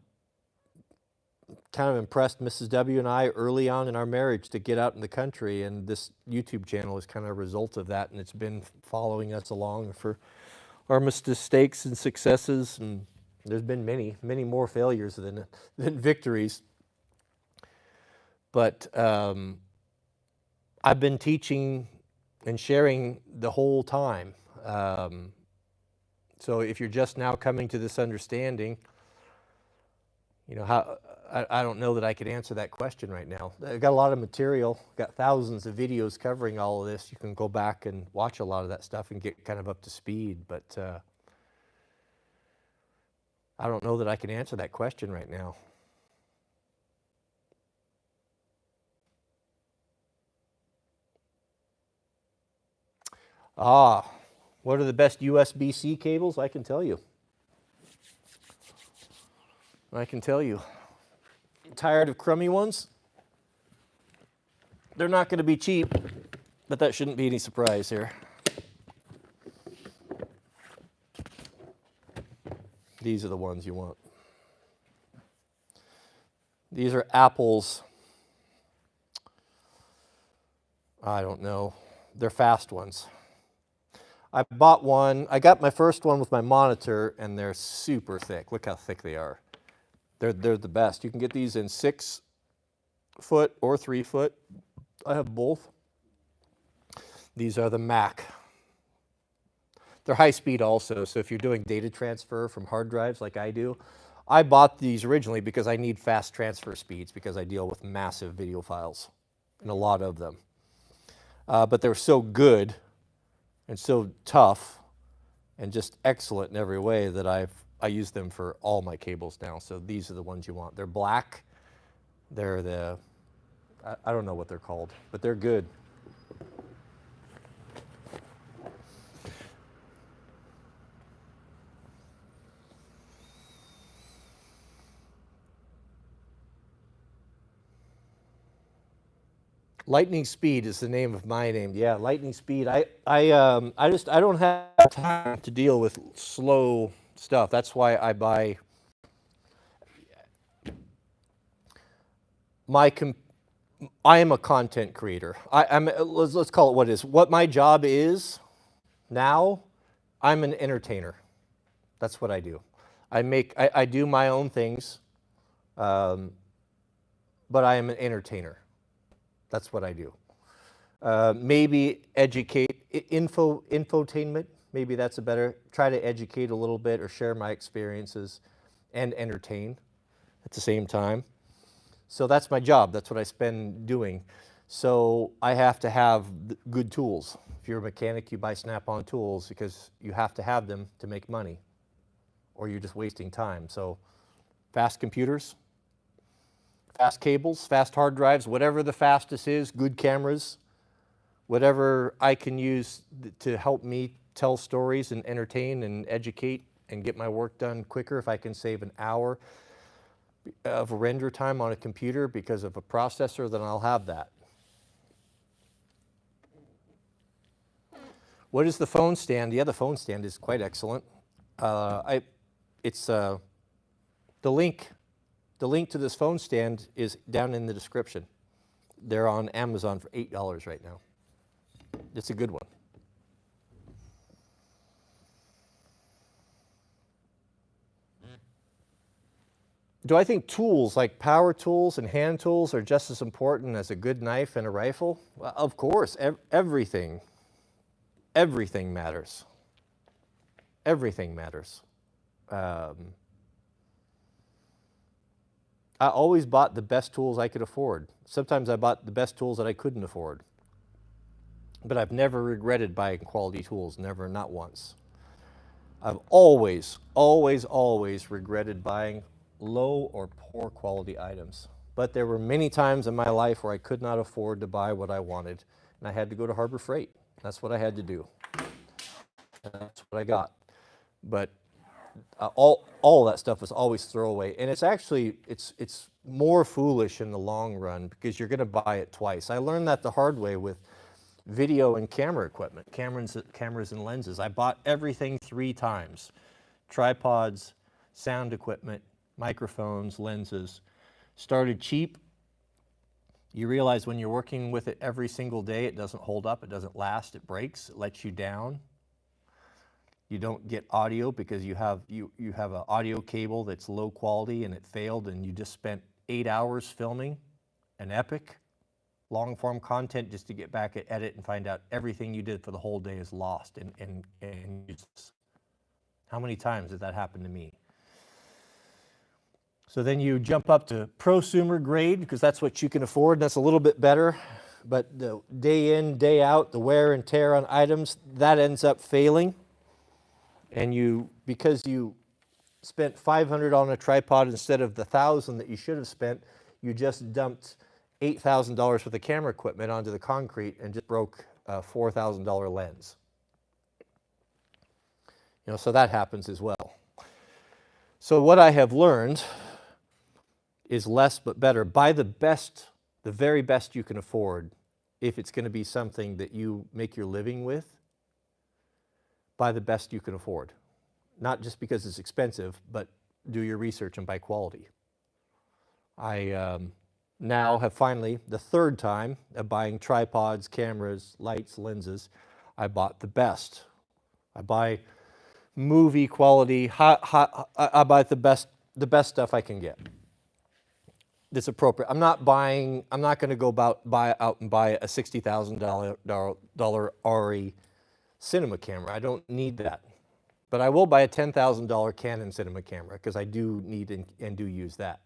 kind of impressed Mrs. W and I early on in our marriage to get out in the country, and this YouTube channel is kind of a result of that, and it's been following us along for our mistakes and successes, and there's been many, many more failures than victories. But I've been teaching and sharing the whole time. So if you're just now coming to this understanding, you know, how I don't know that I could answer that question right now. I've got a lot of material, got thousands of videos covering all of this. You can go back and watch a lot of that stuff and get kind of up to speed, but I don't know that I can answer that question right now. What are the best USB-C cables? I can tell you. Tired of crummy ones? They're not going to be cheap, but that shouldn't be any surprise here. These are the ones you want. These are Apple's, I don't know, they're fast ones. I bought one, I got my first one with my monitor, and they're super thick. Look how thick they are. They're the best. You can get these in 6 foot or 3 foot. I have both. These are the Mac. They're high speed also, so if you're doing data transfer from hard drives like I do, I bought these originally because I need fast transfer speeds because I deal with massive video files and a lot of them. But they're so good and so tough and just excellent in every way that I use them for all my cables now. So these are the ones you want. They're black. They're the, I don't know what they're called, but they're good. Lightning Speed is the name of my name. Yeah, Lightning Speed. I don't have time to deal with slow stuff. That's why I buy I am a content creator. Let's call it what it is. What my job is now, I'm an entertainer. That's what I do. I do my own things, but I am an entertainer. That's what I do. Maybe educate, infotainment, maybe that's a better, try to educate a little bit or share my experiences and entertain at the same time. So that's my job, that's what I spend doing. So I have to have good tools. If you're a mechanic, you buy Snap-on tools because you have to have them to make money or you're just wasting time. So fast computers, fast cables, fast hard drives, whatever the fastest is, good cameras, whatever I can use to help me tell stories and entertain and educate and get my work done quicker. If I can save an hour of render time on a computer because of a processor, then I'll have that. What is the phone stand? Yeah, the phone stand is quite excellent. The link to this phone stand is down in the description. They're on Amazon for $8 right now. It's a good one. Do I think tools like power tools and hand tools are just as important as a good knife and a rifle? Well, of course, everything matters. Everything matters. I always bought the best tools I could afford. Sometimes I bought the best tools that I couldn't afford. But I've never regretted buying quality tools, never, not once. I've always regretted buying low or poor quality items. But there were many times in my life where I could not afford to buy what I wanted, and I had to go to Harbor Freight. That's what I had to do. And that's what I got. But all that stuff was always throwaway, and it's actually it's more foolish in the long run because you're going to buy it twice. I learned that the hard way with video and camera equipment, cameras and lenses. I bought everything 3 times: tripods, sound equipment, microphones, lenses. Started cheap. You realize when you're working with it every single day, it doesn't hold up, it doesn't last, it breaks, it lets you down. You don't get audio because you have an audio cable that's low quality and it failed, and you just spent 8 hours filming an epic long form content just to get back at edit and find out everything you did for the whole day is lost and useless. How many times did that happen to me? So then you jump up to prosumer grade because that's what you can afford, and that's a little bit better. But the day in, day out, the wear and tear on items, that ends up failing. And because you spent $500 on a tripod instead of the $1,000 that you should have spent, you just dumped $8,000 worth of camera equipment onto the concrete and just broke a $4,000 lens. So that happens as well. So what I have learned is less but better. Buy the best, the very best you can afford. If it's going to be something that you make your living with, buy the best you can afford. Not just because it's expensive, but do your research and buy quality. I now have finally, the third time of buying tripods, cameras, lights, lenses, I bought the best. I buy movie quality, I buy the best stuff I can get. That's appropriate. I'm not going to go buy out and buy a $60,000 RE cinema camera. I don't need that. But I will buy a $10,000 Canon cinema camera because I do need and do use that.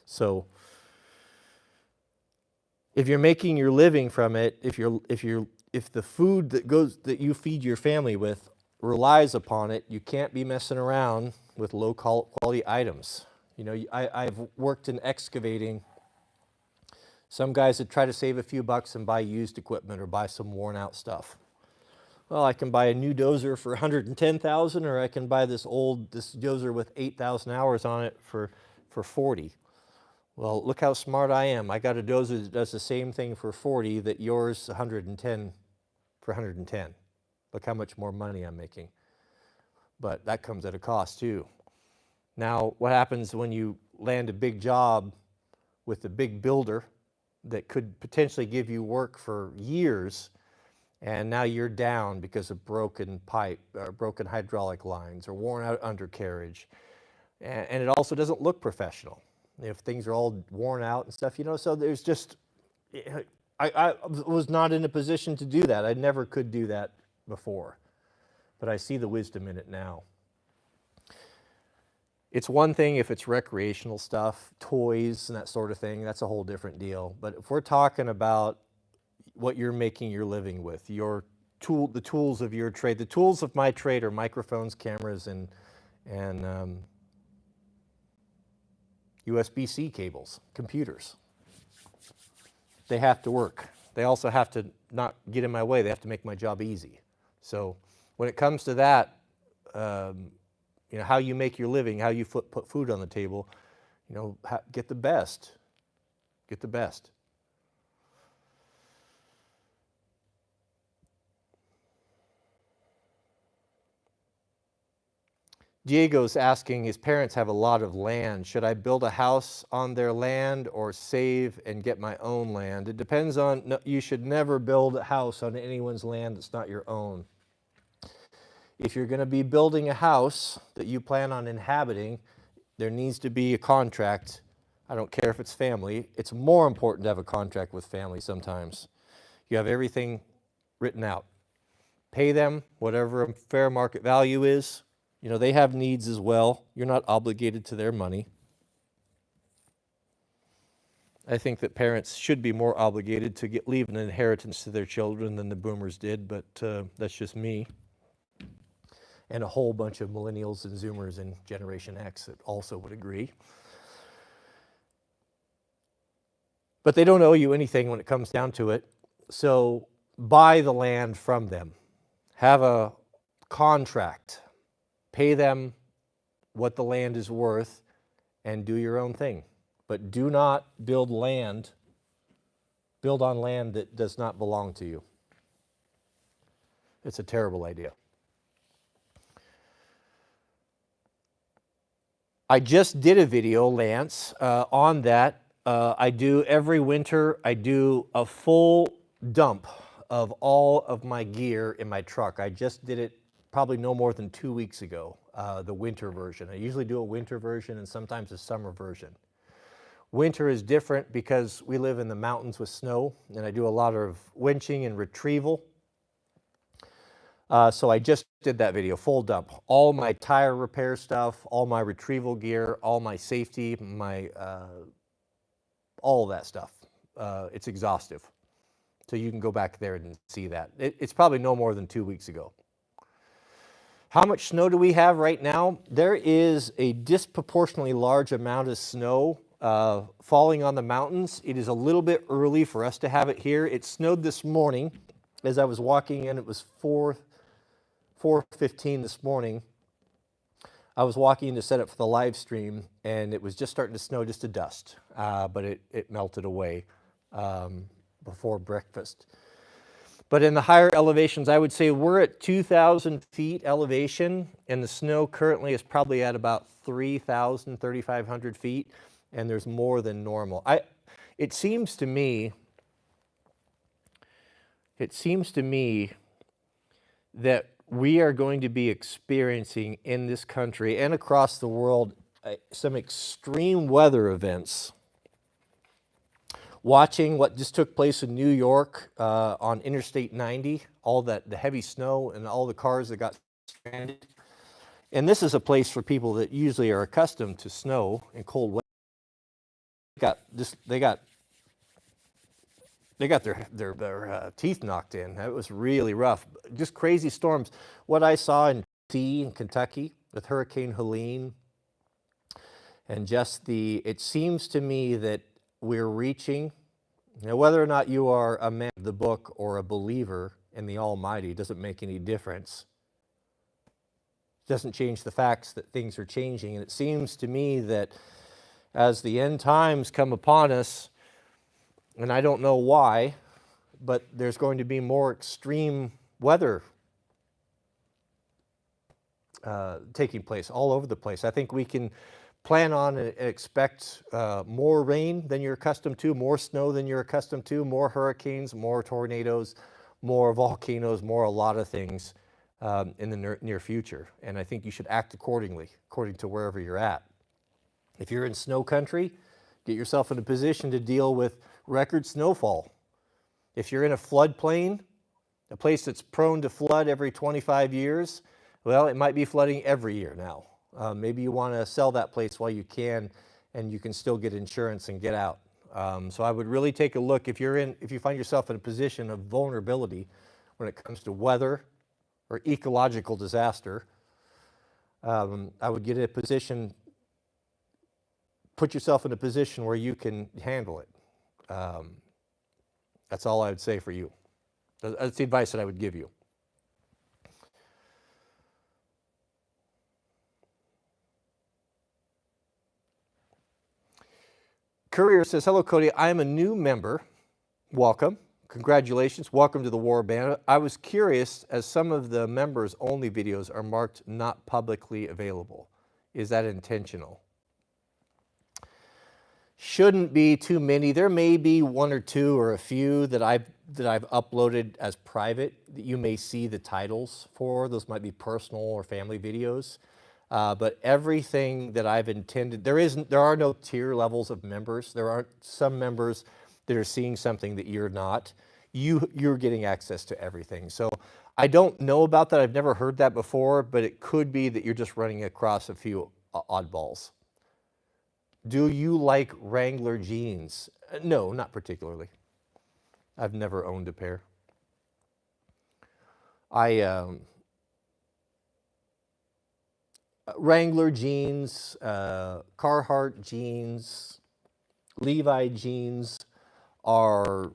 So if you're making your living from it, if the food that you feed your family with relies upon it, you can't be messing around with low quality items. I've worked in excavating. Some guys that try to save a few bucks and buy used equipment or buy some worn out stuff. Well, I can buy a new dozer for $110,000, or I can buy this dozer with 8,000 hours on it for $40,000. Well, look how smart I am. I got a dozer that does the same thing for $40,000 that yours $110,000 for $110,000. Look how much more money I'm making. But that comes at a cost too. Now, what happens when you land a big job with a big builder that could potentially give you work for years, and now you're down because of broken pipe, or broken hydraulic lines, or worn out undercarriage, and it also doesn't look professional if things are all worn out and stuff, so there's just, I was not in a position to do that. I never could do that before, but I see the wisdom in it now. It's one thing if it's recreational stuff, toys and that sort of thing, that's a whole different deal. But if we're talking about what you're making your living with, the tools of your trade, the tools of my trade are microphones, cameras, and USB-C cables, computers. They have to work. They also have to not get in my way. They have to make my job easy. So when it comes to that, how you make your living, how you put food on the table, get the best. Get the best. Diego's asking, his parents have a lot of land. Should I build a house on their land or save and get my own land? It depends on, no, you should never build a house on anyone's land that's not your own. If you're going to be building a house that you plan on inhabiting, there needs to be a contract. I don't care if it's family. It's more important to have a contract with family sometimes. You have everything written out. Pay them whatever a fair market value is. They have needs as well. You're not obligated to their money. I think that parents should be more obligated to leave an inheritance to their children than the boomers did, but that's just me. And a whole bunch of millennials and zoomers and Generation X that also would agree. But they don't owe you anything when it comes down to it. So buy the land from them. Have a contract. Pay them what the land is worth and do your own thing. But do not build on land that does not belong to you. It's a terrible idea. I just did a video, Lance, on that. I do every winter, I do a full dump of all of my gear in my truck. I just did it probably no more than 2 weeks ago, the winter version. I usually do a winter version and sometimes a summer version. Winter is different because we live in the mountains with snow, and I do a lot of winching and retrieval. So I just did that video, full dump. All my tire repair stuff, all my retrieval gear, all my safety, all of that stuff. It's exhaustive. So you can go back there and see that. It's probably no more than 2 weeks ago. How much snow do we have right now? There is a disproportionately large amount of snow falling on the mountains. It is a little bit early for us to have it here. It snowed this morning as I was walking in. It was 4:15 this morning. I was walking in to set up for the live stream, and it was just starting to snow just to dust, but it melted away before breakfast. But in the higher elevations, I would say we're at 2,000 feet elevation, and the snow currently is probably at about 3,000, 3,500 feet, and there's more than normal. It seems to me that we are going to be experiencing in this country and across the world some extreme weather events. Watching what just took place in New York on Interstate 90, all the heavy snow and all the cars that got stranded. And this is a place for people that usually are accustomed to snow and cold weather. They got their teeth knocked in. It was really rough. Just crazy storms. What I saw in Tennessee and Kentucky with Hurricane Helene, and just it seems to me that we're reaching, whether or not you are a man of the book or a believer in the Almighty doesn't make any difference. It doesn't change the facts that things are changing. And it seems to me that as the end times come upon us, and I don't know why, but there's going to be more extreme weather taking place all over the place. I think we can plan on and expect more rain than you're accustomed to, more snow than you're accustomed to, more hurricanes, more tornadoes, more volcanoes, more a lot of things in the near future. And I think you should act accordingly, according to wherever you're at. If you're in snow country, get yourself in a position to deal with record snowfall. If you're in a floodplain, a place that's prone to flood every 25 years, well, it might be flooding every year now. Maybe you want to sell that place while you can, and you can still get insurance and get out. So I would really take a look if you find yourself in a position of vulnerability when it comes to weather or ecological disaster. I would get in a position, put yourself in a position where you can handle it. That's all I would say for you. That's the advice that I would give you. Courier says, hello, Cody. I'm a new member. Welcome. Congratulations. Welcome to the Warband. I was curious, as some of the members only videos are marked not publicly available. Is that intentional? Shouldn't be too many. There may be one or two or a few that I've uploaded as private that you may see the titles for. Those might be personal or family videos. But everything that I've intended, there are no tier levels of members. There aren't some members that are seeing something that you're not. You're getting access to everything. So I don't know about that. I've never heard that before, but it could be that you're just running across a few oddballs. Do you like Wrangler jeans? No, not particularly. I've never owned a pair. Wrangler jeans, Carhartt jeans, Levi jeans are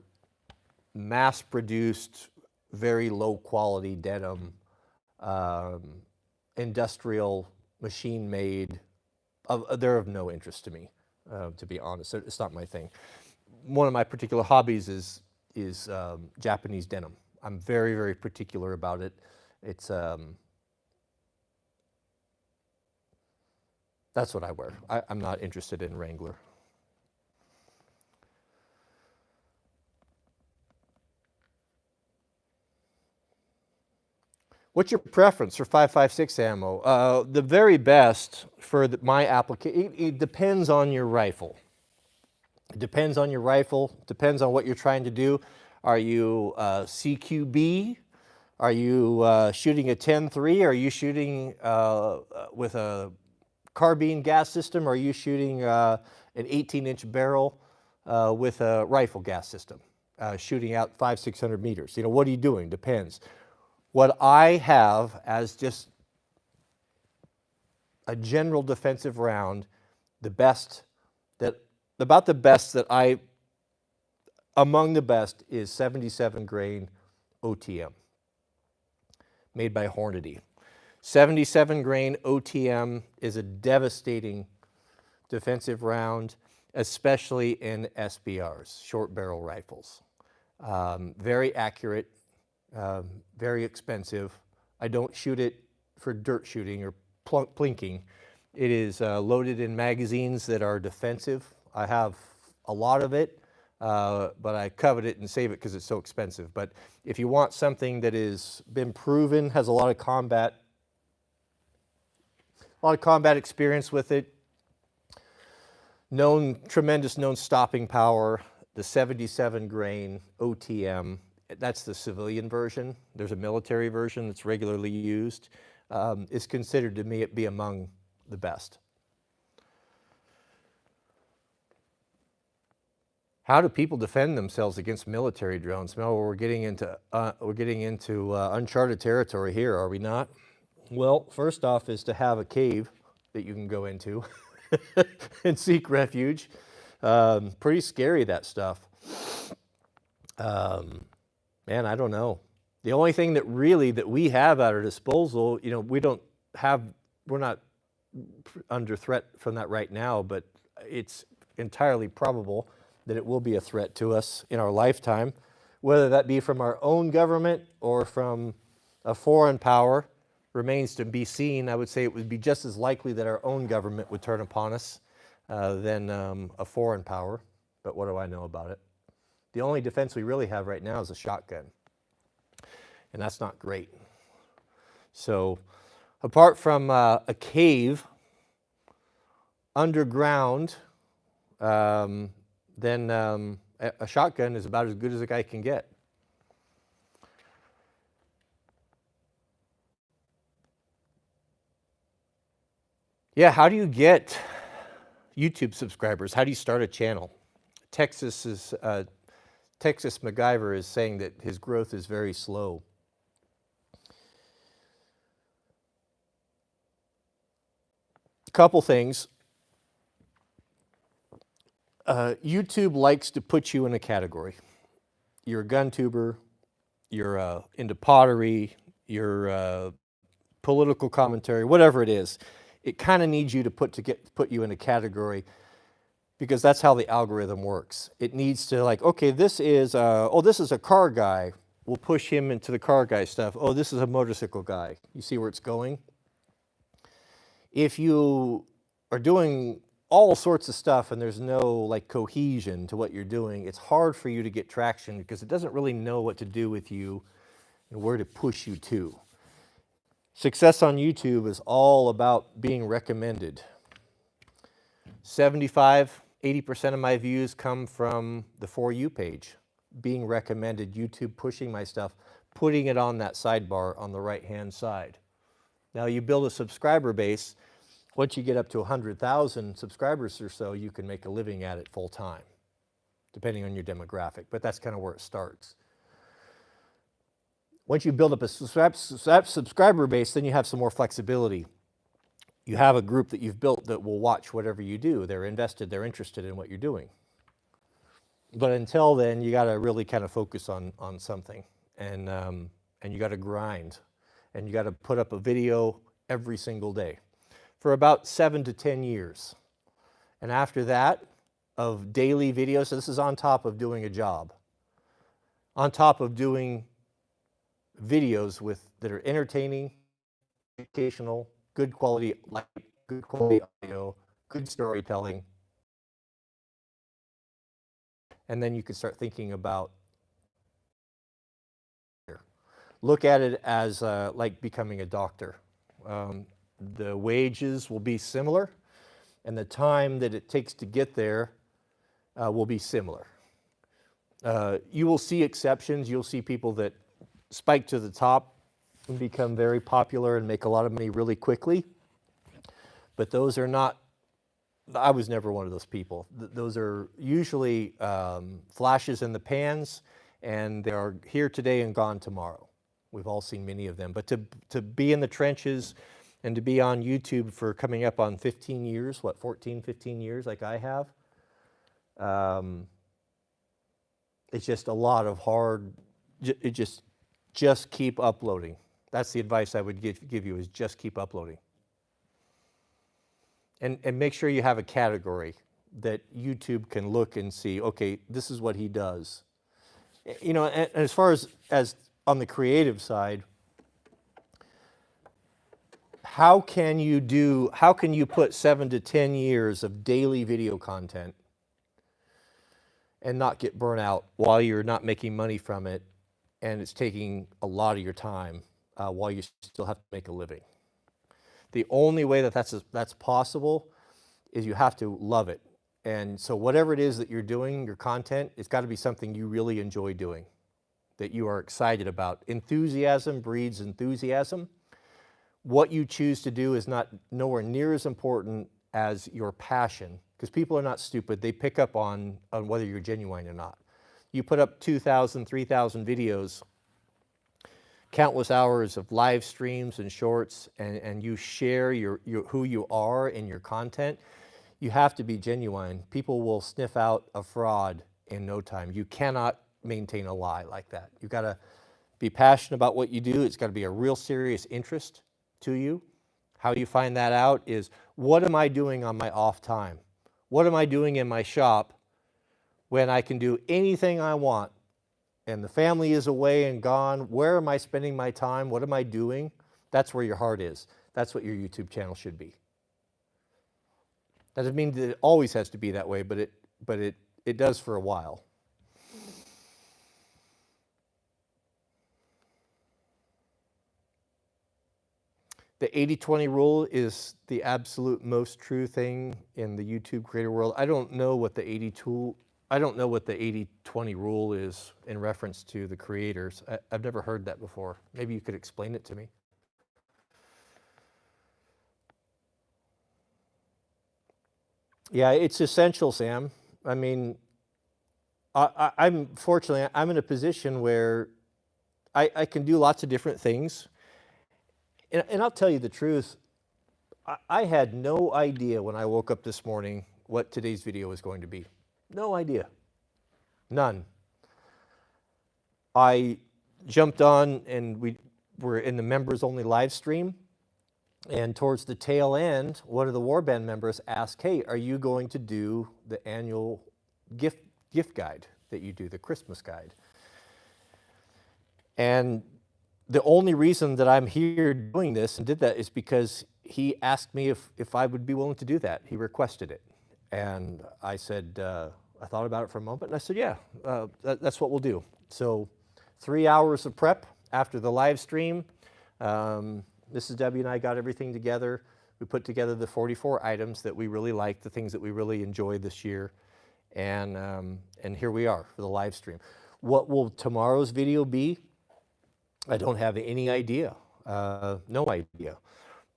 mass-produced, very low-quality denim, industrial, machine-made. They're of no interest to me, to be honest. It's not my thing. One of my particular hobbies is Japanese denim. I'm very, very particular about it. It's That's what I wear. I'm not interested in Wrangler. What's your preference for 5.56 ammo? The very best for my application, it depends on your rifle. It depends on your rifle, depends on what you're trying to do. Are you CQB? Are you shooting a 10-3? Are you shooting with a carbine gas system? Or are you shooting an 18-inch barrel with a rifle gas system, shooting out 500-600 meters? You know, what are you doing? Depends. What I have as just a general defensive round, about the best that among the best is 77 grain OTM, made by Hornady. 77 grain OTM is a devastating defensive round, especially in SBRs, short barrel rifles. Very accurate, very expensive. I don't shoot it for dirt shooting or plinking. It is loaded in magazines that are defensive. I have a lot of it, but I covet it and save it because it's so expensive. But if you want something that has been proven, has a lot of combat experience with it, tremendous known stopping power, the 77 grain OTM, that's the civilian version. There's a military version that's regularly used. Is considered to me be among the best. How do people defend themselves against military drones? Well, we're getting into uncharted territory here, are we not? Well, first off is to have a cave that you can go into and seek refuge. Pretty scary, that stuff. Man, I don't know. The only thing that we have at our disposal, you know, we're not under threat from that right now, but it's entirely probable that it will be a threat to us in our lifetime, whether that be from our own government or from a foreign power remains to be seen. I would say it would be just as likely that our own government would turn upon us than a foreign power, but what do I know about it? The only defense we really have right now is a shotgun, and that's not great. So apart from a cave underground, then a shotgun is about as good as a guy can get. Yeah, how do you get YouTube subscribers? How do you start a channel? Texas MacGyver is saying that his growth is very slow. A couple things. YouTube likes to put you in a category. You're a gun tuber, you're into pottery, you're political commentary, whatever it is. It kind of needs you to put you in a category because that's how the algorithm works. It needs to okay, this is a car guy. We'll push him into the car guy stuff. Oh, this is a motorcycle guy. You see where it's going? If you are doing all sorts of stuff and there's no cohesion to what you're doing, it's hard for you to get traction because it doesn't really know what to do with you and where to push you to. Success on YouTube is all about being recommended. 75–80% of my views come from the For You page, being recommended, YouTube pushing my stuff, putting it on that sidebar on the right-hand side. Now you build a subscriber base. Once you get up to 100,000 subscribers or so, you can make a living at it full time, depending on your demographic, but that's kind of where it starts. Once you build up a subscriber base, then you have some more flexibility. You have a group that you've built that will watch whatever you do. They're invested, they're interested in what you're doing. But until then, you got to really kind of focus on something, and you got to grind, and you got to put up a video every single day for about 7 to 10 years. And after that, of daily videos, so this is on top of doing a job, on top of doing videos that are entertaining, educational, good quality light good quality audio, good storytelling. And then you can start thinking about, look at it as like becoming a doctor. The wages will be similar, and the time that it takes to get there will be similar. You will see exceptions. You'll see people that spike to the top and become very popular and make a lot of money really quickly. But those are not, I was never one of those people. Those are usually flashes in the pans, and they are here today and gone tomorrow. We've all seen many of them. But to be in the trenches and to be on YouTube for coming up on 15 years, what, 14, 15 years like I have, it's just a lot of hard, just keep uploading. That's the advice I would give you, is just keep uploading. And make sure you have a category that YouTube can look and see, okay, this is what he does. You know, and as far as on the creative side, how can you put 7 to 10 years of daily video content and not get burnt out while you're not making money from it, and it's taking a lot of your time while you still have to make a living? The only way that that's possible is you have to love it. And so whatever it is that you're doing, your content, it's got to be something you really enjoy doing, that you are excited about. Enthusiasm breeds enthusiasm. What you choose to do is nowhere near as important as your passion, because people are not stupid. They pick up on whether you're genuine or not. You put up 2,000, 3,000 videos, countless hours of live streams and shorts, and you share who you are in your content, you have to be genuine. People will sniff out a fraud in no time. You cannot maintain a lie like that. You've got to be passionate about what you do. It's got to be a real serious interest to you. How you find that out is, what am I doing on my off time? What am I doing in my shop when I can do anything I want and the family is away and gone? Where am I spending my time? What am I doing? That's where your heart is. That's what your YouTube channel should be. That doesn't mean that it always has to be that way, but it does for a while. The 80-20 rule is the absolute most true thing in the YouTube creator world. I don't know what the 80-20 rule is in reference to the creators. I've never heard that before. Maybe you could explain it to me. Yeah, it's essential, Sam. I mean, I'm fortunately, I'm in a position where I can do lots of different things. And I'll tell you the truth, I had no idea when I woke up this morning what today's video was going to be. No idea. None. I jumped on and we were in the members only live stream. And towards the tail end, one of the warband members asked, hey, are you going to do the annual gift guide that you do, the Christmas guide? And the only reason that I'm here doing this and did that is because he asked me if I would be willing to do that. He requested it. And I said, I thought about it for a moment, and I said, yeah, that's what we'll do. So 3 hours of prep after the live stream. Mrs. Debbie and I got everything together. We put together the 44 items that we really liked, the things that we really enjoyed this year. And here we are for the live stream. What will tomorrow's video be? I don't have any idea, no idea.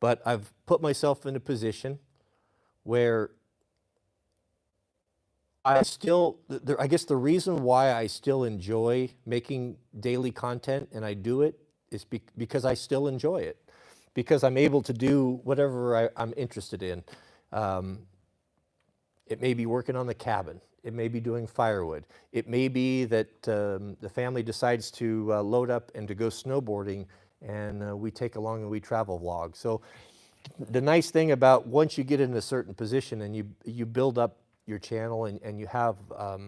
But I've put myself in a position where I guess the reason why I still enjoy making daily content and I do it is because I still enjoy it. Because I'm able to do whatever I'm interested in. It may be working on the cabin. It may be doing firewood. It may be that the family decides to load up and to go snowboarding, and we take along and we travel vlog. So the nice thing about once you get in a certain position and you build up your channel and you have a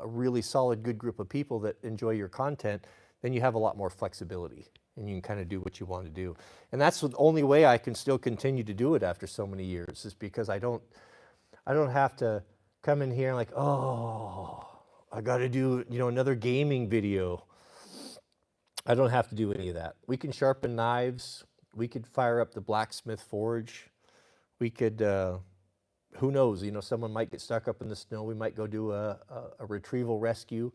really solid, good group of people that enjoy your content, then you have a lot more flexibility. and you can kind of do what you want to do. And that's the only way I can still continue to do it after so many years, is because I don't have to come in here and like, oh, I got to do, another gaming video. I don't have to do any of that. We can sharpen knives. We could fire up the blacksmith forge. We could, who knows, someone might get stuck up in the snow. We might go do a retrieval rescue.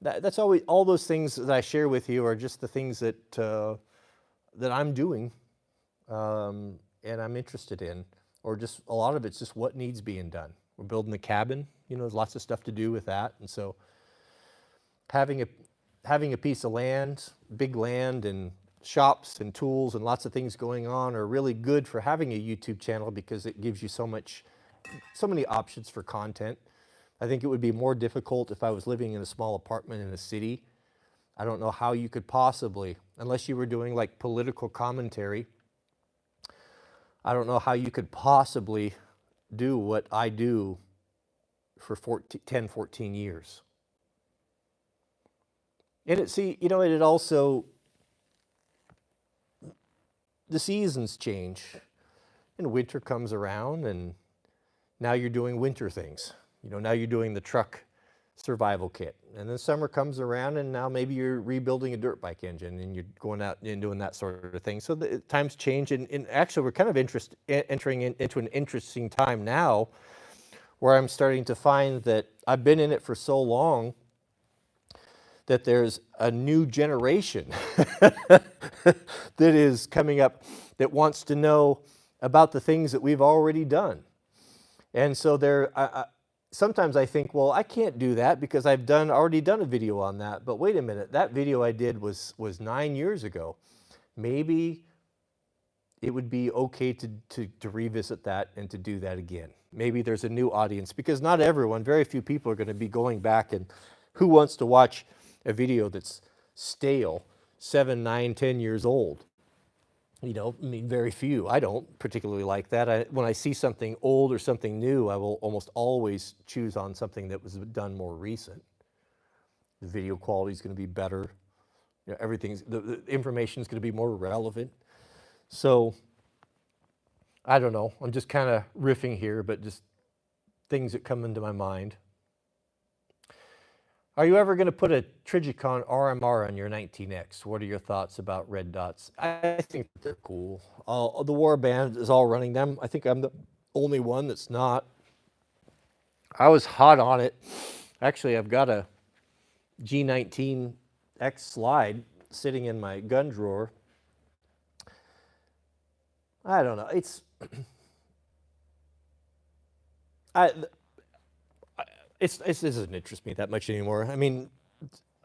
That's always, all those things that I share with you are just the things that I'm doing and I'm interested in, or just a lot of it's just what needs being done. We're building a cabin, there's lots of stuff to do with that. And so having a piece of land, big land, and shops and tools and lots of things going on are really good for having a YouTube channel, because it gives you so many options for content. I think it would be more difficult if I was living in a small apartment in a city. I don't know how you could possibly, unless you were doing like political commentary, I don't know how you could possibly do what I do for 10, 14 years. And it also, the seasons change and winter comes around, and now you're doing winter things. Now you're doing the truck survival kit, and then summer comes around, and now maybe you're rebuilding a dirt bike engine, and you're going out and doing that sort of thing. So the times change, and actually we're kind of entering into an interesting time now, where I'm starting to find that I've been in it for so long that there's a new generation that is coming up that wants to know about the things that we've already done. And so sometimes I think, well, I can't do that because I've already done a video on that. But wait a minute, that video I did was 9 years ago. Maybe it would be okay to revisit that and to do that again. Maybe there's a new audience, because not everyone, very few people are going to be going back, and who wants to watch a video that's stale, 7, 9, 10 years old? Very few. I don't particularly like that. When I see something old or something new, I will almost always choose on something that was done more recent. The video quality is going to be better. The information is going to be more relevant. So, I don't know. I'm just kind of riffing here, but just things that come into my mind. Are you ever going to put a Trigicon RMR on your 19X? What are your thoughts about red dots? I think they're cool. The Warband is all running them. I think I'm the only one that's not. I was hot on it. Actually, I've got a G19X slide sitting in my gun drawer. I don't know. It doesn't interest me that much anymore. I mean,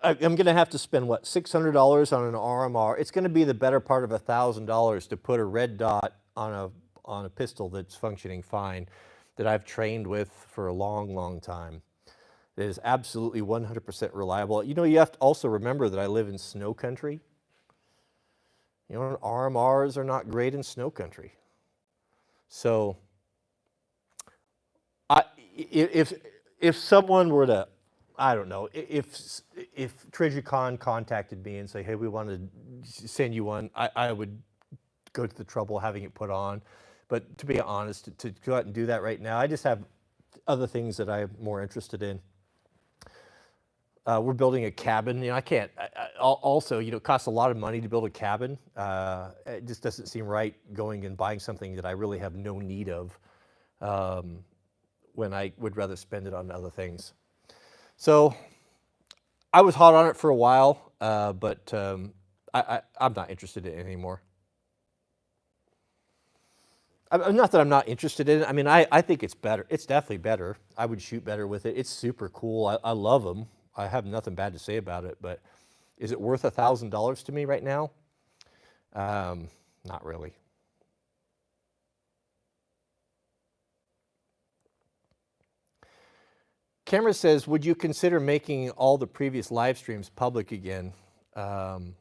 I'm going to have to spend, what, $600 on an RMR. It's going to be the better part of $1,000 to put a red dot on a pistol that's functioning fine, that I've trained with for a long, long time. It is absolutely 100% reliable. You have to also remember that I live in snow country. RMRs are not great in snow country. So, if someone were to, I don't know, if Trigicon contacted me and say, hey, we want to send you one, I would go to the trouble of having it put on. But to be honest, to go out and do that right now, I just have other things that I'm more interested in. We're building a cabin. I can't. Also, it costs a lot of money to build a cabin. It just doesn't seem right going and buying something that I really have no need of, when I would rather spend it on other things. So I was hot on it for a while, but I'm not interested in it anymore. Not that I'm not interested in it. I mean, I think it's better. It's definitely better. I would shoot better with it. It's super cool. I love them. I have nothing bad to say about it, but is it worth $1,000 to me right now? Not really. Cameron says, would you consider making all the previous live streams public again? No.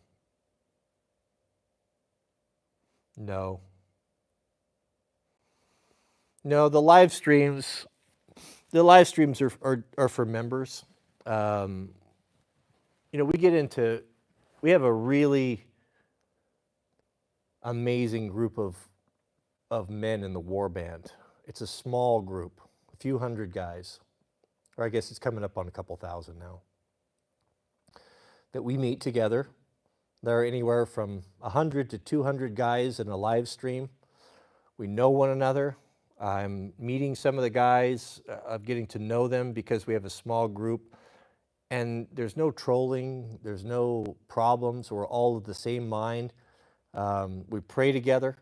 No, the live streams are for members. We have a really amazing group of men in the war band. It's a small group, a few hundred guys, or I guess it's coming up on a couple thousand now, that we meet together. There are anywhere from 100 to 200 guys in a live stream. We know one another. I'm meeting some of the guys, I'm getting to know them because we have a small group. And there's no trolling, there's no problems, we're all of the same mind. We pray together,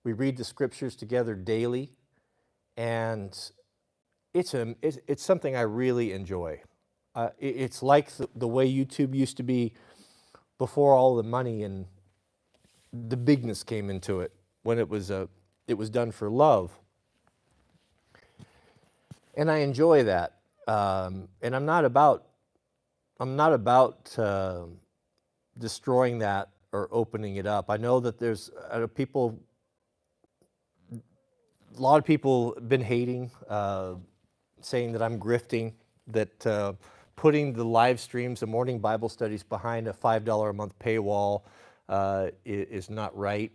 we read the scriptures together daily, and it's something I really enjoy. It's like the way YouTube used to be before all the money and the bigness came into it, when it was done for love. And I enjoy that. And I'm not about destroying that or opening it up. I know that there's people, a lot of people have been hating, saying that I'm grifting, that putting the live streams, the morning Bible studies behind a $5 a month paywall is not right.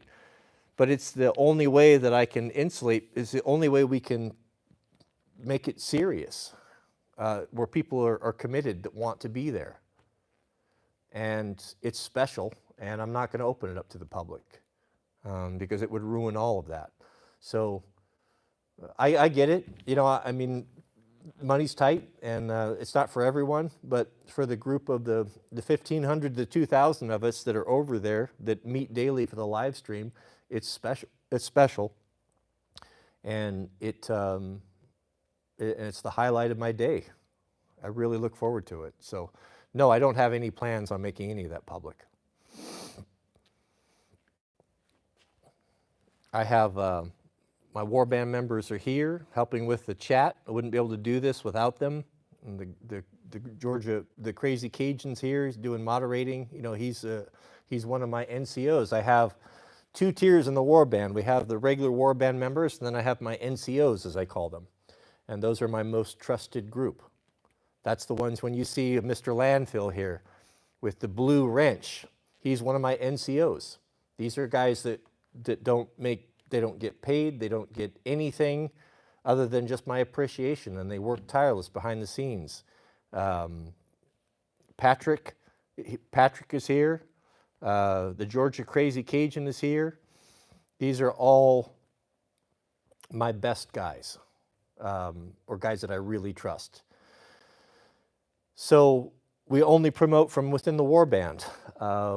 But it's the only way that I can insulate, is the only way we can make it serious, where people are committed, that want to be there. And it's special, and I'm not going to open it up to the public because it would ruin all of that. So I get it. You know, I mean, money's tight, and it's not for everyone, but for the group of the 1,500 to 2,000 of us that are over there that meet daily for the live stream, it's special. It's special, and it's the highlight of my day. I really look forward to it. So, no, I don't have any plans on making any of that public. I have my warband members are here helping with the chat. I wouldn't be able to do this without them. And the Crazy Cajun's here. He's doing moderating. You know, he's one of my NCOs. I have two tiers in the warband. We have the regular warband members, and then I have my NCOs, as I call them. And those are my most trusted group. That's the ones when you see Mr. Landfill here with the blue wrench. He's one of my NCOs. These are guys that don't get paid, they don't get anything other than just my appreciation, and they work tireless behind the scenes. Patrick is here. The Georgia Crazy Cajun is here. These are all my best guys, or guys that I really trust. So we only promote from within the warband.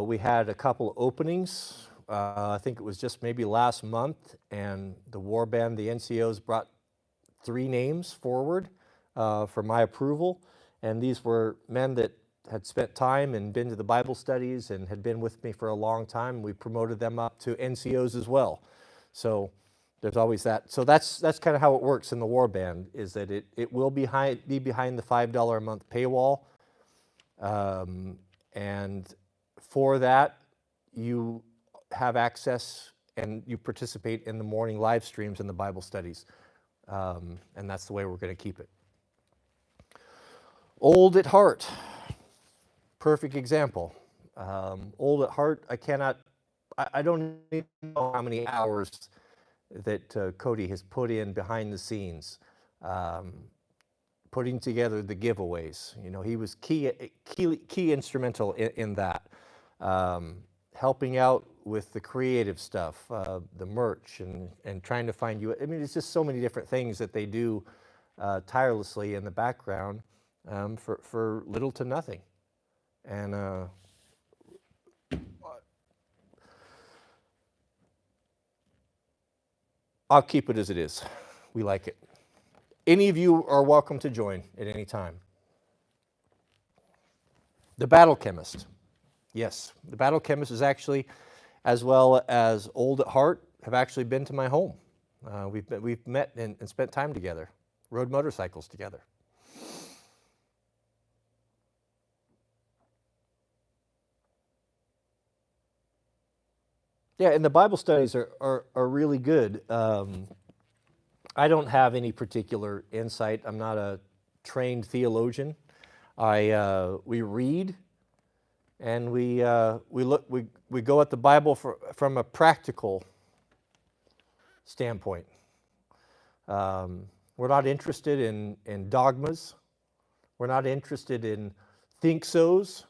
We had a couple openings. I think it was just maybe last month, and the warband, the NCOs, brought 3 names forward for my approval, and these were men that had spent time and been to the Bible studies and had been with me for a long time. We promoted them up to NCOs as well. So there's always that. So that's kind of how it works in the warband, is that it will be behind the $5 a month paywall, and for that you have access and you participate in the morning live streams and the Bible studies, and that's the way we're going to keep it. Old at heart, perfect example. Old at heart, I don't even know how many hours that Cody has put in behind the scenes, putting together the giveaways. You know, he was key instrumental in that, helping out with the creative stuff, the merch, and trying to find you. I mean, it's just so many different things that they do tirelessly in the background for little to nothing. And I'll keep it as it is. We like it. Any of you are welcome to join at any time. The Battle Chemist. Yes, the Battle Chemist is actually, as well as Old at Heart, have actually been to my home. We've met and spent time together, rode motorcycles together. Yeah, and the Bible studies are really good. I don't have any particular insight. I'm not a trained theologian. We read, and we go at the Bible from a practical standpoint. We're not interested in dogmas. We're not interested in think-sos.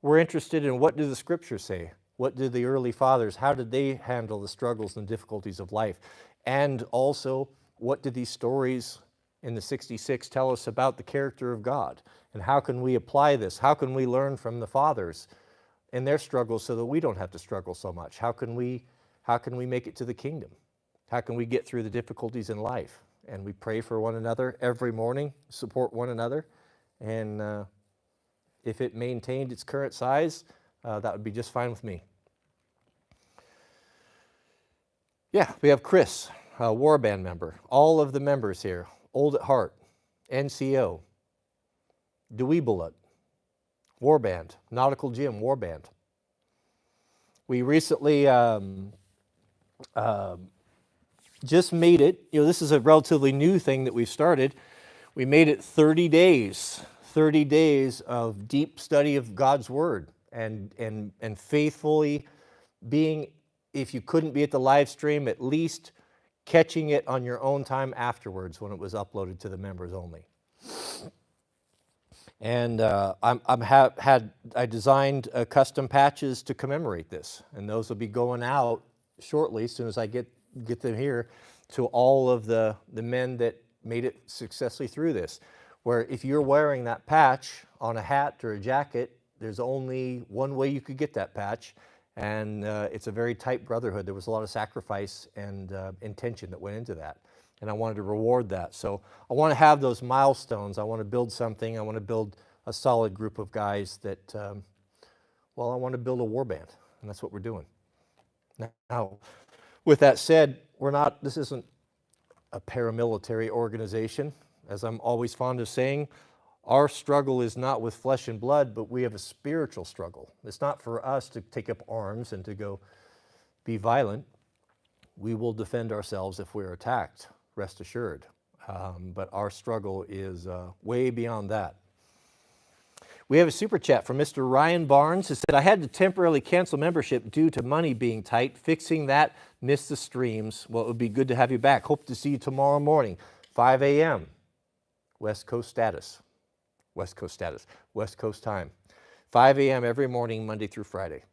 We're interested in what do the scriptures say? What did the early fathers, how did they handle the struggles and difficulties of life? And also, what did these stories in the 66 tell us about the character of God? And how can we apply this? How can we learn from the fathers and their struggles so that we don't have to struggle so much? How can we make it to the kingdom? How can we get through the difficulties in life? And we pray for one another every morning, support one another, and if it maintained its current size, that would be just fine with me. Yeah, we have Chris, a warband member. All of the members here, Old at Heart, NCO, Dewey Bullet, Warband, Nautical Gym, Warband. We recently just made it, this is a relatively new thing that we've started. We made it 30 days of deep study of God's Word and faithfully being, if you couldn't be at the live stream, at least catching it on your own time afterwards when it was uploaded to the members only. And I designed custom patches to commemorate this, and those will be going out shortly as soon as I get them here to all of the men that made it successfully through this. Where if you're wearing that patch on a hat or a jacket, there's only one way you could get that patch, and it's a very tight brotherhood. There was a lot of sacrifice and intention that went into that, and I wanted to reward that. So I want to have those milestones. I want to build something. I want to build a solid group of guys that, I want to build a war band, and that's what we're doing. Now, with that said, this isn't a paramilitary organization. As I'm always fond of saying, our struggle is not with flesh and blood, but we have a spiritual struggle. It's not for us to take up arms and to go be violent. We will defend ourselves if we're attacked, rest assured. But our struggle is way beyond that. We have a super chat from Mr. Ryan Barnes who said, I had to temporarily cancel membership due to money being tight. Fixing that, missed the streams. Well, it would be good to have you back. Hope to see you tomorrow morning, 5 a.m. West Coast time. 5 a.m. every morning, Monday through Friday.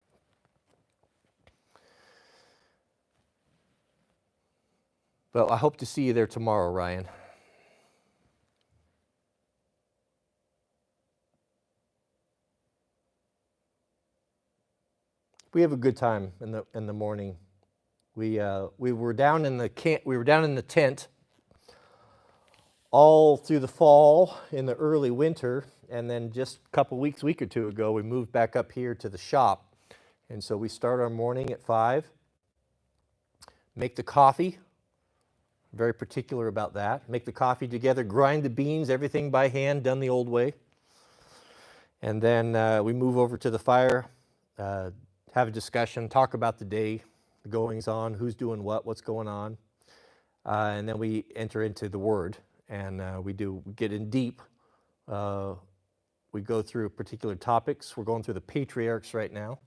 Well, I hope to see you there tomorrow, Ryan. We have a good time in the morning. We were down in the tent all through the fall, in the early winter, and then just a couple week or two ago, we moved back up here to the shop. And so we start our morning at 5, make the coffee, very particular about that, make the coffee together, grind the beans, everything by hand, done the old way. And then we move over to the fire, have a discussion, talk about the day, the goings on, who's doing what, what's going on. And then we enter into the Word. And we get in deep. We go through particular topics. We're going through the patriarchs right now.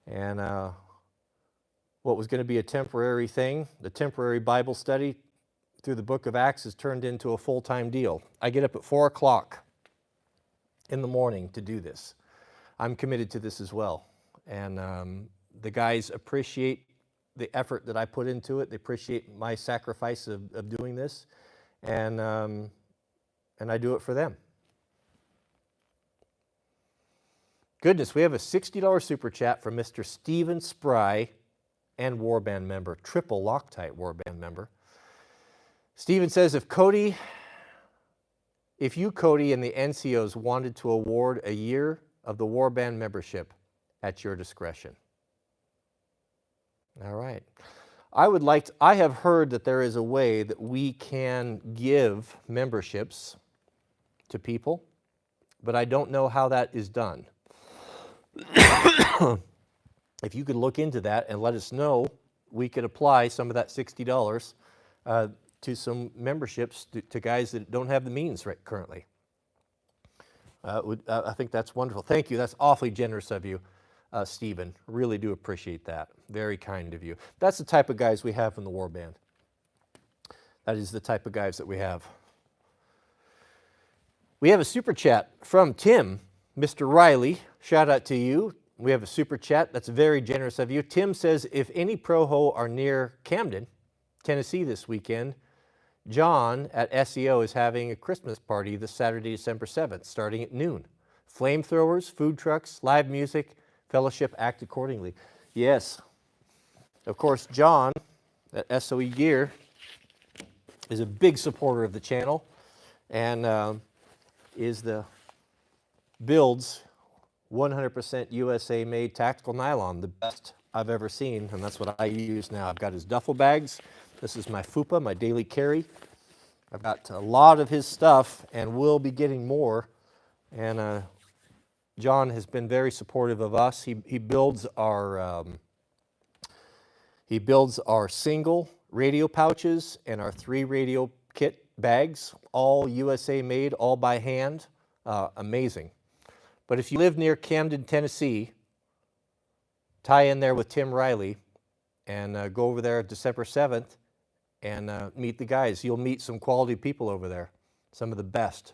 And what was going to be a temporary thing, the temporary Bible study through the book of Acts has turned into a full-time deal. I get up at 4 o'clock in the morning to do this. I'm committed to this as well. And the guys appreciate the effort that I put into it. They appreciate my sacrifice of doing this. And I do it for them. Goodness, we have a $60 super chat from Mr. Stephen Spry and Warband member, triple Loctite Warband member. Stephen says, if you, Cody, and the NCOs wanted to award a year of the Warband membership at your discretion. All right. I have heard that there is a way that we can give memberships to people, but I don't know how that is done. If you could look into that and let us know, we could apply some of that $60 to some memberships to guys that don't have the means currently. I think that's wonderful. Thank you. That's awfully generous of you, Stephen. Really do appreciate that. Very kind of you. That's the type of guys we have in the war band. That is the type of guys that we have. We have a super chat from Tim, Mr. Riley. Shout out to you. We have a super chat. That's very generous of you. Tim says, if any Proho are near Camden, Tennessee this weekend, John at SEO is having a Christmas party this Saturday, December 7th, starting at noon. Flamethrowers, food trucks, live music, fellowship, act accordingly. Yes, of course, John at SOE Gear is a big supporter of the channel and builds 100% USA made tactical nylon, the best I've ever seen, and that's what I use now. I've got his duffel bags. This is my FUPA, my daily carry. I've got a lot of his stuff and will be getting more. And John has been very supportive of us. He builds our single radio pouches and our 3 radio kit bags, all USA made, all by hand. Amazing. But if you live near Camden, Tennessee, tie in there with Tim Riley and go over there December 7th and meet the guys. You'll meet some quality people over there, some of the best.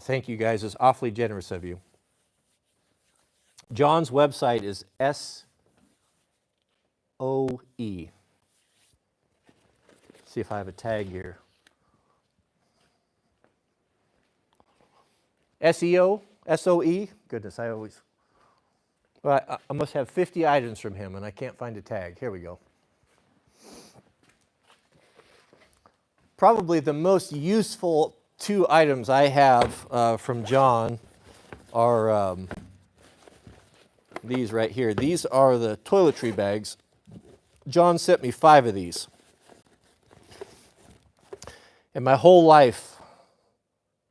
Thank you guys. It's awfully generous of you. John's website is SOE. See if I have a tag here. SEO? SOE? Goodness, well, I must have 50 items from him and I can't find a tag. Here we go. Probably the most useful 2 items I have from John are these right here. These are the toiletry bags. John sent me 5 of these. And my whole life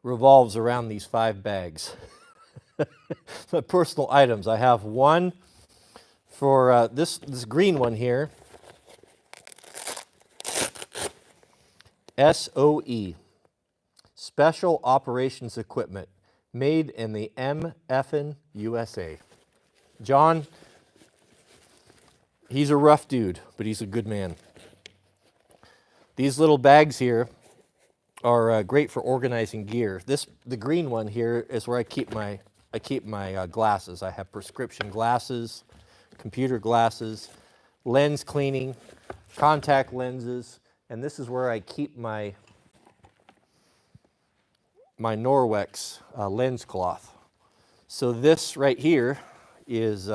revolves around these 5 bags. My personal items. I have one for this green one here. SOE, Special Operations Equipment, made in the MFN USA. John, he's a rough dude, but he's a good man. These little bags here are great for organizing gear. The green one here is where I keep my glasses. I have prescription glasses, computer glasses, lens cleaning, contact lenses, and this is where I keep my Norwex lens cloth. So this right here is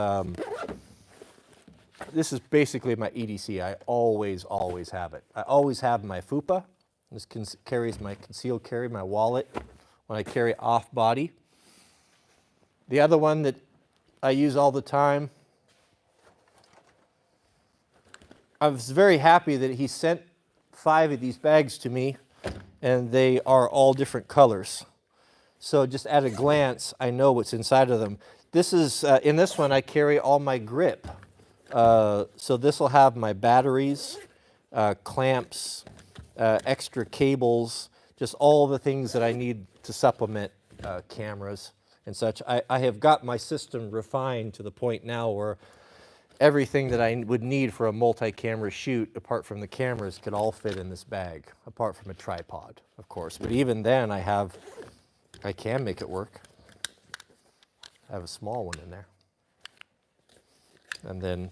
this is basically my EDC. I always have it. I always have my FUPA. This carries my concealed carry, my wallet when I carry off body. The other one that I use all the time, I was very happy that he sent 5 of these bags to me, and they are all different colors. So just at a glance, I know what's inside of them. This is, in this one, I carry all my grip. So this will have my batteries, clamps, extra cables, just all the things that I need to supplement cameras and such. I have got my system refined to the point now where everything that I would need for a multi-camera shoot, apart from the cameras, could all fit in this bag, apart from a tripod, of course. But even then, I can make it work. I have a small one in there. And then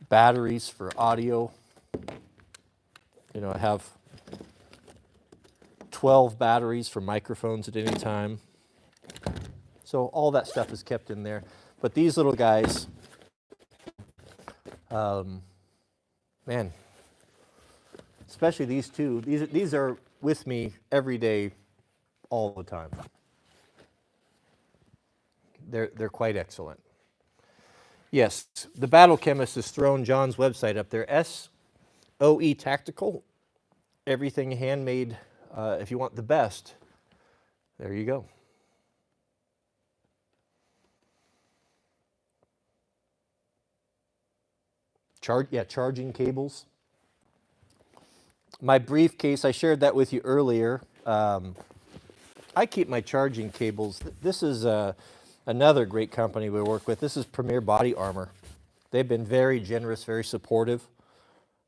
batteries for audio. You know, I have 12 batteries for microphones at any time. So all that stuff is kept in there. But these little guys, man, especially these 2, these are with me every day, all the time. They're quite excellent. Yes, the Battle Chemist has thrown John's website up there, SOE Tactical, everything handmade. If you want the best, there you go. Charging cables. My briefcase, I shared that with you earlier. I keep my charging cables. This is another great company we work with. This is Premier Body Armor. They've been very generous, very supportive.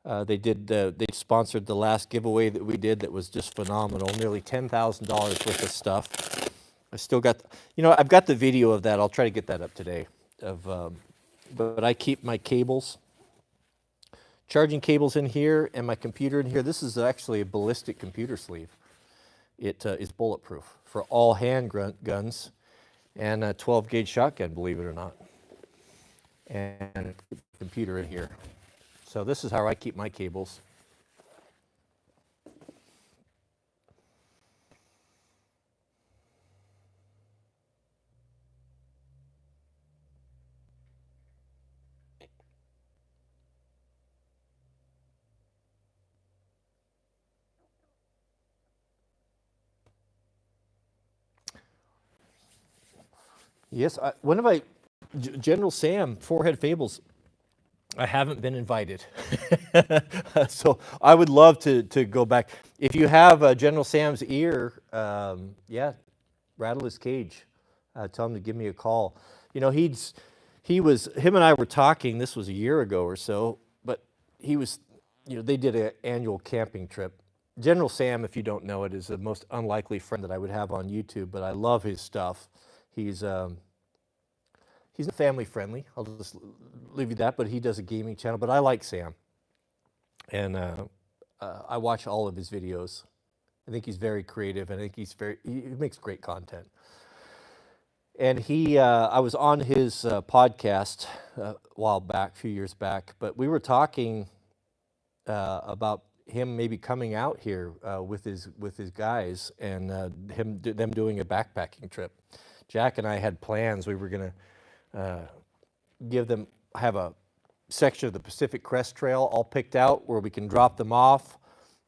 They sponsored the last giveaway that we did that was just phenomenal. Nearly $10,000 worth of stuff. I still got, I've got the video of that. I'll try to get that up today. But I keep my cables, charging cables in here, and my computer in here. This is actually a ballistic computer sleeve. It is bulletproof for all guns and a 12-gauge shotgun, believe it or not. And computer in here. So this is how I keep my cables. Yes, General Sam, Forehead Fables, I haven't been invited. So I would love to go back. If you have General Sam's ear, yeah, rattle his cage. Tell him to give me a call. Him and I were talking, this was a year ago or so, but they did an annual camping trip. General Sam, if you don't know it, is the most unlikely friend that I would have on YouTube, but I love his stuff. He's family friendly. I'll just leave you that, but he does a gaming channel. But I like Sam, and I watch all of his videos. I think he's very creative, and I think he makes great content. And I was on his podcast a while back, a few years back, but we were talking about him maybe coming out here with his guys and them doing a backpacking trip. Jack and I had plans. We were going to have a section of the Pacific Crest Trail all picked out where we can drop them off.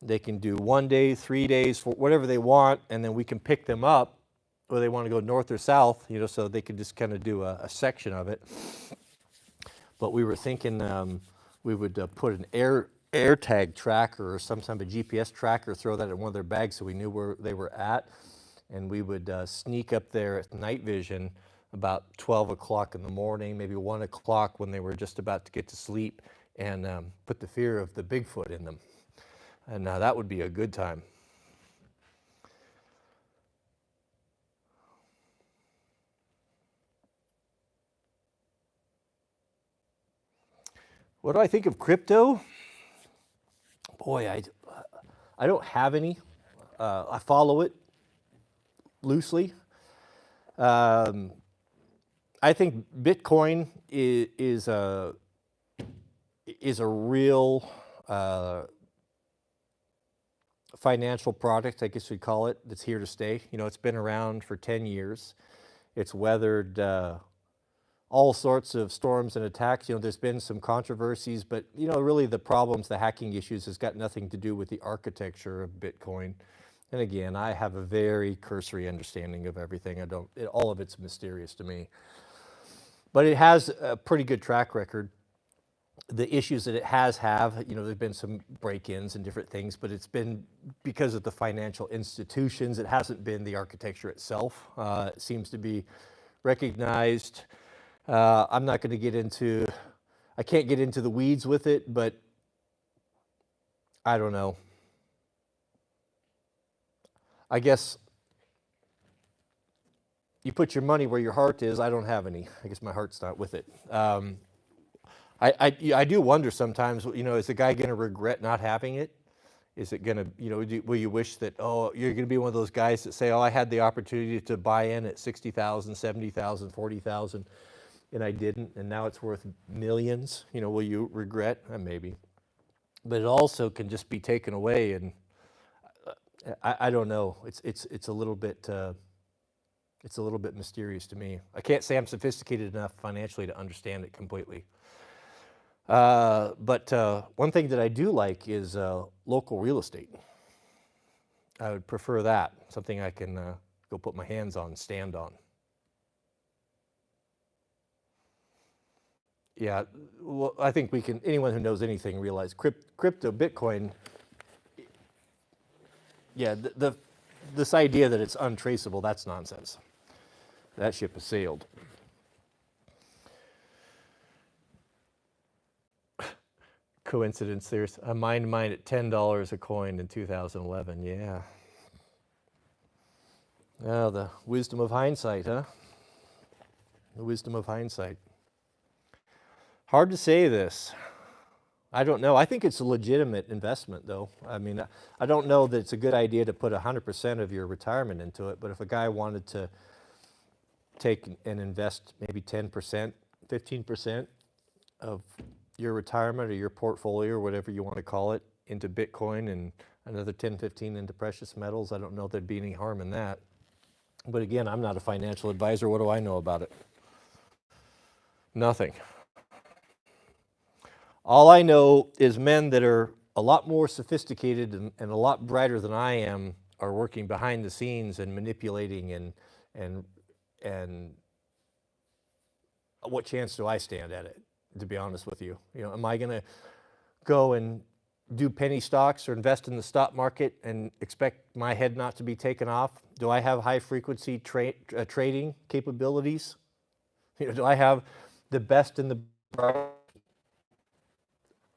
They can do 1 day, 3 days, for whatever they want, and then we can pick them up whether they want to go north or south, so they can just kind of do a section of it. But we were thinking we would put an air tag tracker or some type of GPS tracker, throw that in one of their bags so we knew where they were at, and we would sneak up there at night vision about 12 o'clock in the morning, maybe 1 o'clock when they were just about to get to sleep, and put the fear of the Bigfoot in them. And that would be a good time. What do I think of crypto? Boy, I don't have any. I follow it loosely. I think Bitcoin is a real financial product, I guess we'd call it, that's here to stay. It's been around for 10 years. It's weathered all sorts of storms and attacks. There's been some controversies, but really the problems, the hacking issues, has got nothing to do with the architecture of Bitcoin. And again, I have a very cursory understanding of everything. All of it's mysterious to me. But it has a pretty good track record. The issues that it has there's been some break-ins and different things, but it's been because of the financial institutions. It hasn't been the architecture itself. It seems to be recognized. I'm not going to I can't get into the weeds with it, but I don't know. I guess you put your money where your heart is. I don't have any. I guess my heart's not with it. I do wonder sometimes, is the guy going to regret not having it? Is it going to, will you wish that, you're going to be one of those guys that say, I had the opportunity to buy in at 60,000, 70,000, 40,000, and I didn't, and now it's worth millions? Will you regret? Maybe. But it also can just be taken away, and I don't know. It's a little bit mysterious to me. I can't say I'm sophisticated enough financially to understand it completely. But one thing that I do like is local real estate. I would prefer that, something I can go put my hands on, stand on. Yeah, well, I think anyone who knows anything realize crypto, Bitcoin, yeah, this idea that it's untraceable, that's nonsense. That ship has sailed. Coincidence, there's a mine at $10 a coin in 2011, yeah. Oh, the wisdom of hindsight, huh? The wisdom of hindsight. Hard to say this. I don't know. I think it's a legitimate investment, though. I mean, I don't know that it's a good idea to put 100% of your retirement into it, but if a guy wanted to take and invest maybe 10%, 15% of your retirement or your portfolio or whatever you want to call it into Bitcoin and another 10, 15 into precious metals, I don't know if there'd be any harm in that. But again, I'm not a financial advisor. What do I know about it? Nothing. All I know is men that are a lot more sophisticated and a lot brighter than I am are working behind the scenes and manipulating and what chance do I stand at it, to be honest with you? You know, am I going to go and do penny stocks or invest in the stock market and expect my head not to be taken off? Do I have high frequency trading capabilities? You know, do I have the best in the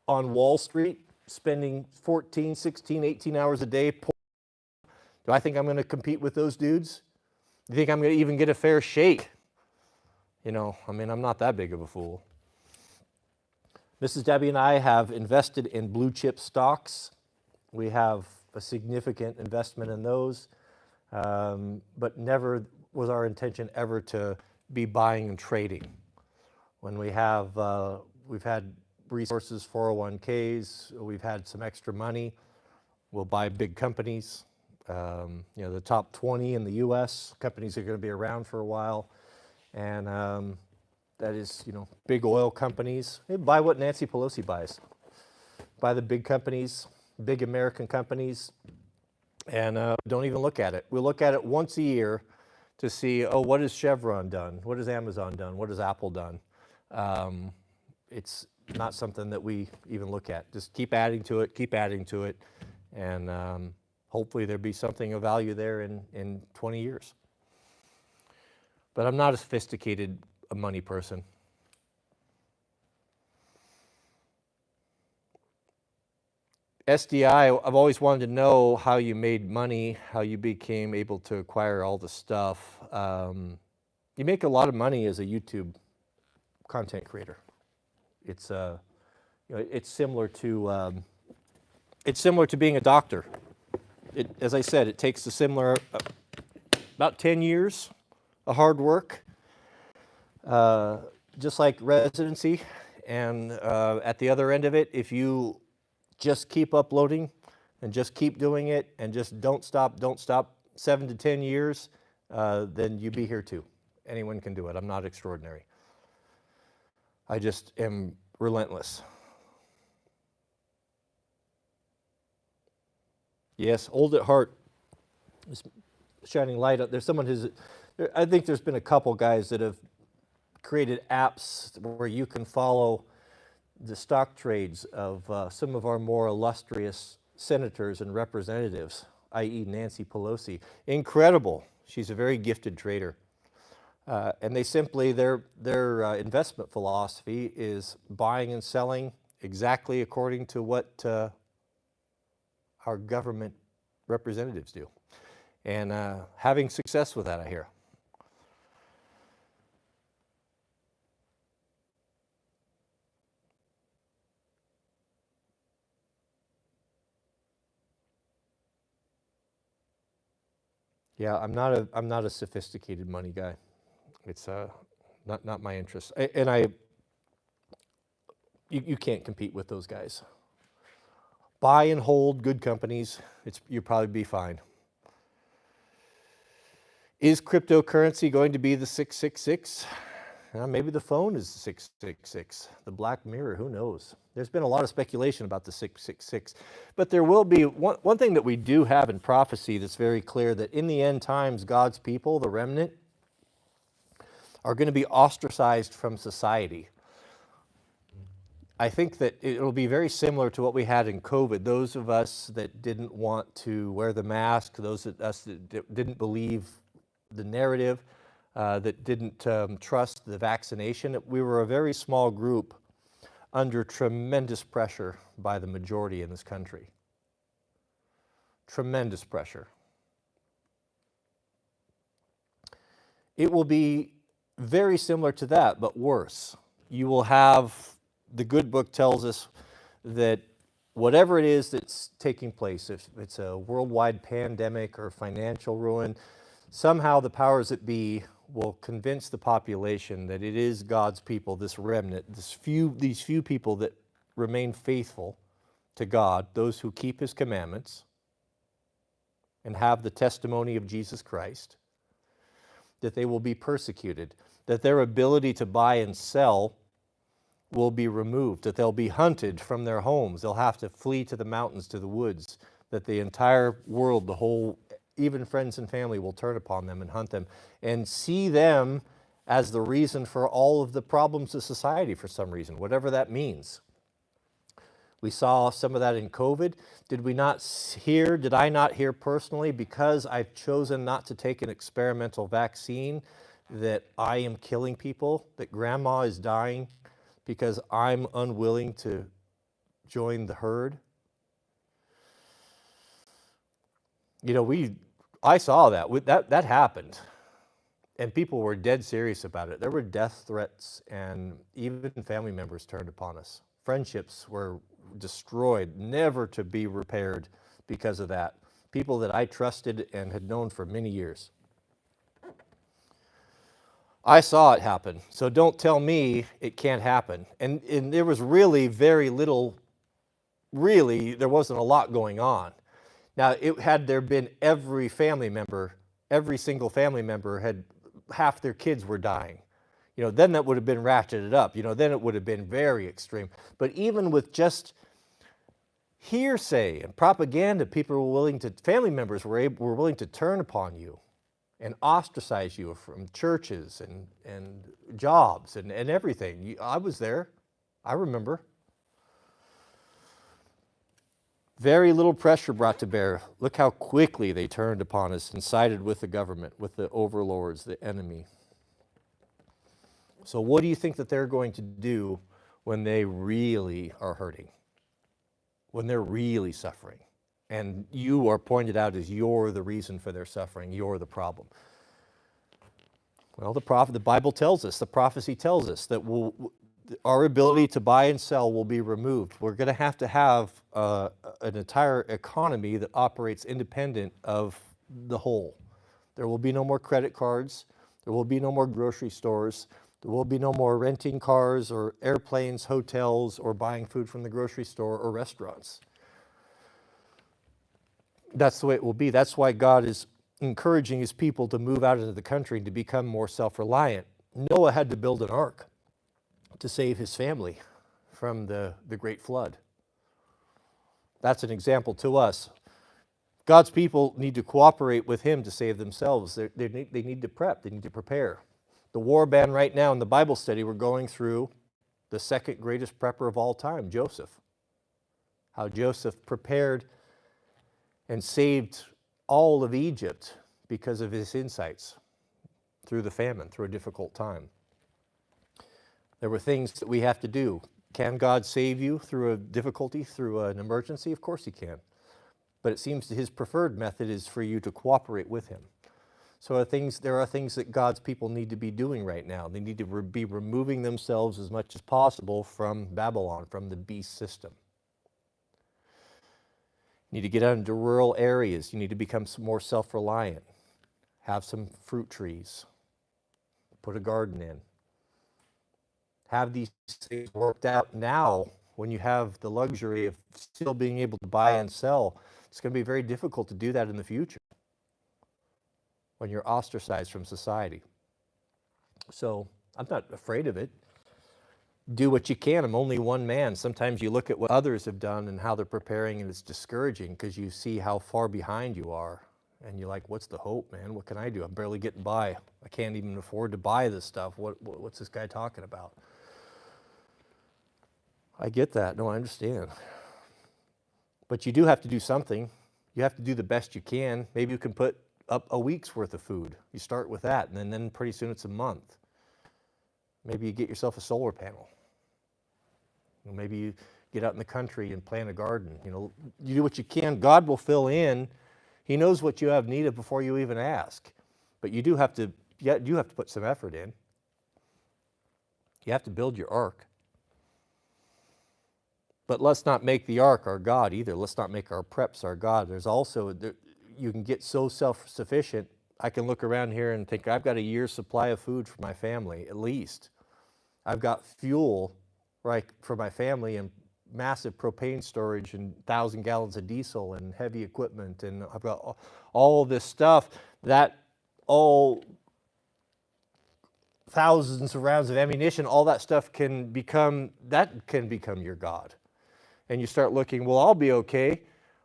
on Wall Street spending 14, 16, 18 hours a day? Do I think I'm going to compete with those dudes? Do you think I'm going to even get a fair shake? You know, I mean, I'm not that big of a fool. Mrs. Debbie and I have invested in blue chip stocks. We have a significant investment in those, but never was our intention ever to be buying and trading. When we have, we've had resources, 401ks, we've had some extra money, we'll buy big companies. You know, the top 20 in the US, companies are going to be around for a while. And that is, you know, big oil companies. Hey, buy what Nancy Pelosi buys. Buy the big companies, big American companies, and don't even look at it. We'll look at it once a year to see, oh, what has Chevron done? What has Amazon done? What has Apple done? It's not something that we even look at. Just keep adding to it, and hopefully there'll be something of value there in 20 years. But I'm not a sophisticated money person. SDI, I've always wanted to know how you made money, how you became able to acquire all the stuff. You make a lot of money as a YouTube content creator. It's you know, it's similar to being a doctor. As I said, it takes a similar about 10 years of hard work, just like residency. And at the other end of it, if you just keep uploading and just keep doing it and just don't stop, 7 to 10 years, then you be here too. Anyone can do it. I'm not extraordinary. I just am relentless. Yes, old at heart. Just shining light up. There's someone who's, I think there's been a couple guys that have created apps where you can follow the stock trades of some of our more illustrious senators and representatives, i.e. Nancy Pelosi. Incredible. She's a very gifted trader. And they simply, their investment philosophy is buying and selling exactly according to what our government representatives do. And having success with that, I hear. Yeah, I'm not a sophisticated money guy. It's not my interest. And you can't compete with those guys. Buy and hold good companies. You'll probably be fine. Is cryptocurrency going to be the 666? Maybe the phone is the 666. The Black Mirror, who knows? There's been a lot of speculation about the 666. But there will be, one thing that we do have in prophecy that's very clear, that in the end times, God's people, the remnant, are going to be ostracized from society. I think that it'll be very similar to what we had in COVID. Those of us that didn't want to wear the mask, those of us that didn't believe the narrative, that didn't trust the vaccination, we were a very small group under tremendous pressure by the majority in this country. Tremendous pressure. It will be very similar to that, but worse. You will have, the good book tells us that whatever it is that's taking place, if it's a worldwide pandemic or financial ruin, somehow the powers that be will convince the population that it is God's people, this remnant, these few people that remain faithful to God, those who keep his commandments and have the testimony of Jesus Christ, that they will be persecuted, that their ability to buy and sell will be removed, that they'll be hunted from their homes. They'll have to flee to the mountains, to the woods, that the entire world, the whole, even friends and family will turn upon them and hunt them and see them as the reason for all of the problems of society for some reason, whatever that means. We saw some of that in COVID. Did I not hear personally, because I've chosen not to take an experimental vaccine, that I am killing people, that grandma is dying because I'm unwilling to join the herd? You know, I saw that happened, and people were dead serious about it. There were death threats, and even family members turned upon us. Friendships were destroyed, never to be repaired because of that. People that I trusted and had known for many years. I saw it happen, so don't tell me it can't happen. And there was really very little, there wasn't a lot going on. Now, had there been every single family member had, half their kids were dying, you know, then that would have been ratcheted up, you know, then it would have been very extreme. But even with just hearsay and propaganda, family members were willing to turn upon you and ostracize you from churches and jobs and everything. I was there. I remember. Very little pressure brought to bear. Look how quickly they turned upon us and sided with the government, with the overlords, the enemy. So what do you think that they're going to do when they really are hurting? When they're really suffering? And you are pointed out as you're the reason for their suffering, you're the problem. Well, the Bible tells us, the prophecy tells us that our ability to buy and sell will be removed. We're going to have an entire economy that operates independent of the whole. There will be no more credit cards. There will be no more grocery stores. There will be no more renting cars or airplanes, hotels, or buying food from the grocery store or restaurants. That's the way it will be. That's why God is encouraging his people to move out into the country and to become more self-reliant. Noah had to build an ark to save his family from the great flood. That's an example to us. God's people need to cooperate with him to save themselves. They need to prep. They need to prepare. The war band right now in the Bible study, we're going through the second greatest prepper of all time, Joseph. How Joseph prepared and saved all of Egypt because of his insights through the famine, through a difficult time. There were things that we have to do. Can God save you through a difficulty, through an emergency? Of course he can. But it seems that his preferred method is for you to cooperate with him. So there are things that God's people need to be doing right now. They need to be removing themselves as much as possible from Babylon, from the beast system. You need to get out into rural areas. You need to become more self-reliant. Have some fruit trees. Put a garden in. Have these things worked out now when you have the luxury of still being able to buy and sell. It's going to be very difficult to do that in the future when you're ostracized from society. So I'm not afraid of it. Do what you can. I'm only one man. Sometimes you look at what others have done and how they're preparing, and it's discouraging because you see how far behind you are. And you're like, what's the hope, man? What can I do? I'm barely getting by. I can't even afford to buy this stuff. What's this guy talking about? I get that. No, I understand. But you do have to do something. You have to do the best you can. Maybe you can put up a week's worth of food. You start with that, and then pretty soon it's a month. Maybe you get yourself a solar panel. Maybe you get out in the country and plant a garden. You do what you can. God will fill in. He knows what you have need of before you even ask. But you do have to put some effort in. You have to build your ark. But let's not make the ark our God either. Let's not make our preps our God. There's also, you can get so self-sufficient. I can look around here and think, I've got a year's supply of food for my family, at least. I've got fuel, right, for my family, and massive propane storage and 1,000 gallons of diesel and heavy equipment. And I've got all this stuff that all thousands of rounds of ammunition, all that stuff can become your God. And you start looking, well, I'll be okay.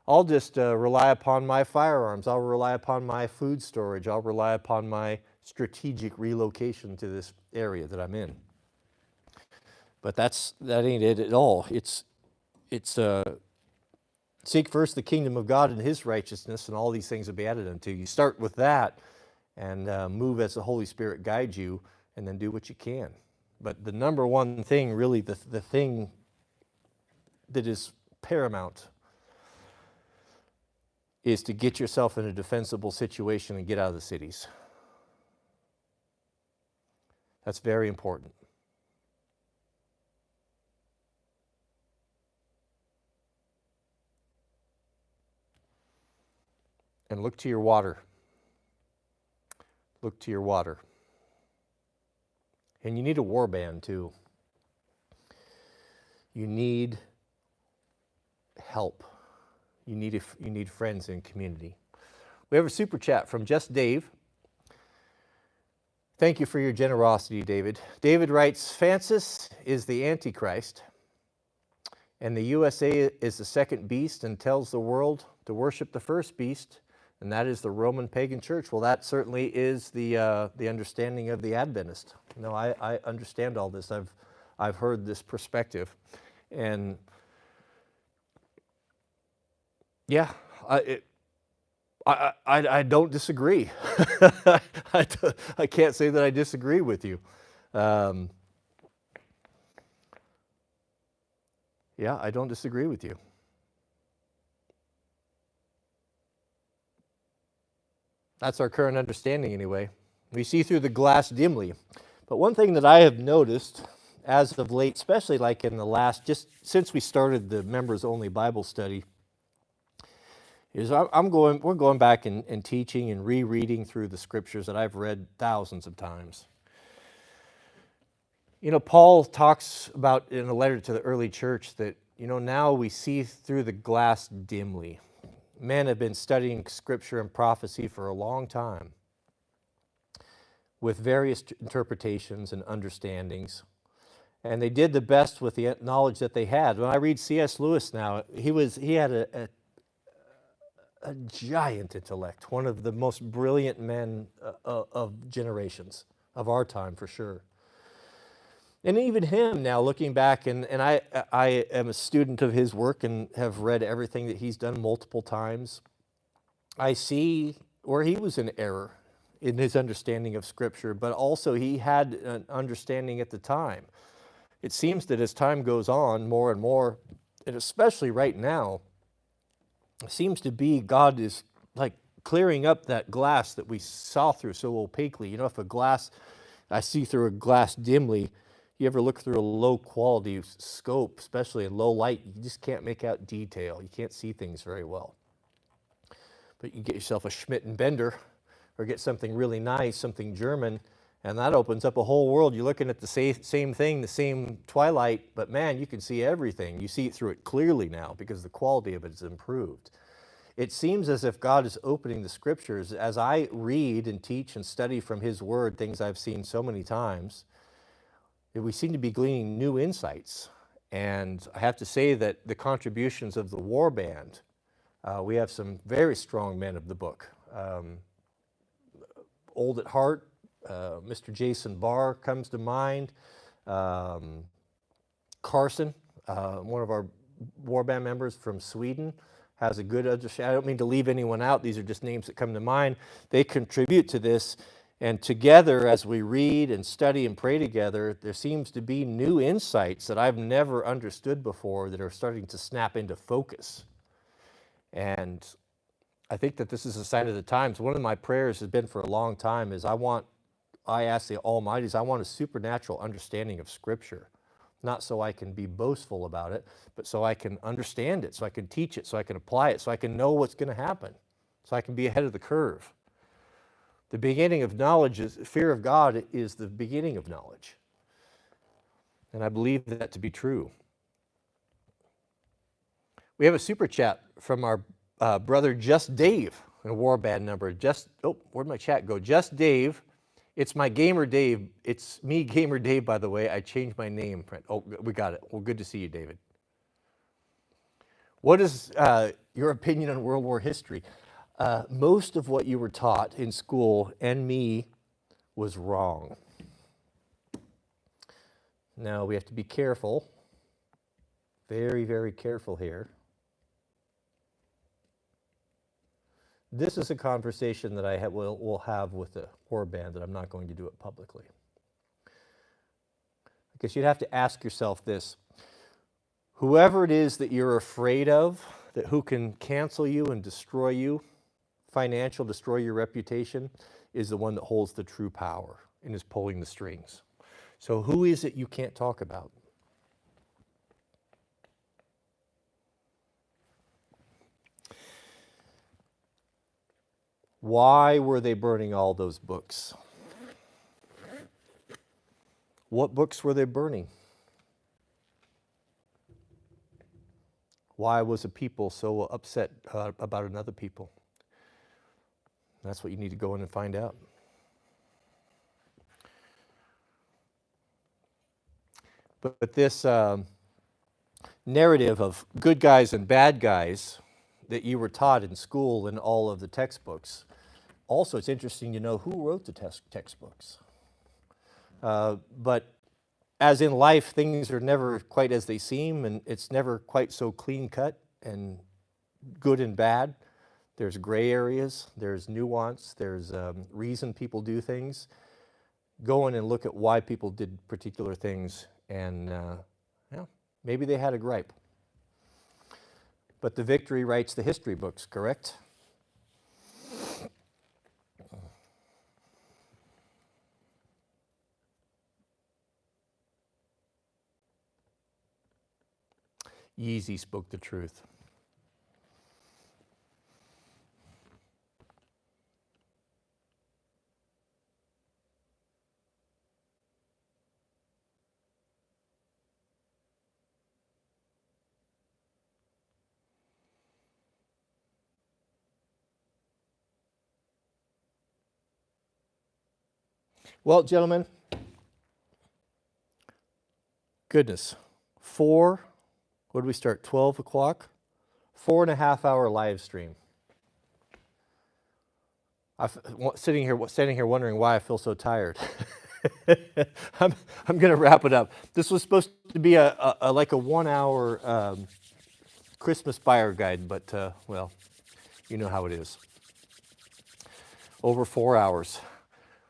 I'll just rely upon my firearms. I'll rely upon my food storage. I'll rely upon my strategic relocation to this area that I'm in. But that ain't it at all. It's seek first the kingdom of God and his righteousness, and all these things will be added unto you. You start with that and move as the Holy Spirit guides you, and then do what you can. But the number one thing, really the thing that is paramount, is to get yourself in a defensible situation and get out of the cities. That's very important. And look to your water. Look to your water. And you need a war band too. You need help. You need friends and community. We have a super chat from Just Dave. Thank you for your generosity, David. David writes, Francis is the Antichrist, and the USA is the second beast, and tells the world to worship the first beast, and that is the Roman pagan church. Well, that certainly is the understanding of the Adventist. No, I understand all this. I've heard this perspective, and yeah, I don't disagree. I can't say that I disagree with you. Yeah, I don't disagree with you. That's our current understanding anyway. We see through the glass dimly. But one thing that I have noticed as of late, especially like in the last, just since we started the members only Bible study, is we're going back and teaching and rereading through the scriptures that I've read thousands of times. Paul talks about in a letter to the early church that, now we see through the glass dimly. Men have been studying scripture and prophecy for a long time with various interpretations and understandings. And they did the best with the knowledge that they had. When I read C.S. Lewis now, he had a giant intellect, one of the most brilliant men of generations, of our time for sure. And even him now, looking back, and I am a student of his work and have read everything that he's done multiple times, I see where he was in error in his understanding of Scripture, but also he had an understanding at the time. It seems that as time goes on, more and more, and especially right now, it seems to be God is like clearing up that glass that we saw through so opaquely. If I see through a glass dimly, you ever look through a low quality scope, especially in low light, you just can't make out detail. You can't see things very well. But you get yourself a Schmidt and Bender, or get something really nice, something German, and that opens up a whole world. You're looking at the same thing, the same twilight, but man, you can see everything. You see it through it clearly now because the quality of it is improved. It seems as if God is opening the scriptures. As I read and teach and study from his word, things I've seen so many times, we seem to be gleaning new insights. And I have to say that the contributions of the war band, we have some very strong men of the book. Old at heart, Mr. Jason Barr comes to mind. Carson, One of our warband members from Sweden has a good understanding. I don't mean to leave anyone out. These are just names that come to mind. They contribute to this. And together, as we read and study and pray together, there seems to be new insights that I've never understood before that are starting to snap into focus. And I think that this is a sign of the times. One of my prayers has been for a long time is I ask the Almighty, I want a supernatural understanding of Scripture. Not so I can be boastful about it, but so I can understand it, so I can teach it, so I can apply it, so I can know what's going to happen, so I can be ahead of the curve. The beginning of knowledge is, fear of God is the beginning of knowledge. And I believe that to be true. We have a super chat from our brother Just Dave, a warband number. Where'd my chat go? Just Dave. It's my Gamer Dave. It's me, Gamer Dave, by the way. I changed my name. Oh, we got it. Well, good to see you, David. What is your opinion on World War history? Most of what you were taught in school and me was wrong. Now, we have to be careful. Very, very careful here. This is a conversation that I will have with the warband, that I'm not going to do it publicly. I guess you'd have to ask yourself this. Whoever it is that you're afraid of, that who can cancel you and destroy you, destroy your reputation, is the one that holds the true power and is pulling the strings. So who is it you can't talk about? Why were they burning all those books? What books were they burning? Why was a people so upset about another people? That's what you need to go in and find out. But this narrative of good guys and bad guys that you were taught in school in all of the textbooks, also it's interesting to know who wrote the textbooks. But as in life, things are never quite as they seem, and it's never quite so clean cut and good and bad. There's gray areas, there's nuance, there's reason people do things. Go in and look at why people did particular things, and maybe they had a gripe. But the victory writes the history books, correct? Yeezy spoke the truth. Well, gentlemen, goodness, what did we start, 12 o'clock? 4.5 hour live stream. I'm sitting here wondering why I feel so tired. I'm going to wrap it up. This was supposed to be like a 1 hour Christmas buyer guide, but well, you know how it is. Over 4 hours.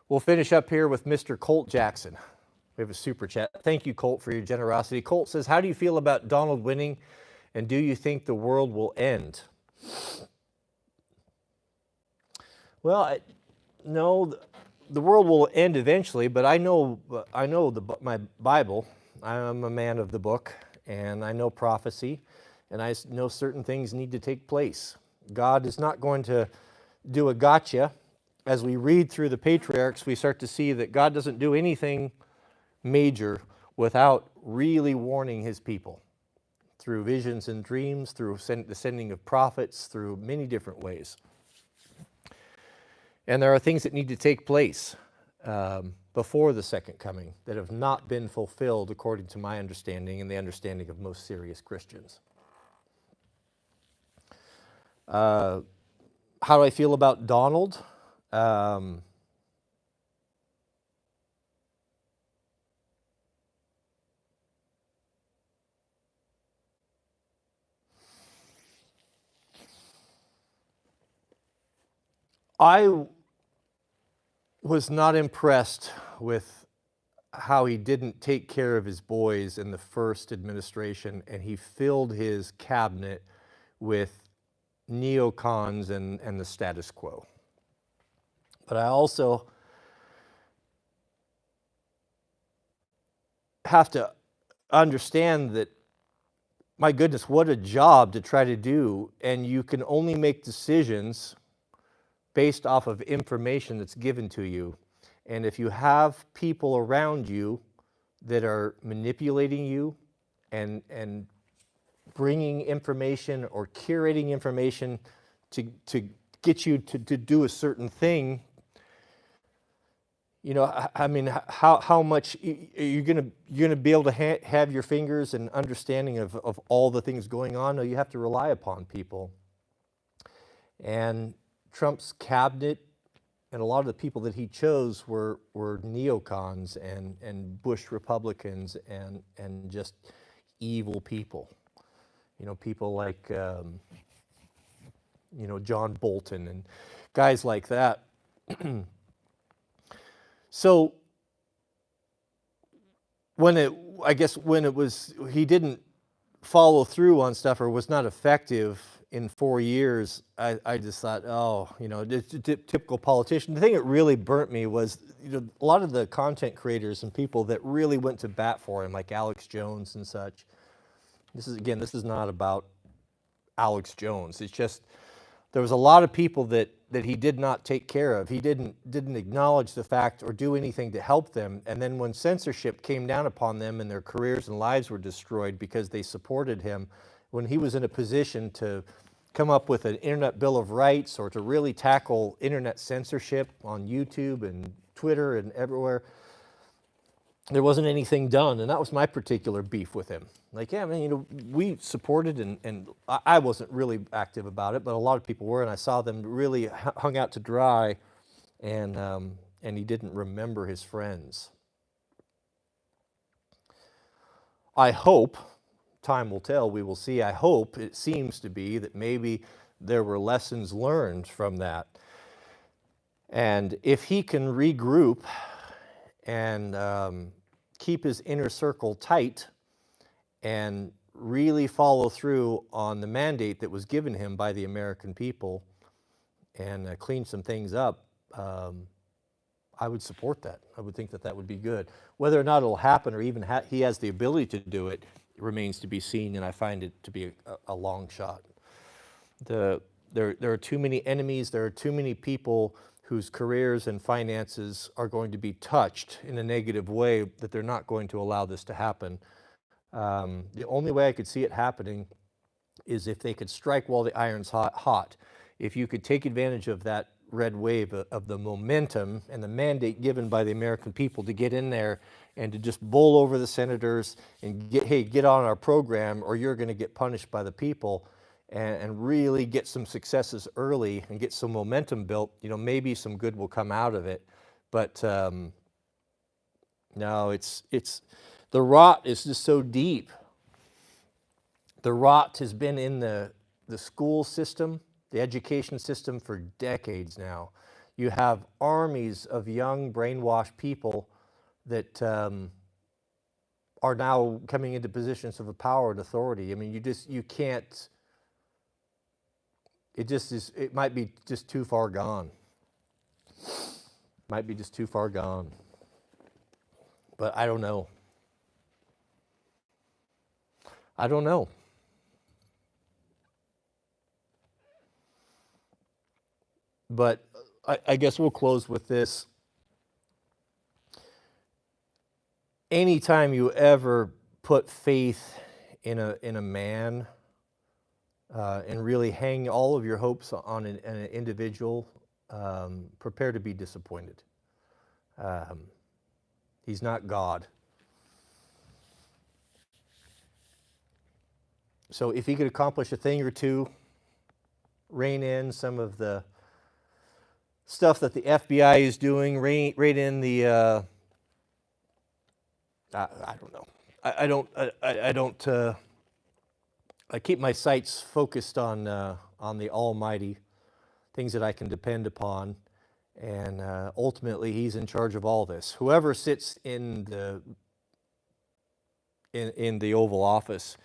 We'll finish up here with Mr. Colt Jackson. We have a super chat. Thank you, Colt, for your generosity. Colt says, how do you feel about Donald winning, and do you think the world will end? Well, no, the world will end eventually, but I know my Bible. I'm a man of the book, and I know prophecy, and I know certain things need to take place. God is not going to do a gotcha. As we read through the patriarchs, we start to see that God doesn't do anything major without really warning his people through visions and dreams, through the sending of prophets, through many different ways. And there are things that need to take place before the second coming that have not been fulfilled according to my understanding and the understanding of most serious Christians. How do I feel about Donald? I was not impressed with how he didn't take care of his boys in the first administration, and he filled his cabinet with neocons and the status quo. But I also have to understand that, my goodness, what a job to try to do, and you can only make decisions based off of information that's given to you. And if you have people around you that are manipulating you and bringing information or curating information to get you to do a certain thing, you know, I mean, how much are you gonna be able to have your fingers and understanding of all the things going on? No, you have to rely upon people. And Trump's cabinet and a lot of the people that he chose were neocons and Bush Republicans and just evil people. You know, people like, you know, John Bolton and guys like that. So I guess when it was, he didn't follow through on stuff or was not effective in 4 years, I just thought, oh, you know, typical politician. The thing that really burnt me was, you know, a lot of the content creators and people that really went to bat for him, like Alex Jones and such. This is not about Alex Jones. It's just, there was a lot of people that he did not take care of. He didn't acknowledge the fact or do anything to help them. And then when censorship came down upon them and their careers and lives were destroyed because they supported him, when he was in a position to come up with an Internet Bill of Rights or to really tackle internet censorship on YouTube and Twitter and everywhere, there wasn't anything done. And that was my particular beef with him. Like, yeah, I mean, you know, we supported and I wasn't really active about it, but a lot of people were, and I saw them really hung out to dry, and he didn't remember his friends. I hope, time will tell, we will see, I hope it seems to be that maybe there were lessons learned from that. And if he can regroup and keep his inner circle tight and really follow through on the mandate that was given him by the American people and clean some things up, I would support that. I would think that that would be good. Whether or not it'll happen or even he has the ability to do it remains to be seen, and I find it to be a long shot. There are too many enemies. There are too many people whose careers and finances are going to be touched in a negative way that they're not going to allow this to happen. The only way I could see it happening is if they could strike while the iron's hot. If you could take advantage of that red wave of the momentum and the mandate given by the American people to get in there and to just bowl over the senators and get on our program, or you're going to get punished by the people, and really get some successes early and get some momentum built, you know, maybe some good will come out of it. But no, it's the rot is just so deep. The rot has been in the school system, the education system for decades now. You have armies of young brainwashed people that are now coming into positions of power and authority. I mean, you can't, it might be just too far gone. Might be just too far gone. But I don't know. I don't know. But I guess we'll close with this. Anytime you ever put faith in a man and really hang all of your hopes on an individual, prepare to be disappointed. He's not God. So if he could accomplish a thing or two, rein in some of the stuff that the FBI is doing, rein in the, I don't know. I keep my sights focused on the Almighty, things that I can depend upon. And ultimately, he's in charge of all this. Whoever sits in the Oval Office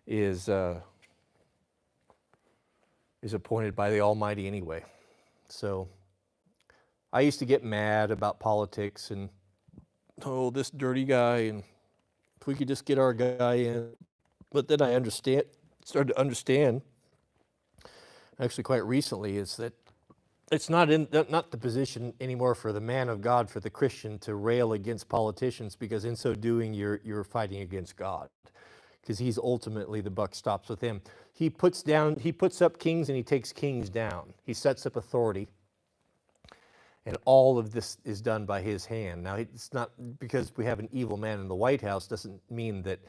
is appointed by the Almighty anyway. So I used to get mad about politics and, oh, this dirty guy, and if we could just get our guy in. But then I started to understand, actually quite recently, is that it's not the position anymore for the man of God, for the Christian, to rail against politicians, because in so doing you're fighting against God, because he's ultimately, the buck stops with him. He puts up kings and he takes kings down. He sets up authority, and all of this is done by his hand. Now, it's not because we have an evil man in the White House doesn't mean that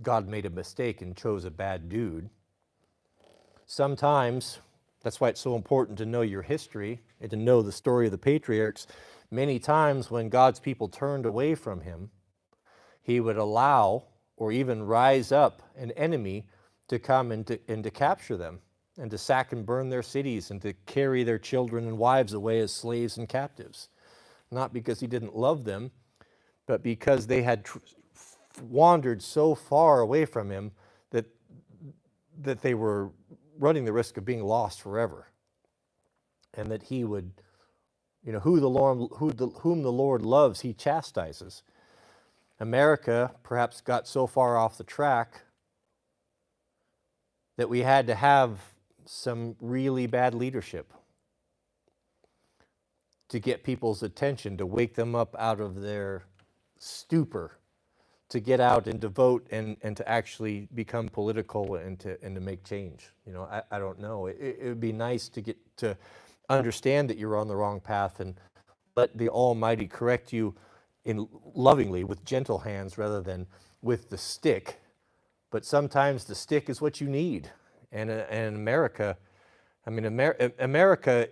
God made a mistake and chose a bad dude. Sometimes, that's why it's so important to know your history and to know the story of the patriarchs. Many times when God's people turned away from him, he would allow or even rise up an enemy to come and to capture them, and to sack and burn their cities, and to carry their children and wives away as slaves and captives. Not because he didn't love them, but because they had wandered so far away from him that they were running the risk of being lost forever. And that he would, whom the Lord loves, he chastises. America perhaps got so far off the track that we had to have some really bad leadership to get people's attention, to wake them up out of their stupor, to get out and to vote and to actually become political and to make change. I don't know. It would be nice to get to understand that you're on the wrong path and let the Almighty correct you lovingly with gentle hands rather than with the stick. But sometimes the stick is what you need. And America, America,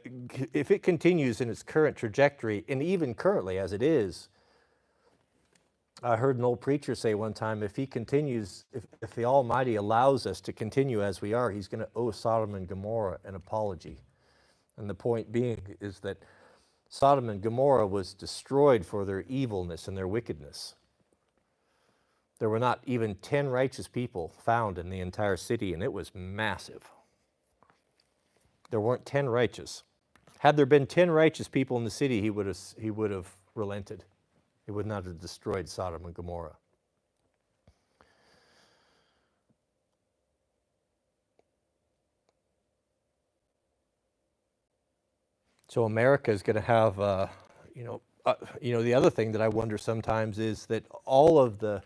if it continues in its current trajectory, and even currently as it is, I heard an old preacher say one time, if he continues, if the Almighty allows us to continue as we are, he's going to owe Sodom and Gomorrah an apology. And the point being is that Sodom and Gomorrah was destroyed for their evilness and their wickedness. There were not even 10 righteous people found in the entire city, and it was massive. There weren't 10 righteous. Had there been 10 righteous people in the city, he would have relented. He would not have destroyed Sodom and Gomorrah. So America is going to have, the other thing that I wonder sometimes is that all of the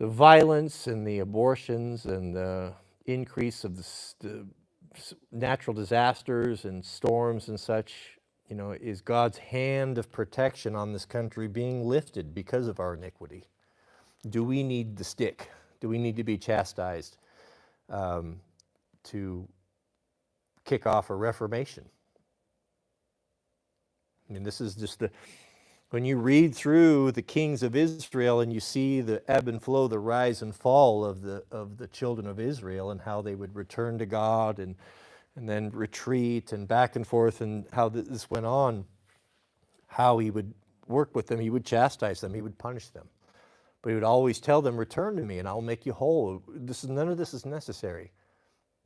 violence and the abortions and the increase of the natural disasters and storms and such, is God's hand of protection on this country being lifted because of our iniquity? Do we need the stick? Do we need to be chastised to kick off a reformation? This is just when you read through the kings of Israel and you see the ebb and flow, the rise and fall of the children of Israel, and how they would return to God and then retreat and back and forth, and how this went on, how he would work with them, he would chastise them, he would punish them. But he would always tell them, return to me and I'll make you whole. None of this is necessary.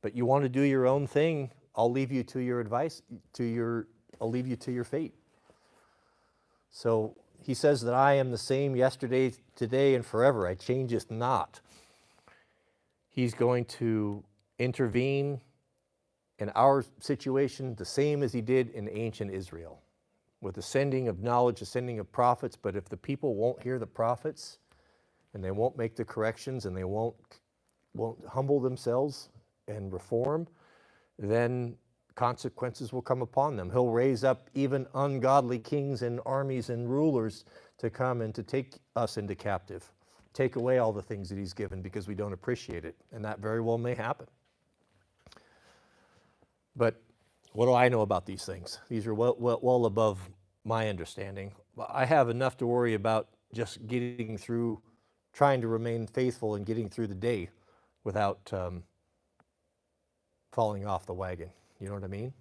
But you want to do your own thing, I'll leave you to your advice, I'll leave you to your fate. So he says that I am the same yesterday, today, and forever. I changeth not. He's going to intervene in our situation the same as he did in ancient Israel, with the sending of knowledge, the sending of prophets. But if the people won't hear the prophets, and they won't make the corrections, and they won't humble themselves and reform, then consequences will come upon them. He'll raise up even ungodly kings and armies and rulers to come and to take us into captive, take away all the things that he's given because we don't appreciate it. And that very well may happen. But what do I know about these things? These are well above my understanding. I have enough to worry about just getting through, trying to remain faithful and getting through the day without falling off the wagon. You know what I mean?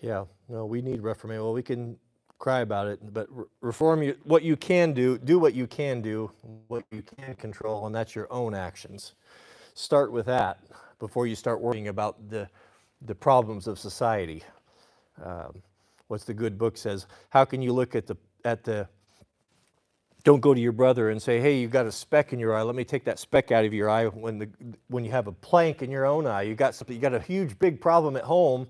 Yeah, no, we need reformation. Well, we can cry about it, but reform you, what you can do what you can do, what you can control, and that's your own actions. Start with that before you start worrying about the problems of society. What's the good book says? How can you look at the don't go to your brother and say, hey, you've got a speck in your eye. Let me take that speck out of your eye when you have a plank in your own eye. You got a huge, big problem at home.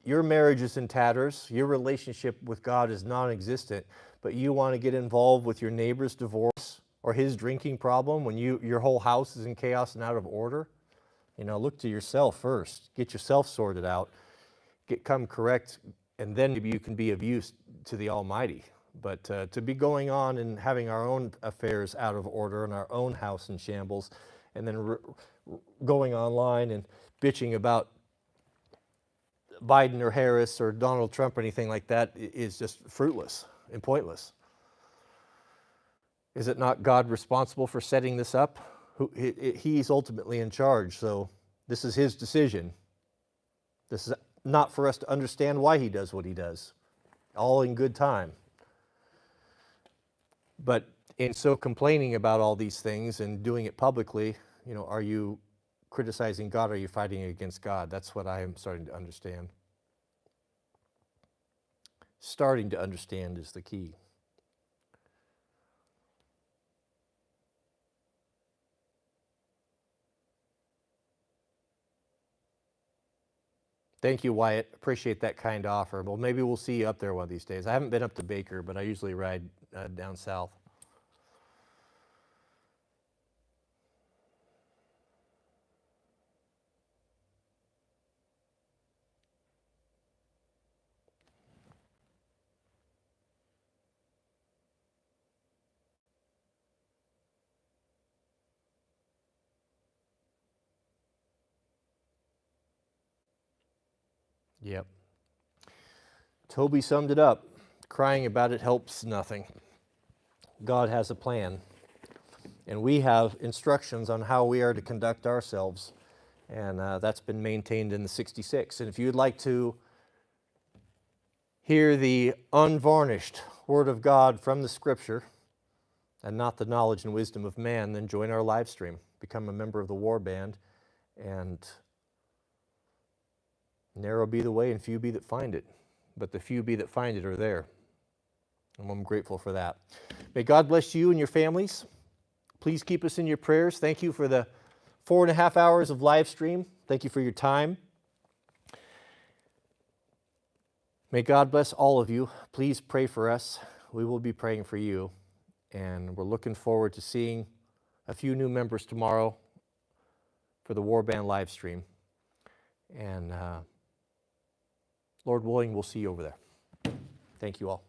Your marriage is in tatters. Your relationship with God is non-existent. But you want to get involved with your neighbor's divorce or his drinking problem when your whole house is in chaos and out of order. You know, look to yourself first. Get yourself sorted out. Come correct, and then maybe you can be of use to the Almighty. But to be going on and having our own affairs out of order and our own house in shambles, and then going online and bitching about Biden or Harris or Donald Trump or anything like that is just fruitless and pointless. Is it not God responsible for setting this up? He's ultimately in charge, so this is his decision. This is not for us to understand why he does what he does, all in good time. But in so complaining about all these things and doing it publicly, you know, are you criticizing God or are you fighting against God? That's what I am starting to understand. Starting to understand is the key. Thank you, Wyatt. Appreciate that kind offer. Well, maybe we'll see you up there one of these days. I haven't been up to Baker, but I usually ride down south. Yep. Toby summed it up. Crying about it helps nothing. God has a plan, and we have instructions on how we are to conduct ourselves, and that's been maintained in the 66. And if you'd like to hear the unvarnished Word of God from the Scripture and not the knowledge and wisdom of man, then join our live stream. Become a member of the War Band, and narrow be the way and few be that find it. But the few be that find it are there. And I'm grateful for that. May God bless you and your families. Please keep us in your prayers. Thank you for the 4.5 hours of live stream. Thank you for your time. May God bless all of you. Please pray for us. We will be praying for you. And we're looking forward to seeing a few new members tomorrow for the War Band live stream. And Lord willing, we'll see you over there. Thank you all.